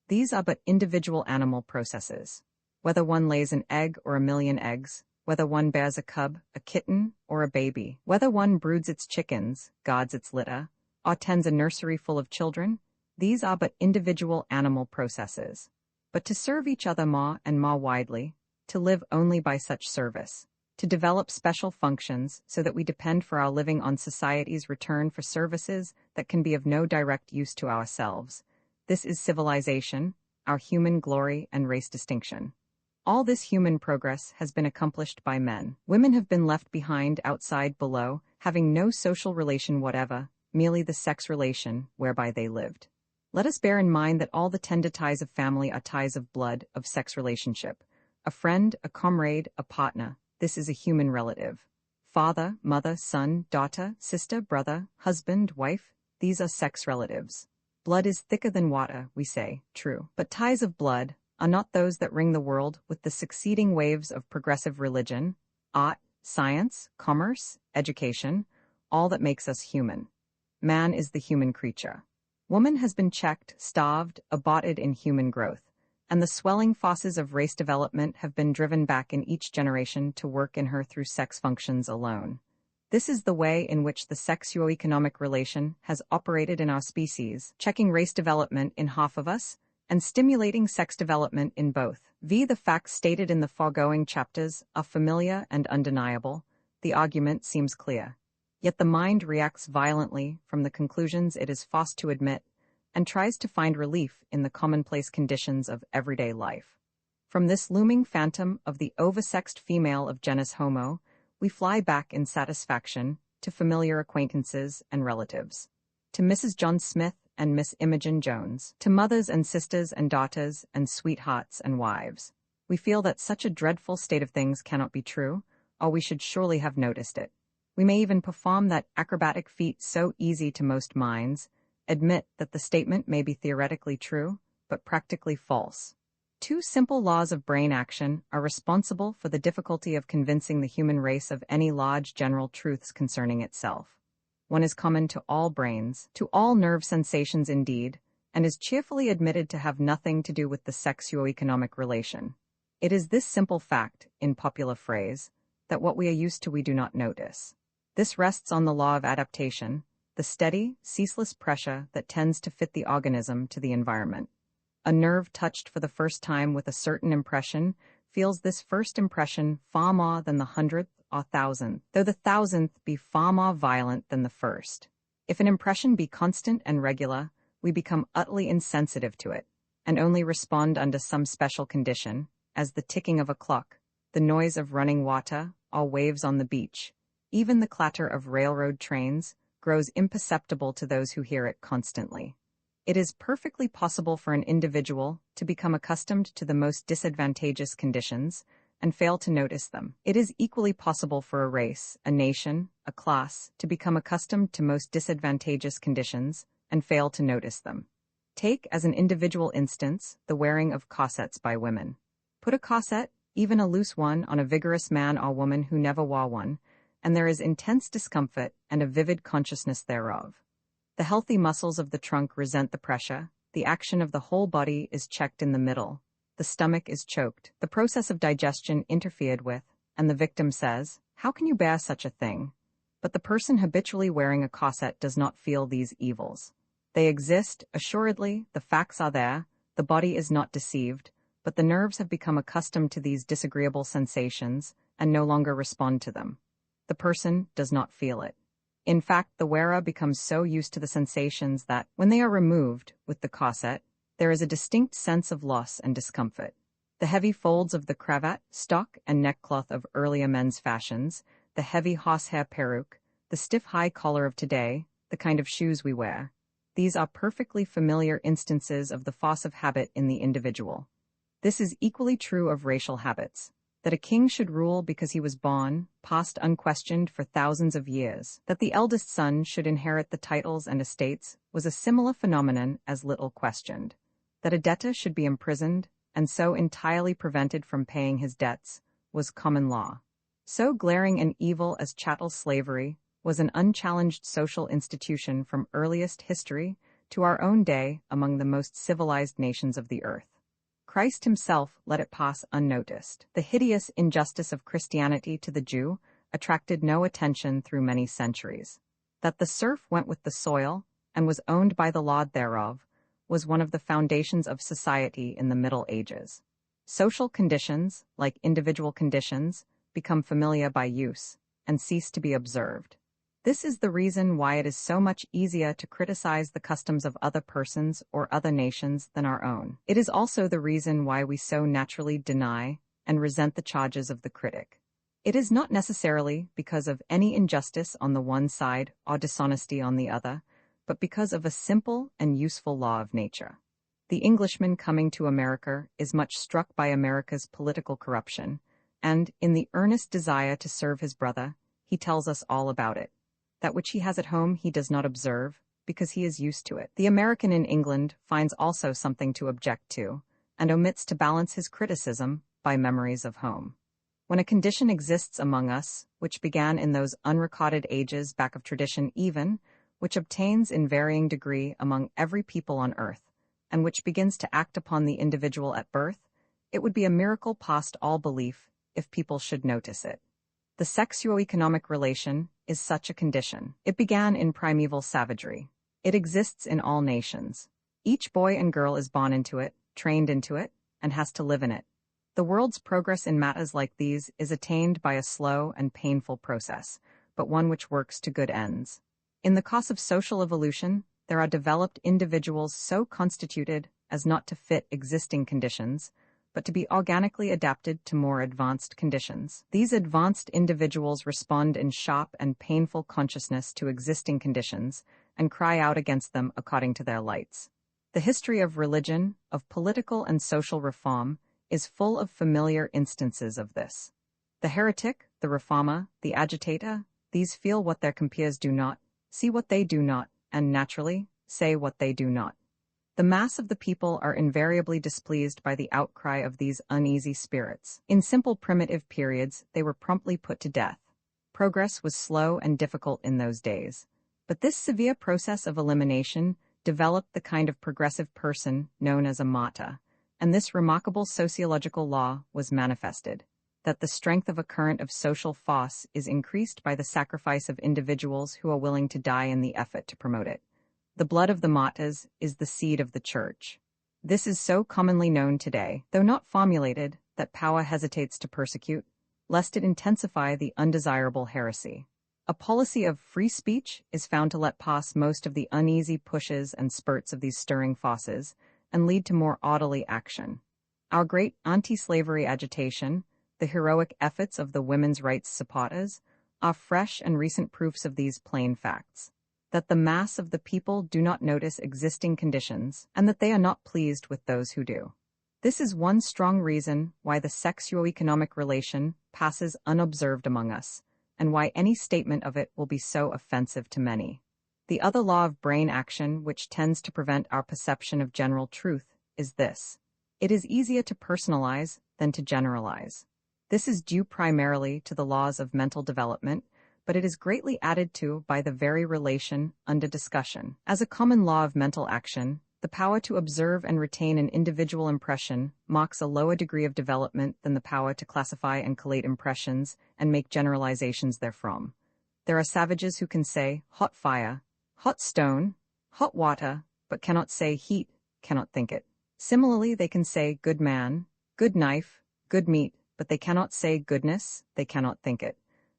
These are but individual animal processes. Whether one lays an egg or a million eggs, whether one bears a cub, a kitten, or a baby, whether one broods its chickens, guards its litter, or tends a nursery full of children, these are but individual animal processes. But to serve each other more and more widely, to live only by such service, to develop special functions so that we depend for our living on society's return for services that can be of no direct use to ourselves. This is civilization, our human glory and race distinction. All this human progress has been accomplished by men. Women have been left behind, outside, below, having no social relation whatever, merely the sex relation whereby they lived. Let us bear in mind that all the tender ties of family are ties of blood, of sex relationship. A friend, a comrade, a partner, this is a human relative. Father, mother, son, daughter, sister, brother, husband, wife, these are sex relatives. Blood is thicker than water, we say, true. But ties of blood are not those that ring the world with the succeeding waves of progressive religion, art, science, commerce, education, all that makes us human. Man is the human creature. Woman has been checked, starved, aborted in human growth, and the swelling fosses of race development have been driven back in each generation to work in her through sex functions alone. This is the way in which the sexuo-economic relation has operated in our species, checking race development in half of us, and stimulating sex development in both. The facts stated in the foregoing chapters are familiar and undeniable. The argument seems clear. Yet the mind reacts violently from the conclusions it is forced to admit, and tries to find relief in the commonplace conditions of everyday life. From this looming phantom of the oversexed female of genus Homo, we fly back in satisfaction to familiar acquaintances and relatives, to Mrs. John Smith and Miss Imogen Jones, to mothers and sisters and daughters and sweethearts and wives. We feel that such a dreadful state of things cannot be true, or we should surely have noticed it. We may even perform that acrobatic feat so easy to most minds, admit that the statement may be theoretically true, but practically false. Two simple laws of brain action are responsible for the difficulty of convincing the human race of any large general truths concerning itself. One is common to all brains, to all nerve sensations indeed, and is cheerfully admitted to have nothing to do with the sexuo-economic relation. It is this simple fact, in popular phrase, that what we are used to we do not notice. This rests on the law of adaptation, the steady, ceaseless pressure that tends to fit the organism to the environment. A nerve touched for the first time with a certain impression feels this first impression far more than the 100th or 1000th, though the 1000th be far more violent than the first. If an impression be constant and regular, we become utterly insensitive to it, and only respond under some special condition, as the ticking of a clock, the noise of running water, or waves on the beach. Even the clatter of railroad trains grows imperceptible to those who hear it constantly. It is perfectly possible for an individual to become accustomed to the most disadvantageous conditions and fail to notice them. It is equally possible for a race, a nation, a class to become accustomed to most disadvantageous conditions and fail to notice them. Take as an individual instance the wearing of corsets by women. Put a corset, even a loose one, on a vigorous man or woman who never wore one, and there is intense discomfort and a vivid consciousness thereof. The healthy muscles of the trunk resent the pressure, the action of the whole body is checked in the middle, the stomach is choked, the process of digestion interfered with, and the victim says, "How can you bear such a thing?" But the person habitually wearing a corset does not feel these evils. They exist, assuredly, the facts are there, the body is not deceived, but the nerves have become accustomed to these disagreeable sensations and no longer respond to them. The person does not feel it. In fact, the wearer becomes so used to the sensations that, when they are removed with the corset, there is a distinct sense of loss and discomfort. The heavy folds of the cravat, stock, and neckcloth of earlier men's fashions, the heavy horsehair peruke, the stiff high collar of today, the kind of shoes we wear, these are perfectly familiar instances of the force of habit in the individual. This is equally true of racial habits. That a king should rule because he was born, passed unquestioned for thousands of years. That the eldest son should inherit the titles and estates was a similar phenomenon as little questioned. That a debtor should be imprisoned, and so entirely prevented from paying his debts, was common law. So glaring an evil as chattel slavery was an unchallenged social institution from earliest history to our own day among the most civilized nations of the earth. Christ himself let it pass unnoticed. The hideous injustice of Christianity to the Jew attracted no attention through many centuries. That the serf went with the soil and was owned by the lord thereof was one of the foundations of society in the Middle Ages. Social conditions, like individual conditions, become familiar by use and cease to be observed. This is the reason why it is so much easier to criticize the customs of other persons or other nations than our own. It is also the reason why we so naturally deny and resent the charges of the critic. It is not necessarily because of any injustice on the one side or dishonesty on the other, but because of a simple and useful law of nature. The Englishman coming to America is much struck by America's political corruption, and, in the earnest desire to serve his brother, he tells us all about it. That which he has at home he does not observe, because he is used to it. The American in England finds also something to object to, and omits to balance his criticism by memories of home. When a condition exists among us, which began in those unrecorded ages back of tradition even, which obtains in varying degree among every people on earth, and which begins to act upon the individual at birth, it would be a miracle past all belief if people should notice it. The sexuo-economic relation is such a condition. It began in primeval savagery. It exists in all nations. Each boy and girl is born into it, trained into it, and has to live in it. The world's progress in matters like these is attained by a slow and painful process, but one which works to good ends. In the cause of social evolution, there are developed individuals so constituted as not to fit existing conditions, but to be organically adapted to more advanced conditions. These advanced individuals respond in sharp and painful consciousness to existing conditions and cry out against them according to their lights. The history of religion, of political and social reform, is full of familiar instances of this. The heretic, the reformer, the agitator, these feel what their compeers do not, see what they do not, and naturally, say what they do not. The mass of the people are invariably displeased by the outcry of these uneasy spirits. In simple primitive periods, they were promptly put to death. Progress was slow and difficult in those days. But this severe process of elimination developed the kind of progressive person known as a martyr, and this remarkable sociological law was manifested, that the strength of a current of social force is increased by the sacrifice of individuals who are willing to die in the effort to promote it. The blood of the martyrs is the seed of the Church. This is so commonly known today, though not formulated, that power hesitates to persecute, lest it intensify the undesirable heresy. A policy of free speech is found to let pass most of the uneasy pushes and spurts of these stirring forces and lead to more orderly action. Our great anti-slavery agitation, the heroic efforts of the women's rights supporters, are fresh and recent proofs of these plain facts. That the mass of the people do not notice existing conditions, and that they are not pleased with those who do. This is one strong reason why the sexuo-economic relation passes unobserved among us, and why any statement of it will be so offensive to many. The other law of brain action which tends to prevent our perception of general truth is this. It is easier to personalize than to generalize. This is due primarily to the laws of mental development, but it is greatly added to by the very relation under discussion. As a common law of mental action, the power to observe and retain an individual impression marks a lower degree of development than the power to classify and collate impressions and make generalizations therefrom. There are savages who can say hot fire, hot stone, hot water, but cannot say heat, cannot think it. Similarly, they can say good man, good knife, good meat, but they cannot say goodness, they cannot think it.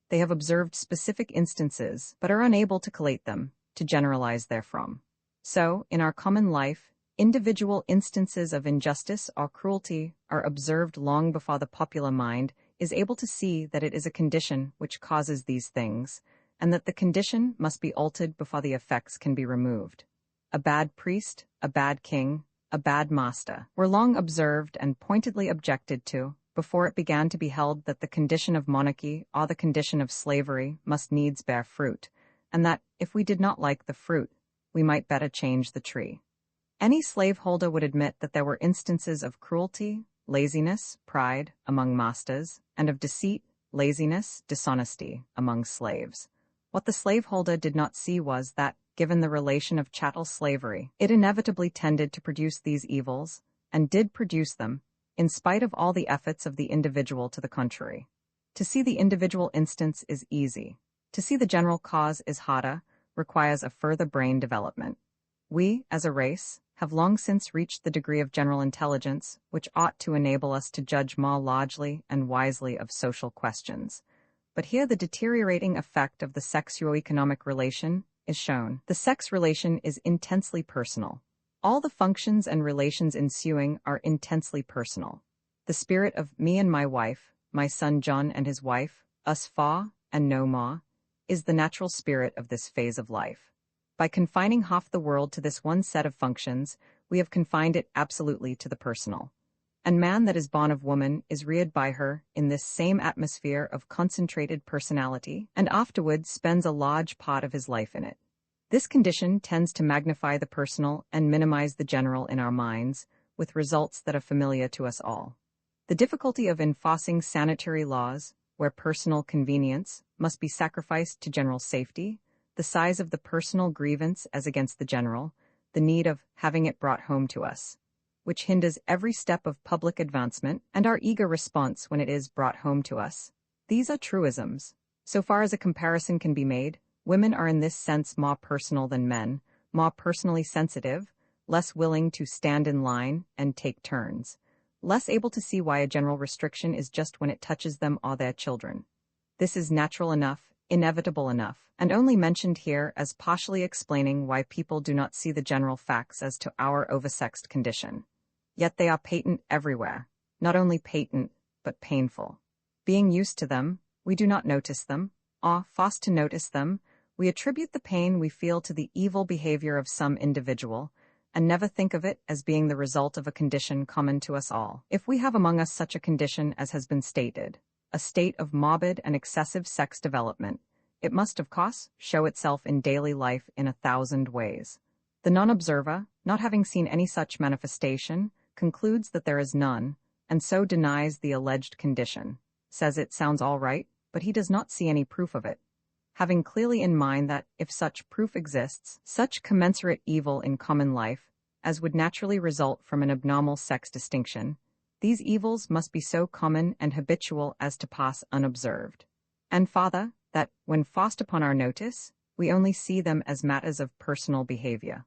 They have observed specific instances, but are unable to collate them, to generalize therefrom. So, in our common life, individual instances of injustice or cruelty are observed long before the popular mind is able to see that it is a condition which causes these things, and that the condition must be altered before the effects can be removed. A bad priest, a bad king, a bad master were long observed and pointedly objected to, before it began to be held that the condition of monarchy or the condition of slavery must needs bear fruit, and that, if we did not like the fruit, we might better change the tree. Any slaveholder would admit that there were instances of cruelty, laziness, pride among masters, and of deceit, laziness, dishonesty among slaves. What the slaveholder did not see was that, given the relation of chattel slavery, it inevitably tended to produce these evils, and did produce them, in spite of all the efforts of the individual to the contrary. To see the individual instance is easy. To see the general cause is harder, requires a further brain development. We, as a race, have long since reached the degree of general intelligence which ought to enable us to judge more largely and wisely of social questions. But here the deteriorating effect of the sexuo-economic relation is shown. The sex relation is intensely personal. All the functions and relations ensuing are intensely personal. The spirit of me and my wife, my son John and his wife, us four and no more, is the natural spirit of this phase of life. By confining half the world to this one set of functions, we have confined it absolutely to the personal. And man that is born of woman is reared by her in this same atmosphere of concentrated personality, and afterwards spends a large part of his life in it. This condition tends to magnify the personal and minimize the general in our minds, with results that are familiar to us all. The difficulty of enforcing sanitary laws, where personal convenience must be sacrificed to general safety, the size of the personal grievance as against the general, the need of having it brought home to us, which hinders every step of public advancement, and our eager response when it is brought home to us. These are truisms. So far as a comparison can be made, women are in this sense more personal than men, more personally sensitive, less willing to stand in line and take turns, less able to see why a general restriction is just when it touches them or their children. This is natural enough, inevitable enough, and only mentioned here as partially explaining why people do not see the general facts as to our oversexed condition. Yet they are patent everywhere, not only patent, but painful. Being used to them, we do not notice them, or, forced to notice them, we attribute the pain we feel to the evil behavior of some individual, and never think of it as being the result of a condition common to us all. If we have among us such a condition as has been stated, a state of morbid and excessive sex development, it must, of course, show itself in daily life in 1,000 ways. The non-observer, not having seen any such manifestation, concludes that there is none, and so denies the alleged condition, says it sounds all right, but he does not see any proof of it. Having clearly in mind that, if such proof exists, such commensurate evil in common life, as would naturally result from an abnormal sex distinction, these evils must be so common and habitual as to pass unobserved. And farther, that, when forced upon our notice, we only see them as matters of personal behavior.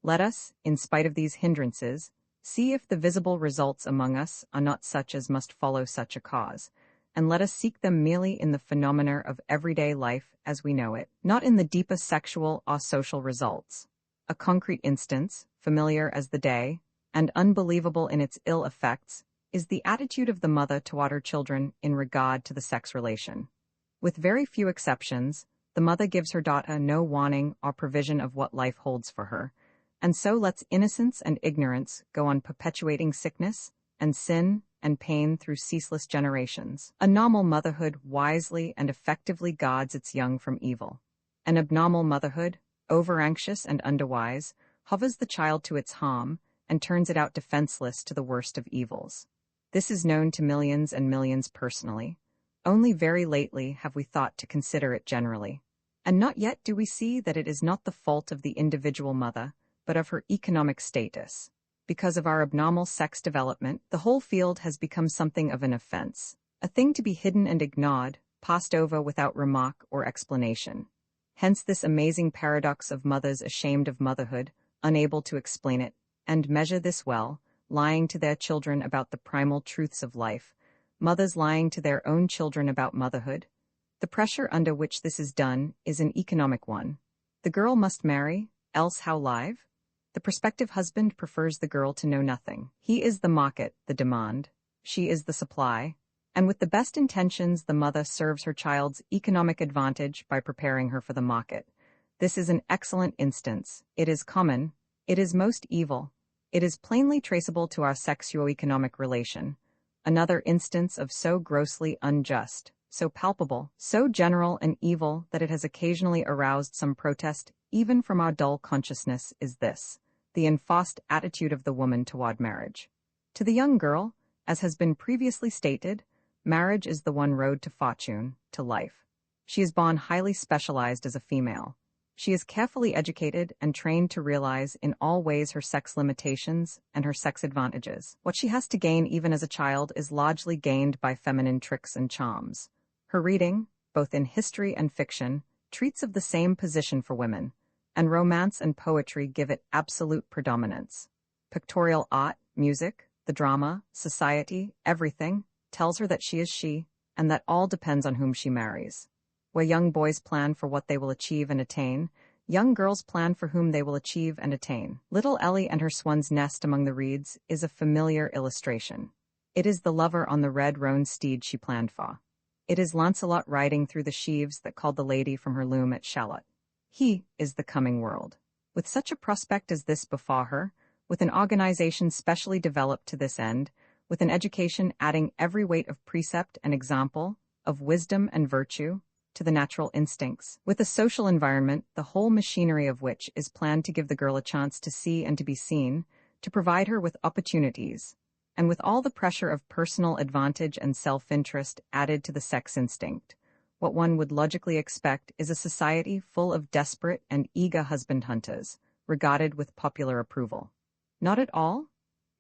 Let us, in spite of these hindrances, see if the visible results among us are not such as must follow such a cause, and let us seek them merely in the phenomena of everyday life as we know it, not in the deepest sexual or social results. A concrete instance, familiar as the day, and unbelievable in its ill effects, is the attitude of the mother toward her children in regard to the sex relation. With very few exceptions, the mother gives her daughter no warning or provision of what life holds for her, and so lets innocence and ignorance go on perpetuating sickness and sin and pain through ceaseless generations. A normal motherhood wisely and effectively guards its young from evil. An abnormal motherhood, over-anxious and underwise, hovers the child to its harm and turns it out defenseless to the worst of evils. This is known to millions and millions personally. Only very lately have we thought to consider it generally. And not yet do we see that it is not the fault of the individual mother, but of her economic status. Because of our abnormal sex development, the whole field has become something of an offense, a thing to be hidden and ignored, passed over without remark or explanation. Hence this amazing paradox of mothers ashamed of motherhood, unable to explain it, and measure this well, lying to their children about the primal truths of life, mothers lying to their own children about motherhood. The pressure under which this is done is an economic one. The girl must marry, else how live? The prospective husband prefers the girl to know nothing. He is the market, the demand. She is the supply. And with the best intentions, the mother serves her child's economic advantage by preparing her for the market. This is an excellent instance. It is common. It is most evil. It is plainly traceable to our sexuo-economic relation. Another instance of so grossly unjust, so palpable, so general and evil that it has occasionally aroused some protest, even from our dull consciousness, is this: the enforced attitude of the woman toward marriage. To the young girl, as has been previously stated, marriage is the one road to fortune, to life. She is born highly specialized as a female. She is carefully educated and trained to realize in all ways her sex limitations and her sex advantages. What she has to gain even as a child is largely gained by feminine tricks and charms. Her reading, both in history and fiction, treats of the same position for women, and romance and poetry give it absolute predominance. Pictorial art, music, the drama, society, everything, tells her that she is she, and that all depends on whom she marries. Where young boys plan for what they will achieve and attain, young girls plan for whom they will achieve and attain. Little Ellie and her swan's nest among the reeds is a familiar illustration. It is the lover on the red roan steed she planned for. It is Lancelot riding through the sheaves that called the lady from her loom at Shalott. He is the coming world. With such a prospect as this before her, with an organization specially developed to this end, with an education adding every weight of precept and example, of wisdom and virtue, to the natural instincts, with a social environment, the whole machinery of which is planned to give the girl a chance to see and to be seen, to provide her with opportunities, and with all the pressure of personal advantage and self-interest added to the sex instinct, What one would logically expect is a society full of desperate and eager husband hunters, regarded with popular approval. Not at all.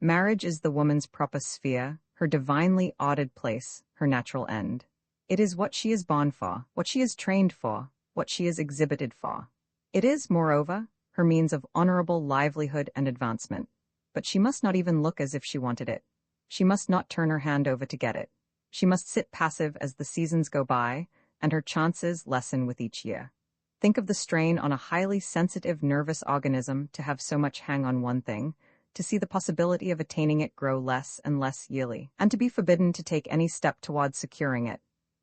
Marriage is the woman's proper sphere, her divinely ordered place, her natural end. It is what she is born for, what she is trained for, what she is exhibited for. It is, moreover, her means of honorable livelihood and advancement. But she must not even look as if she wanted it. She must not turn her hand over to get it. She must sit passive as the seasons go by, and her chances lessen with each year. Think of the strain on a highly sensitive nervous organism to have so much hang on one thing, to see the possibility of attaining it grow less and less yearly, and to be forbidden to take any step towards securing it.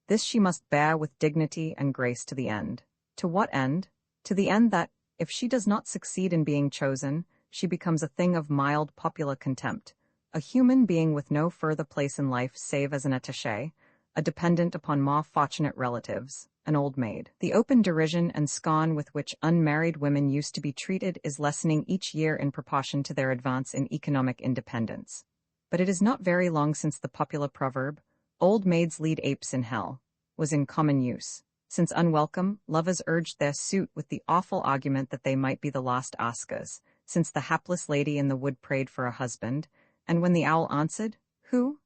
This she must bear with dignity and grace to the end. To what end? To the end that, if she does not succeed in being chosen, she becomes a thing of mild popular contempt, a human being with no further place in life save as an attaché, a dependent upon more fortunate relatives, an old maid. The open derision and scorn with which unmarried women used to be treated is lessening each year in proportion to their advance in economic independence. But it is not very long since the popular proverb, "Old maids lead apes in hell," was in common use, since unwelcome, lovers urged their suit with the awful argument that they might be the lost askers, since the hapless lady in the wood prayed for a husband, and when the owl answered, Who?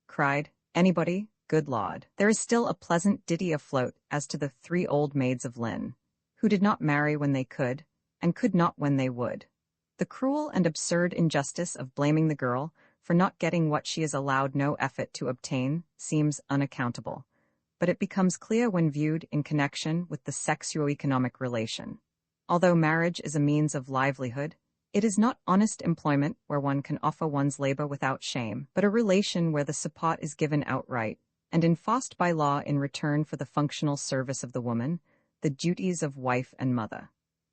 Cried, "Anybody, good Lord." There is still a pleasant ditty afloat as to the 3 old maids of Lynn, who did not marry when they could, and could not when they would. The cruel and absurd injustice of blaming the girl for not getting what she is allowed no effort to obtain seems unaccountable, but it becomes clear when viewed in connection with the sexuo-economic relation. Although marriage is a means of livelihood, it is not honest employment where one can offer one's labor without shame, but a relation where the support is given outright, and enforced by law in return for the functional service of the woman, the duties of wife and mother.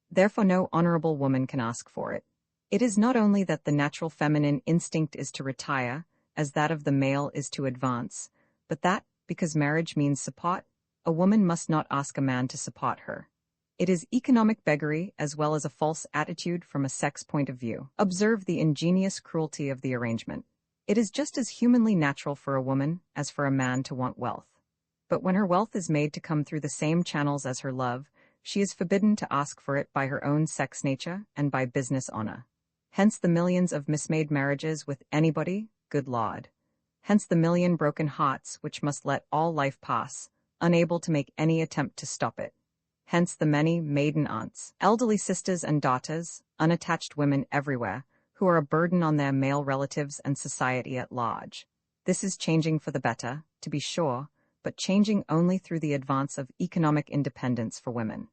Therefore no honorable woman can ask for it. It is not only that the natural feminine instinct is to retire, as that of the male is to advance, but that, because marriage means support, a woman must not ask a man to support her. It is economic beggary as well as a false attitude from a sex point of view. Observe the ingenious cruelty of the arrangement. It is just as humanly natural for a woman as for a man to want wealth. But when her wealth is made to come through the same channels as her love, she is forbidden to ask for it by her own sex nature and by business honor. Hence the millions of mismade marriages with anybody, good Lord. Hence the million broken hearts which must let all life pass, unable to make any attempt to stop it. Hence the many maiden aunts, elderly sisters and daughters, unattached women everywhere, who are a burden on their male relatives and society at large. This is changing for the better, to be sure, but changing only through the advance of economic independence for women.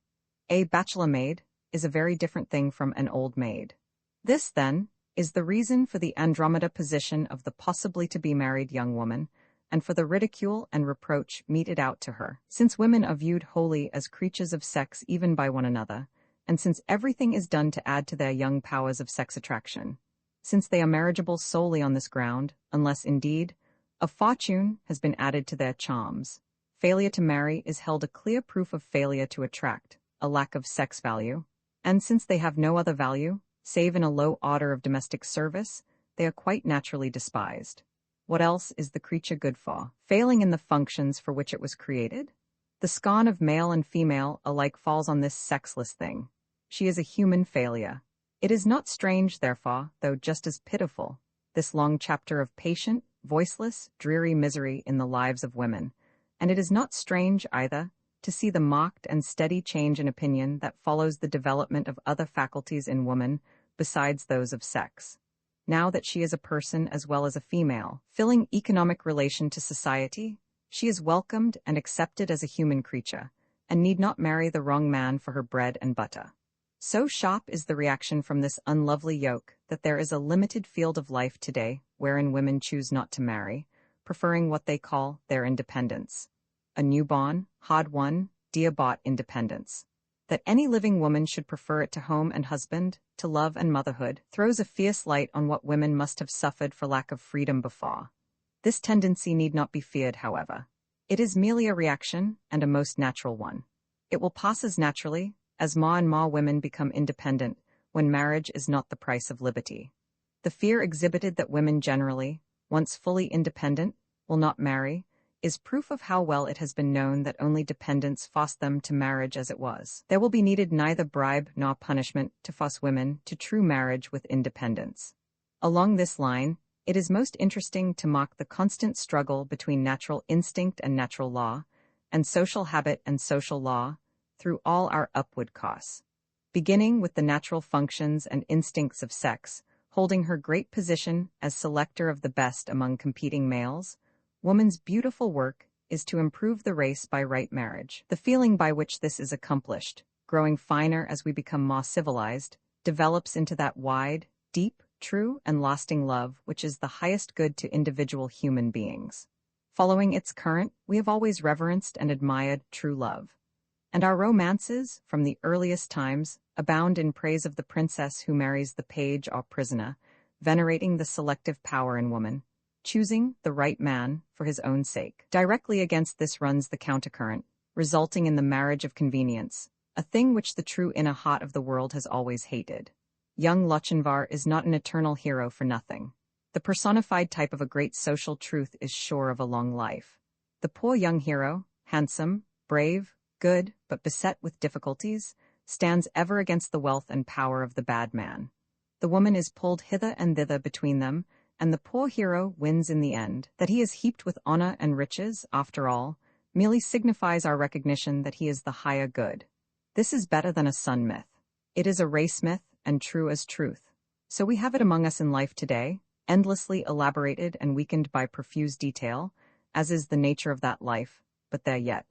A bachelor maid is a very different thing from an old maid. This, then, is the reason for the Andromeda position of the possibly to be married young woman, and for the ridicule and reproach meted out to her, since women are viewed wholly as creatures of sex even by one another, and since everything is done to add to their young powers of sex attraction, since they are marriageable solely on this ground, unless, indeed, a fortune has been added to their charms. Failure to marry is held a clear proof of failure to attract, a lack of sex value, and since they have no other value, save in a low order of domestic service, they are quite naturally despised. What else is the creature good for, failing in the functions for which it was created? The scorn of male and female alike falls on this sexless thing. She is a human failure. It is not strange, therefore, though just as pitiful, this long chapter of patient, voiceless, dreary misery in the lives of women, and it is not strange, either, to see the marked and steady change in opinion that follows the development of other faculties in woman besides those of sex. Now that she is a person as well as a female, filling economic relation to society, she is welcomed and accepted as a human creature, and need not marry the wrong man for her bread and butter. So sharp is the reaction from this unlovely yoke that there is a limited field of life today wherein women choose not to marry, preferring what they call their independence. A newborn, hard-won, dear-bought independence. That any living woman should prefer it to home and husband, to love and motherhood, throws a fierce light on what women must have suffered for lack of freedom before. This tendency need not be feared, however. It is merely a reaction, and a most natural one. It will pass as naturally, as more and more women become independent, when marriage is not the price of liberty. The fear exhibited that women generally, once fully independent, will not marry, is proof of how well it has been known that only dependence forced them to marriage as it was. There will be needed neither bribe nor punishment to force women to true marriage with independence. Along this line, it is most interesting to mark the constant struggle between natural instinct and natural law, and social habit and social law, through all our upward course. Beginning with the natural functions and instincts of sex, holding her great position as selector of the best among competing males, woman's beautiful work is to improve the race by right marriage. The feeling by which this is accomplished, growing finer as we become more civilized, develops into that wide, deep, true, and lasting love which is the highest good to individual human beings. Following its current, we have always reverenced and admired true love. And our romances, from the earliest times, abound in praise of the princess who marries the page or prisoner, venerating the selective power in woman, choosing the right man for his own sake. Directly against this runs the countercurrent, resulting in the marriage of convenience, a thing which the true inner heart of the world has always hated. Young Lochinvar is not an eternal hero for nothing. The personified type of a great social truth is sure of a long life. The poor young hero, handsome, brave, good, but beset with difficulties, stands ever against the wealth and power of the bad man. The woman is pulled hither and thither between them, and the poor hero wins in the end. That he is heaped with honor and riches, after all, merely signifies our recognition that he is the higher good. This is better than a sun myth. It is a race myth, and true as truth. So we have it among us in life today, endlessly elaborated and weakened by profuse detail, as is the nature of that life, but there yet.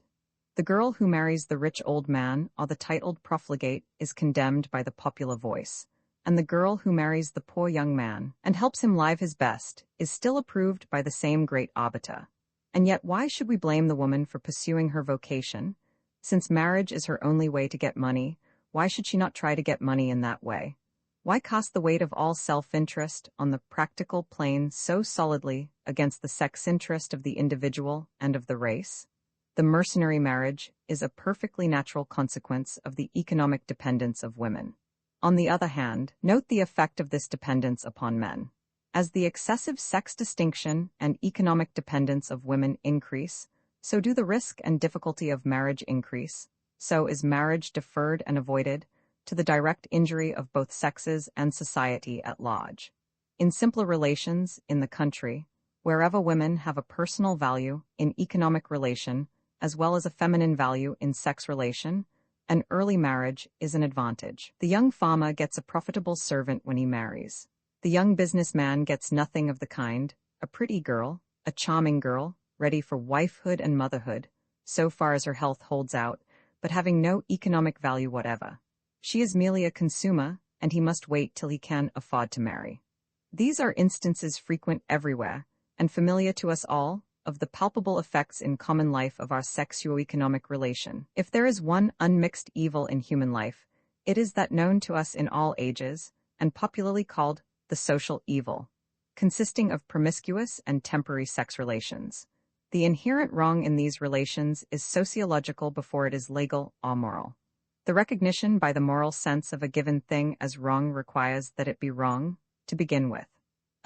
The girl who marries the rich old man or the titled profligate is condemned by the popular voice, and the girl who marries the poor young man and helps him live his best is still approved by the same great arbiter. And yet why should we blame the woman for pursuing her vocation? Since marriage is her only way to get money, why should she not try to get money in that way? Why cast the weight of all self-interest on the practical plane so solidly against the sex-interest of the individual and of the race? The mercenary marriage is a perfectly natural consequence of the economic dependence of women. On the other hand, note the effect of this dependence upon men. As the excessive sex distinction and economic dependence of women increase, so do the risk and difficulty of marriage increase, so is marriage deferred and avoided, to the direct injury of both sexes and society at large. In simpler relations, in the country, wherever women have a personal value in economic relation, as well as a feminine value in sex relation, an early marriage is an advantage. The young farmer gets a profitable servant when he marries. The young businessman gets nothing of the kind, a pretty girl, a charming girl, ready for wifehood and motherhood, so far as her health holds out, but having no economic value whatever. She is merely a consumer, and he must wait till he can afford to marry. These are instances frequent everywhere, and familiar to us all, of the palpable effects in common life of our sexuo-economic relation. If there is one unmixed evil in human life, it is that known to us in all ages, and popularly called the social evil, consisting of promiscuous and temporary sex relations. The inherent wrong in these relations is sociological before it is legal or moral. The recognition by the moral sense of a given thing as wrong requires that it be wrong, to begin with.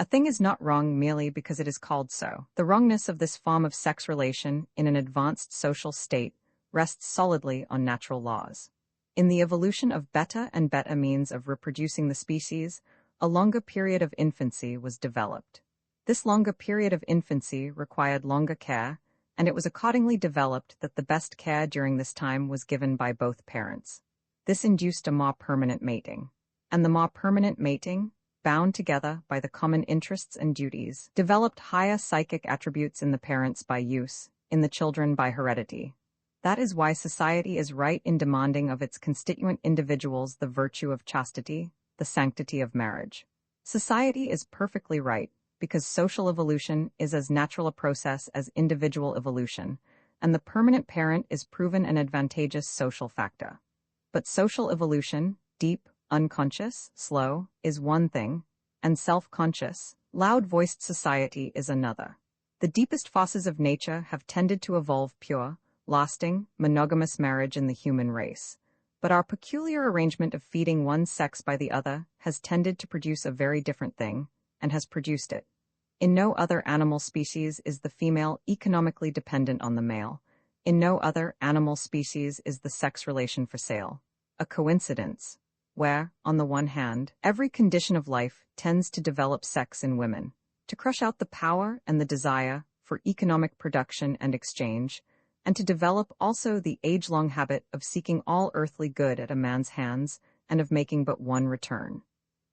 A thing is not wrong merely because it is called so. The wrongness of this form of sex relation in an advanced social state rests solidly on natural laws. In the evolution of better and better means of reproducing the species, a longer period of infancy was developed. This longer period of infancy required longer care, and it was accordingly developed that the best care during this time was given by both parents. This induced a more permanent mating. And the more permanent mating, bound together by the common interests and duties, developed higher psychic attributes in the parents by use, in the children by heredity. That is why society is right in demanding of its constituent individuals the virtue of chastity, the sanctity of marriage. Society is perfectly right, because social evolution is as natural a process as individual evolution, and the permanent parent is proven an advantageous social factor. But social evolution, deep, unconscious, slow, is one thing, and self-conscious, loud-voiced society is another. The deepest forces of nature have tended to evolve pure, lasting, monogamous marriage in the human race, but our peculiar arrangement of feeding one sex by the other has tended to produce a very different thing, and has produced it. In no other animal species is the female economically dependent on the male. In no other animal species is the sex relation for sale a coincidence, where, on the one hand, every condition of life tends to develop sex in women, to crush out the power and the desire for economic production and exchange, and to develop also the age-long habit of seeking all earthly good at a man's hands and of making but one return.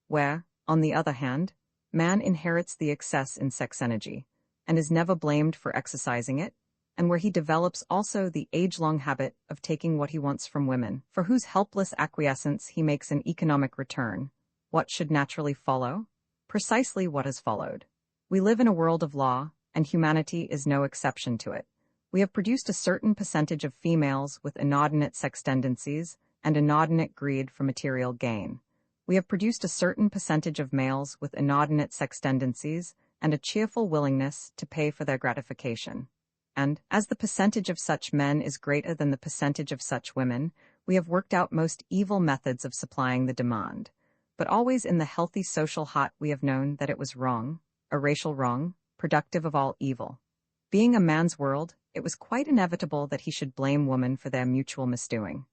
Where, on the other hand, man inherits the excess in sex energy, and is never blamed for exercising it, and where he develops also the age-long habit of taking what he wants from women, for whose helpless acquiescence he makes an economic return. What should naturally follow? Precisely what has followed. We live in a world of law, and humanity is no exception to it. We have produced a certain percentage of females with inordinate sex tendencies and inordinate greed for material gain. We have produced a certain percentage of males with inordinate sex tendencies and a cheerful willingness to pay for their gratification. And, as the percentage of such men is greater than the percentage of such women, we have worked out most evil methods of supplying the demand. But always in the healthy social heart we have known that it was wrong, a racial wrong, productive of all evil. Being a man's world, it was quite inevitable that he should blame woman for their mutual misdoing.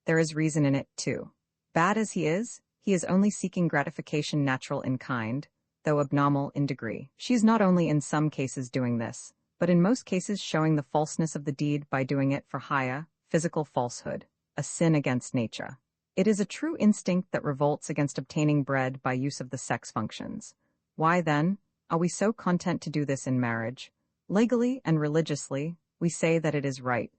There is reason in it, too. Bad as he is only seeking gratification natural in kind, though abnormal in degree. She is not only in some cases doing this, but in most cases showing the falseness of the deed by doing it for hire, physical falsehood, a sin against nature. It is a true instinct that revolts against obtaining bread by use of the sex functions. Why, then, are we so content to do this in marriage? Legally and religiously, we say that it is right,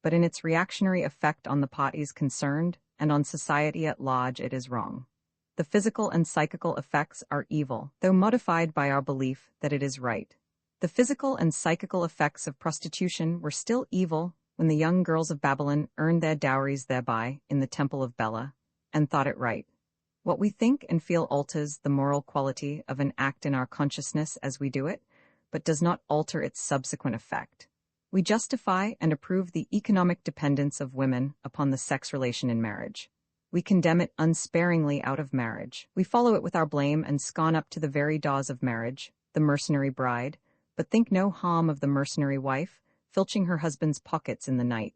but in its reactionary effect on the parties concerned and on society at large it is wrong. The physical and psychical effects are evil, though modified by our belief that it is right. The physical and psychical effects of prostitution were still evil when the young girls of Babylon earned their dowries thereby in the temple of Bela, and thought it right. What we think and feel alters the moral quality of an act in our consciousness as we do it, but does not alter its subsequent effect. We justify and approve the economic dependence of women upon the sex relation in marriage. We condemn it unsparingly out of marriage. We follow it with our blame and scorn up to the very doors of marriage, the mercenary bride, but think no harm of the mercenary wife, filching her husband's pockets in the night.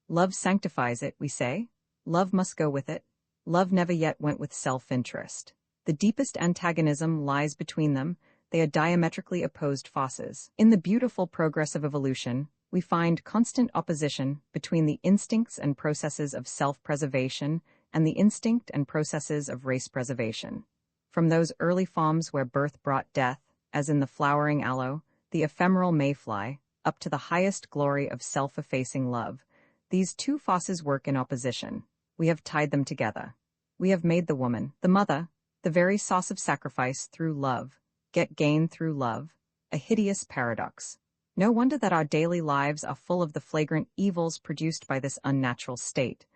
Love sanctifies it, we say. Love must go with it. Love never yet went with self-interest. The deepest antagonism lies between them. They are diametrically opposed forces. In the beautiful progress of evolution, we find constant opposition between the instincts and processes of self-preservation and the instinct and processes of race preservation. From those early forms where birth brought death, as in the flowering aloe, the ephemeral mayfly, up to the highest glory of self-effacing love, these two forces work in opposition. We have tied them together. We have made the woman, the mother, the very source of sacrifice through love, get gain through love, a hideous paradox. No wonder that our daily lives are full of the flagrant evils produced by this unnatural state.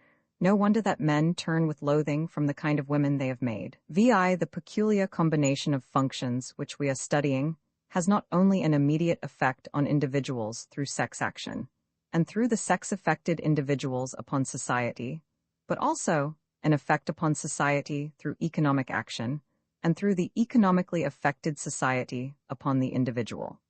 No wonder that men turn with loathing from the kind of women they have made. The peculiar combination of functions which we are studying has not only an immediate effect on individuals through sex action, and through the sex-affected individuals upon society, but also an effect upon society through economic action, and through the economically affected society upon the individual.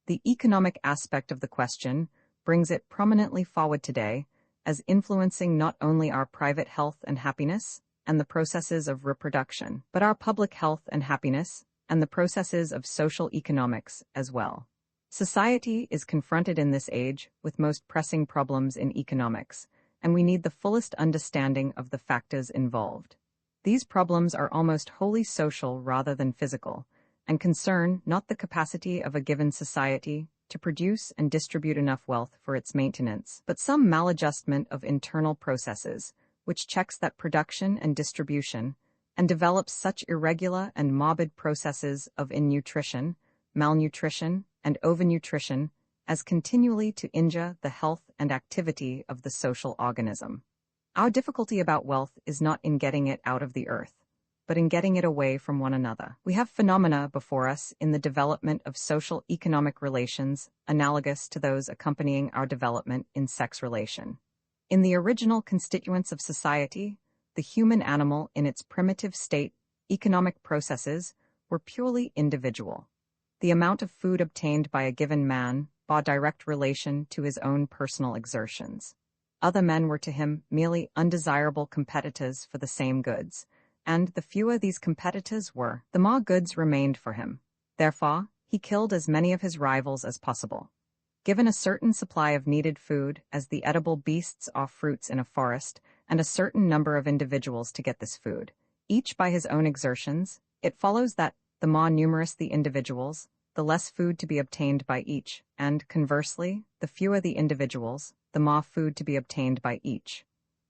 The economic aspect of the question brings it prominently forward today as influencing not only our private health and happiness and the processes of reproduction, but our public health and happiness and the processes of social economics as well. Society is confronted in this age with most pressing problems in economics, and we need the fullest understanding of the factors involved. These problems are almost wholly social rather than physical, and concern not the capacity of a given society to produce and distribute enough wealth for its maintenance, but some maladjustment of internal processes, which checks that production and distribution, and develops such irregular and morbid processes of innutrition, malnutrition, and overnutrition as continually to injure the health and activity of the social organism. Our difficulty about wealth is not in getting it out of the earth, but in getting it away from one another. We have phenomena before us in the development of social economic relations analogous to those accompanying our development in sex relation. In the original constituents of society, the human animal in its primitive state, economic processes were purely individual. The amount of food obtained by a given man bore direct relation to his own personal exertions. Other men were to him merely undesirable competitors for the same goods, and the fewer these competitors were, the more goods remained for him. Therefore, he killed as many of his rivals as possible. Given a certain supply of needed food, as the edible beasts or fruits in a forest, and a certain number of individuals to get this food, each by his own exertions, it follows that, the more numerous the individuals, the less food to be obtained by each, and, conversely, the fewer the individuals, the more food to be obtained by each.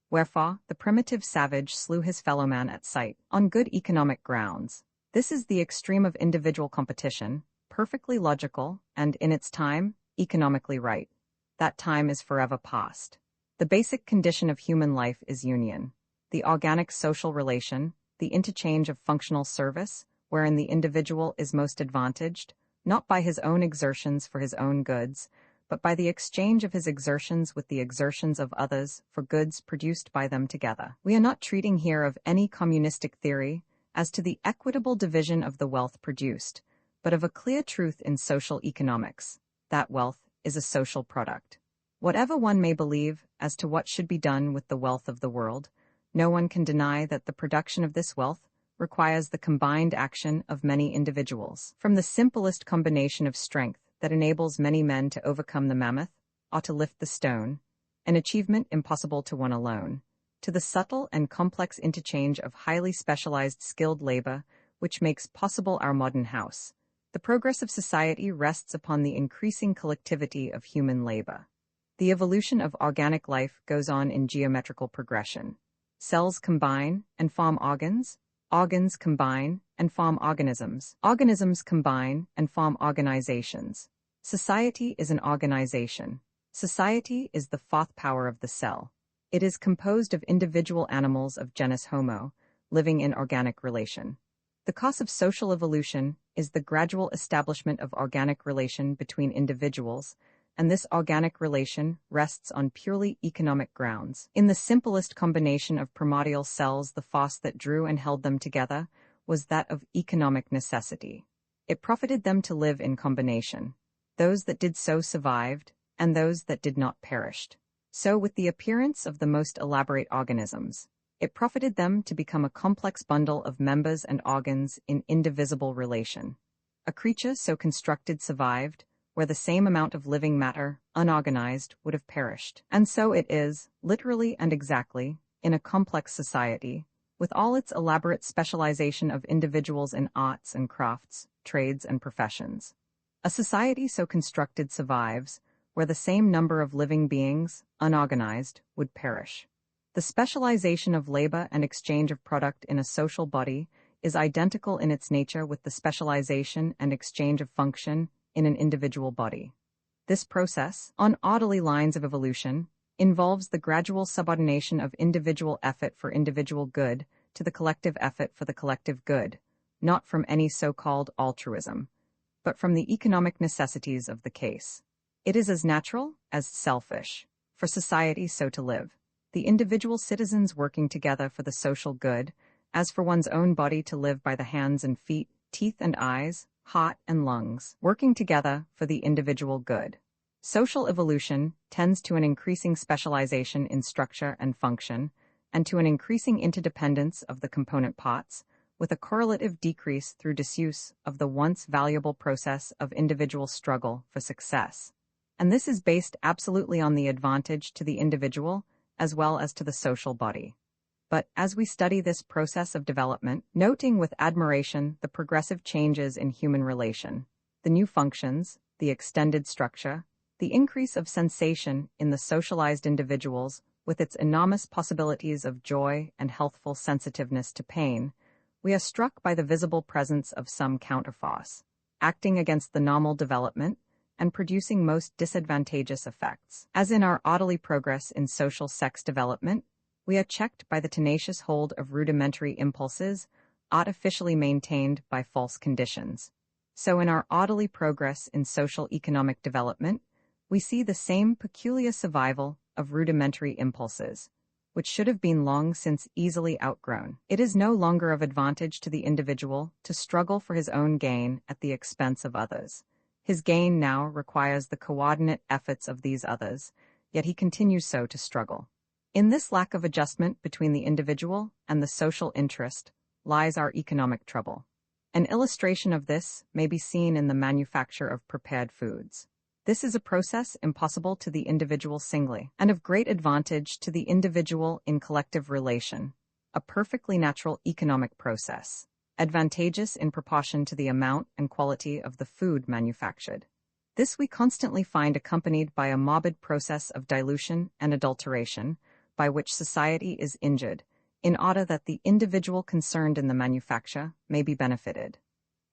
Wherefore, the primitive savage slew his fellowman at sight, on good economic grounds. This is the extreme of individual competition, perfectly logical, and, in its time, economically right. That time is forever past. The basic condition of human life is union. The organic social relation, the interchange of functional service, wherein the individual is most advantaged, not by his own exertions for his own goods, but by the exchange of his exertions with the exertions of others for goods produced by them together. We are not treating here of any communistic theory as to the equitable division of the wealth produced, but of a clear truth in social economics, that wealth is a social product. Whatever one may believe as to what should be done with the wealth of the world, no one can deny that the production of this wealth requires the combined action of many individuals. From the simplest combination of strength that enables many men to overcome the mammoth, or to lift the stone, an achievement impossible to one alone, to the subtle and complex interchange of highly specialized skilled labor which makes possible our modern house. The progress of society rests upon the increasing collectivity of human labor. The evolution of organic life goes on in geometrical progression. Cells combine and form organs, organs combine and form organisms, organisms combine and form organizations. Society is an organization. Society is the fourth power of the cell. It is composed of individual animals of genus Homo, living in organic relation. The cause of social evolution is the gradual establishment of organic relation between individuals, and this organic relation rests on purely economic grounds. In the simplest combination of primordial cells, the force that drew and held them together was that of economic necessity. It profited them to live in combination. Those that did so survived, and those that did not perished. So with the appearance of the most elaborate organisms, it profited them to become a complex bundle of members and organs in indivisible relation. A creature so constructed survived, where the same amount of living matter, unorganized, would have perished. And so it is, literally and exactly, in a complex society, with all its elaborate specialization of individuals in arts and crafts, trades and professions. A society so constructed survives, where the same number of living beings, unorganized, would perish. The specialization of labor and exchange of product in a social body is identical in its nature with the specialization and exchange of function in an individual body. This process, on orderly lines of evolution, involves the gradual subordination of individual effort for individual good to the collective effort for the collective good, not from any so-called altruism, but from the economic necessities of the case. It is as natural as selfish for society so to live, the individual citizens working together for the social good, as for one's own body to live by the hands and feet, teeth and eyes, heart and lungs, working together for the individual good. Social evolution tends to an increasing specialization in structure and function, and to an increasing interdependence of the component parts, with a correlative decrease through disuse of the once valuable process of individual struggle for success. And this is based absolutely on the advantage to the individual as well as to the social body. But as we study this process of development, noting with admiration the progressive changes in human relation, the new functions, the extended structure, the increase of sensation in the socialized individuals with its enormous possibilities of joy and healthful sensitiveness to pain, we are struck by the visible presence of some counterforce, acting against the normal development and producing most disadvantageous effects. As in our orderly progress in social sex development, we are checked by the tenacious hold of rudimentary impulses artificially maintained by false conditions. So in our orderly progress in social economic development, we see the same peculiar survival of rudimentary impulses, which should have been long since easily outgrown. It is no longer of advantage to the individual to struggle for his own gain at the expense of others. His gain now requires the coordinate efforts of these others, yet he continues so to struggle. In this lack of adjustment between the individual and the social interest lies our economic trouble. An illustration of this may be seen in the manufacture of prepared foods. This is a process impossible to the individual singly, and of great advantage to the individual in collective relation, a perfectly natural economic process, advantageous in proportion to the amount and quality of the food manufactured. This we constantly find accompanied by a morbid process of dilution and adulteration, by which society is injured, in order that the individual concerned in the manufacture may be benefited.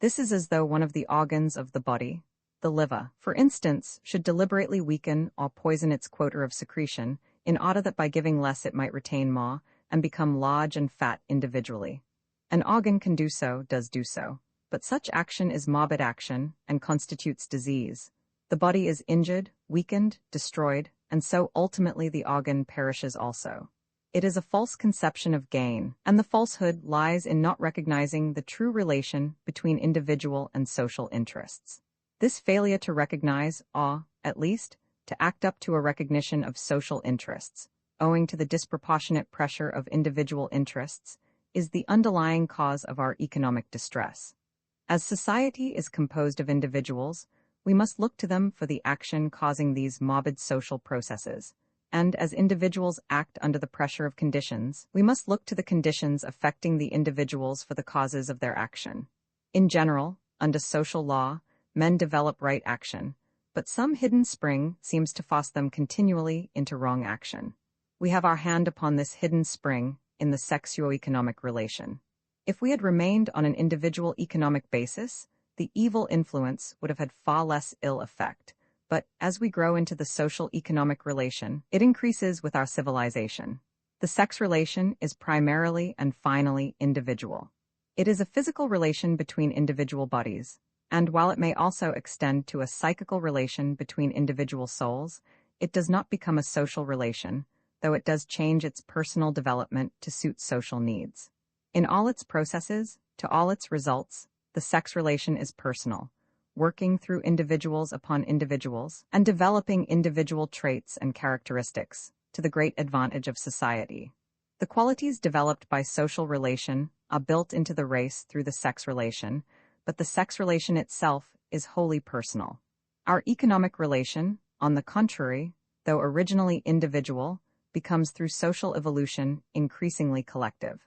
This is as though one of the organs of the body, the liver, for instance, should deliberately weaken or poison its quota of secretion, in order that by giving less it might retain more, and become large and fat individually. An organ can do so, does do so, but such action is morbid action, and constitutes disease. The body is injured, weakened, destroyed, and so ultimately the organ perishes also. It is a false conception of gain, and the falsehood lies in not recognizing the true relation between individual and social interests. This failure to recognize, or, at least, to act up to a recognition of social interests, owing to the disproportionate pressure of individual interests, is the underlying cause of our economic distress. As society is composed of individuals, we must look to them for the action causing these morbid social processes, and as individuals act under the pressure of conditions, we must look to the conditions affecting the individuals for the causes of their action. In general, under social law, men develop right action, but some hidden spring seems to force them continually into wrong action. We have our hand upon this hidden spring in the sexuo-economic relation. If we had remained on an individual economic basis, the evil influence would have had far less ill effect, but as we grow into the social-economic relation, it increases with our civilization. The sex relation is primarily and finally individual. It is a physical relation between individual bodies, and while it may also extend to a psychical relation between individual souls, it does not become a social relation, though it does change its personal development to suit social needs. In all its processes, to all its results, the sex relation is personal, working through individuals upon individuals, and developing individual traits and characteristics, to the great advantage of society. The qualities developed by social relation are built into the race through the sex relation, but the sex relation itself is wholly personal. Our economic relation, on the contrary, though originally individual, becomes through social evolution increasingly collective.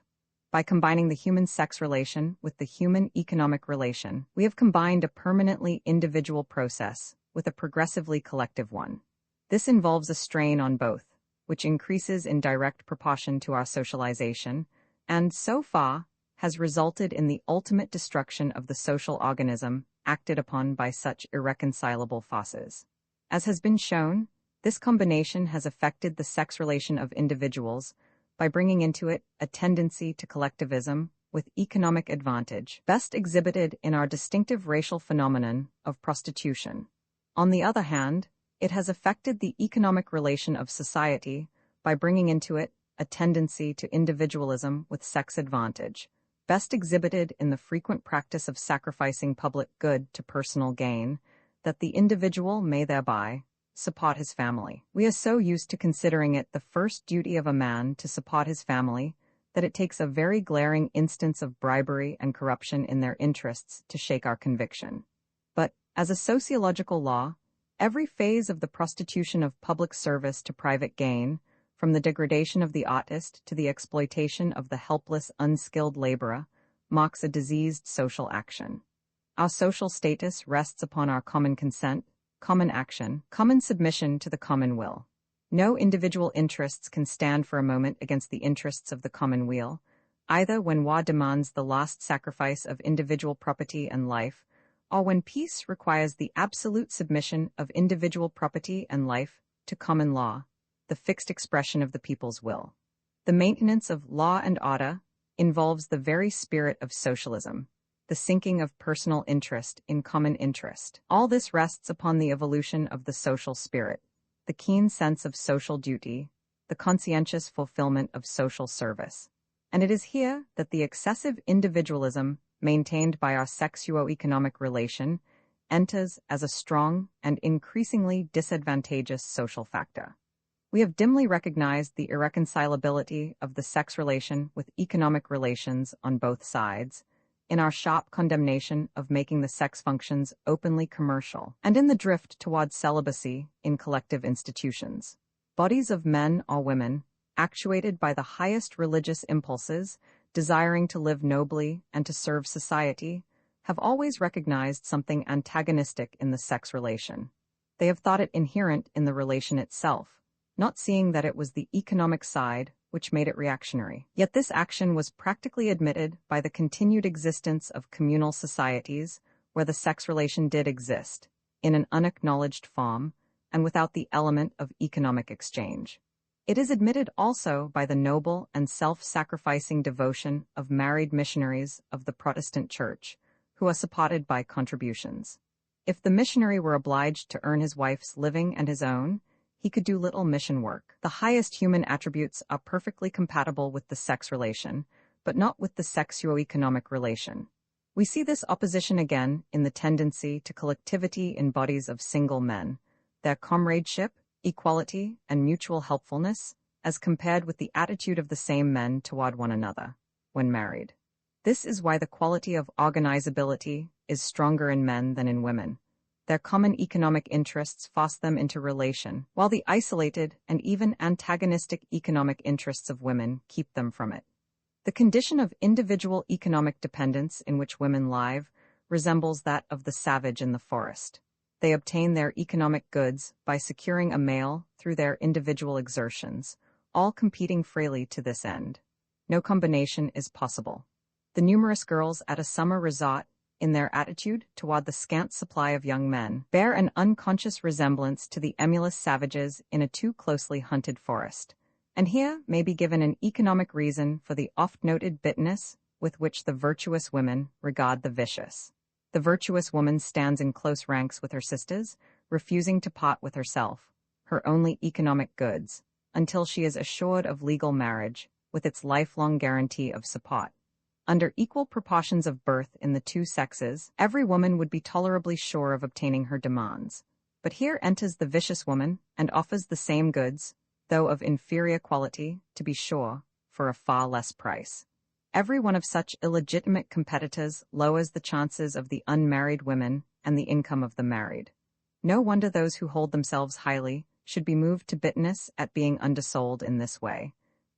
By combining the human sex relation with the human economic relation, we have combined a permanently individual process with a progressively collective one. This involves a strain on both, which increases in direct proportion to our socialization, and, so far, has resulted in the ultimate destruction of the social organism acted upon by such irreconcilable forces. As has been shown, this combination has affected the sex relation of individuals by bringing into it a tendency to collectivism with economic advantage, best exhibited in our distinctive racial phenomenon of prostitution. On the other hand, it has affected the economic relation of society by bringing into it a tendency to individualism with sex advantage, best exhibited in the frequent practice of sacrificing public good to personal gain, that the individual may thereby support his family. We are so used to considering it the first duty of a man to support his family that it takes a very glaring instance of bribery and corruption in their interests to shake our conviction. But, as a sociological law, every phase of the prostitution of public service to private gain, from the degradation of the artist to the exploitation of the helpless, unskilled laborer, marks a diseased social action. Our social status rests upon our common consent, common action, common submission to the common will. No individual interests can stand for a moment against the interests of the common weal, either when war demands the last sacrifice of individual property and life, or when peace requires the absolute submission of individual property and life to common law, the fixed expression of the people's will. The maintenance of law and order involves the very spirit of socialism, the sinking of personal interest in common interest. All this rests upon the evolution of the social spirit, the keen sense of social duty, the conscientious fulfillment of social service. And it is here that the excessive individualism maintained by our sexuo-economic relation enters as a strong and increasingly disadvantageous social factor. We have dimly recognized the irreconcilability of the sex relation with economic relations on both sides, in our sharp condemnation of making the sex functions openly commercial, and in the drift towards celibacy in collective institutions. Bodies of men or women, actuated by the highest religious impulses, desiring to live nobly and to serve society, have always recognized something antagonistic in the sex relation. They have thought it inherent in the relation itself, not seeing that it was the economic side which made it reactionary. Yet this action was practically admitted by the continued existence of communal societies where the sex relation did exist, in an unacknowledged form, and without the element of economic exchange. It is admitted also by the noble and self-sacrificing devotion of married missionaries of the Protestant Church, who are supported by contributions. If the missionary were obliged to earn his wife's living and his own, he could do little mission work. The highest human attributes are perfectly compatible with the sex relation, but not with the sexuo-economic relation. We see this opposition again in the tendency to collectivity in bodies of single men, their comradeship, equality, and mutual helpfulness, as compared with the attitude of the same men toward one another, when married. This is why the quality of organizability is stronger in men than in women. Their common economic interests force them into relation, while the isolated and even antagonistic economic interests of women keep them from it. The condition of individual economic dependence in which women live resembles that of the savage in the forest. They obtain their economic goods by securing a male through their individual exertions, all competing freely to this end. No combination is possible. The numerous girls at a summer resort, in their attitude toward the scant supply of young men, bear an unconscious resemblance to the emulous savages in a too closely hunted forest. And here may be given an economic reason for the oft-noted bitterness with which the virtuous women regard the vicious. The virtuous woman stands in close ranks with her sisters, refusing to part with herself, her only economic goods, until she is assured of legal marriage, with its lifelong guarantee of support. Under equal proportions of birth in the two sexes, every woman would be tolerably sure of obtaining her demands. But here enters the vicious woman and offers the same goods, though of inferior quality, to be sure, for a far less price. Every one of such illegitimate competitors lowers the chances of the unmarried women and the income of the married. No wonder those who hold themselves highly should be moved to bitterness at being undersold in this way.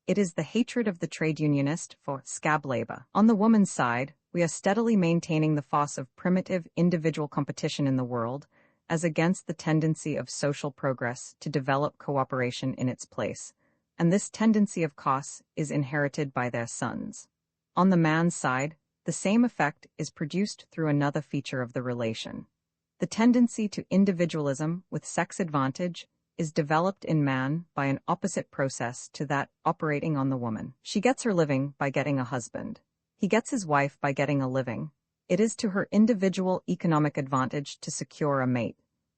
It is the hatred of the trade unionist for scab labor. On the woman's side, we are steadily maintaining the force of primitive individual competition in the world, as against the tendency of social progress to develop cooperation in its place, and this tendency of course is inherited by their sons. On the man's side, the same effect is produced through another feature of the relation. The tendency to individualism with sex advantage is developed in man by an opposite process to that operating on the woman. She gets her living by getting a husband. He gets his wife by getting a living. It is to her individual economic advantage to secure a mate.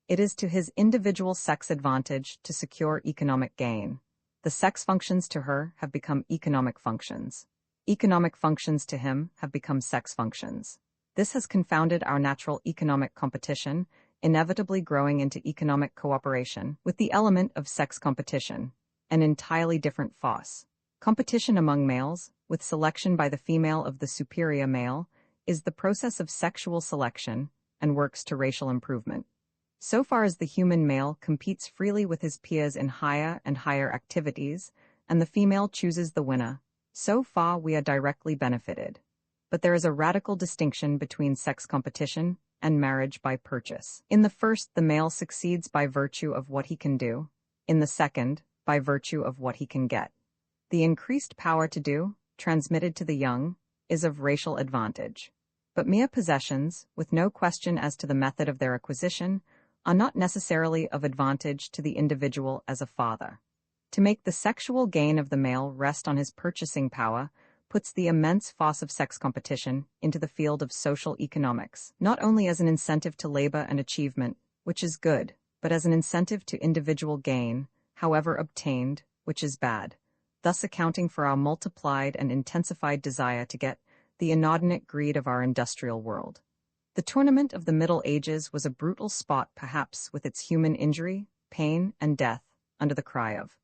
It is to his individual sex advantage to secure economic gain. The sex functions to her have become economic functions. Economic functions to him have become sex functions. This has confounded our natural economic competition, inevitably growing into economic cooperation, with the element of sex competition, an entirely different force. Competition among males, with selection by the female of the superior male, is the process of sexual selection and works to racial improvement. So far as the human male competes freely with his peers in higher and higher activities, and the female chooses the winner, so far we are directly benefited. But there is a radical distinction between sex competition and marriage by purchase. In the first, the male succeeds by virtue of what he can do. In the second, by virtue of what he can get. The increased power to do, transmitted to the young, is of racial advantage. But mere possessions, with no question as to the method of their acquisition, are not necessarily of advantage to the individual as a father. To make the sexual gain of the male rest on his purchasing power puts the immense force of sex competition into the field of social economics, not only as an incentive to labor and achievement, which is good, but as an incentive to individual gain, however obtained, which is bad, thus accounting for our multiplied and intensified desire to get the inordinate greed of our industrial world. The tournament of the Middle Ages was a brutal spot, perhaps, with its human injury, pain, and death, under the cry of,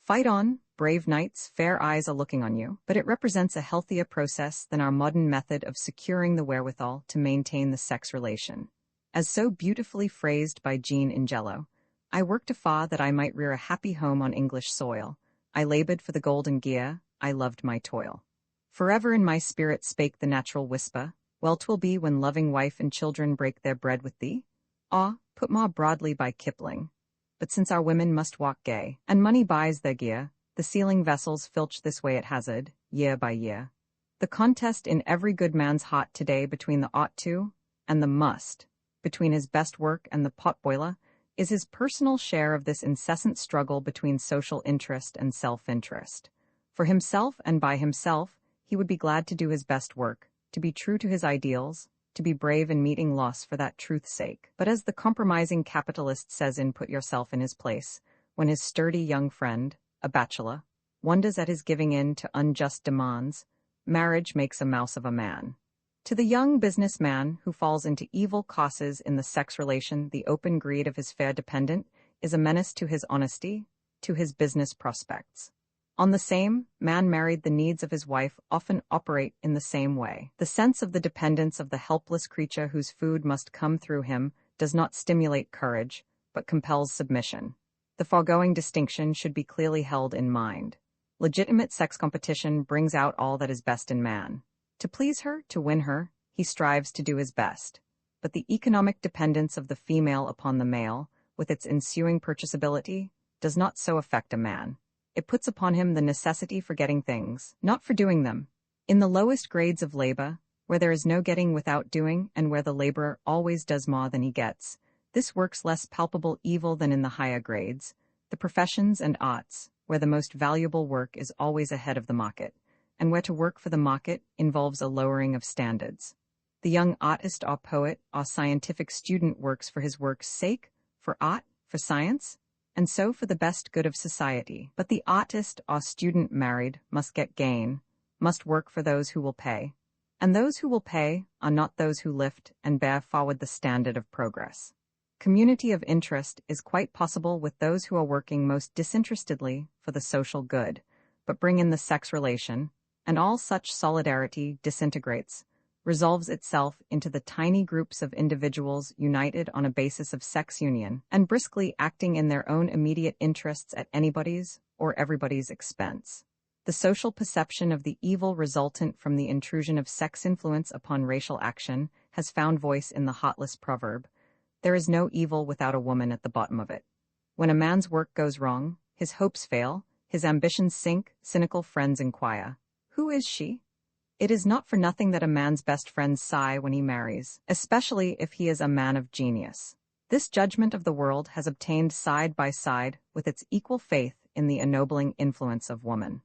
"Fight on, brave knights, fair eyes are looking on you," but it represents a healthier process than our modern method of securing the wherewithal to maintain the sex relation. As so beautifully phrased by Jean Ingello, "I worked afar that I might rear a happy home on English soil. I labored for the golden gear, I loved my toil. Forever in my spirit spake the natural whisper, well 'twill be when loving wife and children break their bread with thee." Put more broadly by Kipling. But since our women must walk gay, and money buys their gear, the sealing vessels filch this way at hazard, year by year. The contest in every good man's heart today between the ought to and the must, between his best work and the pot-boiler, is his personal share of this incessant struggle between social interest and self-interest. For himself and by himself, he would be glad to do his best work, to be true to his ideals, to be brave in meeting loss for that truth's sake. But as the compromising capitalist says in Put Yourself in His Place, when his sturdy young friend, a bachelor, wonders at his giving in to unjust demands, marriage makes a mouse of a man. To the young businessman who falls into evil causes in the sex relation, the open greed of his fair dependent is a menace to his honesty, to his business prospects. On the same, man married, the needs of his wife often operate in the same way. The sense of the dependence of the helpless creature whose food must come through him does not stimulate courage, but compels submission. The foregoing distinction should be clearly held in mind. Legitimate sex competition brings out all that is best in man. To please her, to win her, he strives to do his best. But the economic dependence of the female upon the male, with its ensuing purchasability, does not so affect a man. It puts upon him the necessity for getting things, not for doing them. In the lowest grades of labor, where there is no getting without doing and where the laborer always does more than he gets, this works less palpable evil than in the higher grades, the professions and arts, where the most valuable work is always ahead of the market, and where to work for the market involves a lowering of standards. The young artist or poet or scientific student works for his work's sake, for art, for science, and so for the best good of society. But the artist or student married must get gain, must work for those who will pay. And those who will pay are not those who lift and bear forward the standard of progress. Community of interest is quite possible with those who are working most disinterestedly for the social good, but bring in the sex relation, and all such solidarity disintegrates, resolves itself into the tiny groups of individuals united on a basis of sex union, and briskly acting in their own immediate interests at anybody's or everybody's expense. The social perception of the evil resultant from the intrusion of sex influence upon racial action has found voice in the heartless proverb, "There is no evil without a woman at the bottom of it." When a man's work goes wrong, his hopes fail, his ambitions sink, cynical friends inquire, "Who is she?" It is not for nothing that a man's best friends sigh when he marries, especially if he is a man of genius. This judgment of the world has obtained side by side with its equal faith in the ennobling influence of woman.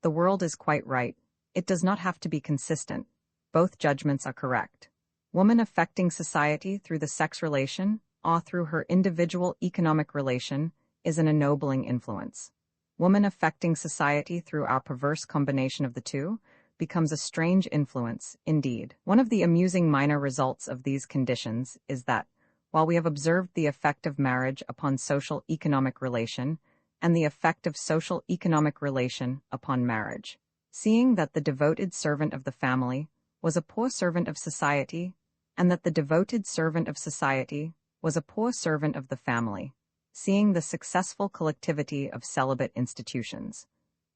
The world is quite right. It does not have to be consistent. Both judgments are correct. Woman affecting society through the sex relation, or through her individual economic relation, is an ennobling influence. Woman affecting society through our perverse combination of the two becomes a strange influence, indeed. One of the amusing minor results of these conditions is that, while we have observed the effect of marriage upon social economic relation, and the effect of social economic relation upon marriage, seeing that the devoted servant of the family was a poor servant of society, and that the devoted servant of society was a poor servant of the family, seeing the successful collectivity of celibate institutions,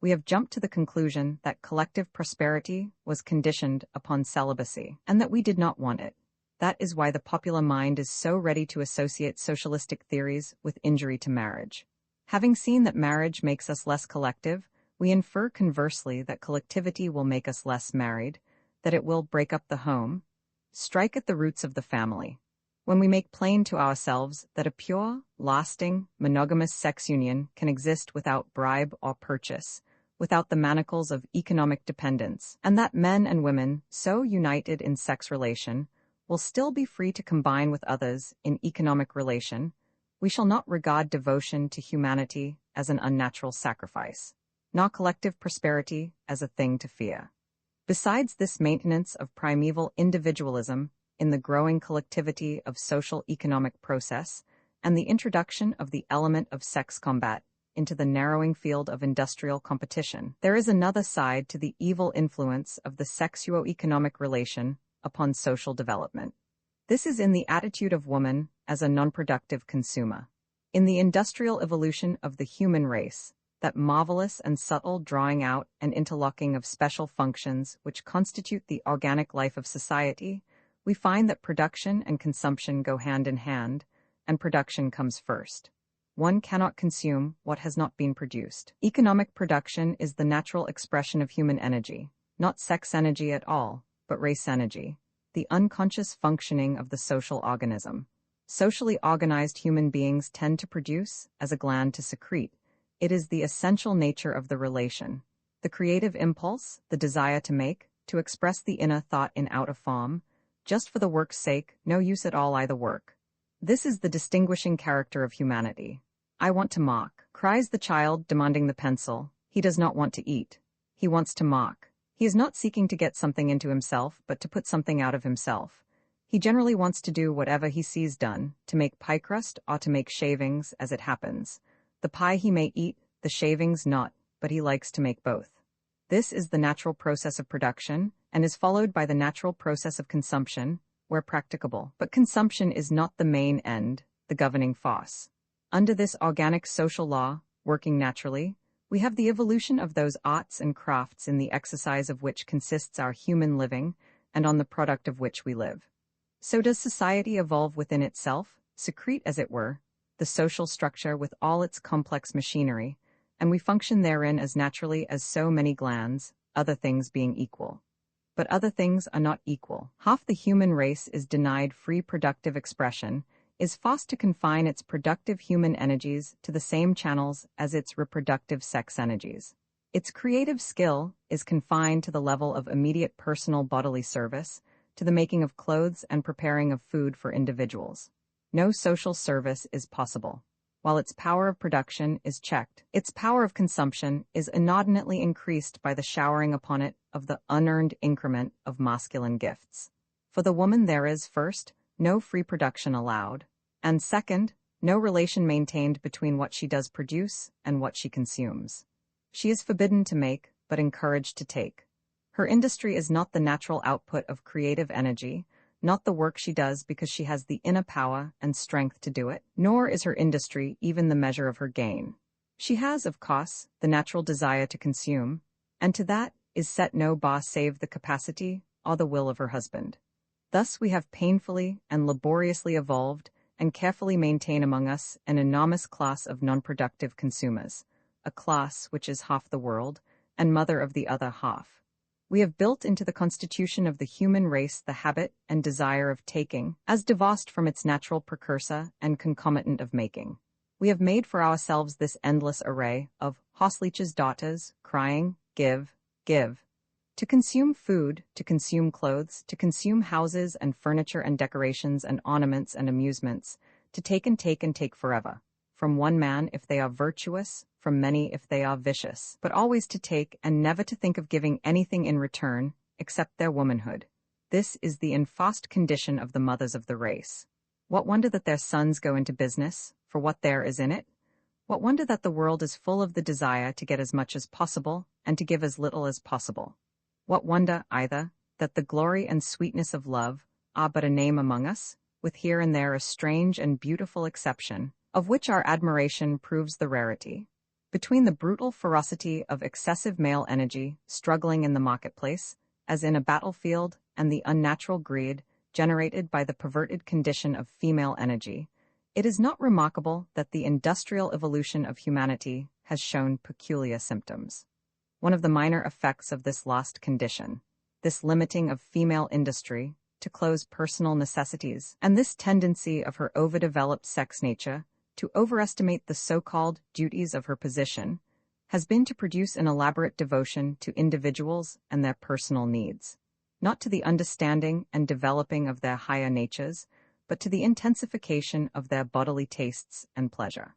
we have jumped to the conclusion that collective prosperity was conditioned upon celibacy, and that we did not want it. That is why the popular mind is so ready to associate socialistic theories with injury to marriage. Having seen that marriage makes us less collective, we infer conversely that collectivity will make us less married, that it will break up the home, strike at the roots of the family. When we make plain to ourselves that a pure, lasting, monogamous sex union can exist without bribe or purchase, without the manacles of economic dependence, and that men and women, so united in sex relation, will still be free to combine with others in economic relation, we shall not regard devotion to humanity as an unnatural sacrifice, nor collective prosperity as a thing to fear. Besides this maintenance of primeval individualism in the growing collectivity of social economic process and the introduction of the element of sex combat into the narrowing field of industrial competition, there is another side to the evil influence of the sexuo-economic relation upon social development. This is in the attitude of woman as a non-productive consumer. In the industrial evolution of the human race, that marvelous and subtle drawing out and interlocking of special functions which constitute the organic life of society, we find that production and consumption go hand in hand, and production comes first. One cannot consume what has not been produced. Economic production is the natural expression of human energy, not sex energy at all, but race energy, the unconscious functioning of the social organism. Socially organized human beings tend to produce, as a gland to secrete. It is the essential nature of the relation. The creative impulse, the desire to make, to express the inner thought in outer form, just for the work's sake, no use at all either work. This is the distinguishing character of humanity. I want to mock, cries the child demanding the pencil. He does not want to eat. He wants to mock. He is not seeking to get something into himself, but to put something out of himself. He generally wants to do whatever he sees done, to make pie crust or to make shavings as it happens. The pie he may eat, the shavings not, but he likes to make both. This is the natural process of production, and is followed by the natural process of consumption, where practicable. But consumption is not the main end, the governing force. Under this organic social law, working naturally, we have the evolution of those arts and crafts in the exercise of which consists our human living, and on the product of which we live. So does society evolve within itself, secrete as it were, the social structure with all its complex machinery, and we function therein as naturally as so many glands, other things being equal. But other things are not equal. Half the human race is denied free productive expression, is forced to confine its productive human energies to the same channels as its reproductive sex energies. Its creative skill is confined to the level of immediate personal bodily service, to the making of clothes and preparing of food for individuals. No social service is possible. While its power of production is checked, its power of consumption is inordinately increased by the showering upon it of the unearned increment of masculine gifts. For the woman there is, first, no free production allowed, and second, no relation maintained between what she does produce and what she consumes. She is forbidden to make, but encouraged to take. Her industry is not the natural output of creative energy, not the work she does because she has the inner power and strength to do it, nor is her industry even the measure of her gain. She has, of course, the natural desire to consume, and to that is set no bar save the capacity or the will of her husband. Thus we have painfully and laboriously evolved and carefully maintain among us an enormous class of non-productive consumers, a class which is half the world, and mother of the other half. We have built into the constitution of the human race the habit and desire of taking, as divorced from its natural precursor and concomitant of making. We have made for ourselves this endless array of horseleeches' daughters, crying, give, give. To consume food, to consume clothes, to consume houses and furniture and decorations and ornaments and amusements, to take and take forever. From one man if they are virtuous, from many if they are vicious, but always to take and never to think of giving anything in return, except their womanhood. This is the enforced condition of the mothers of the race. What wonder that their sons go into business, for what there is in it? What wonder that the world is full of the desire to get as much as possible and to give as little as possible? What wonder, either, that the glory and sweetness of love are but a name among us, with here and there a strange and beautiful exception, of which our admiration proves the rarity. Between the brutal ferocity of excessive male energy struggling in the marketplace, as in a battlefield, and the unnatural greed generated by the perverted condition of female energy, it is not remarkable that the industrial evolution of humanity has shown peculiar symptoms. One of the minor effects of this lost condition, this limiting of female industry to close personal necessities, and this tendency of her overdeveloped sex nature to overestimate the so-called duties of her position, has been to produce an elaborate devotion to individuals and their personal needs, not to the understanding and developing of their higher natures, but to the intensification of their bodily tastes and pleasure.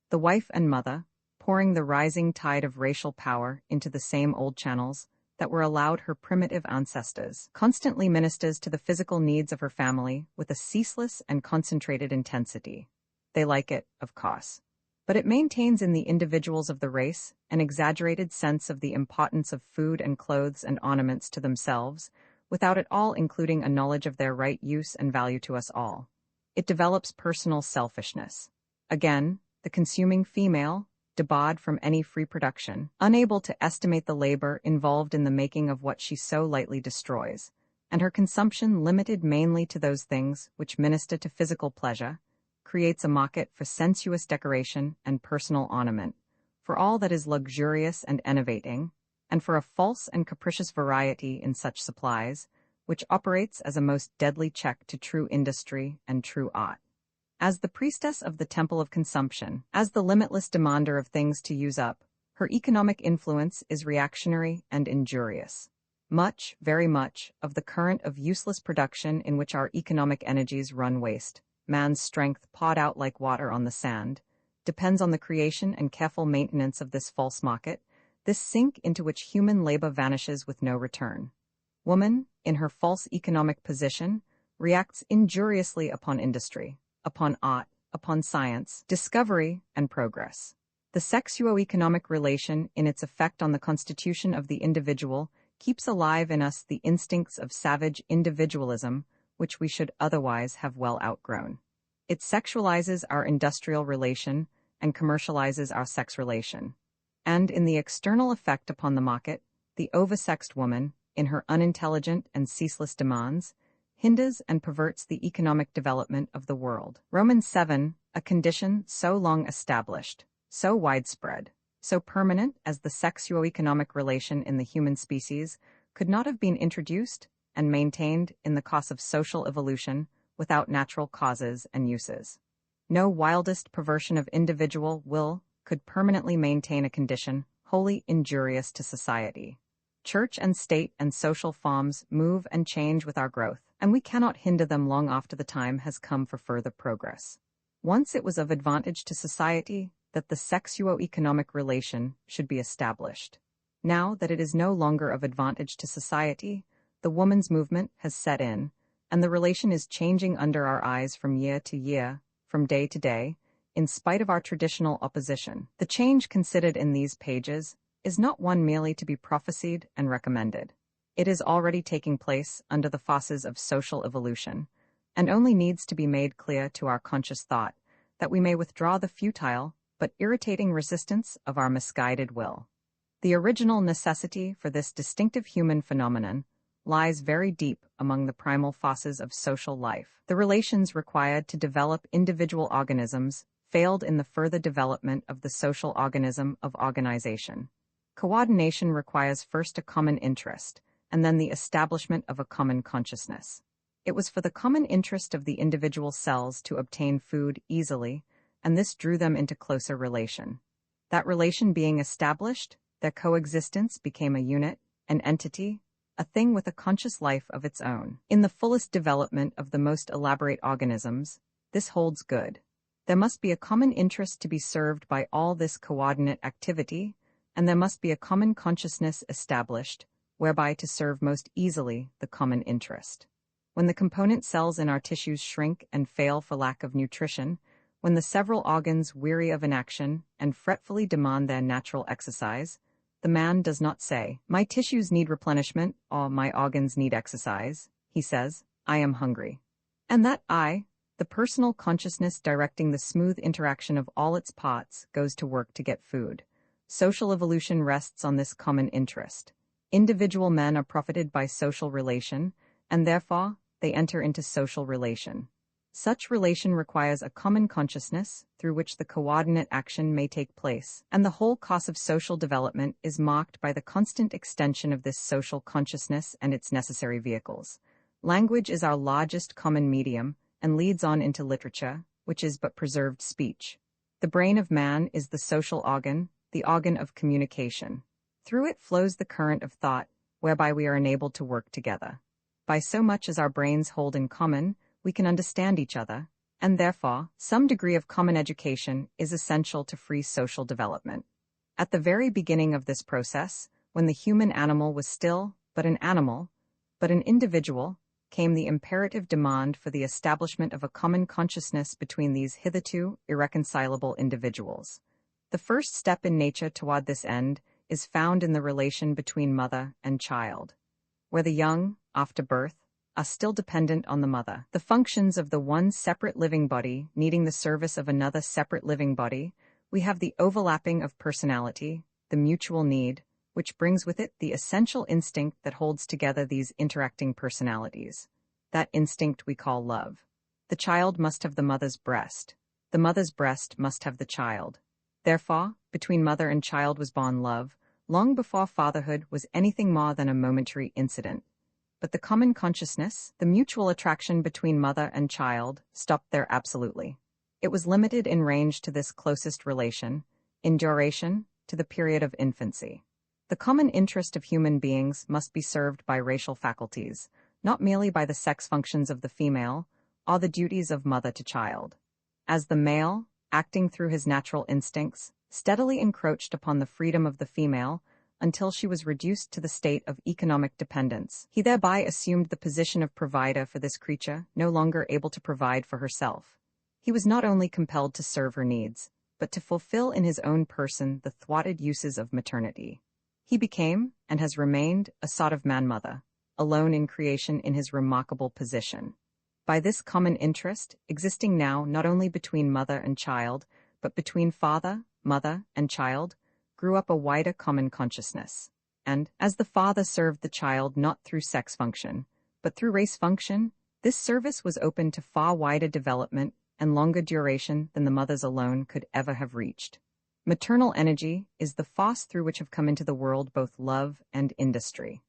The wife and mother, pouring the rising tide of racial power into the same old channels that were allowed her primitive ancestors, constantly ministers to the physical needs of her family with a ceaseless and concentrated intensity. They like it, of course. But it maintains in the individuals of the race an exaggerated sense of the importance of food and clothes and ornaments to themselves, without at all including a knowledge of their right use and value to us all. It develops personal selfishness. Again, the consuming female, debarred from any free production, unable to estimate the labor involved in the making of what she so lightly destroys, and her consumption limited mainly to those things which minister to physical pleasure, creates a market for sensuous decoration and personal ornament, for all that is luxurious and enervating, and for a false and capricious variety in such supplies, which operates as a most deadly check to true industry and true art. As the priestess of the temple of consumption, as the limitless demander of things to use up, her economic influence is reactionary and injurious. Much, very much, of the current of useless production in which our economic energies run waste, man's strength poured out like water on the sand, depends on the creation and careful maintenance of this false market, this sink into which human labor vanishes with no return. Woman, in her false economic position, reacts injuriously upon industry, upon art, upon science, discovery, and progress. The sexuo-economic relation, in its effect on the constitution of the individual, keeps alive in us the instincts of savage individualism, which we should otherwise have well outgrown. It sexualizes our industrial relation and commercializes our sex relation. And in the external effect upon the market, the oversexed woman, in her unintelligent and ceaseless demands, hinders and perverts the economic development of the world. Romans 7, a condition so long established, so widespread, so permanent as the sexuo-economic relation in the human species, could not have been introduced and maintained in the course of social evolution without natural causes and uses. No wildest perversion of individual will could permanently maintain a condition wholly injurious to society. Church and state and social forms move and change with our growth, and we cannot hinder them long after the time has come for further progress. Once it was of advantage to society that the sexuo-economic relation should be established. Now that it is no longer of advantage to society, the woman's movement has set in, and the relation is changing under our eyes from year to year, from day to day, in spite of our traditional opposition. The change considered in these pages is not one merely to be prophesied and recommended. It is already taking place under the forces of social evolution, and only needs to be made clear to our conscious thought, that we may withdraw the futile but irritating resistance of our misguided will. The original necessity for this distinctive human phenomenon lies very deep among the primal forces of social life. The relations required to develop individual organisms failed in the further development of the social organism of organization. Coordination requires first a common interest, and then the establishment of a common consciousness. It was for the common interest of the individual cells to obtain food easily, and this drew them into closer relation. That relation being established, their coexistence became a unit, an entity, a thing with a conscious life of its own. In the fullest development of the most elaborate organisms, this holds good. There must be a common interest to be served by all this coordinate activity, and there must be a common consciousness established, whereby to serve most easily the common interest. When the component cells in our tissues shrink and fail for lack of nutrition, when the several organs weary of inaction and fretfully demand their natural exercise, the man does not say, "My tissues need replenishment," or "My organs need exercise." He says, "I am hungry." And that I, the personal consciousness directing the smooth interaction of all its parts, goes to work to get food. Social evolution rests on this common interest. Individual men are profited by social relation, and therefore they enter into social relation. Such relation requires a common consciousness through which the coordinate action may take place, and the whole course of social development is marked by the constant extension of this social consciousness and its necessary vehicles. Language is our largest common medium and leads on into literature, which is but preserved speech. The brain of man is the social organ, the organ of communication. Through it flows the current of thought, whereby we are enabled to work together. By so much as our brains hold in common, we can understand each other, and therefore, some degree of common education is essential to free social development. At the very beginning of this process, when the human animal was still but an animal, but an individual, came the imperative demand for the establishment of a common consciousness between these hitherto irreconcilable individuals. The first step in nature toward this end is found in the relation between mother and child, where the young, after birth, are still dependent on the mother. The functions of the one separate living body needing the service of another separate living body, we have the overlapping of personality, the mutual need, which brings with it the essential instinct that holds together these interacting personalities. That instinct we call love. The child must have the mother's breast. The mother's breast must have the child. Therefore, between mother and child was born love, long before fatherhood was anything more than a momentary incident. But the common consciousness, the mutual attraction between mother and child, stopped there absolutely. It was limited in range to this closest relation, in duration, to the period of infancy. The common interest of human beings must be served by racial faculties, not merely by the sex functions of the female, or the duties of mother to child. As the male, acting through his natural instincts, steadily encroached upon the freedom of the female until she was reduced to the state of economic dependence, he thereby assumed the position of provider for this creature, no longer able to provide for herself. He was not only compelled to serve her needs, but to fulfill in his own person the thwarted uses of maternity. He became, and has remained, a sort of man-mother, alone in creation in his remarkable position. By this common interest, existing now not only between mother and child, but between father, mother, and child, grew up a wider common consciousness. And, as the father served the child not through sex function, but through race function, this service was open to far wider development and longer duration than the mothers alone could ever have reached. Maternal energy is the force through which have come into the world both love and industry.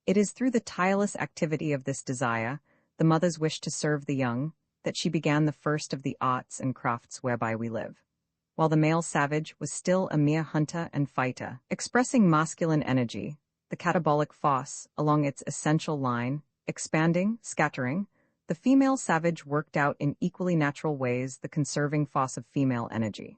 It is through the tireless activity of this desire, the mother's wish to serve the young, that she began the first of the arts and crafts whereby we live. While the male savage was still a mere hunter and fighter, expressing masculine energy, the catabolic force, along its essential line, expanding, scattering, the female savage worked out in equally natural ways the conserving force of female energy.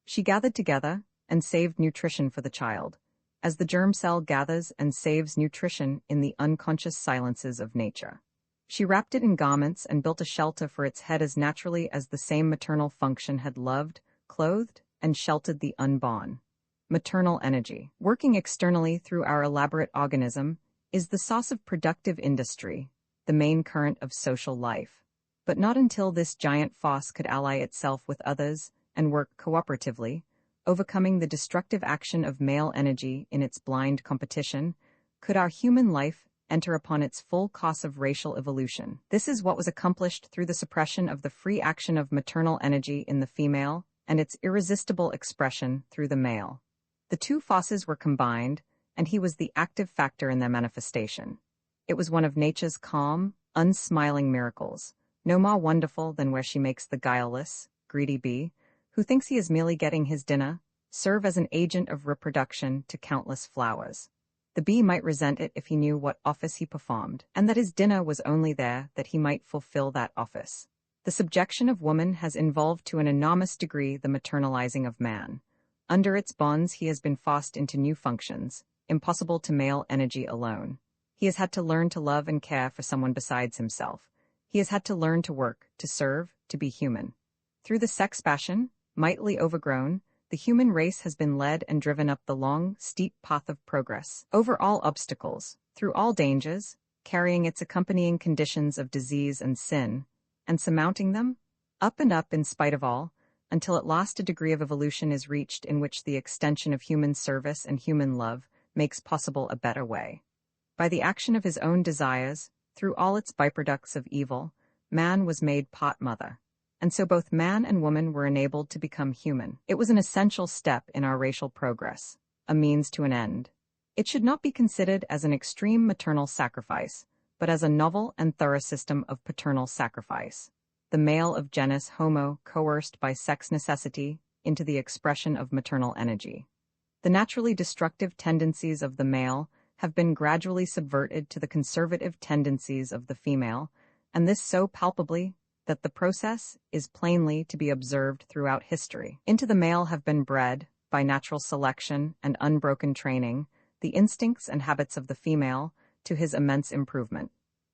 She gathered together and saved nutrition for the child, as the germ cell gathers and saves nutrition in the unconscious silences of nature. She wrapped it in garments and built a shelter for its head as naturally as the same maternal function had loved, clothed, and sheltered the unborn. Maternal energy, working externally through our elaborate organism, is the source of productive industry, the main current of social life. But not until this giant force could ally itself with others and work cooperatively, overcoming the destructive action of male energy in its blind competition, could our human life enter upon its full course of racial evolution. This is what was accomplished through the suppression of the free action of maternal energy in the female and its irresistible expression through the male. The two forces were combined, and he was the active factor in their manifestation. It was one of nature's calm, unsmiling miracles, no more wonderful than where she makes the guileless, greedy bee, who thinks he is merely getting his dinner, serve as an agent of reproduction to countless flowers. The bee might resent it if he knew what office he performed, and that his dinner was only there that he might fulfill that office. The subjection of woman has involved to an enormous degree the maternalizing of man. Under its bonds he has been forced into new functions, impossible to male energy alone. He has had to learn to love and care for someone besides himself. He has had to learn to work, to serve, to be human. Through the sex passion, mightily overgrown, the human race has been led and driven up the long, steep path of progress, over all obstacles, through all dangers, carrying its accompanying conditions of disease and sin, and surmounting them, up and up in spite of all, until at last a degree of evolution is reached in which the extension of human service and human love makes possible a better way. By the action of his own desires, through all its byproducts of evil, man was made pot mother, and so both man and woman were enabled to become human. It was an essential step in our racial progress, a means to an end. It should not be considered as an extreme maternal sacrifice, but as a novel and thorough system of paternal sacrifice. The male of genus Homo coerced by sex necessity into the expression of maternal energy. The naturally destructive tendencies of the male have been gradually subverted to the conservative tendencies of the female, and this so palpably that the process is plainly to be observed throughout history. Into the male have been bred, by natural selection and unbroken training, the instincts and habits of the female, to his immense improvement.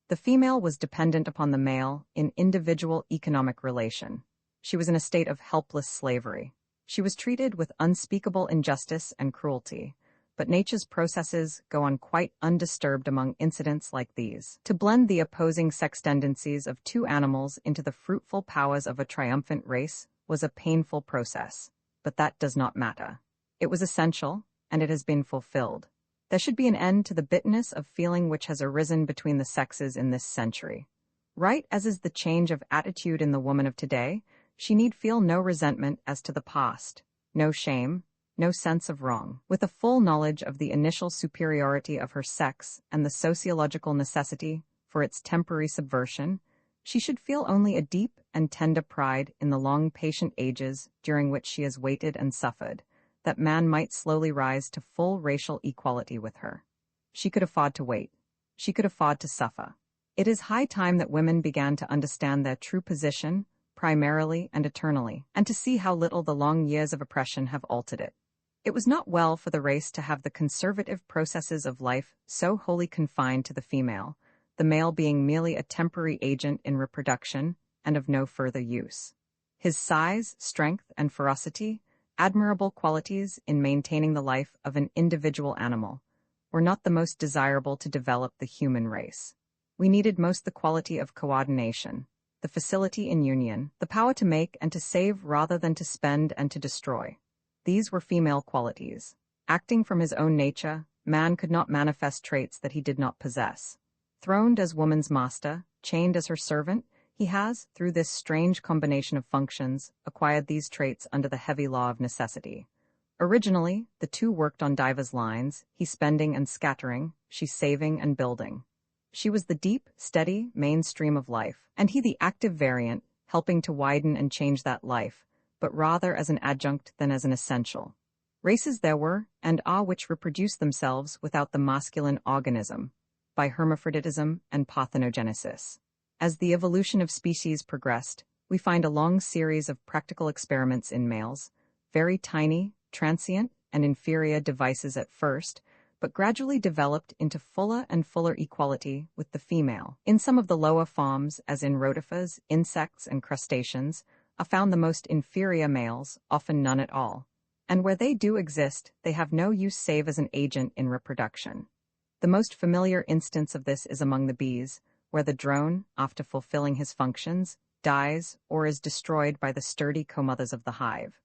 The female was dependent upon the male in individual economic relation. She was in a state of helpless slavery. She was treated with unspeakable injustice and cruelty, but nature's processes go on quite undisturbed among incidents like these. To blend the opposing sex tendencies of two animals into the fruitful powers of a triumphant race was a painful process, but that does not matter. It was essential, and it has been fulfilled. There should be an end to the bitterness of feeling which has arisen between the sexes in this century. Right as is the change of attitude in the woman of today, she need feel no resentment as to the past, no shame, no sense of wrong. With a full knowledge of the initial superiority of her sex and the sociological necessity for its temporary subversion, she should feel only a deep and tender pride in the long patient ages during which she has waited and suffered, that man might slowly rise to full racial equality with her. She could afford to wait. She could afford to suffer. It is high time that women began to understand their true position, primarily and eternally, and to see how little the long years of oppression have altered it. It was not well for the race to have the conservative processes of life so wholly confined to the female, the male being merely a temporary agent in reproduction and of no further use. His size, strength, and ferocity, admirable qualities in maintaining the life of an individual animal, were not the most desirable to develop the human race. We needed most the quality of coordination, the facility in union, the power to make and to save rather than to spend and to destroy. These were female qualities. Acting from his own nature, man could not manifest traits that he did not possess. Throned as woman's master, chained as her servant, he has, through this strange combination of functions, acquired these traits under the heavy law of necessity. Originally, the two worked on divers lines, he spending and scattering, she saving and building. She was the deep, steady mainstream of life, and he the active variant, helping to widen and change that life, but rather as an adjunct than as an essential. Races there were, and are, which reproduce themselves without the masculine organism, by hermaphroditism and parthenogenesis. As the evolution of species progressed, we find a long series of practical experiments in males, very tiny, transient, and inferior devices at first, but gradually developed into fuller and fuller equality with the female. In some of the lower forms, as in rotifers, insects, and crustaceans, are found the most inferior males, often none at all, and where they do exist, they have no use save as an agent in reproduction. The most familiar instance of this is among the bees, where the drone, after fulfilling his functions, dies or is destroyed by the sturdy co-mothers of the hive.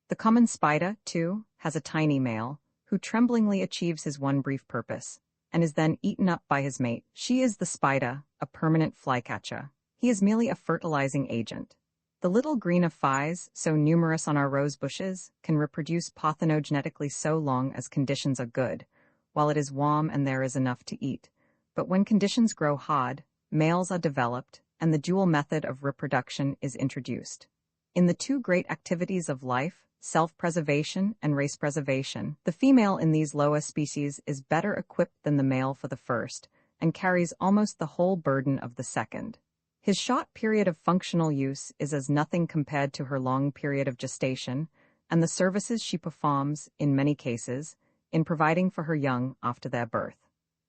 The common spider, too, has a tiny male, who tremblingly achieves his one brief purpose, and is then eaten up by his mate. She is the spider, a permanent flycatcher. He is merely a fertilizing agent. The little green of flies, so numerous on our rose bushes, can reproduce parthenogenetically so long as conditions are good, while it is warm and there is enough to eat. But when conditions grow hard, males are developed, and the dual method of reproduction is introduced. In the two great activities of life, self-preservation and race preservation, the female in these lower species is better equipped than the male for the first, and carries almost the whole burden of the second. His short period of functional use is as nothing compared to her long period of gestation, and the services she performs, in many cases, in providing for her young after their birth.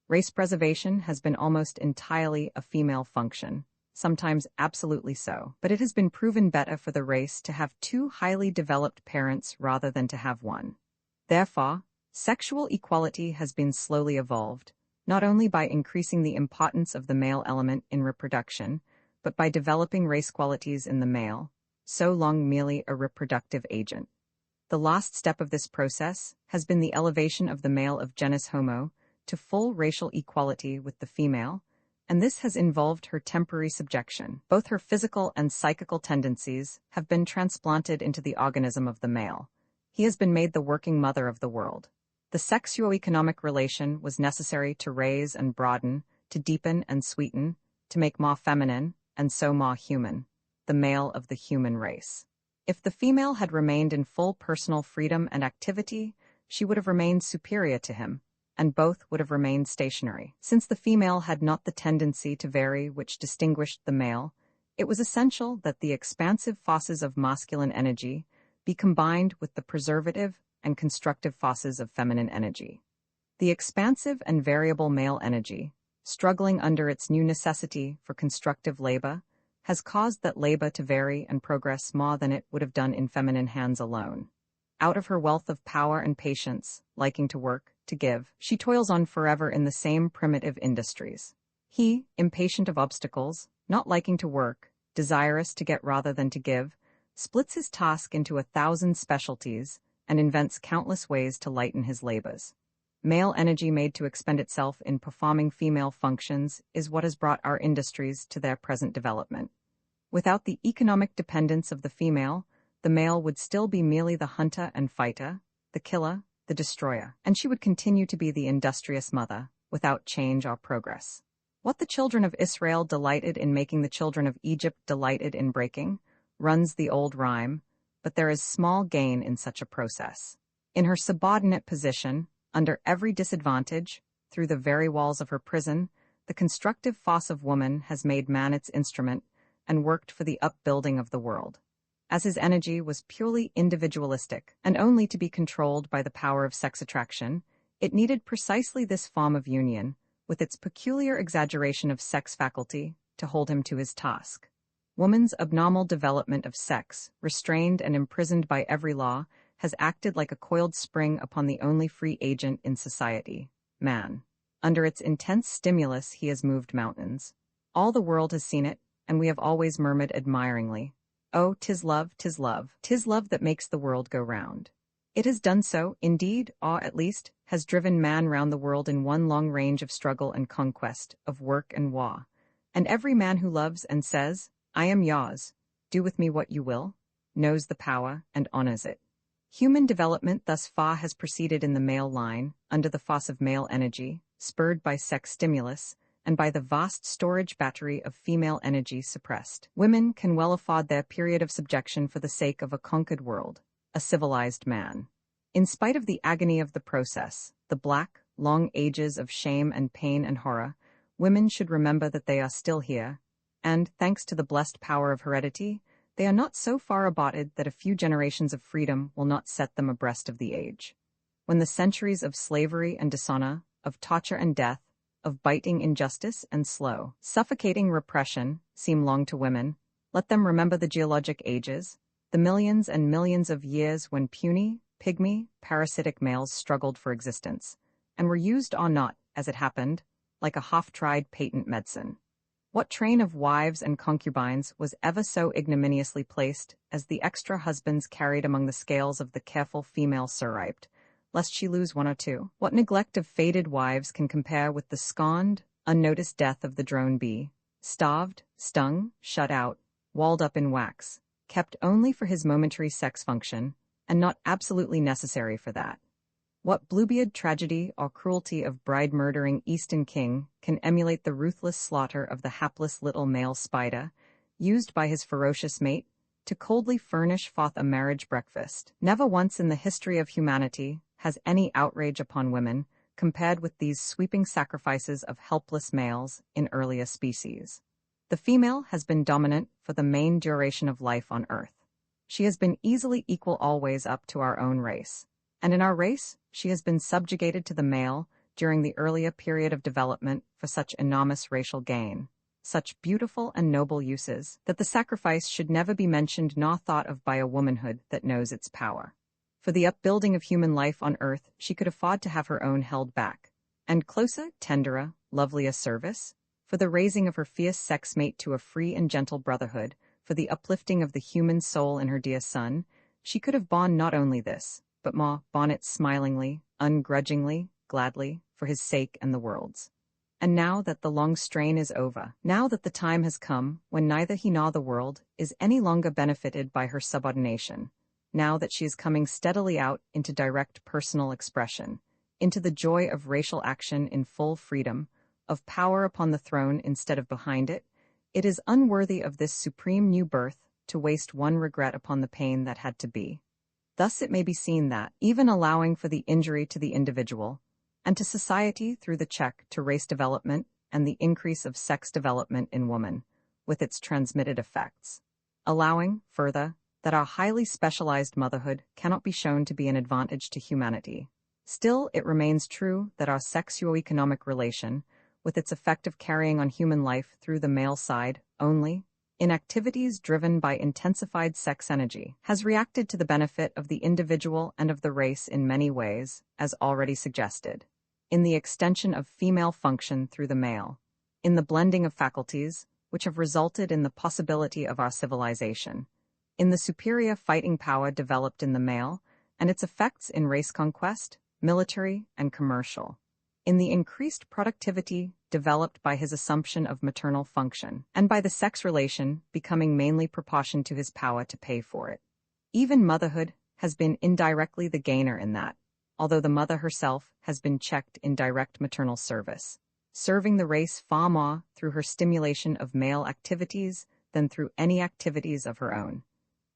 Race preservation has been almost entirely a female function, sometimes absolutely so, but it has been proven better for the race to have two highly developed parents rather than to have one. Therefore, sexual equality has been slowly evolved, not only by increasing the importance of the male element in reproduction, but by developing race qualities in the male, so long merely a reproductive agent. The last step of this process has been the elevation of the male of genus Homo to full racial equality with the female, and this has involved her temporary subjection. Both her physical and psychical tendencies have been transplanted into the organism of the male. He has been made the working mother of the world. The sexuo-economic relation was necessary to raise and broaden, to deepen and sweeten, to make more feminine, and so more human, the male of the human race. If the female had remained in full personal freedom and activity, she would have remained superior to him, and both would have remained stationary. Since the female had not the tendency to vary which distinguished the male, it was essential that the expansive forces of masculine energy be combined with the preservative and constructive forces of feminine energy. The expansive and variable male energy, struggling under its new necessity for constructive labor, has caused that labor to vary and progress more than it would have done in feminine hands alone. Out of her wealth of power and patience, liking to work, to give, she toils on forever in the same primitive industries. He, impatient of obstacles, not liking to work, desirous to get rather than to give, splits his task into 1,000 specialties and invents countless ways to lighten his labors. Male energy made to expend itself in performing female functions is what has brought our industries to their present development. Without the economic dependence of the male would still be merely the hunter and fighter, the killer, the destroyer, and she would continue to be the industrious mother, without change or progress. What the children of Israel delighted in making the children of Egypt delighted in breaking, runs the old rhyme, but there is small gain in such a process. In her subordinate position, under every disadvantage, through the very walls of her prison, the constructive force of woman has made man its instrument and worked for the upbuilding of the world. As his energy was purely individualistic and only to be controlled by the power of sex attraction, it needed precisely this form of union, with its peculiar exaggeration of sex faculty, to hold him to his task. Woman's abnormal development of sex, restrained and imprisoned by every law, has acted like a coiled spring upon the only free agent in society, man. Under its intense stimulus he has moved mountains. All the world has seen it, and we have always murmured admiringly, "Oh, 'tis love, 'tis love, 'tis love that makes the world go round." It has done so, indeed, or at least, has driven man round the world in one long range of struggle and conquest, of work and war. And every man who loves and says, "I am yours, do with me what you will," knows the power and honors it. Human development thus far has proceeded in the male line, under the force of male energy, spurred by sex stimulus, and by the vast storage battery of female energy suppressed. Women can well afford their period of subjection for the sake of a conquered world, a civilized man. In spite of the agony of the process, the black, long ages of shame and pain and horror, women should remember that they are still here, and, thanks to the blessed power of heredity, they are not so far abated that a few generations of freedom will not set them abreast of the age. When the centuries of slavery and dishonor, of torture and death, of biting injustice and slow, suffocating repression seem long to women, let them remember the geologic ages, the millions and millions of years when puny, pygmy, parasitic males struggled for existence, and were used or not, as it happened, like a half-tried patent medicine. What train of wives and concubines was ever so ignominiously placed as the extra husbands carried among the scales of the careful female surriped, lest she lose one or two? What neglect of fated wives can compare with the scorned, unnoticed death of the drone bee, starved, stung, shut out, walled up in wax, kept only for his momentary sex function, and not absolutely necessary for that? What Bluebeard tragedy or cruelty of bride-murdering Eastern king can emulate the ruthless slaughter of the hapless little male spider, used by his ferocious mate to coldly furnish forth a marriage breakfast? Never once in the history of humanity has any outrage upon women compared with these sweeping sacrifices of helpless males in earlier species. The female has been dominant for the main duration of life on Earth. She has been easily equal always up to our own race. And in our race, she has been subjugated to the male during the earlier period of development for such enormous racial gain, such beautiful and noble uses, that the sacrifice should never be mentioned nor thought of by a womanhood that knows its power. For the upbuilding of human life on earth, she could afford to have her own held back, and closer, tenderer, lovelier service, for the raising of her fierce sex mate to a free and gentle brotherhood, for the uplifting of the human soul in her dear son, she could have borne not only this, but more, borne it smilingly, ungrudgingly, gladly, for his sake and the world's. And now that the long strain is over, now that the time has come when neither he nor the world is any longer benefited by her subordination, now that she is coming steadily out into direct personal expression, into the joy of racial action in full freedom, of power upon the throne instead of behind it, it is unworthy of this supreme new birth to waste one regret upon the pain that had to be. Thus it may be seen that, even allowing for the injury to the individual, and to society through the check to race development and the increase of sex development in woman, with its transmitted effects, allowing, further, that our highly specialized motherhood cannot be shown to be an advantage to humanity. Still, it remains true that our sexuo-economic relation, with its effect of carrying on human life through the male side only, in activities driven by intensified sex energy, has reacted to the benefit of the individual and of the race in many ways, as already suggested. In the extension of female function through the male, in the blending of faculties, which have resulted in the possibility of our civilization, in the superior fighting power developed in the male, and its effects in race conquest, military, and commercial, in the increased productivity developed by his assumption of maternal function, and by the sex relation becoming mainly proportioned to his power to pay for it. Even motherhood has been indirectly the gainer in that, although the mother herself has been checked in direct maternal service, serving the race far more through her stimulation of male activities than through any activities of her own.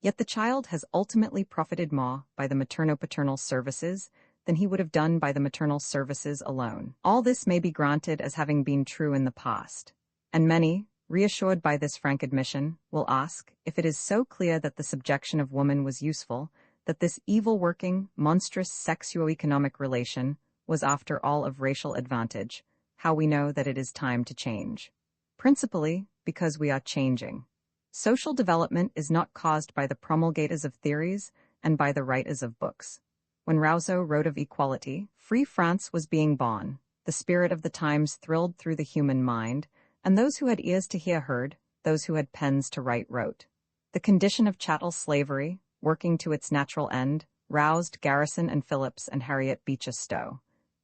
Yet the child has ultimately profited more by the materno-paternal services than he would have done by the maternal services alone. All this may be granted as having been true in the past, and many, reassured by this frank admission, will ask if it is so clear that the subjection of woman was useful, that this evil-working, monstrous sexuo-economic relation was after all of racial advantage, how we know that it is time to change. Principally, because we are changing. Social development is not caused by the promulgators of theories and by the writers of books. When Rousseau wrote of equality, free France was being born, the spirit of the times thrilled through the human mind, and those who had ears to hear heard, those who had pens to write wrote. The condition of chattel slavery, working to its natural end, roused Garrison and Phillips and Harriet Beecher Stowe.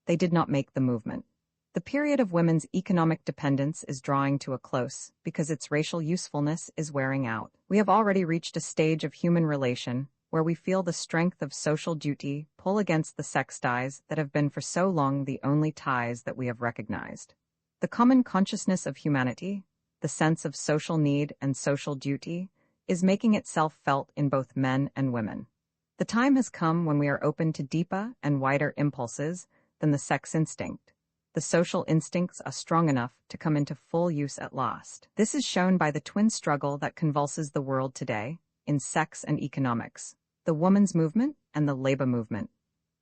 They did not make the movement. The period of women's economic dependence is drawing to a close because its racial usefulness is wearing out. We have already reached a stage of human relation where we feel the strength of social duty pull against the sex ties that have been for so long the only ties that we have recognized. The common consciousness of humanity, the sense of social need and social duty, is making itself felt in both men and women. The time has come when we are open to deeper and wider impulses than the sex instinct. The social instincts are strong enough to come into full use at last. This is shown by the twin struggle that convulses the world today, in sex and economics, the woman's movement and the labor movement.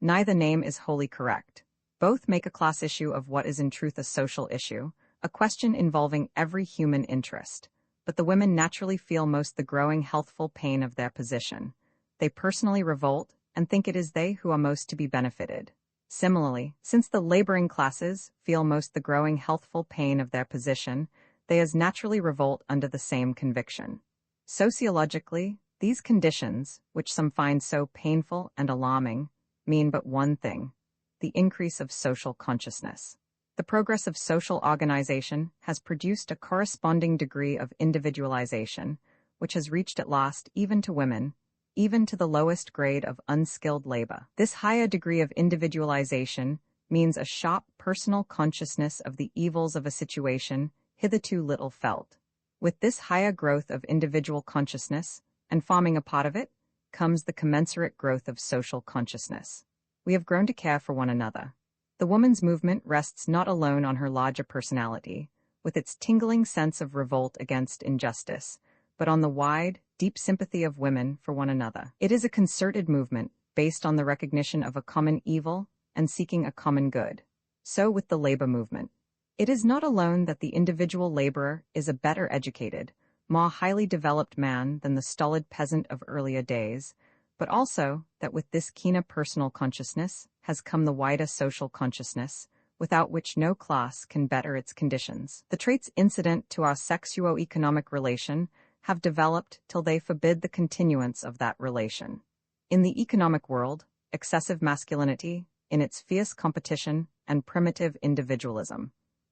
Neither name is wholly correct. Both make a class issue of what is in truth a social issue, a question involving every human interest. But the women naturally feel most the growing healthful pain of their position. They personally revolt and think it is they who are most to be benefited. Similarly, since the laboring classes feel most the growing healthful pain of their position, they as naturally revolt under the same conviction. Sociologically, these conditions, which some find so painful and alarming, mean but one thing: the increase of social consciousness. The progress of social organization has produced a corresponding degree of individualization, which has reached at last even to women, even to the lowest grade of unskilled labor. This higher degree of individualization means a sharp personal consciousness of the evils of a situation hitherto little felt. With this higher growth of individual consciousness, and forming a part of it, comes the commensurate growth of social consciousness. We have grown to care for one another. The woman's movement rests not alone on her larger personality, with its tingling sense of revolt against injustice, but on the wide, deep sympathy of women for one another. It is a concerted movement based on the recognition of a common evil and seeking a common good. So with the labor movement. It is not alone that the individual laborer is a better educated, more highly developed man than the stolid peasant of earlier days, but also that with this keener personal consciousness has come the wider social consciousness, without which no class can better its conditions. The traits incident to our sexuo-economic relation have developed till they forbid the continuance of that relation. In the economic world, excessive masculinity, in its fierce competition and primitive individualism,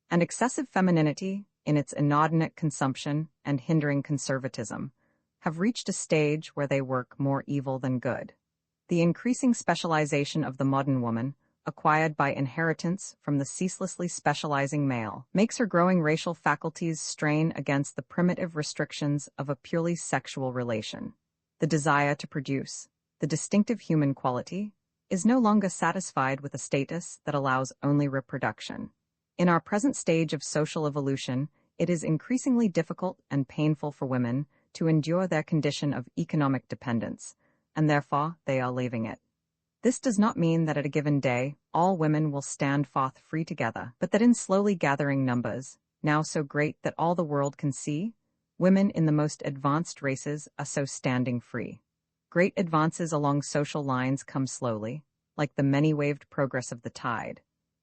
and excessive femininity, in its inordinate consumption and hindering conservatism, have reached a stage where they work more evil than good. The increasing specialization of the modern woman, acquired by inheritance from the ceaselessly specializing male, makes her growing racial faculties strain against the primitive restrictions of a purely sexual relation. The desire to produce, the distinctive human quality, is no longer satisfied with a status that allows only reproduction. In our present stage of social evolution, it is increasingly difficult and painful for women to endure their condition of economic dependence, and therefore they are leaving it. This does not mean that at a given day, all women will stand forth free together, but that in slowly gathering numbers, now so great that all the world can see, women in the most advanced races are so standing free. Great advances along social lines come slowly, like the many-waved progress of the tide.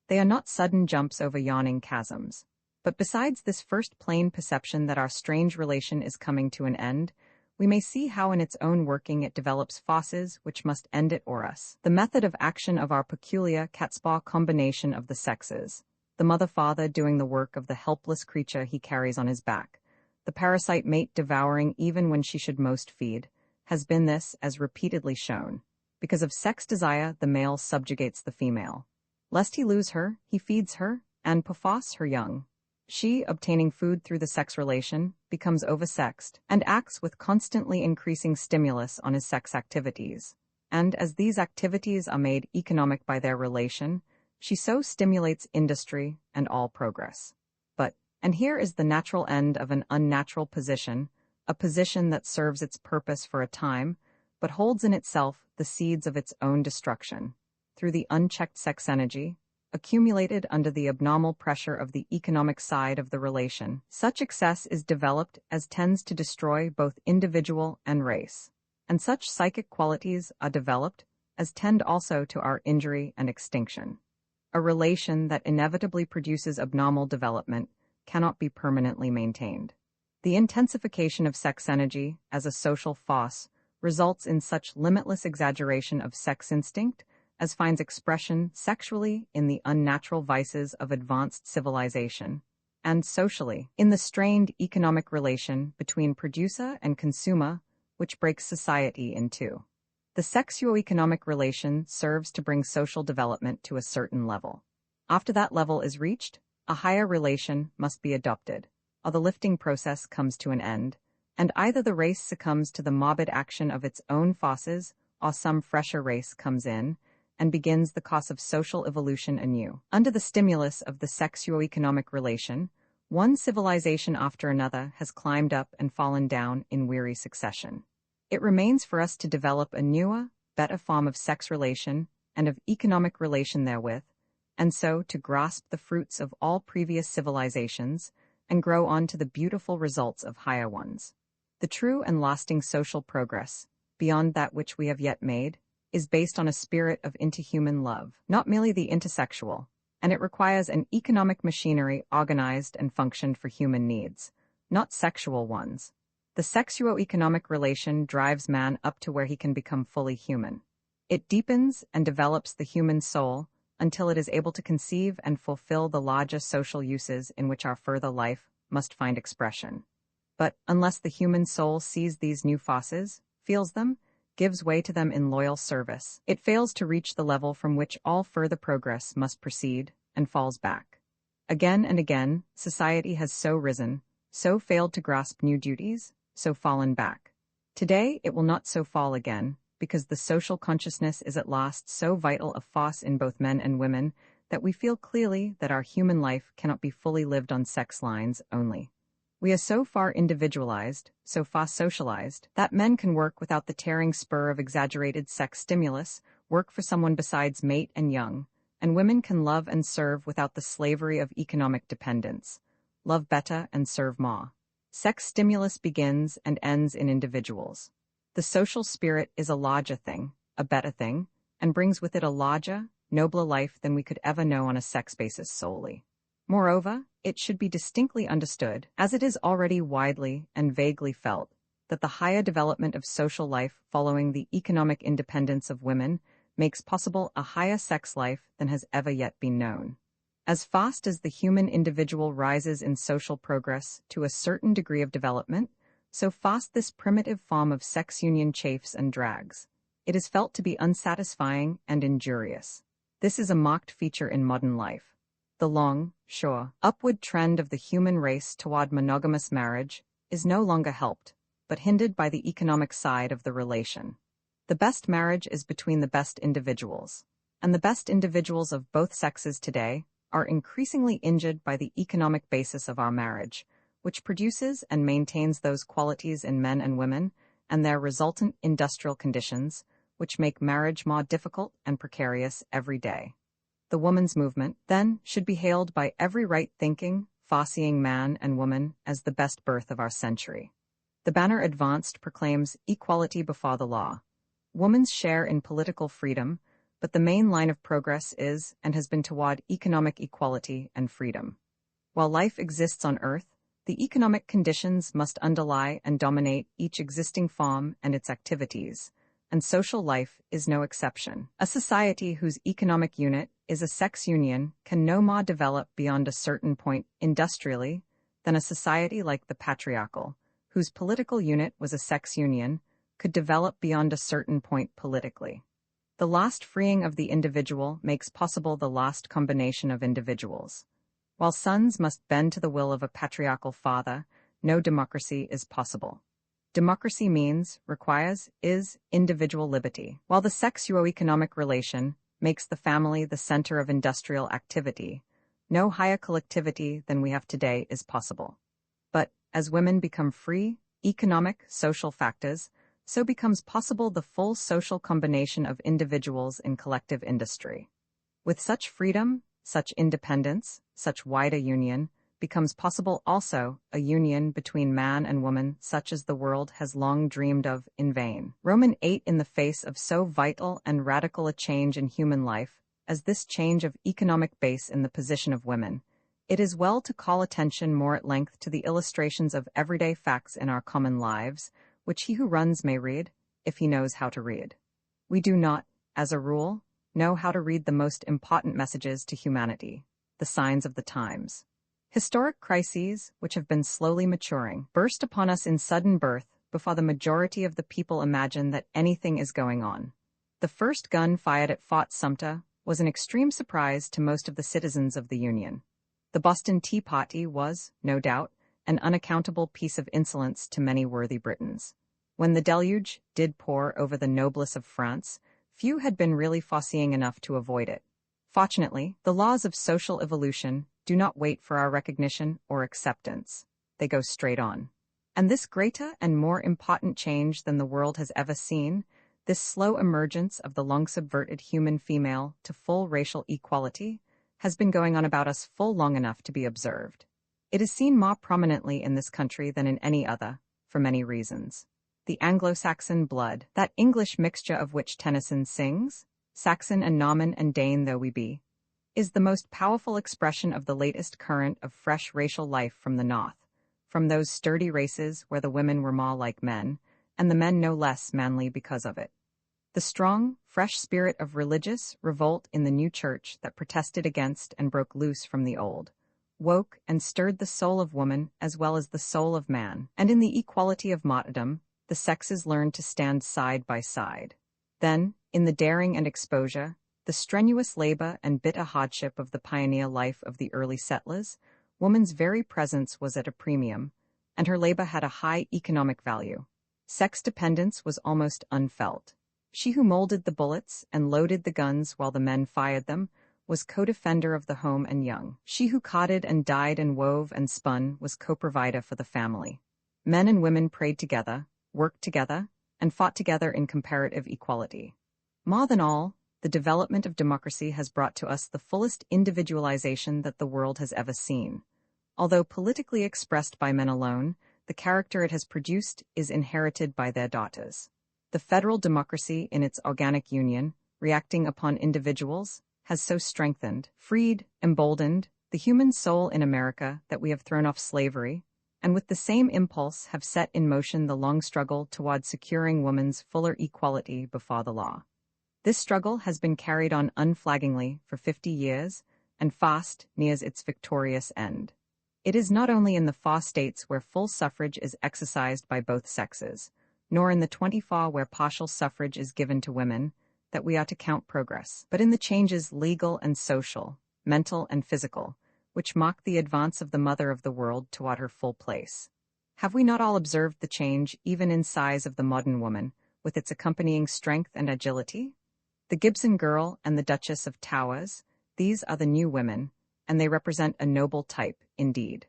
They are not sudden jumps over yawning chasms. But besides this first plain perception that our strange relation is coming to an end, we may see how in its own working it develops forces which must end it or us. The method of action of our peculiar catspaw combination of the sexes, the mother-father doing the work of the helpless creature he carries on his back, the parasite mate devouring even when she should most feed, has been this, as repeatedly shown. Because of sex desire, the male subjugates the female. Lest he lose her, he feeds her, and perforce her young. She, obtaining food through the sex relation, becomes oversexed, and acts with constantly increasing stimulus on his sex activities. And as these activities are made economic by their relation, she so stimulates industry and all progress. But, and here is the natural end of an unnatural position, a position that serves its purpose for a time, but holds in itself the seeds of its own destruction. Through the unchecked sex energy, accumulated under the abnormal pressure of the economic side of the relation, such excess is developed as tends to destroy both individual and race. And such psychic qualities are developed as tend also to our injury and extinction. A relation that inevitably produces abnormal development cannot be permanently maintained. The intensification of sex energy as a social force results in such limitless exaggeration of sex instinct as finds expression sexually in the unnatural vices of advanced civilization, and socially in the strained economic relation between producer and consumer, which breaks society in two. The sexuo-economic relation serves to bring social development to a certain level. After that level is reached, a higher relation must be adopted, or the lifting process comes to an end, and either the race succumbs to the morbid action of its own forces, or some fresher race comes in, and begins the course of social evolution anew. Under the stimulus of the sexuo-economic relation, one civilization after another has climbed up and fallen down in weary succession. It remains for us to develop a newer, better form of sex relation and of economic relation therewith, and so to grasp the fruits of all previous civilizations and grow on to the beautiful results of higher ones. The true and lasting social progress, beyond that which we have yet made, is based on a spirit of interhuman love, not merely the intersexual, and it requires an economic machinery organized and functioned for human needs, not sexual ones. The sexuo-economic relation drives man up to where he can become fully human. It deepens and develops the human soul until it is able to conceive and fulfill the larger social uses in which our further life must find expression. But unless the human soul sees these new forces, feels them, gives way to them in loyal service, it fails to reach the level from which all further progress must proceed, and falls back. Again and again, society has so risen, so failed to grasp new duties, so fallen back. Today it will not so fall again, because the social consciousness is at last so vital a force in both men and women that we feel clearly that our human life cannot be fully lived on sex lines only. We are so far individualized, so far socialized, that men can work without the tearing spur of exaggerated sex stimulus, work for someone besides mate and young, and women can love and serve without the slavery of economic dependence, love better and serve more. Sex stimulus begins and ends in individuals. The social spirit is a larger thing, a better thing, and brings with it a larger, nobler life than we could ever know on a sex basis solely. Moreover, it should be distinctly understood, as it is already widely and vaguely felt, that the higher development of social life following the economic independence of women makes possible a higher sex life than has ever yet been known. As fast as the human individual rises in social progress to a certain degree of development, so fast this primitive form of sex union chafes and drags. It is felt to be unsatisfying and injurious. This is a marked feature in modern life. The long, sure, upward trend of the human race toward monogamous marriage is no longer helped, but hindered by the economic side of the relation. The best marriage is between the best individuals, and the best individuals of both sexes today are increasingly injured by the economic basis of our marriage, which produces and maintains those qualities in men and women, and their resultant industrial conditions, which make marriage more difficult and precarious every day. The woman's movement, then, should be hailed by every right-thinking, far-seeing man and woman as the best birth of our century. The banner advanced proclaims equality before the law, woman's share in political freedom, but the main line of progress is and has been toward economic equality and freedom. While life exists on Earth, the economic conditions must underlie and dominate each existing form and its activities, and social life is no exception. A society whose economic unit is a sex union can no more develop beyond a certain point industrially than a society like the patriarchal, whose political unit was a sex union, could develop beyond a certain point politically. The last freeing of the individual makes possible the last combination of individuals. While sons must bend to the will of a patriarchal father, no democracy is possible. Democracy means, requires, is individual liberty. While the sexuo-economic relation makes the family the center of industrial activity, no higher collectivity than we have today is possible. But, as women become free, economic, social factors, so becomes possible the full social combination of individuals in collective industry. With such freedom, such independence, such wider union, becomes possible also a union between man and woman such as the world has long dreamed of in vain. Roman 8 in the face of so vital and radical a change in human life, as this change of economic base in the position of women, it is well to call attention more at length to the illustrations of everyday facts in our common lives, which he who runs may read, if he knows how to read. We do not, as a rule, know how to read the most important messages to humanity, the signs of the times. Historic crises, which have been slowly maturing, burst upon us in sudden birth before the majority of the people imagine that anything is going on. The first gun fired at Fort Sumter was an extreme surprise to most of the citizens of the Union. The Boston Tea Party was, no doubt, an unaccountable piece of insolence to many worthy Britons. When the deluge did pour over the noblesse of France, few had been really foreseeing enough to avoid it. Fortunately, the laws of social evolution do not wait for our recognition or acceptance. They go straight on. And this greater and more important change than the world has ever seen, this slow emergence of the long subverted human female to full racial equality, has been going on about us full long enough to be observed. It is seen more prominently in this country than in any other, for many reasons. The Anglo-Saxon blood, that English mixture of which Tennyson sings, Saxon and Norman and Dane though we be, is the most powerful expression of the latest current of fresh racial life from the North, from those sturdy races where the women were more like men, and the men no less manly because of it. The strong, fresh spirit of religious revolt in the new church that protested against and broke loose from the old, woke and stirred the soul of woman as well as the soul of man, and in the equality of martyrdom, the sexes learned to stand side by side. Then, in the daring and exposure, the strenuous labor and bitter hardship of the pioneer life of the early settlers, woman's very presence was at a premium, and her labor had a high economic value. Sex dependence was almost unfelt. She who molded the bullets and loaded the guns while the men fired them was co-defender of the home and young. She who carded and dyed and wove and spun was co-provider for the family. Men and women prayed together, worked together, and fought together in comparative equality. More than all, the development of democracy has brought to us the fullest individualization that the world has ever seen. Although politically expressed by men alone, the character it has produced is inherited by their daughters. The federal democracy in its organic union, reacting upon individuals, has so strengthened, freed, emboldened the human soul in America that we have thrown off slavery, and with the same impulse have set in motion the long struggle toward securing woman's fuller equality before the law. This struggle has been carried on unflaggingly for 50 years, and fast nears its victorious end. It is not only in the far states where full suffrage is exercised by both sexes, nor in the 24 where partial suffrage is given to women, that we are to count progress, but in the changes legal and social, mental and physical, which mark the advance of the mother of the world toward her full place. Have we not all observed the change even in size of the modern woman, with its accompanying strength and agility? The Gibson girl and the Duchess of Towers, these are the new women, and they represent a noble type, indeed.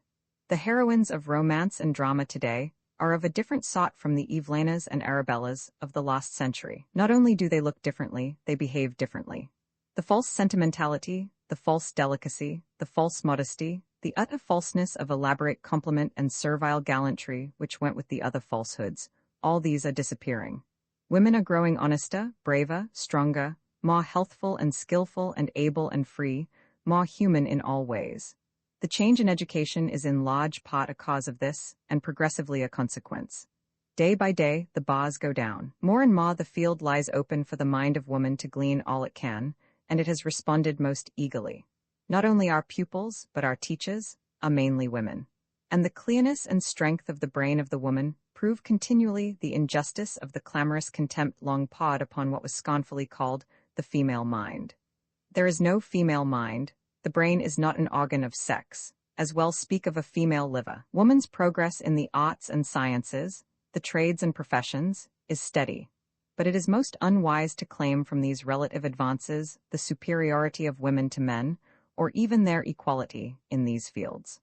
The heroines of romance and drama today are of a different sort from the Evelenas and Arabellas of the last century. Not only do they look differently, they behave differently. The false sentimentality, the false delicacy, the false modesty, the utter falseness of elaborate compliment and servile gallantry which went with the other falsehoods, all these are disappearing. Women are growing honester, braver, stronger, more healthful and skillful and able and free, more human in all ways. The change in education is in large part a cause of this, and progressively a consequence. Day by day, the bars go down. More and more the field lies open for the mind of woman to glean all it can, and it has responded most eagerly. Not only our pupils, but our teachers, are mainly women. And the clearness and strength of the brain of the woman prove continually the injustice of the clamorous contempt long pawed upon what was scornfully called the female mind. There is no female mind. The brain is not an organ of sex, as well speak of a female liver. Woman's progress in the arts and sciences, the trades and professions, is steady. But it is most unwise to claim from these relative advances the superiority of women to men, or even their equality in these fields.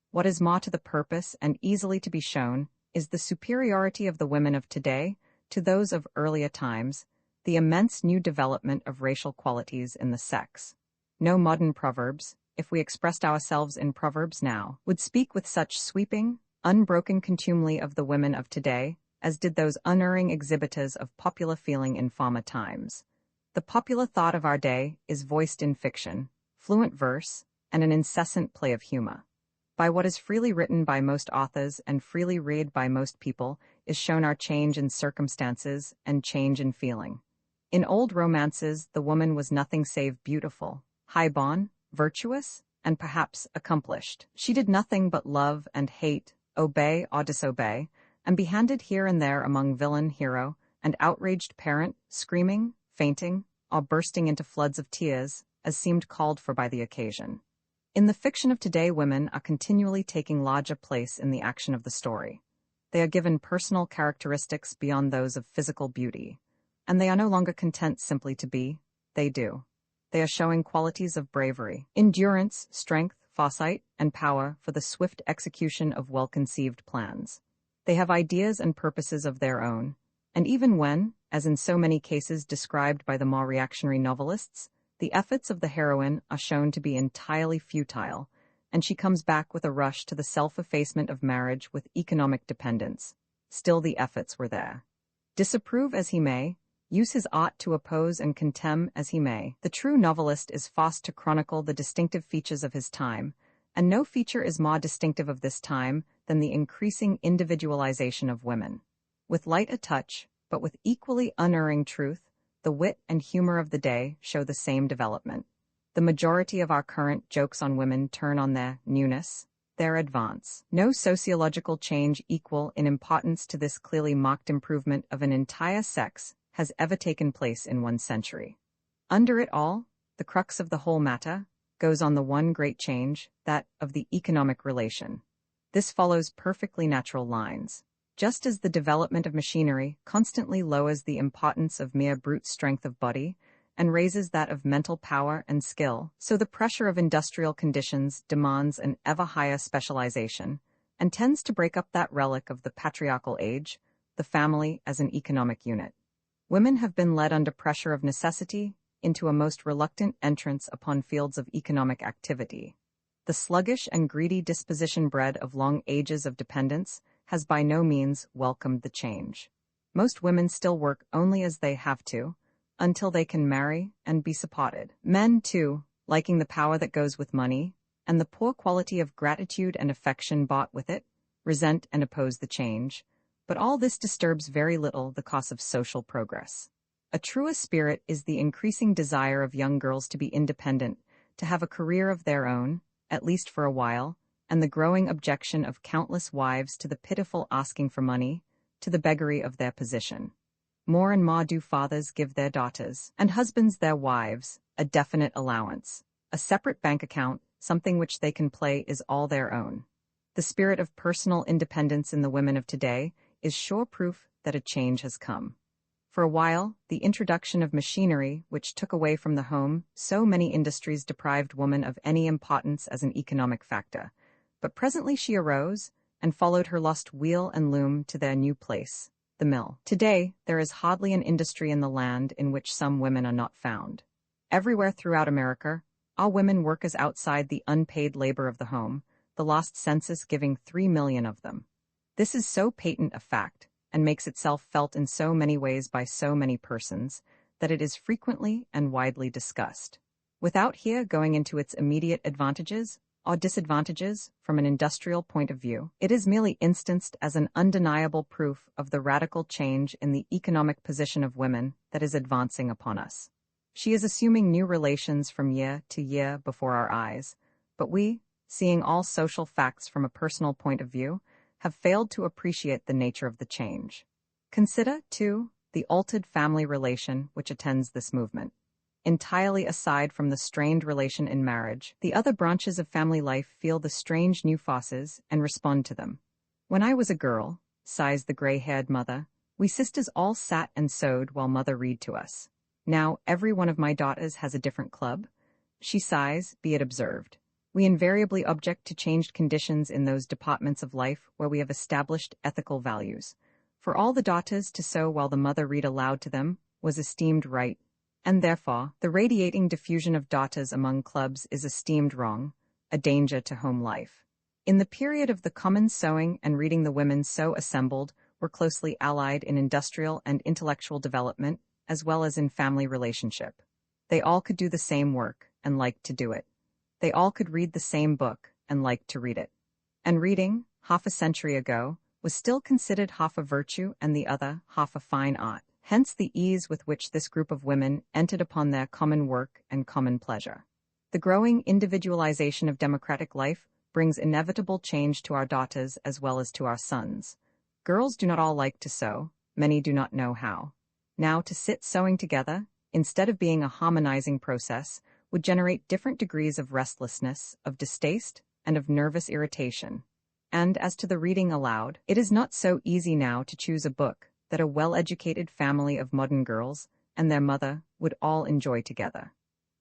What is more to the purpose and easily to be shown is the superiority of the women of today to those of earlier times, the immense new development of racial qualities in the sex. No modern proverbs, if we expressed ourselves in proverbs now, would speak with such sweeping, unbroken contumely of the women of today as did those unerring exhibitors of popular feeling in former times. The popular thought of our day is voiced in fiction, fluent verse, and an incessant play of humor. By what is freely written by most authors and freely read by most people is shown our change in circumstances and change in feeling. In old romances, the woman was nothing save beautiful, high-born, virtuous, and perhaps accomplished. She did nothing but love and hate, obey or disobey, and be handed here and there among villain, hero, and outraged parent, screaming, fainting, or bursting into floods of tears, as seemed called for by the occasion. In the fiction of today, women are continually taking larger place in the action of the story. They are given personal characteristics beyond those of physical beauty, and they are no longer content simply to be, they do. They are showing qualities of bravery, endurance, strength, foresight, and power for the swift execution of well-conceived plans. They have ideas and purposes of their own, and even when, as in so many cases described by the more reactionary novelists, the efforts of the heroine are shown to be entirely futile, and she comes back with a rush to the self-effacement of marriage with economic dependence, still the efforts were there. Disapprove as he may, use his art to oppose and contemn as he may, the true novelist is forced to chronicle the distinctive features of his time, and no feature is more distinctive of this time than the increasing individualization of women. With light a touch, but with equally unerring truth, the wit and humor of the day show the same development. The majority of our current jokes on women turn on their newness, their advance. No sociological change equal in importance to this clearly marked improvement of an entire sex has ever taken place in 1 century. Under it all, the crux of the whole matter goes on the one great change, that of the economic relation. This follows perfectly natural lines. Just as the development of machinery constantly lowers the importance of mere brute strength of body and raises that of mental power and skill, so the pressure of industrial conditions demands an ever higher specialization and tends to break up that relic of the patriarchal age, the family as an economic unit. Women have been led under pressure of necessity into a most reluctant entrance upon fields of economic activity. The sluggish and greedy disposition bred of long ages of dependence has by no means welcomed the change. Most women still work only as they have to, until they can marry and be supported. Men, too, liking the power that goes with money, and the poor quality of gratitude and affection bought with it, resent and oppose the change, but all this disturbs very little the cause of social progress. A truer spirit is the increasing desire of young girls to be independent, to have a career of their own, at least for a while, and the growing objection of countless wives to the pitiful asking for money, to the beggary of their position. More and more do fathers give their daughters, and husbands their wives, a definite allowance. A separate bank account, something which they can play is all their own. The spirit of personal independence in the women of today is sure proof that a change has come. For a while, the introduction of machinery, which took away from the home so many industries deprived woman of any importance as an economic factor, But presently she arose, and followed her lost wheel and loom to their new place, the mill. Today, there is hardly an industry in the land in which some women are not found. Everywhere throughout America, our women work as outside the unpaid labor of the home, the last census giving 3 million of them. This is so patent a fact, and makes itself felt in so many ways by so many persons, that it is frequently and widely discussed. Without here going into its immediate advantages or disadvantages from an industrial point of view, it is merely instanced as an undeniable proof of the radical change in the economic position of women that is advancing upon us. She is assuming new relations from year to year before our eyes, but we, seeing all social facts from a personal point of view, have failed to appreciate the nature of the change. Consider, too, the altered family relation which attends this movement. Entirely aside from the strained relation in marriage, the other branches of family life feel the strange new forces and respond to them. When I was a girl, sighs the gray-haired mother, we sisters all sat and sewed while mother read to us. Now every one of my daughters has a different club. She sighs, be it observed. We invariably object to changed conditions in those departments of life where we have established ethical values. For all the daughters to sew while the mother read aloud to them was esteemed right, and therefore the radiating diffusion of daughters among clubs is esteemed wrong, a danger to home life. In the period of the common sewing and reading, the women so assembled were closely allied in industrial and intellectual development as well as in family relationship. They all could do the same work and liked to do it. They all could read the same book and liked to read it. And reading, half a century ago, was still considered half a virtue and the other half a fine art. Hence the ease with which this group of women entered upon their common work and common pleasure. The growing individualization of democratic life brings inevitable change to our daughters as well as to our sons. Girls do not all like to sew, many do not know how. Now to sit sewing together, instead of being a harmonizing process, would generate different degrees of restlessness, of distaste, and of nervous irritation. And as to the reading aloud, it is not so easy now to choose a book that a well-educated family of modern girls and their mother would all enjoy together.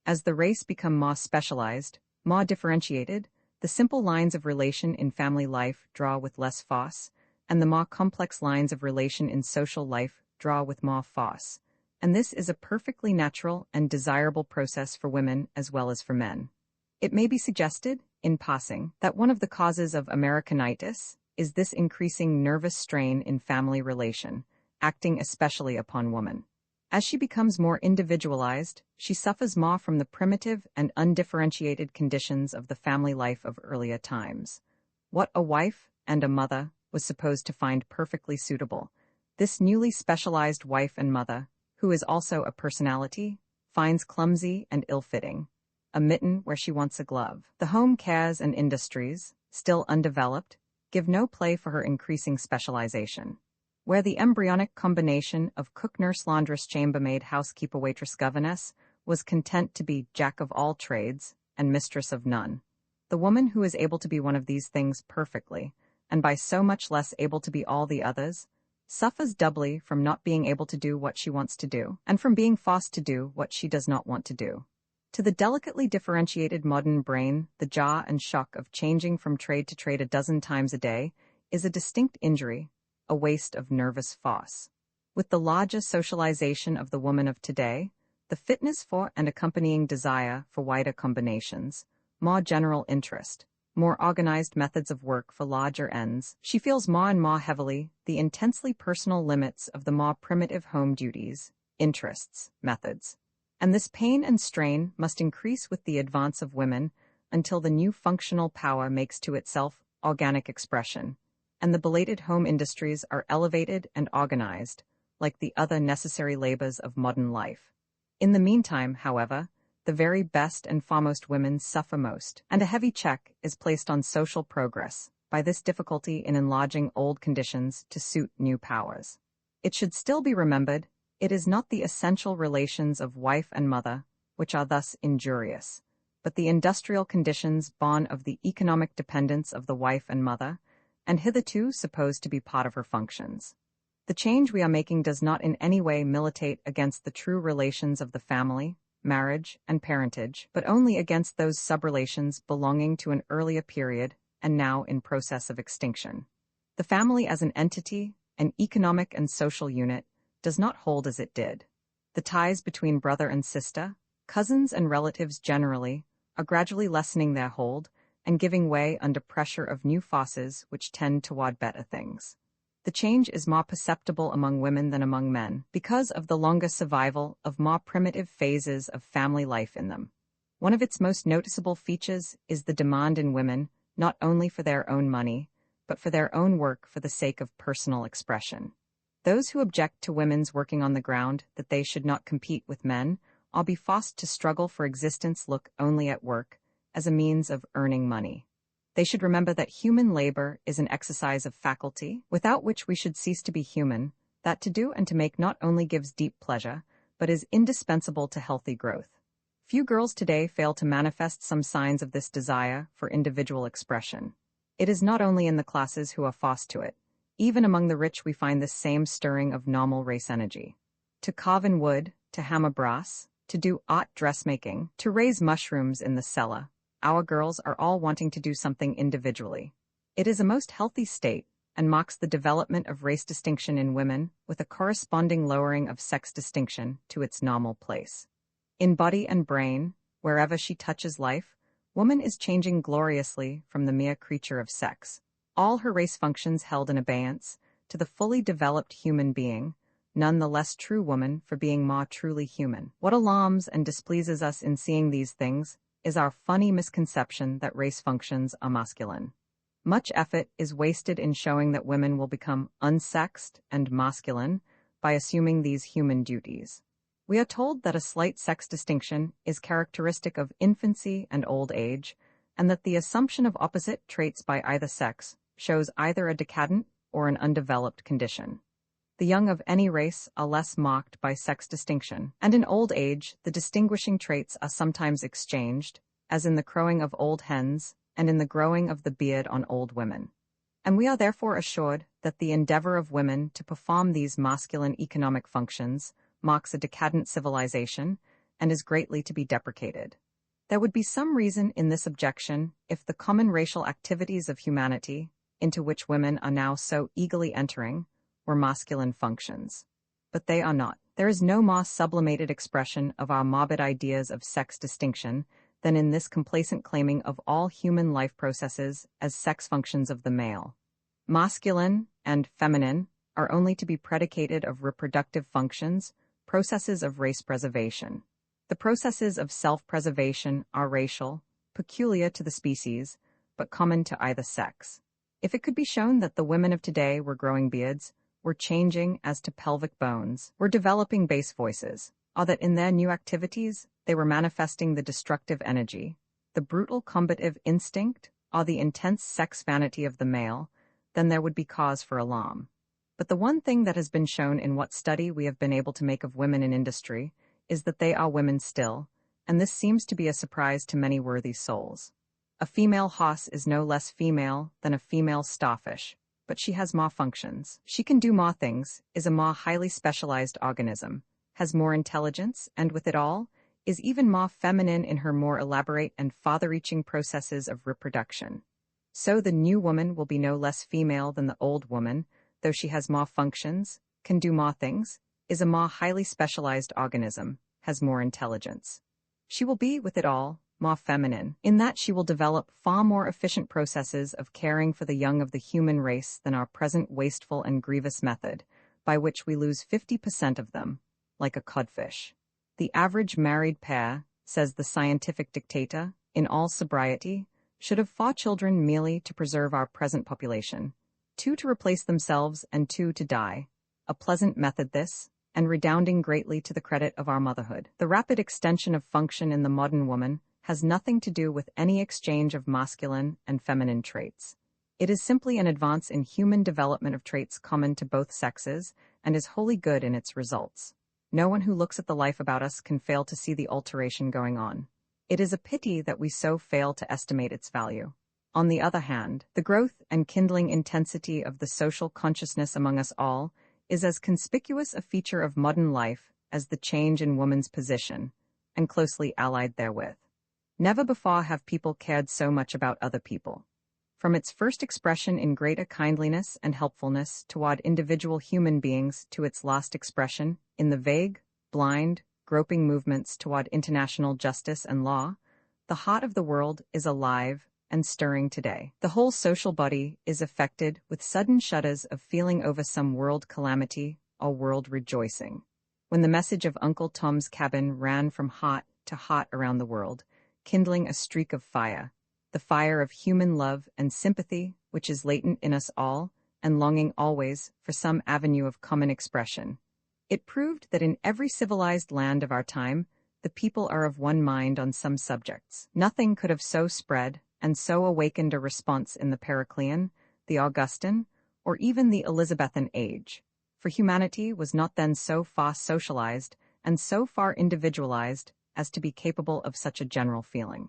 As the race become more specialized, more differentiated, the simple lines of relation in family life draw with less force, and the more complex lines of relation in social life draw with more force. And this is a perfectly natural and desirable process for women as well as for men. It may be suggested, in passing, that one of the causes of Americanitis is this increasing nervous strain in family relation, acting especially upon woman. As she becomes more individualized, she suffers more from the primitive and undifferentiated conditions of the family life of earlier times. What a wife and a mother was supposed to find perfectly suitable, this newly specialized wife and mother, who is also a personality, finds clumsy and ill-fitting. A mitten where she wants a glove. The home cares and industries, still undeveloped, give no play for her increasing specialization. Where the embryonic combination of cook, nurse, laundress, chambermaid, housekeeper, waitress, governess was content to be jack of all trades and mistress of none, the woman who is able to be one of these things perfectly, and by so much less able to be all the others, suffers doubly from not being able to do what she wants to do, and from being forced to do what she does not want to do. To the delicately differentiated modern brain, the jar and shock of changing from trade to trade a dozen times a day is a distinct injury, a waste of nervous force. With the larger socialization of the woman of today, the fitness for and accompanying desire for wider combinations, more general interest, more organized methods of work for larger ends, she feels more and more heavily the intensely personal limits of the more primitive home duties, interests, methods. And this pain and strain must increase with the advance of women until the new functional power makes to itself organic expression, and the belated home industries are elevated and organized, like the other necessary labors of modern life. In the meantime, however, the very best and foremost women suffer most, and a heavy check is placed on social progress by this difficulty in enlarging old conditions to suit new powers. It should still be remembered, it is not the essential relations of wife and mother which are thus injurious, but the industrial conditions born of the economic dependence of the wife and mother, and hitherto supposed to be part of her functions. The change we are making does not in any way militate against the true relations of the family, marriage, and parentage, but only against those subrelations belonging to an earlier period and now in process of extinction. The family as an entity, an economic and social unit, does not hold as it did. The ties between brother and sister, cousins and relatives generally, are gradually lessening their hold and giving way under pressure of new forces which tend toward better things. The change is more perceptible among women than among men because of the longer survival of more primitive phases of family life in them. One of its most noticeable features is the demand in women not only for their own money, but for their own work for the sake of personal expression. Those who object to women's working on the ground that they should not compete with men or be forced to struggle for existence look only at work as a means of earning money. They should remember that human labor is an exercise of faculty, without which we should cease to be human, that to do and to make not only gives deep pleasure, but is indispensable to healthy growth. Few girls today fail to manifest some signs of this desire for individual expression. It is not only in the classes who are forced to it. Even among the rich we find this same stirring of normal race energy. To carve in wood, to hammer brass, to do art dressmaking, to raise mushrooms in the cellar, our girls are all wanting to do something individually. It is a most healthy state, and marks the development of race distinction in women with a corresponding lowering of sex distinction to its normal place. In body and brain, wherever she touches life, woman is changing gloriously from the mere creature of sex, all her race functions held in abeyance, to the fully developed human being, none the less true woman for being more truly human. What alarms and displeases us in seeing these things is our funny misconception that race functions are masculine. Much effort is wasted in showing that women will become unsexed and masculine by assuming these human duties. We are told that a slight sex distinction is characteristic of infancy and old age, and that the assumption of opposite traits by either sex shows either a decadent or an undeveloped condition. The young of any race are less marked by sex distinction, and in old age the distinguishing traits are sometimes exchanged, as in the crowing of old hens and in the growing of the beard on old women. And we are therefore assured that the endeavor of women to perform these masculine economic functions marks a decadent civilization and is greatly to be deprecated. There would be some reason in this objection if the common racial activities of humanity, into which women are now so eagerly entering, were masculine functions. But they are not. There is no more sublimated expression of our morbid ideas of sex distinction than in this complacent claiming of all human life processes as sex functions of the male. Masculine and feminine are only to be predicated of reproductive functions, processes of race preservation. The processes of self-preservation are racial, peculiar to the species, but common to either sex. If it could be shown that the women of today were growing beards, were changing as to pelvic bones, were developing bass voices, or that in their new activities they were manifesting the destructive energy, the brutal combative instinct, or the intense sex vanity of the male, then there would be cause for alarm. But the one thing that has been shown in what study we have been able to make of women in industry is that they are women still, and this seems to be a surprise to many worthy souls. A female hoss is no less female than a female starfish, but she has more functions. She can do more things, is a more highly specialized organism, has more intelligence, and with it all, is even more feminine in her more elaborate and farther-reaching processes of reproduction. So the new woman will be no less female than the old woman, though she has more functions, can do more things, is a more highly specialized organism, has more intelligence. She will be, with it all, more feminine, in that she will develop far more efficient processes of caring for the young of the human race than our present wasteful and grievous method, by which we lose 50% of them, like a codfish. The average married pair, says the scientific dictator, in all sobriety, should have 4 children merely to preserve our present population, 2 to replace themselves and 2 to die. A pleasant method this, and redounding greatly to the credit of our motherhood. The rapid extension of function in the modern woman has nothing to do with any exchange of masculine and feminine traits. It is simply an advance in human development of traits common to both sexes and is wholly good in its results. No one who looks at the life about us can fail to see the alteration going on. It is a pity that we so fail to estimate its value. On the other hand, the growth and kindling intensity of the social consciousness among us all is as conspicuous a feature of modern life as the change in woman's position, and closely allied therewith. Never before have people cared so much about other people. from its first expression in greater kindliness and helpfulness toward individual human beings to its last expression in the vague, blind, groping movements toward international justice and law, the heart of the world is alive and stirring today. The whole social body is affected with sudden shudders of feeling over some world calamity or world rejoicing. When the message of Uncle Tom's Cabin ran from heart to heart around the world, kindling a streak of fire, the fire of human love and sympathy which is latent in us all, and longing always for some avenue of common expression. It proved that in every civilized land of our time, the people are of one mind on some subjects. Nothing could have so spread and so awakened a response in the Periclean, the Augustan, or even the Elizabethan age. For humanity was not then so far socialized and so far individualized as to be capable of such a general feeling.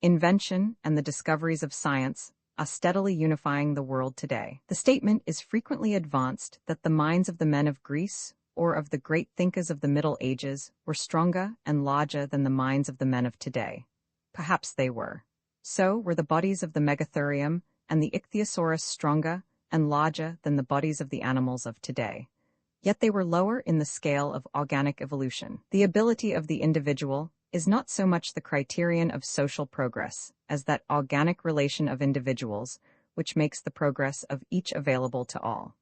Invention and the discoveries of science are steadily unifying the world today. The statement is frequently advanced that the minds of the men of Greece or of the great thinkers of the Middle Ages were stronger and larger than the minds of the men of today. Perhaps they were. So were the bodies of the Megatherium and the Ichthyosaurus stronger and larger than the bodies of the animals of today. Yet they were lower in the scale of organic evolution. The ability of the individual is not so much the criterion of social progress as that organic relation of individuals which makes the progress of each available to all.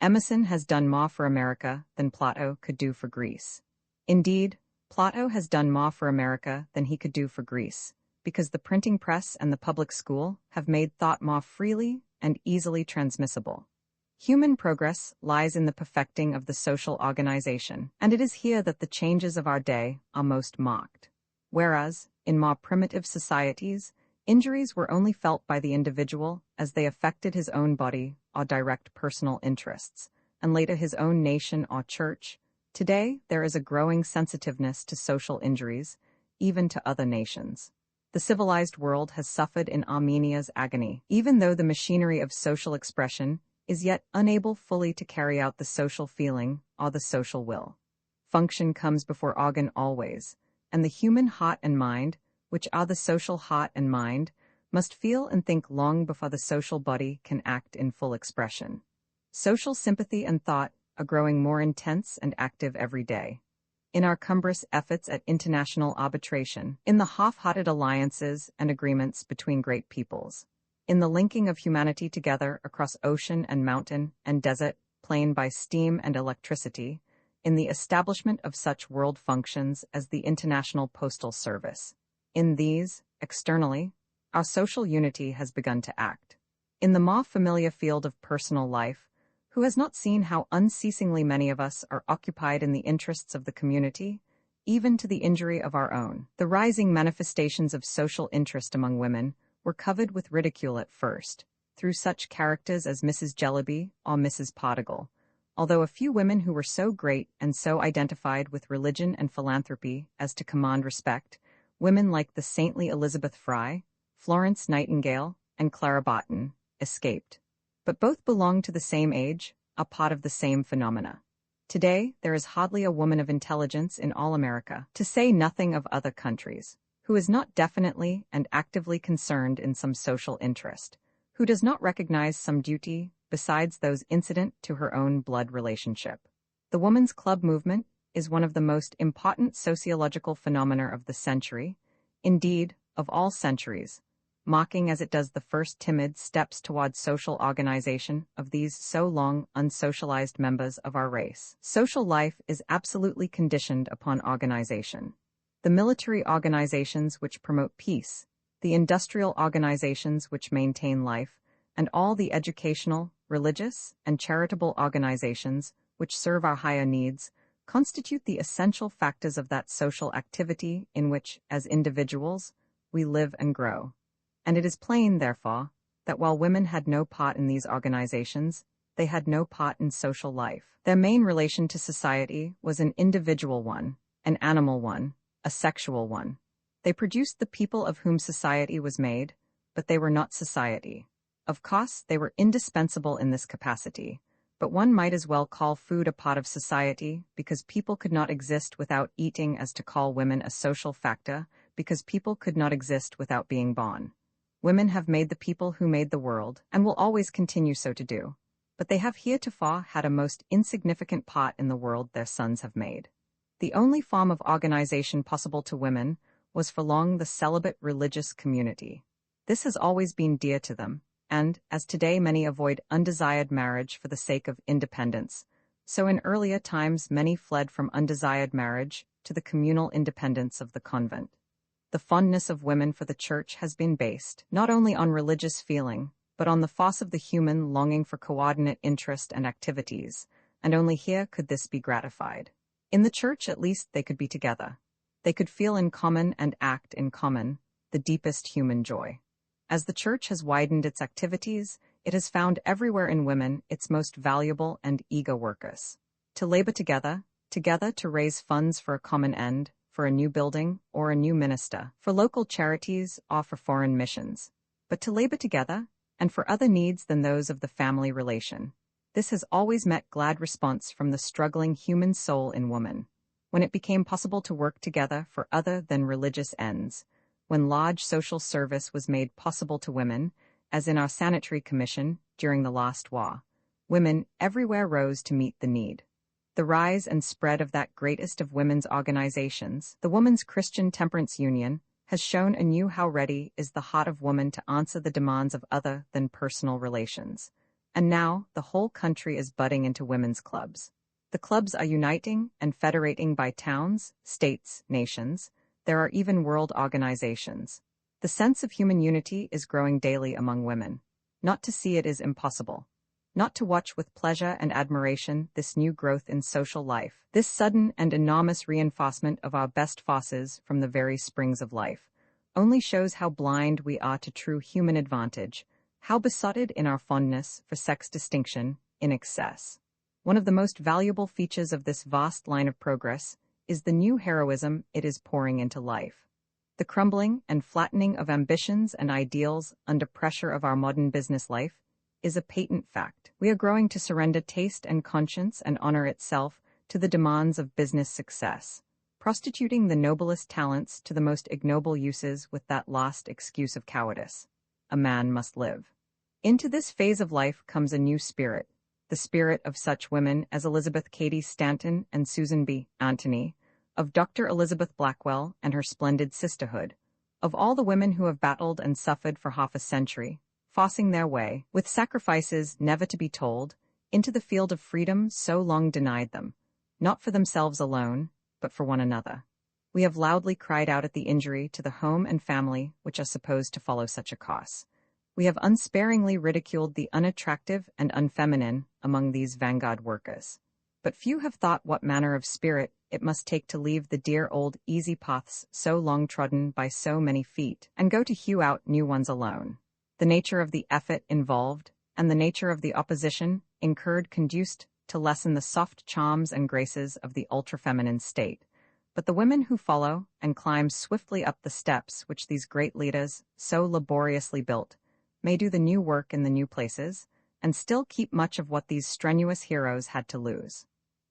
Emerson has done more for America than Plato could do for Greece. Indeed, Plato has done more for America than he could do for Greece, because the printing press and the public school have made thought more freely and easily transmissible. Human progress lies in the perfecting of the social organization, and it is here that the changes of our day are most marked. Whereas, in more primitive societies, injuries were only felt by the individual as they affected his own body or direct personal interests, and later his own nation or church, today there is a growing sensitiveness to social injuries, even to other nations. The civilized world has suffered in Armenia's agony, even though the machinery of social expression is yet unable fully to carry out the social feeling or the social will. Function comes before organ always, and the human heart and mind, which are the social heart and mind, must feel and think long before the social body can act in full expression. Social sympathy and thought are growing more intense and active every day. In our cumbrous efforts at international arbitration, in the half-hearted alliances and agreements between great peoples, in the linking of humanity together across ocean and mountain and desert, plain by steam and electricity, in the establishment of such world functions as the International Postal Service. In these, externally, our social unity has begun to act. In the more familiar field of personal life, who has not seen how unceasingly many of us are occupied in the interests of the community, even to the injury of our own? The rising manifestations of social interest among women were covered with ridicule at first, through such characters as Mrs. Jellyby or Mrs. Podigal, although a few women who were so great and so identified with religion and philanthropy as to command respect, women like the saintly Elizabeth Fry, Florence Nightingale, and Clara Barton, escaped. But both belong to the same age, are part of the same phenomena. Today, there is hardly a woman of intelligence in all America, to say nothing of other countries, who is not definitely and actively concerned in some social interest, who does not recognize some duty besides those incident to her own blood relationship. The woman's club movement is one of the most important sociological phenomena of the century, indeed, of all centuries, mocking as it does the first timid steps toward social organization of these so long unsocialized members of our race. Social life is absolutely conditioned upon organization. The military organizations which promote peace, the industrial organizations which maintain life, and all the educational, religious, and charitable organizations which serve our higher needs constitute the essential factors of that social activity in which, as individuals, we live and grow. And it is plain, therefore, that while women had no part in these organizations, they had no part in social life. Their main relation to society was an individual one, an animal one, a sexual one. They produced the people of whom society was made, but they were not society. Of course, they were indispensable in this capacity, but one might as well call food a part of society, because people could not exist without eating, as to call women a social factor, because people could not exist without being born. Women have made the people who made the world, and will always continue so to do. But they have heretofore had a most insignificant part in the world their sons have made. The only form of organization possible to women was for long the celibate religious community. This has always been dear to them, and, as today many avoid undesired marriage for the sake of independence, so in earlier times many fled from undesired marriage to the communal independence of the convent. The fondness of women for the church has been based not only on religious feeling, but on the force of the human longing for coordinate interest and activities, and only here could this be gratified. In the church, at least, they could be together. They could feel in common and act in common, the deepest human joy. As the church has widened its activities, it has found everywhere in women its most valuable and eager workers. To labor together to raise funds for a common end, for a new building or a new minister, for local charities or for foreign missions, but to labor together and for other needs than those of the family relation. This has always met glad response from the struggling human soul in woman. When it became possible to work together for other than religious ends, when large social service was made possible to women, as in our Sanitary Commission during the last war, women everywhere rose to meet the need. The rise and spread of that greatest of women's organizations, the Woman's Christian Temperance Union, has shown anew how ready is the heart of woman to answer the demands of other than personal relations. And now, the whole country is budding into women's clubs. The clubs are uniting and federating by towns, states, nations. There are even world organizations. The sense of human unity is growing daily among women. Not to see it is impossible. Not to watch with pleasure and admiration this new growth in social life, this sudden and enormous reinforcement of our best forces from the very springs of life, only shows how blind we are to true human advantage, how besotted in our fondness for sex distinction in excess. One of the most valuable features of this vast line of progress is the new heroism it is pouring into life. The crumbling and flattening of ambitions and ideals under pressure of our modern business life is a patent fact. We are growing to surrender taste and conscience and honor itself to the demands of business success, prostituting the noblest talents to the most ignoble uses with that last excuse of cowardice. A man must live. Into this phase of life comes a new spirit, the spirit of such women as Elizabeth Cady Stanton and Susan B. Anthony, of Dr. Elizabeth Blackwell and her splendid sisterhood, of all the women who have battled and suffered for half a century, forcing their way, with sacrifices never to be told, into the field of freedom so long denied them, not for themselves alone, but for one another. We have loudly cried out at the injury to the home and family which are supposed to follow such a course. We have unsparingly ridiculed the unattractive and unfeminine among these vanguard workers. But few have thought what manner of spirit it must take to leave the dear old easy paths so long trodden by so many feet, and go to hew out new ones alone. The nature of the effort involved, and the nature of the opposition incurred conduced to lessen the soft charms and graces of the ultra-feminine state. But the women who follow and climb swiftly up the steps which these great leaders so laboriously built may do the new work in the new places, and still keep much of what these strenuous heroes had to lose.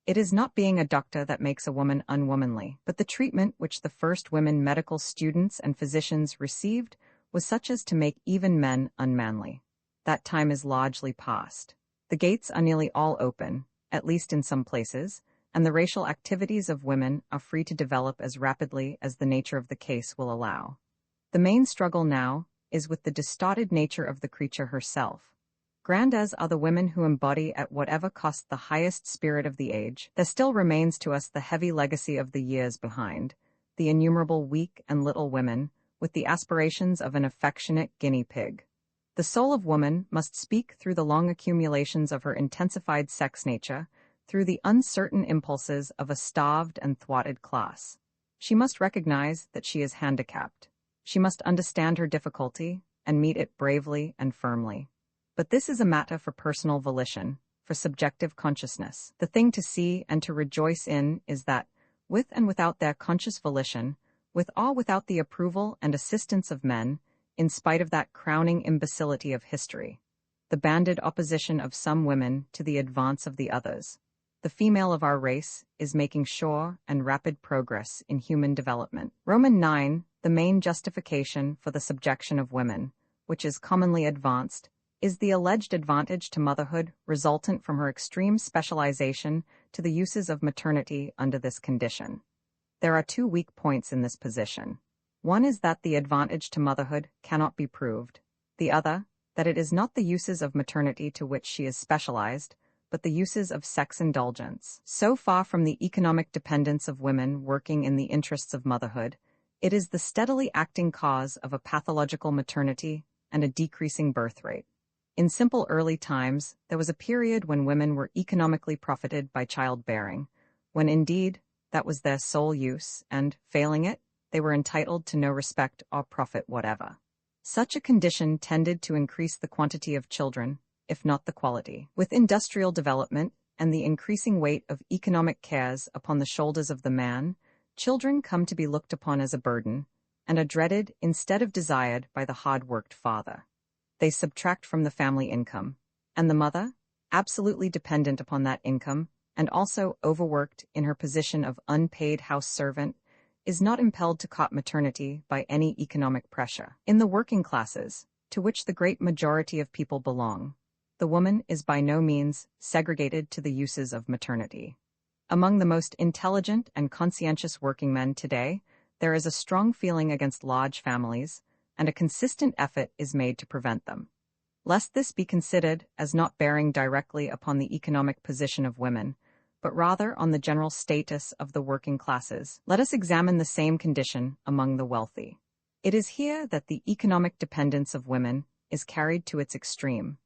It is not being a doctor that makes a woman unwomanly, but the treatment which the first women medical students and physicians received was such as to make even men unmanly. That time is largely past. The gates are nearly all open, at least in some places, and the racial activities of women are free to develop as rapidly as the nature of the case will allow. The main struggle now is with the distorted nature of the creature herself. Grand as are the women who embody at whatever cost the highest spirit of the age, there still remains to us the heavy legacy of the years behind, the innumerable weak and little women, with the aspirations of an affectionate guinea pig. The soul of woman must speak through the long accumulations of her intensified sex nature, through the uncertain impulses of a starved and thwarted class. She must recognize that she is handicapped. She must understand her difficulty and meet it bravely and firmly. But this is a matter for personal volition, for subjective consciousness. The thing to see and to rejoice in is that, with and without their conscious volition, with or without the approval and assistance of men, in spite of that crowning imbecility of history, the banded opposition of some women to the advance of the others, the female of our race is making sure and rapid progress in human development. Roman 9, the main justification for the subjection of women, which is commonly advanced, is the alleged advantage to motherhood resultant from her extreme specialization to the uses of maternity under this condition. There are two weak points in this position. One is that the advantage to motherhood cannot be proved. The other, that it is not the uses of maternity to which she is specialized, but the uses of sex indulgence. So far from the economic dependence of women working in the interests of motherhood, it is the steadily acting cause of a pathological maternity and a decreasing birth rate. In simple early times, there was a period when women were economically profited by childbearing, when indeed that was their sole use, and, failing it, they were entitled to no respect or profit whatever. Such a condition tended to increase the quantity of children, if not the quality. With industrial development and the increasing weight of economic cares upon the shoulders of the man, children come to be looked upon as a burden, and are dreaded instead of desired by the hard-worked father. They subtract from the family income, and the mother, absolutely dependent upon that income, and also overworked in her position of unpaid house servant, is not impelled to court maternity by any economic pressure. In the working classes, to which the great majority of people belong, the woman is by no means segregated to the uses of maternity. Among the most intelligent and conscientious working men today, there is a strong feeling against large families, and a consistent effort is made to prevent them. Lest this be considered as not bearing directly upon the economic position of women, but rather on the general status of the working classes, let us examine the same condition among the wealthy. It is here that the economic dependence of women is carried to its extreme.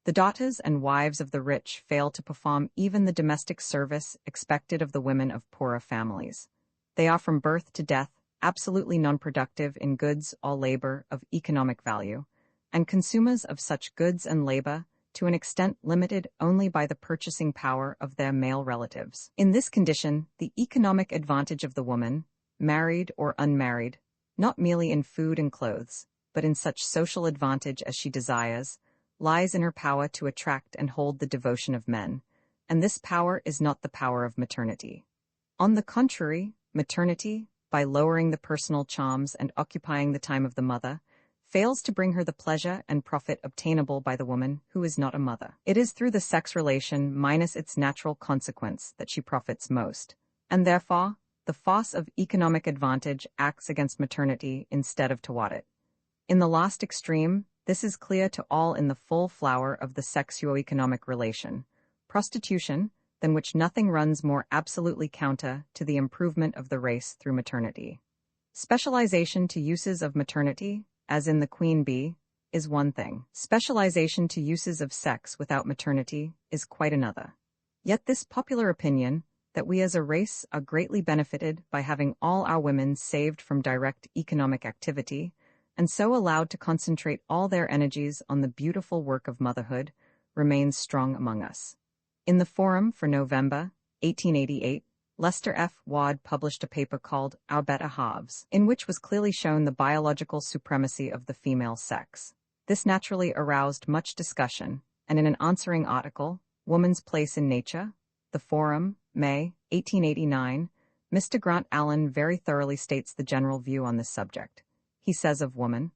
The daughters and wives of the rich fail to perform even the domestic service expected of the women of poorer families. They are from birth to death absolutely non-productive in goods or labor of economic value, and consumers of such goods and labor to an extent limited only by the purchasing power of their male relatives. In this condition, the economic advantage of the woman, married or unmarried, not merely in food and clothes, but in such social advantage as she desires, lies in her power to attract and hold the devotion of men, and this power is not the power of maternity. On the contrary, maternity, by lowering the personal charms and occupying the time of the mother, fails to bring her the pleasure and profit obtainable by the woman who is not a mother. It is through the sex relation minus its natural consequence that she profits most, and therefore, the force of economic advantage acts against maternity instead of toward it. In the last extreme, this is clear to all in the full flower of the sexuo-economic relation, prostitution, than which nothing runs more absolutely counter to the improvement of the race through maternity. Specialization to uses of maternity, as in the queen bee, is one thing. Specialization to uses of sex without maternity is quite another. Yet this popular opinion, that we as a race are greatly benefited by having all our women saved from direct economic activity, and so allowed to concentrate all their energies on the beautiful work of motherhood, remains strong among us. In the Forum for November 1888, Lester F. Ward published a paper called Our Better Halves, in which was clearly shown the biological supremacy of the female sex. This naturally aroused much discussion, and in an answering article, Woman's Place in Nature, the Forum, May 1889, Mr. Grant Allen very thoroughly states the general view on this subject. He says of woman,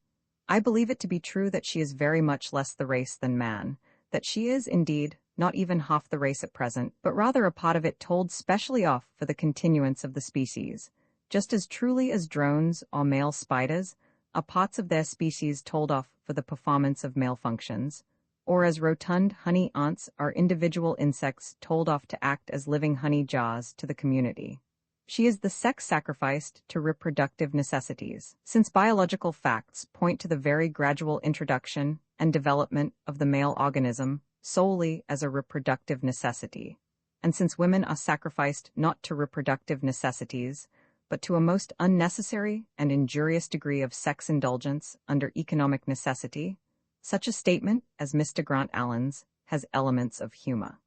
"I believe it to be true that she is very much less the race than man, that she is, indeed, not even half the race at present, but rather a part of it told specially off for the continuance of the species, just as truly as drones or male spiders are parts of their species told off for the performance of male functions, or as rotund honey ants are individual insects told off to act as living honey jars to the community. She is the sex sacrificed to reproductive necessities, since biological facts point to the very gradual introduction and development of the male organism solely as a reproductive necessity, and since women are sacrificed not to reproductive necessities, but to a most unnecessary and injurious degree of sex indulgence under economic necessity, such a statement as Mr. Grant Allen's has elements of humor.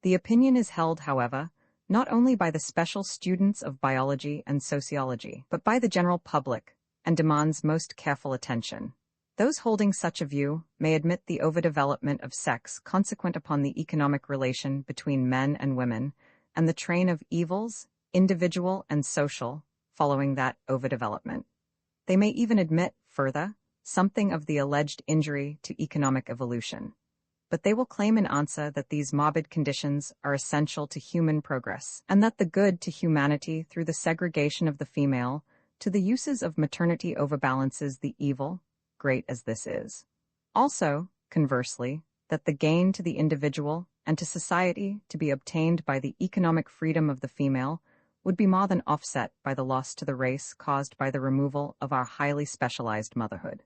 The opinion is held, however, not only by the special students of biology and sociology, but by the general public, and demands most careful attention. Those holding such a view may admit the overdevelopment of sex consequent upon the economic relation between men and women, and the train of evils, individual and social, following that overdevelopment. They may even admit, further, something of the alleged injury to economic evolution. But they will claim in answer that these morbid conditions are essential to human progress, and that the good to humanity through the segregation of the female to the uses of maternity overbalances the evil, great as this is. Also, conversely, that the gain to the individual and to society to be obtained by the economic freedom of the female would be more than offset by the loss to the race caused by the removal of our highly specialized motherhood.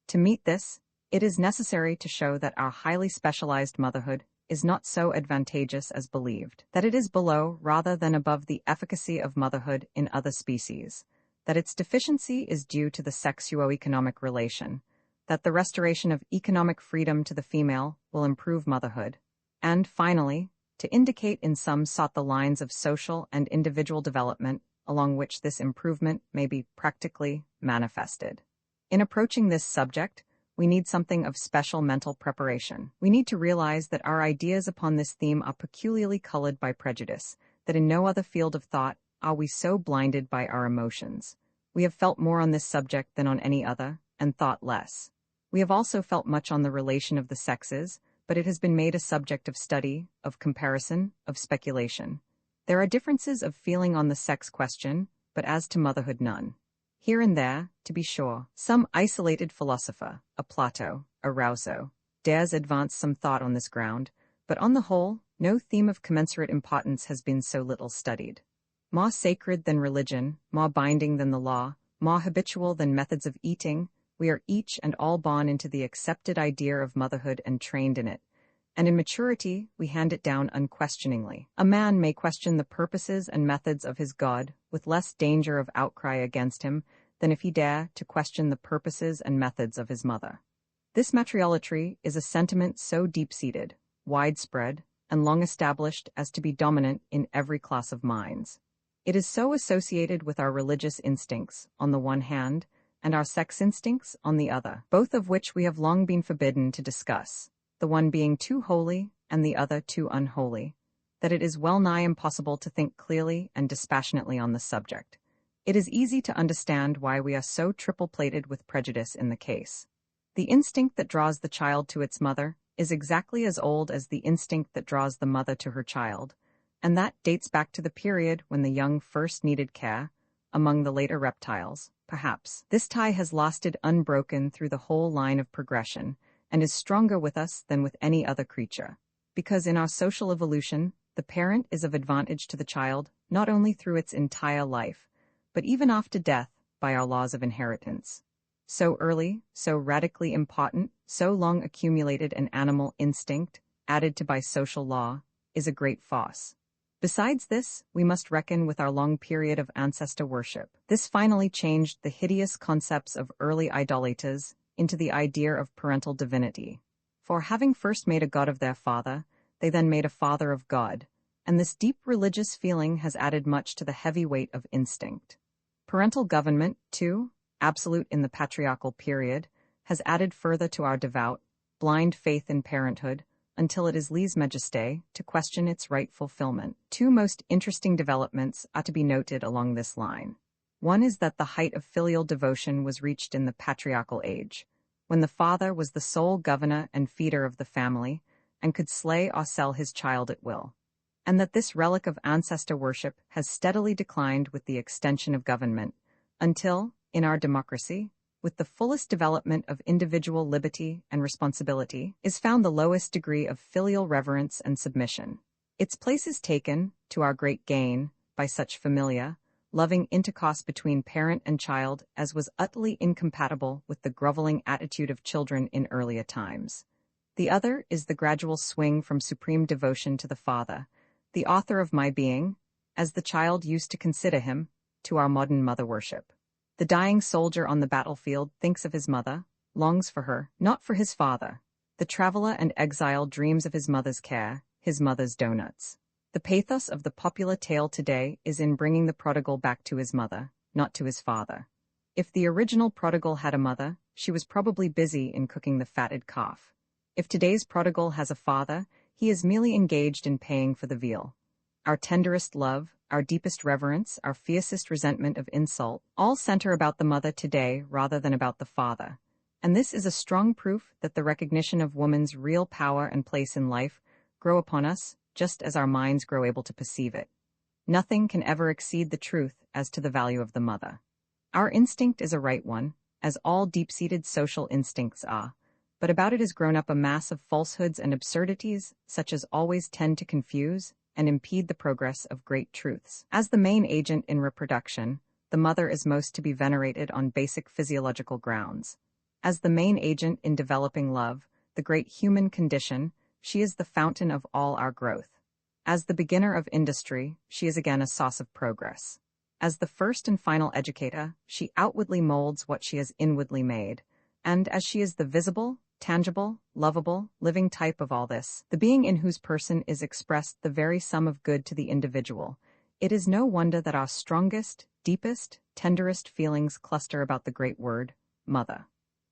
To meet this, it is necessary to show that our highly specialized motherhood is not so advantageous as believed, that it is below rather than above the efficacy of motherhood in other species, that its deficiency is due to the sexuo-economic relation, that the restoration of economic freedom to the female will improve motherhood, and, finally, to indicate in some sort the lines of social and individual development along which this improvement may be practically manifested. In approaching this subject, we need something of special mental preparation. We need to realize that our ideas upon this theme are peculiarly colored by prejudice, that in no other field of thought are we so blinded by our emotions. We have felt more on this subject than on any other, and thought less. We have also felt much on the relation of the sexes, but it has been made a subject of study, of comparison, of speculation. There are differences of feeling on the sex question, but as to motherhood none. Here and there, to be sure, some isolated philosopher, a Plato, a Rousseau, dares advance some thought on this ground, but on the whole, no theme of commensurate importance has been so little studied. More sacred than religion, more binding than the law, more habitual than methods of eating, we are each and all born into the accepted idea of motherhood and trained in it, and in maturity we hand it down unquestioningly. A man may question the purposes and methods of his God with less danger of outcry against him than if he dare to question the purposes and methods of his mother. This matriolatry is a sentiment so deep-seated, widespread, and long established as to be dominant in every class of minds. It is so associated with our religious instincts, on the one hand, and our sex instincts on the other, both of which we have long been forbidden to discuss, the one being too holy and the other too unholy, that it is well nigh impossible to think clearly and dispassionately on the subject. It is easy to understand why we are so triple-plated with prejudice in the case. The instinct that draws the child to its mother is exactly as old as the instinct that draws the mother to her child, and that dates back to the period when the young first needed care. Among the later reptiles, perhaps, this tie has lasted unbroken through the whole line of progression, and is stronger with us than with any other creature, because in our social evolution, the parent is of advantage to the child not only through its entire life, but even after death by our laws of inheritance. So early, so radically important, so long accumulated an animal instinct, added to by social law, is a great farce. Besides this, we must reckon with our long period of ancestor worship. This finally changed the hideous concepts of early idolaters into the idea of parental divinity. For having first made a god of their father, they then made a father of God, and this deep religious feeling has added much to the heavy weight of instinct. Parental government, too, absolute in the patriarchal period, has added further to our devout, blind faith in parenthood, until it is lèse-majesté to question its right fulfillment. Two most interesting developments are to be noted along this line. One is that the height of filial devotion was reached in the patriarchal age, when the father was the sole governor and feeder of the family, and could slay or sell his child at will, and that this relic of ancestor worship has steadily declined with the extension of government, until, in our democracy, with the fullest development of individual liberty and responsibility, is found the lowest degree of filial reverence and submission. Its place is taken, to our great gain, by such familiar, loving intercourse between parent and child as was utterly incompatible with the groveling attitude of children in earlier times. The other is the gradual swing from supreme devotion to the father, the author of my being, as the child used to consider him, to our modern mother worship. The dying soldier on the battlefield thinks of his mother, longs for her, not for his father. The traveler and exile dreams of his mother's care, his mother's donuts. The pathos of the popular tale today is in bringing the prodigal back to his mother, not to his father. If the original prodigal had a mother, she was probably busy in cooking the fatted calf. If today's prodigal has a father, he is merely engaged in paying for the veal. Our tenderest love, our deepest reverence, our fiercest resentment of insult, all center about the mother today rather than about the father. And this is a strong proof that the recognition of woman's real power and place in life grow upon us, just as our minds grow able to perceive it. Nothing can ever exceed the truth as to the value of the mother. Our instinct is a right one, as all deep-seated social instincts are, but about it has grown up a mass of falsehoods and absurdities, such as always tend to confuse and impede the progress of great truths. As the main agent in reproduction, the mother is most to be venerated on basic physiological grounds. As the main agent in developing love, the great human condition, she is the fountain of all our growth. As the beginner of industry, she is again a source of progress. As the first and final educator, she outwardly molds what she has inwardly made, and as she is the visible, tangible, lovable, living type of all this, the being in whose person is expressed the very sum of good to the individual, it is no wonder that our strongest, deepest, tenderest feelings cluster about the great word, mother.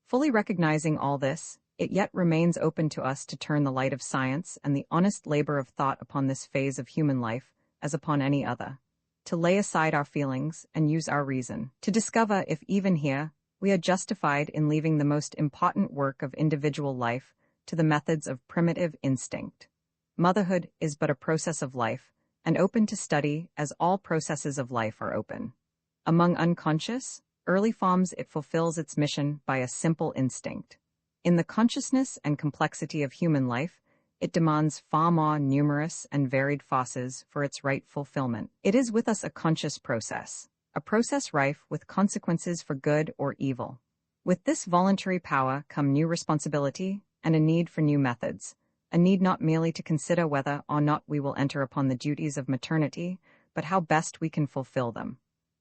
Fully recognizing all this, it yet remains open to us to turn the light of science and the honest labor of thought upon this phase of human life, as upon any other, to lay aside our feelings and use our reason, to discover if even here we are justified in leaving the most important work of individual life to the methods of primitive instinct. Motherhood is but a process of life, and open to study as all processes of life are open. Among unconscious, early forms it fulfills its mission by a simple instinct. In the consciousness and complexity of human life, it demands far more numerous and varied forces for its right fulfillment. It is with us a conscious process, a process rife with consequences for good or evil. With this voluntary power come new responsibility and a need for new methods, a need not merely to consider whether or not we will enter upon the duties of maternity, but how best we can fulfill them.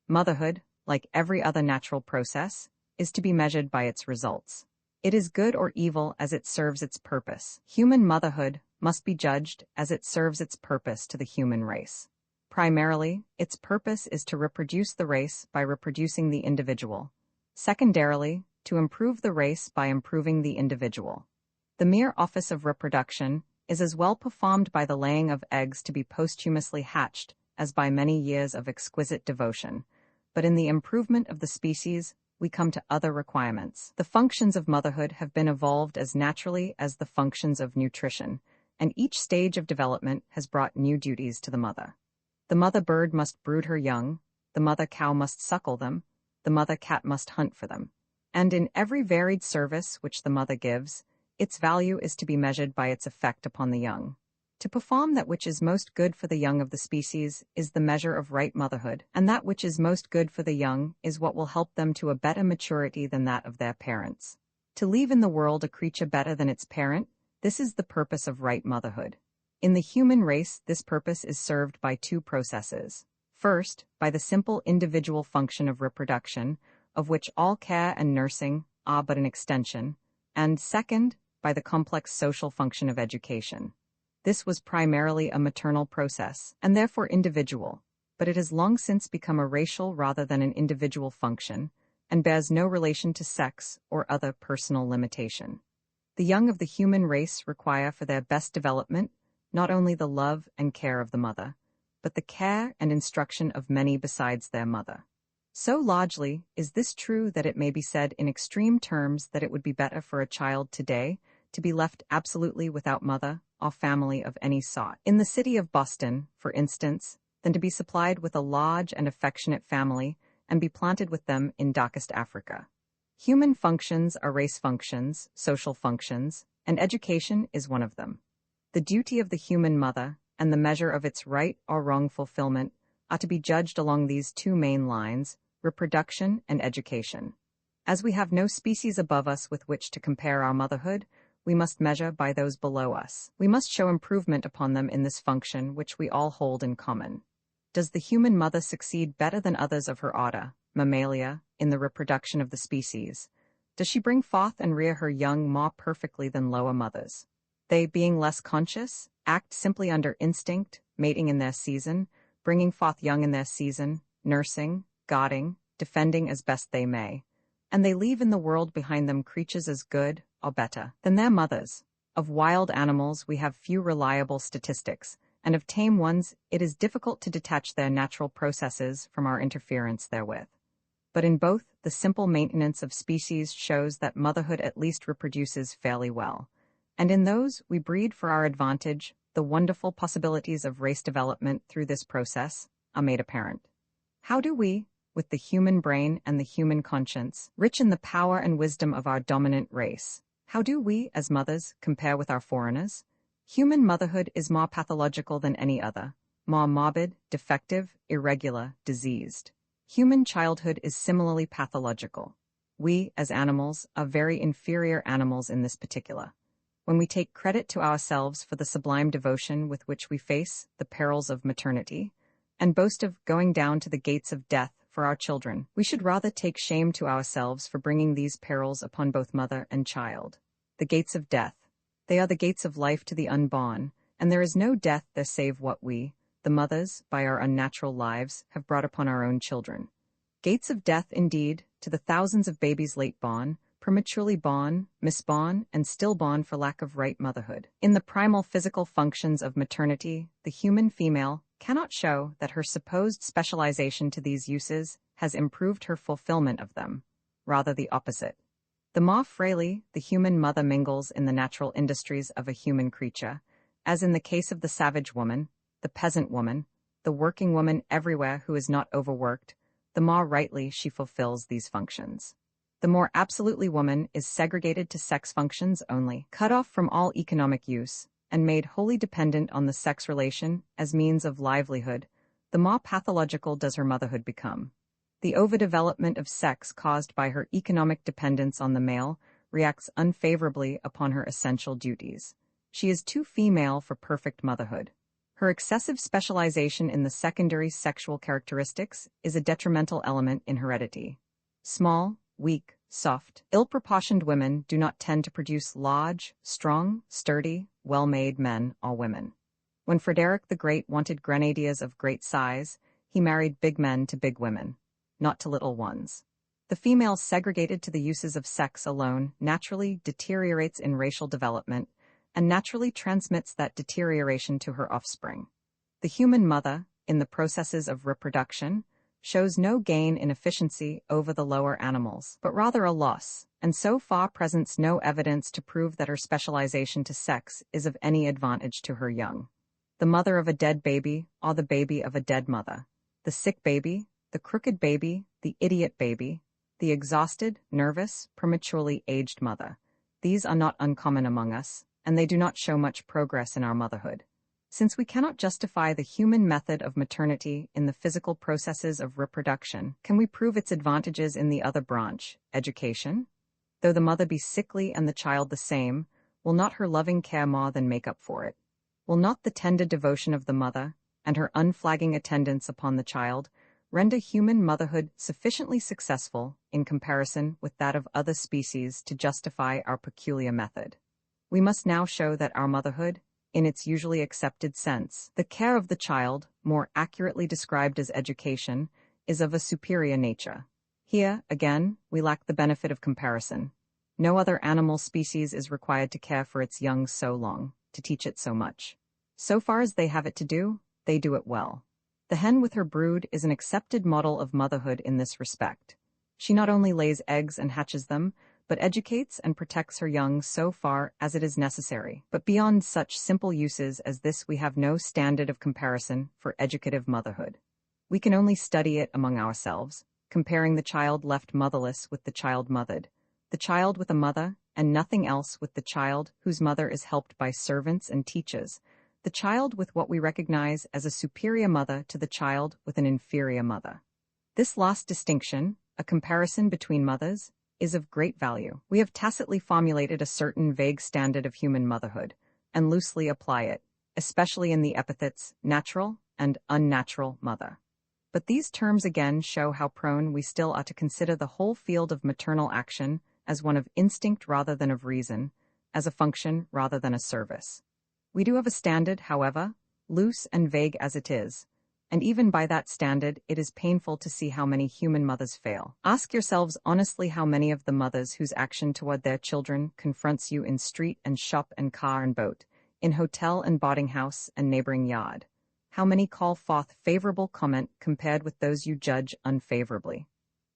Motherhood, like every other natural process, is to be measured by its results. It is good or evil as it serves its purpose. Human motherhood must be judged as it serves its purpose to the human race. Primarily, its purpose is to reproduce the race by reproducing the individual. Secondarily, to improve the race by improving the individual. The mere office of reproduction is as well performed by the laying of eggs to be posthumously hatched as by many years of exquisite devotion. But in the improvement of the species, we come to other requirements. The functions of motherhood have been evolved as naturally as the functions of nutrition, and each stage of development has brought new duties to the mother. The mother bird must brood her young, the mother cow must suckle them, the mother cat must hunt for them. And in every varied service which the mother gives, its value is to be measured by its effect upon the young. To perform that which is most good for the young of the species is the measure of right motherhood, and that which is most good for the young is what will help them to a better maturity than that of their parents. To leave in the world a creature better than its parent, this is the purpose of right motherhood. In the human race, this purpose is served by two processes. First, by the simple individual function of reproduction, of which all care and nursing are but an extension, and second, by the complex social function of education. This was primarily a maternal process, and therefore individual, but it has long since become a racial rather than an individual function, and bears no relation to sex or other personal limitation. The young of the human race require for their best development not only the love and care of the mother, but the care and instruction of many besides their mother. So largely is this true that it may be said in extreme terms that it would be better for a child today to be left absolutely without mother or family of any sort, in the city of Boston, for instance, than to be supplied with a large and affectionate family and be planted with them in darkest Africa. Human functions are race functions, social functions, and education is one of them. The duty of the human mother and the measure of its right or wrong fulfillment are to be judged along these two main lines, reproduction and education. As we have no species above us with which to compare our motherhood, we must measure by those below us. We must show improvement upon them in this function which we all hold in common. Does the human mother succeed better than others of her order, Mammalia, in the reproduction of the species? Does she bring forth and rear her young more perfectly than lower mothers? They, being less conscious, act simply under instinct, mating in their season, bringing forth young in their season, nursing, guarding, defending as best they may. And they leave in the world behind them creatures as good, or better, than their mothers. Of wild animals we have few reliable statistics, and of tame ones it is difficult to detach their natural processes from our interference therewith. But in both, the simple maintenance of species shows that motherhood at least reproduces fairly well. And in those, we breed for our advantage, the wonderful possibilities of race development through this process are made apparent. How do we, with the human brain and the human conscience, rich in the power and wisdom of our dominant race, how do we, as mothers, compare with our foreigners? Human motherhood is more pathological than any other, more morbid, defective, irregular, diseased. Human childhood is similarly pathological. We, as animals, are very inferior animals in this particular. When we take credit to ourselves for the sublime devotion with which we face the perils of maternity, and boast of going down to the gates of death for our children, we should rather take shame to ourselves for bringing these perils upon both mother and child. The gates of death. They are the gates of life to the unborn, and there is no death there save what we, the mothers, by our unnatural lives, have brought upon our own children. Gates of death, indeed, to the thousands of babies late born, prematurely born, misborn, and stillborn for lack of right motherhood. In the primal physical functions of maternity, the human female cannot show that her supposed specialization to these uses has improved her fulfillment of them, rather the opposite. The more freely the human mother mingles in the natural industries of a human creature, as in the case of the savage woman, the peasant woman, the working woman everywhere who is not overworked, the more rightly she fulfills these functions. The more absolutely woman is segregated to sex functions only, cut off from all economic use, and made wholly dependent on the sex relation as means of livelihood, the more pathological does her motherhood become. The overdevelopment of sex caused by her economic dependence on the male reacts unfavorably upon her essential duties. She is too female for perfect motherhood. Her excessive specialization in the secondary sexual characteristics is a detrimental element in heredity. Small, weak, soft, ill-proportioned women do not tend to produce large, strong, sturdy, well-made men or women. When Frederick the Great wanted grenadiers of great size, he married big men to big women, not to little ones. The female segregated to the uses of sex alone naturally deteriorates in racial development and naturally transmits that deterioration to her offspring. The human mother, in the processes of reproduction, shows no gain in efficiency over the lower animals, but rather a loss, and so far presents no evidence to prove that her specialization to sex is of any advantage to her young. The mother of a dead baby, or the baby of a dead mother, the sick baby, the crooked baby, the idiot baby, the exhausted, nervous, prematurely aged mother. These are not uncommon among us, and they do not show much progress in our motherhood. Since we cannot justify the human method of maternity in the physical processes of reproduction, can we prove its advantages in the other branch, education? Though the mother be sickly and the child the same, will not her loving care more than make up for it? Will not the tender devotion of the mother, and her unflagging attendance upon the child, render human motherhood sufficiently successful in comparison with that of other species to justify our peculiar method? We must now show that our motherhood, in its usually accepted sense, the care of the child, more accurately described as education, is of a superior nature. Here, again, we lack the benefit of comparison. No other animal species is required to care for its young so long, to teach it so much. So far as they have it to do, they do it well. The hen with her brood is an accepted model of motherhood in this respect. She not only lays eggs and hatches them, but educates and protects her young so far as it is necessary. But beyond such simple uses as this we have no standard of comparison for educative motherhood. We can only study it among ourselves, comparing the child left motherless with the child mothered, the child with a mother and nothing else with the child whose mother is helped by servants and teachers, the child with what we recognize as a superior mother to the child with an inferior mother. This last distinction, a comparison between mothers, is of great value. We have tacitly formulated a certain vague standard of human motherhood, and loosely apply it, especially in the epithets natural and unnatural mother. But these terms again show how prone we still are to consider the whole field of maternal action as one of instinct rather than of reason, as a function rather than a service. We do have a standard, however, loose and vague as it is, and even by that standard it is painful to see how many human mothers fail. Ask yourselves honestly how many of the mothers whose action toward their children confronts you in street and shop and car and boat, in hotel and boarding house and neighboring yard. How many call forth favorable comment compared with those you judge unfavorably?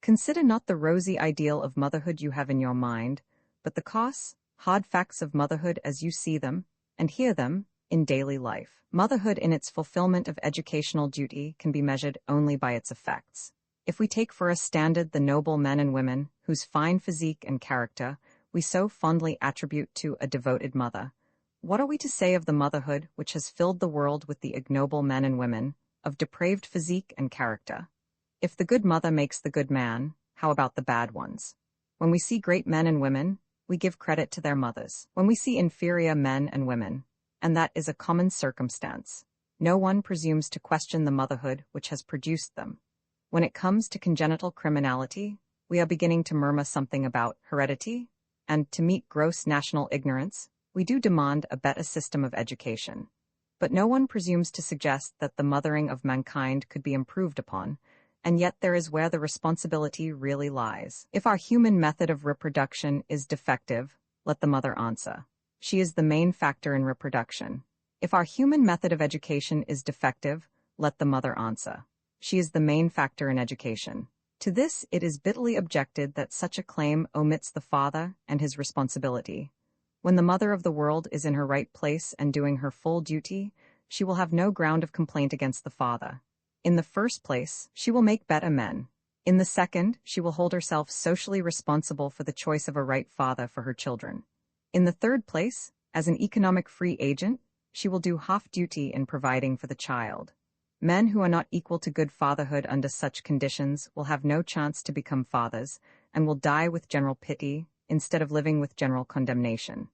Consider not the rosy ideal of motherhood you have in your mind, but the costs, hard facts of motherhood as you see them, and hear them, in daily life. Motherhood in its fulfillment of educational duty can be measured only by its effects. If we take for a standard the noble men and women whose fine physique and character we so fondly attribute to a devoted mother, what are we to say of the motherhood which has filled the world with the ignoble men and women of depraved physique and character? If the good mother makes the good man, how about the bad ones? When we see great men and women, we give credit to their mothers. When we see inferior men and women, and that is a common circumstance, no one presumes to question the motherhood which has produced them. When it comes to congenital criminality, we are beginning to murmur something about heredity, and to meet gross national ignorance, we do demand a better system of education. But no one presumes to suggest that the mothering of mankind could be improved upon, and yet there is where the responsibility really lies. If our human method of reproduction is defective, let the mother answer. She is the main factor in reproduction. If our human method of education is defective, let the mother answer. She is the main factor in education. To this it is bitterly objected that such a claim omits the father and his responsibility. When the mother of the world is in her right place and doing her full duty, she will have no ground of complaint against the father. In the first place, she will make better men. In the second, she will hold herself socially responsible for the choice of a right father for her children. In the third place, as an economic free agent, she will do half duty in providing for the child. Men who are not equal to good fatherhood under such conditions will have no chance to become fathers, and will die with general pity, instead of living with general condemnation.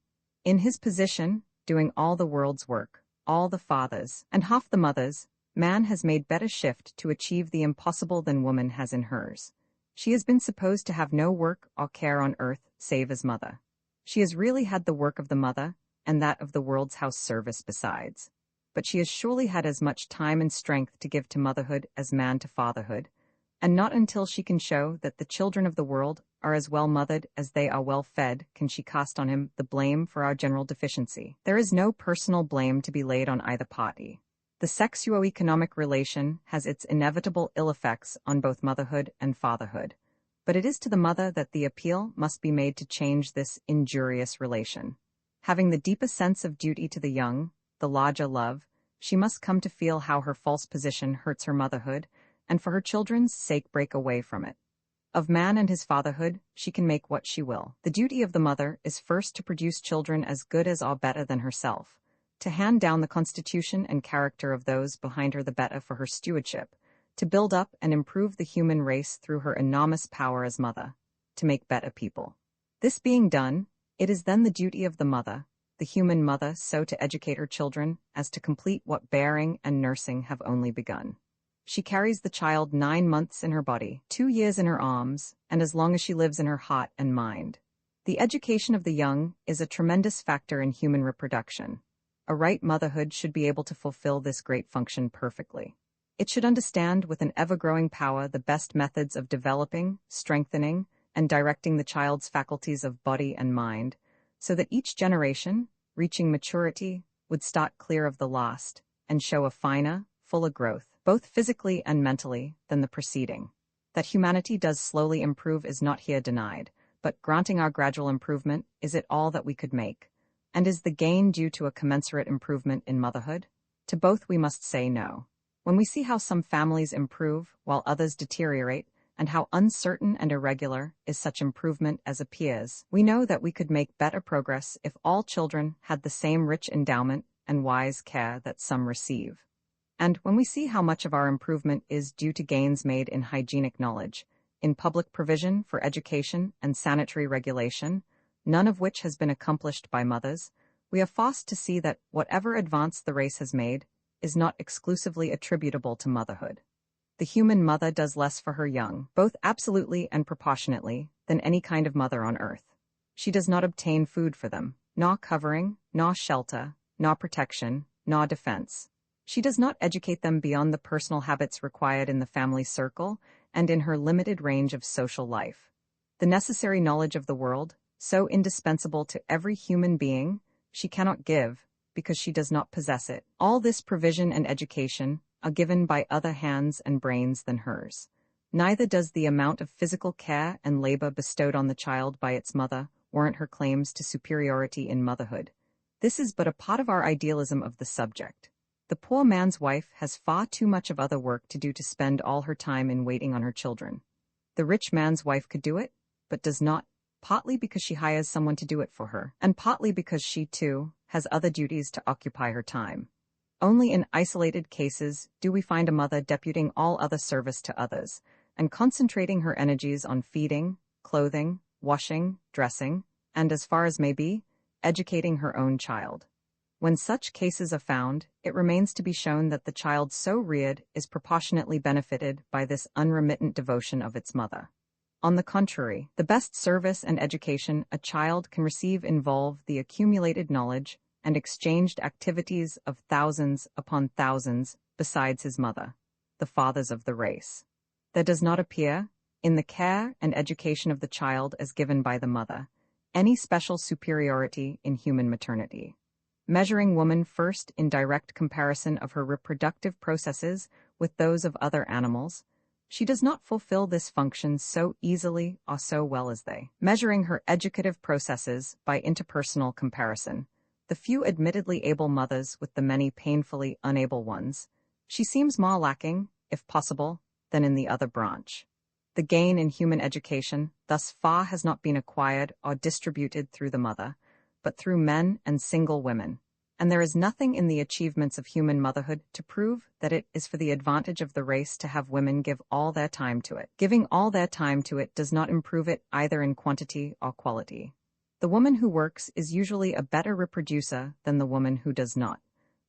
In his position, doing all the world's work, all the fathers, and half the mothers, man has made better shift to achieve the impossible than woman has in hers. She has been supposed to have no work or care on earth save as mother. She has really had the work of the mother, and that of the world's house service besides. But she has surely had as much time and strength to give to motherhood as man to fatherhood, and not until she can show that the children of the world are as well mothered as they are well fed can she cast on him the blame for our general deficiency. There is no personal blame to be laid on either party. The sexuo-economic relation has its inevitable ill effects on both motherhood and fatherhood, but it is to the mother that the appeal must be made to change this injurious relation. Having the deepest sense of duty to the young, the larger love, she must come to feel how her false position hurts her motherhood, and for her children's sake break away from it. Of man and his fatherhood, she can make what she will. The duty of the mother is first to produce children as good as or better than herself, to hand down the constitution and character of those behind her the better for her stewardship, to build up and improve the human race through her enormous power as mother, to make better people. This being done, it is then the duty of the mother, the human mother, so to educate her children as to complete what bearing and nursing have only begun. She carries the child 9 months in her body, 2 years in her arms, and as long as she lives in her heart and mind. The education of the young is a tremendous factor in human reproduction. A right motherhood should be able to fulfill this great function perfectly. It should understand with an ever-growing power the best methods of developing, strengthening, and directing the child's faculties of body and mind, so that each generation, reaching maturity, would start clear of the last, and show a finer, fuller growth, both physically and mentally, than the preceding. That humanity does slowly improve is not here denied, but granting our gradual improvement, is it all that we could make? And is the gain due to a commensurate improvement in motherhood? To both we must say no. When we see how some families improve while others deteriorate, and how uncertain and irregular is such improvement as appears, we know that we could make better progress if all children had the same rich endowment and wise care that some receive. And when we see how much of our improvement is due to gains made in hygienic knowledge, in public provision for education and sanitary regulation, none of which has been accomplished by mothers, we are forced to see that whatever advance the race has made is not exclusively attributable to motherhood. The human mother does less for her young, both absolutely and proportionately, than any kind of mother on earth. She does not obtain food for them, nor covering, nor shelter, nor protection, nor defense. She does not educate them beyond the personal habits required in the family circle and in her limited range of social life. The necessary knowledge of the world, so indispensable to every human being, she cannot give, because she does not possess it. All this provision and education are given by other hands and brains than hers. Neither does the amount of physical care and labor bestowed on the child by its mother warrant her claims to superiority in motherhood. This is but a part of our idealism of the subject. The poor man's wife has far too much of other work to do to spend all her time in waiting on her children. The rich man's wife could do it, but does not, partly because she hires someone to do it for her, and partly because she, too, has other duties to occupy her time. Only in isolated cases do we find a mother deputing all other service to others, and concentrating her energies on feeding, clothing, washing, dressing, and, as far as may be, educating her own child. When such cases are found, it remains to be shown that the child so reared is proportionately benefited by this unremittent devotion of its mother. On the contrary, the best service and education a child can receive involve the accumulated knowledge and exchanged activities of thousands upon thousands besides his mother, the fathers of the race. There does not appear, in the care and education of the child as given by the mother, any special superiority in human maternity. Measuring woman first in direct comparison of her reproductive processes with those of other animals, she does not fulfill this function so easily or so well as they. Measuring her educative processes by interpersonal comparison, the few admittedly able mothers with the many painfully unable ones, she seems more lacking, if possible, than in the other branch. The gain in human education thus far has not been acquired or distributed through the mother, but through men and single women, and there is nothing in the achievements of human motherhood to prove that it is for the advantage of the race to have women give all their time to it. Giving all their time to it does not improve it either in quantity or quality. The woman who works is usually a better reproducer than the woman who does not,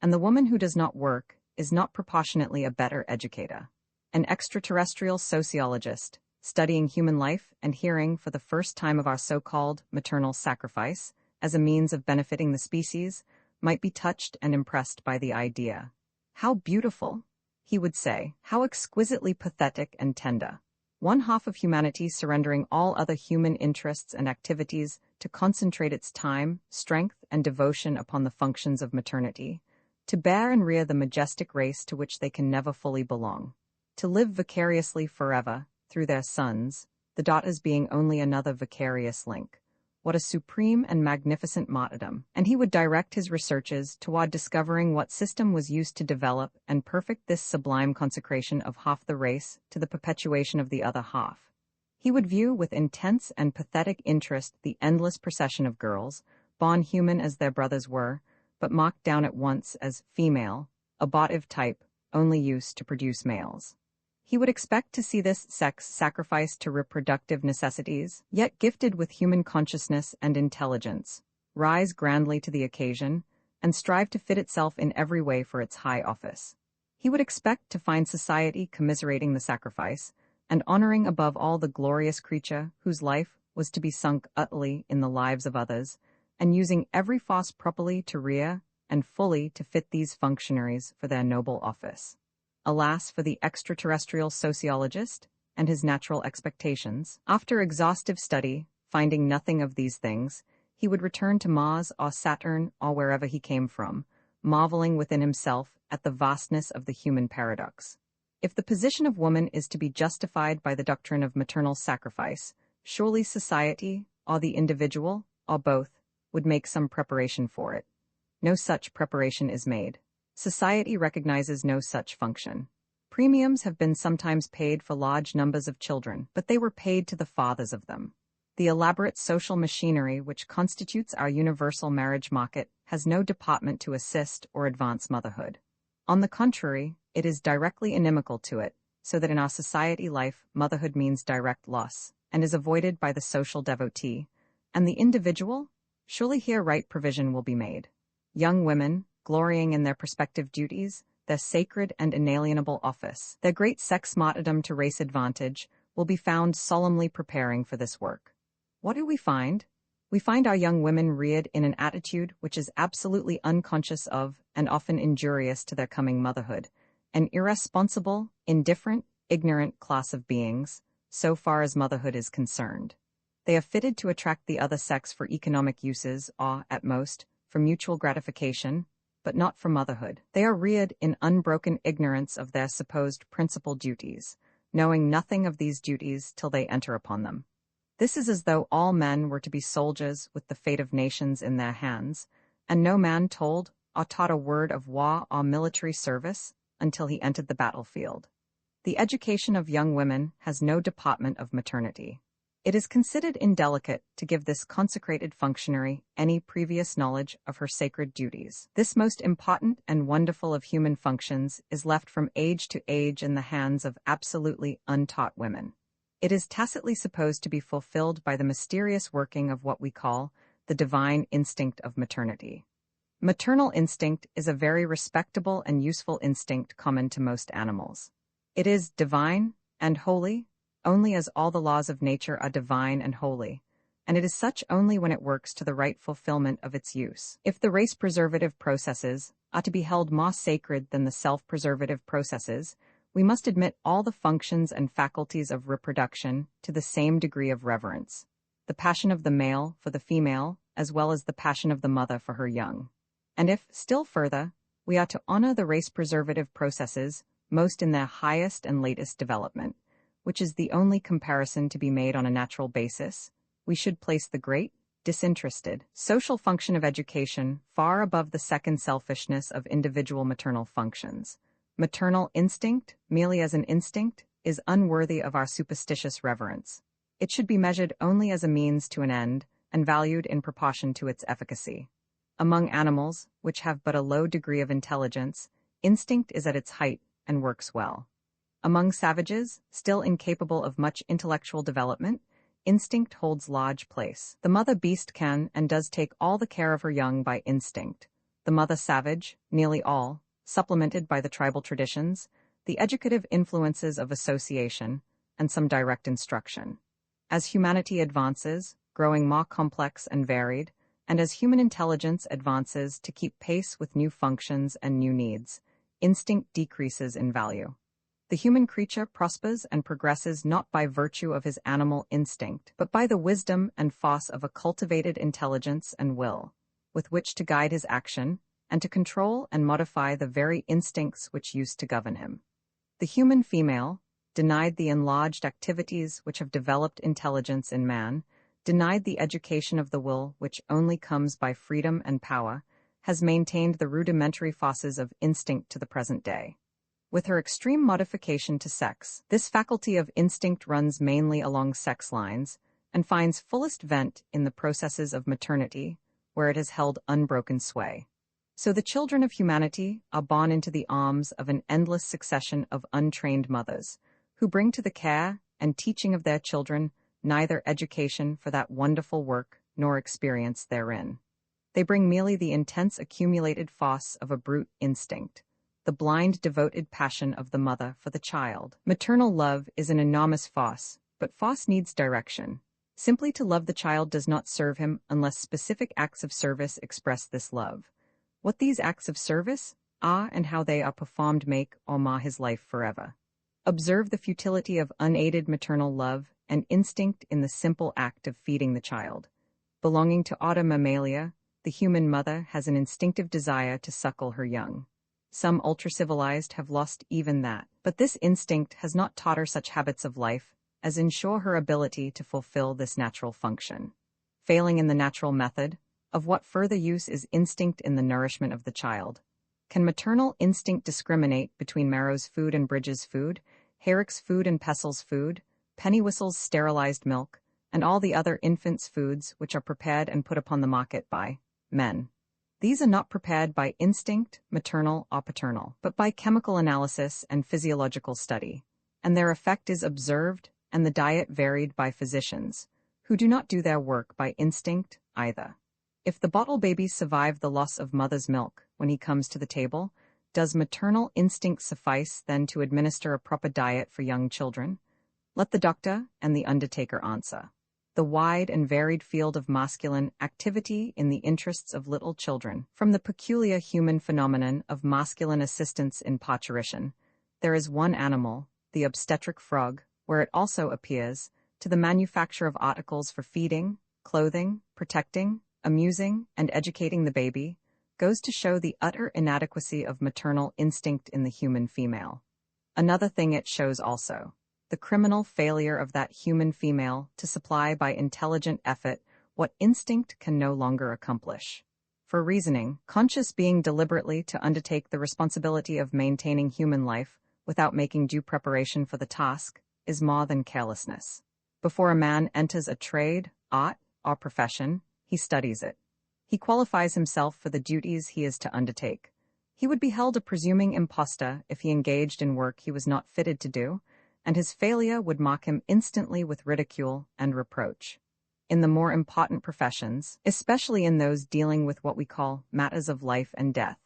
and the woman who does not work is not proportionately a better educator. An extraterrestrial sociologist, studying human life and hearing for the first time of our so-called maternal sacrifice as a means of benefiting the species, might be touched and impressed by the idea. How beautiful, he would say, how exquisitely pathetic and tender. One half of humanity surrendering all other human interests and activities to concentrate its time, strength, and devotion upon the functions of maternity, to bear and rear the majestic race to which they can never fully belong, to live vicariously forever through their sons, the daughters being only another vicarious link. What a supreme and magnificent martyrdom! And he would direct his researches toward discovering what system was used to develop and perfect this sublime consecration of half the race to the perpetuation of the other half. He would view with intense and pathetic interest the endless procession of girls, born human as their brothers were, but marked down at once as female, abortive type, only used to produce males. He would expect to see this sex sacrificed to reproductive necessities, yet gifted with human consciousness and intelligence, rise grandly to the occasion, and strive to fit itself in every way for its high office. He would expect to find society commiserating the sacrifice, and honoring above all the glorious creature whose life was to be sunk utterly in the lives of others, and using every force properly to rear and fully to fit these functionaries for their noble office. Alas for the extraterrestrial sociologist and his natural expectations. After exhaustive study, finding nothing of these things, he would return to Mars or Saturn or wherever he came from, marveling within himself at the vastness of the human paradox. If the position of woman is to be justified by the doctrine of maternal sacrifice, surely society, or the individual, or both, would make some preparation for it. No such preparation is made. Society recognizes no such function. Premiums have been sometimes paid for large numbers of children, but they were paid to the fathers of them. The elaborate social machinery which constitutes our universal marriage market has no department to assist or advance motherhood. On the contrary, it is directly inimical to it, so that in our society life motherhood means direct loss, and is avoided by the social devotee, and the individual, surely here right provision will be made. Young women, glorying in their prospective duties, their sacred and inalienable office, their great sex martyrdom to race advantage, will be found solemnly preparing for this work. What do we find? We find our young women reared in an attitude which is absolutely unconscious of and often injurious to their coming motherhood, an irresponsible, indifferent, ignorant class of beings, so far as motherhood is concerned. They are fitted to attract the other sex for economic uses or, at most, for mutual gratification, but not for motherhood. They are reared in unbroken ignorance of their supposed principal duties, knowing nothing of these duties till they enter upon them. This is as though all men were to be soldiers with the fate of nations in their hands, and no man told or taught a word of war or military service until he entered the battlefield. The education of young women has no department of maternity. It is considered indelicate to give this consecrated functionary any previous knowledge of her sacred duties. This most important and wonderful of human functions is left from age to age in the hands of absolutely untaught women. It is tacitly supposed to be fulfilled by the mysterious working of what we call the divine instinct of maternity. Maternal instinct is a very respectable and useful instinct common to most animals. It is divine and holy only as all the laws of nature are divine and holy, and it is such only when it works to the right fulfillment of its use. If the race-preservative processes are to be held more sacred than the self-preservative processes, we must admit all the functions and faculties of reproduction to the same degree of reverence, the passion of the male for the female, as well as the passion of the mother for her young. And if, still further, we are to honor the race-preservative processes most in their highest and latest development, which is the only comparison to be made on a natural basis, we should place the great, disinterested, social function of education far above the second selfishness of individual maternal functions. Maternal instinct, merely as an instinct, is unworthy of our superstitious reverence. It should be measured only as a means to an end, and valued in proportion to its efficacy. Among animals, which have but a low degree of intelligence, instinct is at its height and works well. Among savages, still incapable of much intellectual development, instinct holds large place. The mother beast can and does take all the care of her young by instinct. The mother savage, nearly all, supplemented by the tribal traditions, the educative influences of association, and some direct instruction. As humanity advances, growing more complex and varied, and as human intelligence advances to keep pace with new functions and new needs, instinct decreases in value. The human creature prospers and progresses not by virtue of his animal instinct, but by the wisdom and force of a cultivated intelligence and will, with which to guide his action, and to control and modify the very instincts which used to govern him. The human female, denied the enlarged activities which have developed intelligence in man, denied the education of the will which only comes by freedom and power, has maintained the rudimentary forces of instinct to the present day. With her extreme modification to sex, this faculty of instinct runs mainly along sex lines, and finds fullest vent in the processes of maternity, where it has held unbroken sway. So the children of humanity are born into the arms of an endless succession of untrained mothers, who bring to the care and teaching of their children neither education for that wonderful work nor experience therein. They bring merely the intense accumulated force of a brute instinct, the blind devoted passion of the mother for the child. Maternal love is an enormous force, but force needs direction. Simply to love the child does not serve him unless specific acts of service express this love. What these acts of service are and how they are performed make or mar his life forever. Observe the futility of unaided maternal love and instinct in the simple act of feeding the child. Belonging to Auto Mammalia, the human mother has an instinctive desire to suckle her young. Some ultra-civilized have lost even that, but this instinct has not taught her such habits of life as ensure her ability to fulfill this natural function. Failing in the natural method, of what further use is instinct in the nourishment of the child? Can maternal instinct discriminate between Marrow's food and Bridges' food, Herrick's food and Pessel's food, Pennywhistle's sterilized milk, and all the other infants' foods which are prepared and put upon the market by men? These are not prepared by instinct, maternal or paternal, but by chemical analysis and physiological study, and their effect is observed and the diet varied by physicians, who do not do their work by instinct either. If the bottle babies survive the loss of mother's milk when he comes to the table, does maternal instinct suffice then to administer a proper diet for young children? Let the doctor and the undertaker answer. The wide and varied field of masculine activity in the interests of little children. From the peculiar human phenomenon of masculine assistance in parturition, there is one animal, the obstetric frog, where it also appears, to the manufacture of articles for feeding, clothing, protecting, amusing, and educating the baby, goes to show the utter inadequacy of maternal instinct in the human female. Another thing it shows also. the criminal failure of that human female to supply by intelligent effort what instinct can no longer accomplish. For reasoning, conscious being deliberately to undertake the responsibility of maintaining human life without making due preparation for the task is more than carelessness. Before a man enters a trade, art, or profession, he studies it. He qualifies himself for the duties he is to undertake. He would be held a presuming impostor if he engaged in work he was not fitted to do, and his failure would mock him instantly with ridicule and reproach. In the more important professions, especially in those dealing with what we call matters of life and death,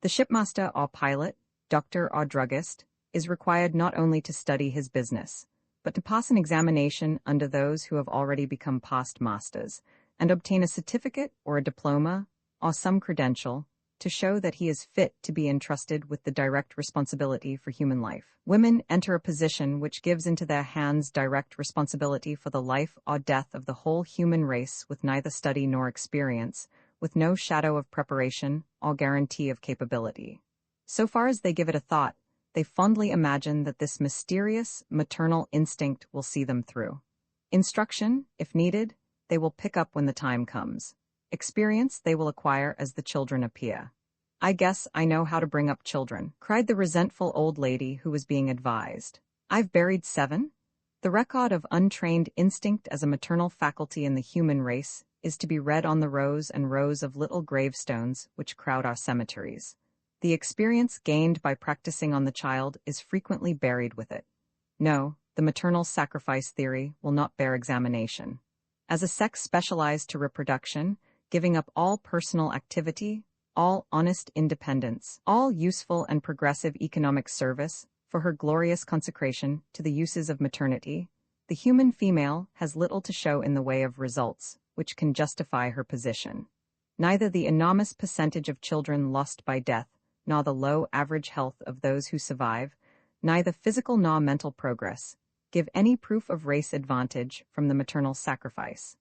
the shipmaster or pilot, doctor or druggist, is required not only to study his business, but to pass an examination under those who have already become past masters, and obtain a certificate or a diploma or some credential to show that he is fit to be entrusted with the direct responsibility for human life. Women enter a position which gives into their hands direct responsibility for the life or death of the whole human race with neither study nor experience, with no shadow of preparation or guarantee of capability. So far as they give it a thought, they fondly imagine that this mysterious maternal instinct will see them through. Instruction, if needed, they will pick up when the time comes. Experience they will acquire as the children appear. "I guess I know how to bring up children," cried the resentful old lady who was being advised. "I've buried 7? The record of untrained instinct as a maternal faculty in the human race is to be read on the rows and rows of little gravestones which crowd our cemeteries. The experience gained by practicing on the child is frequently buried with it. No, the maternal sacrifice theory will not bear examination. As a sex specialized to reproduction, giving up all personal activity, all honest independence, all useful and progressive economic service for her glorious consecration to the uses of maternity, the human female has little to show in the way of results which can justify her position. Neither the enormous percentage of children lost by death, nor the low average health of those who survive, neither physical nor mental progress, give any proof of race advantage from the maternal sacrifice.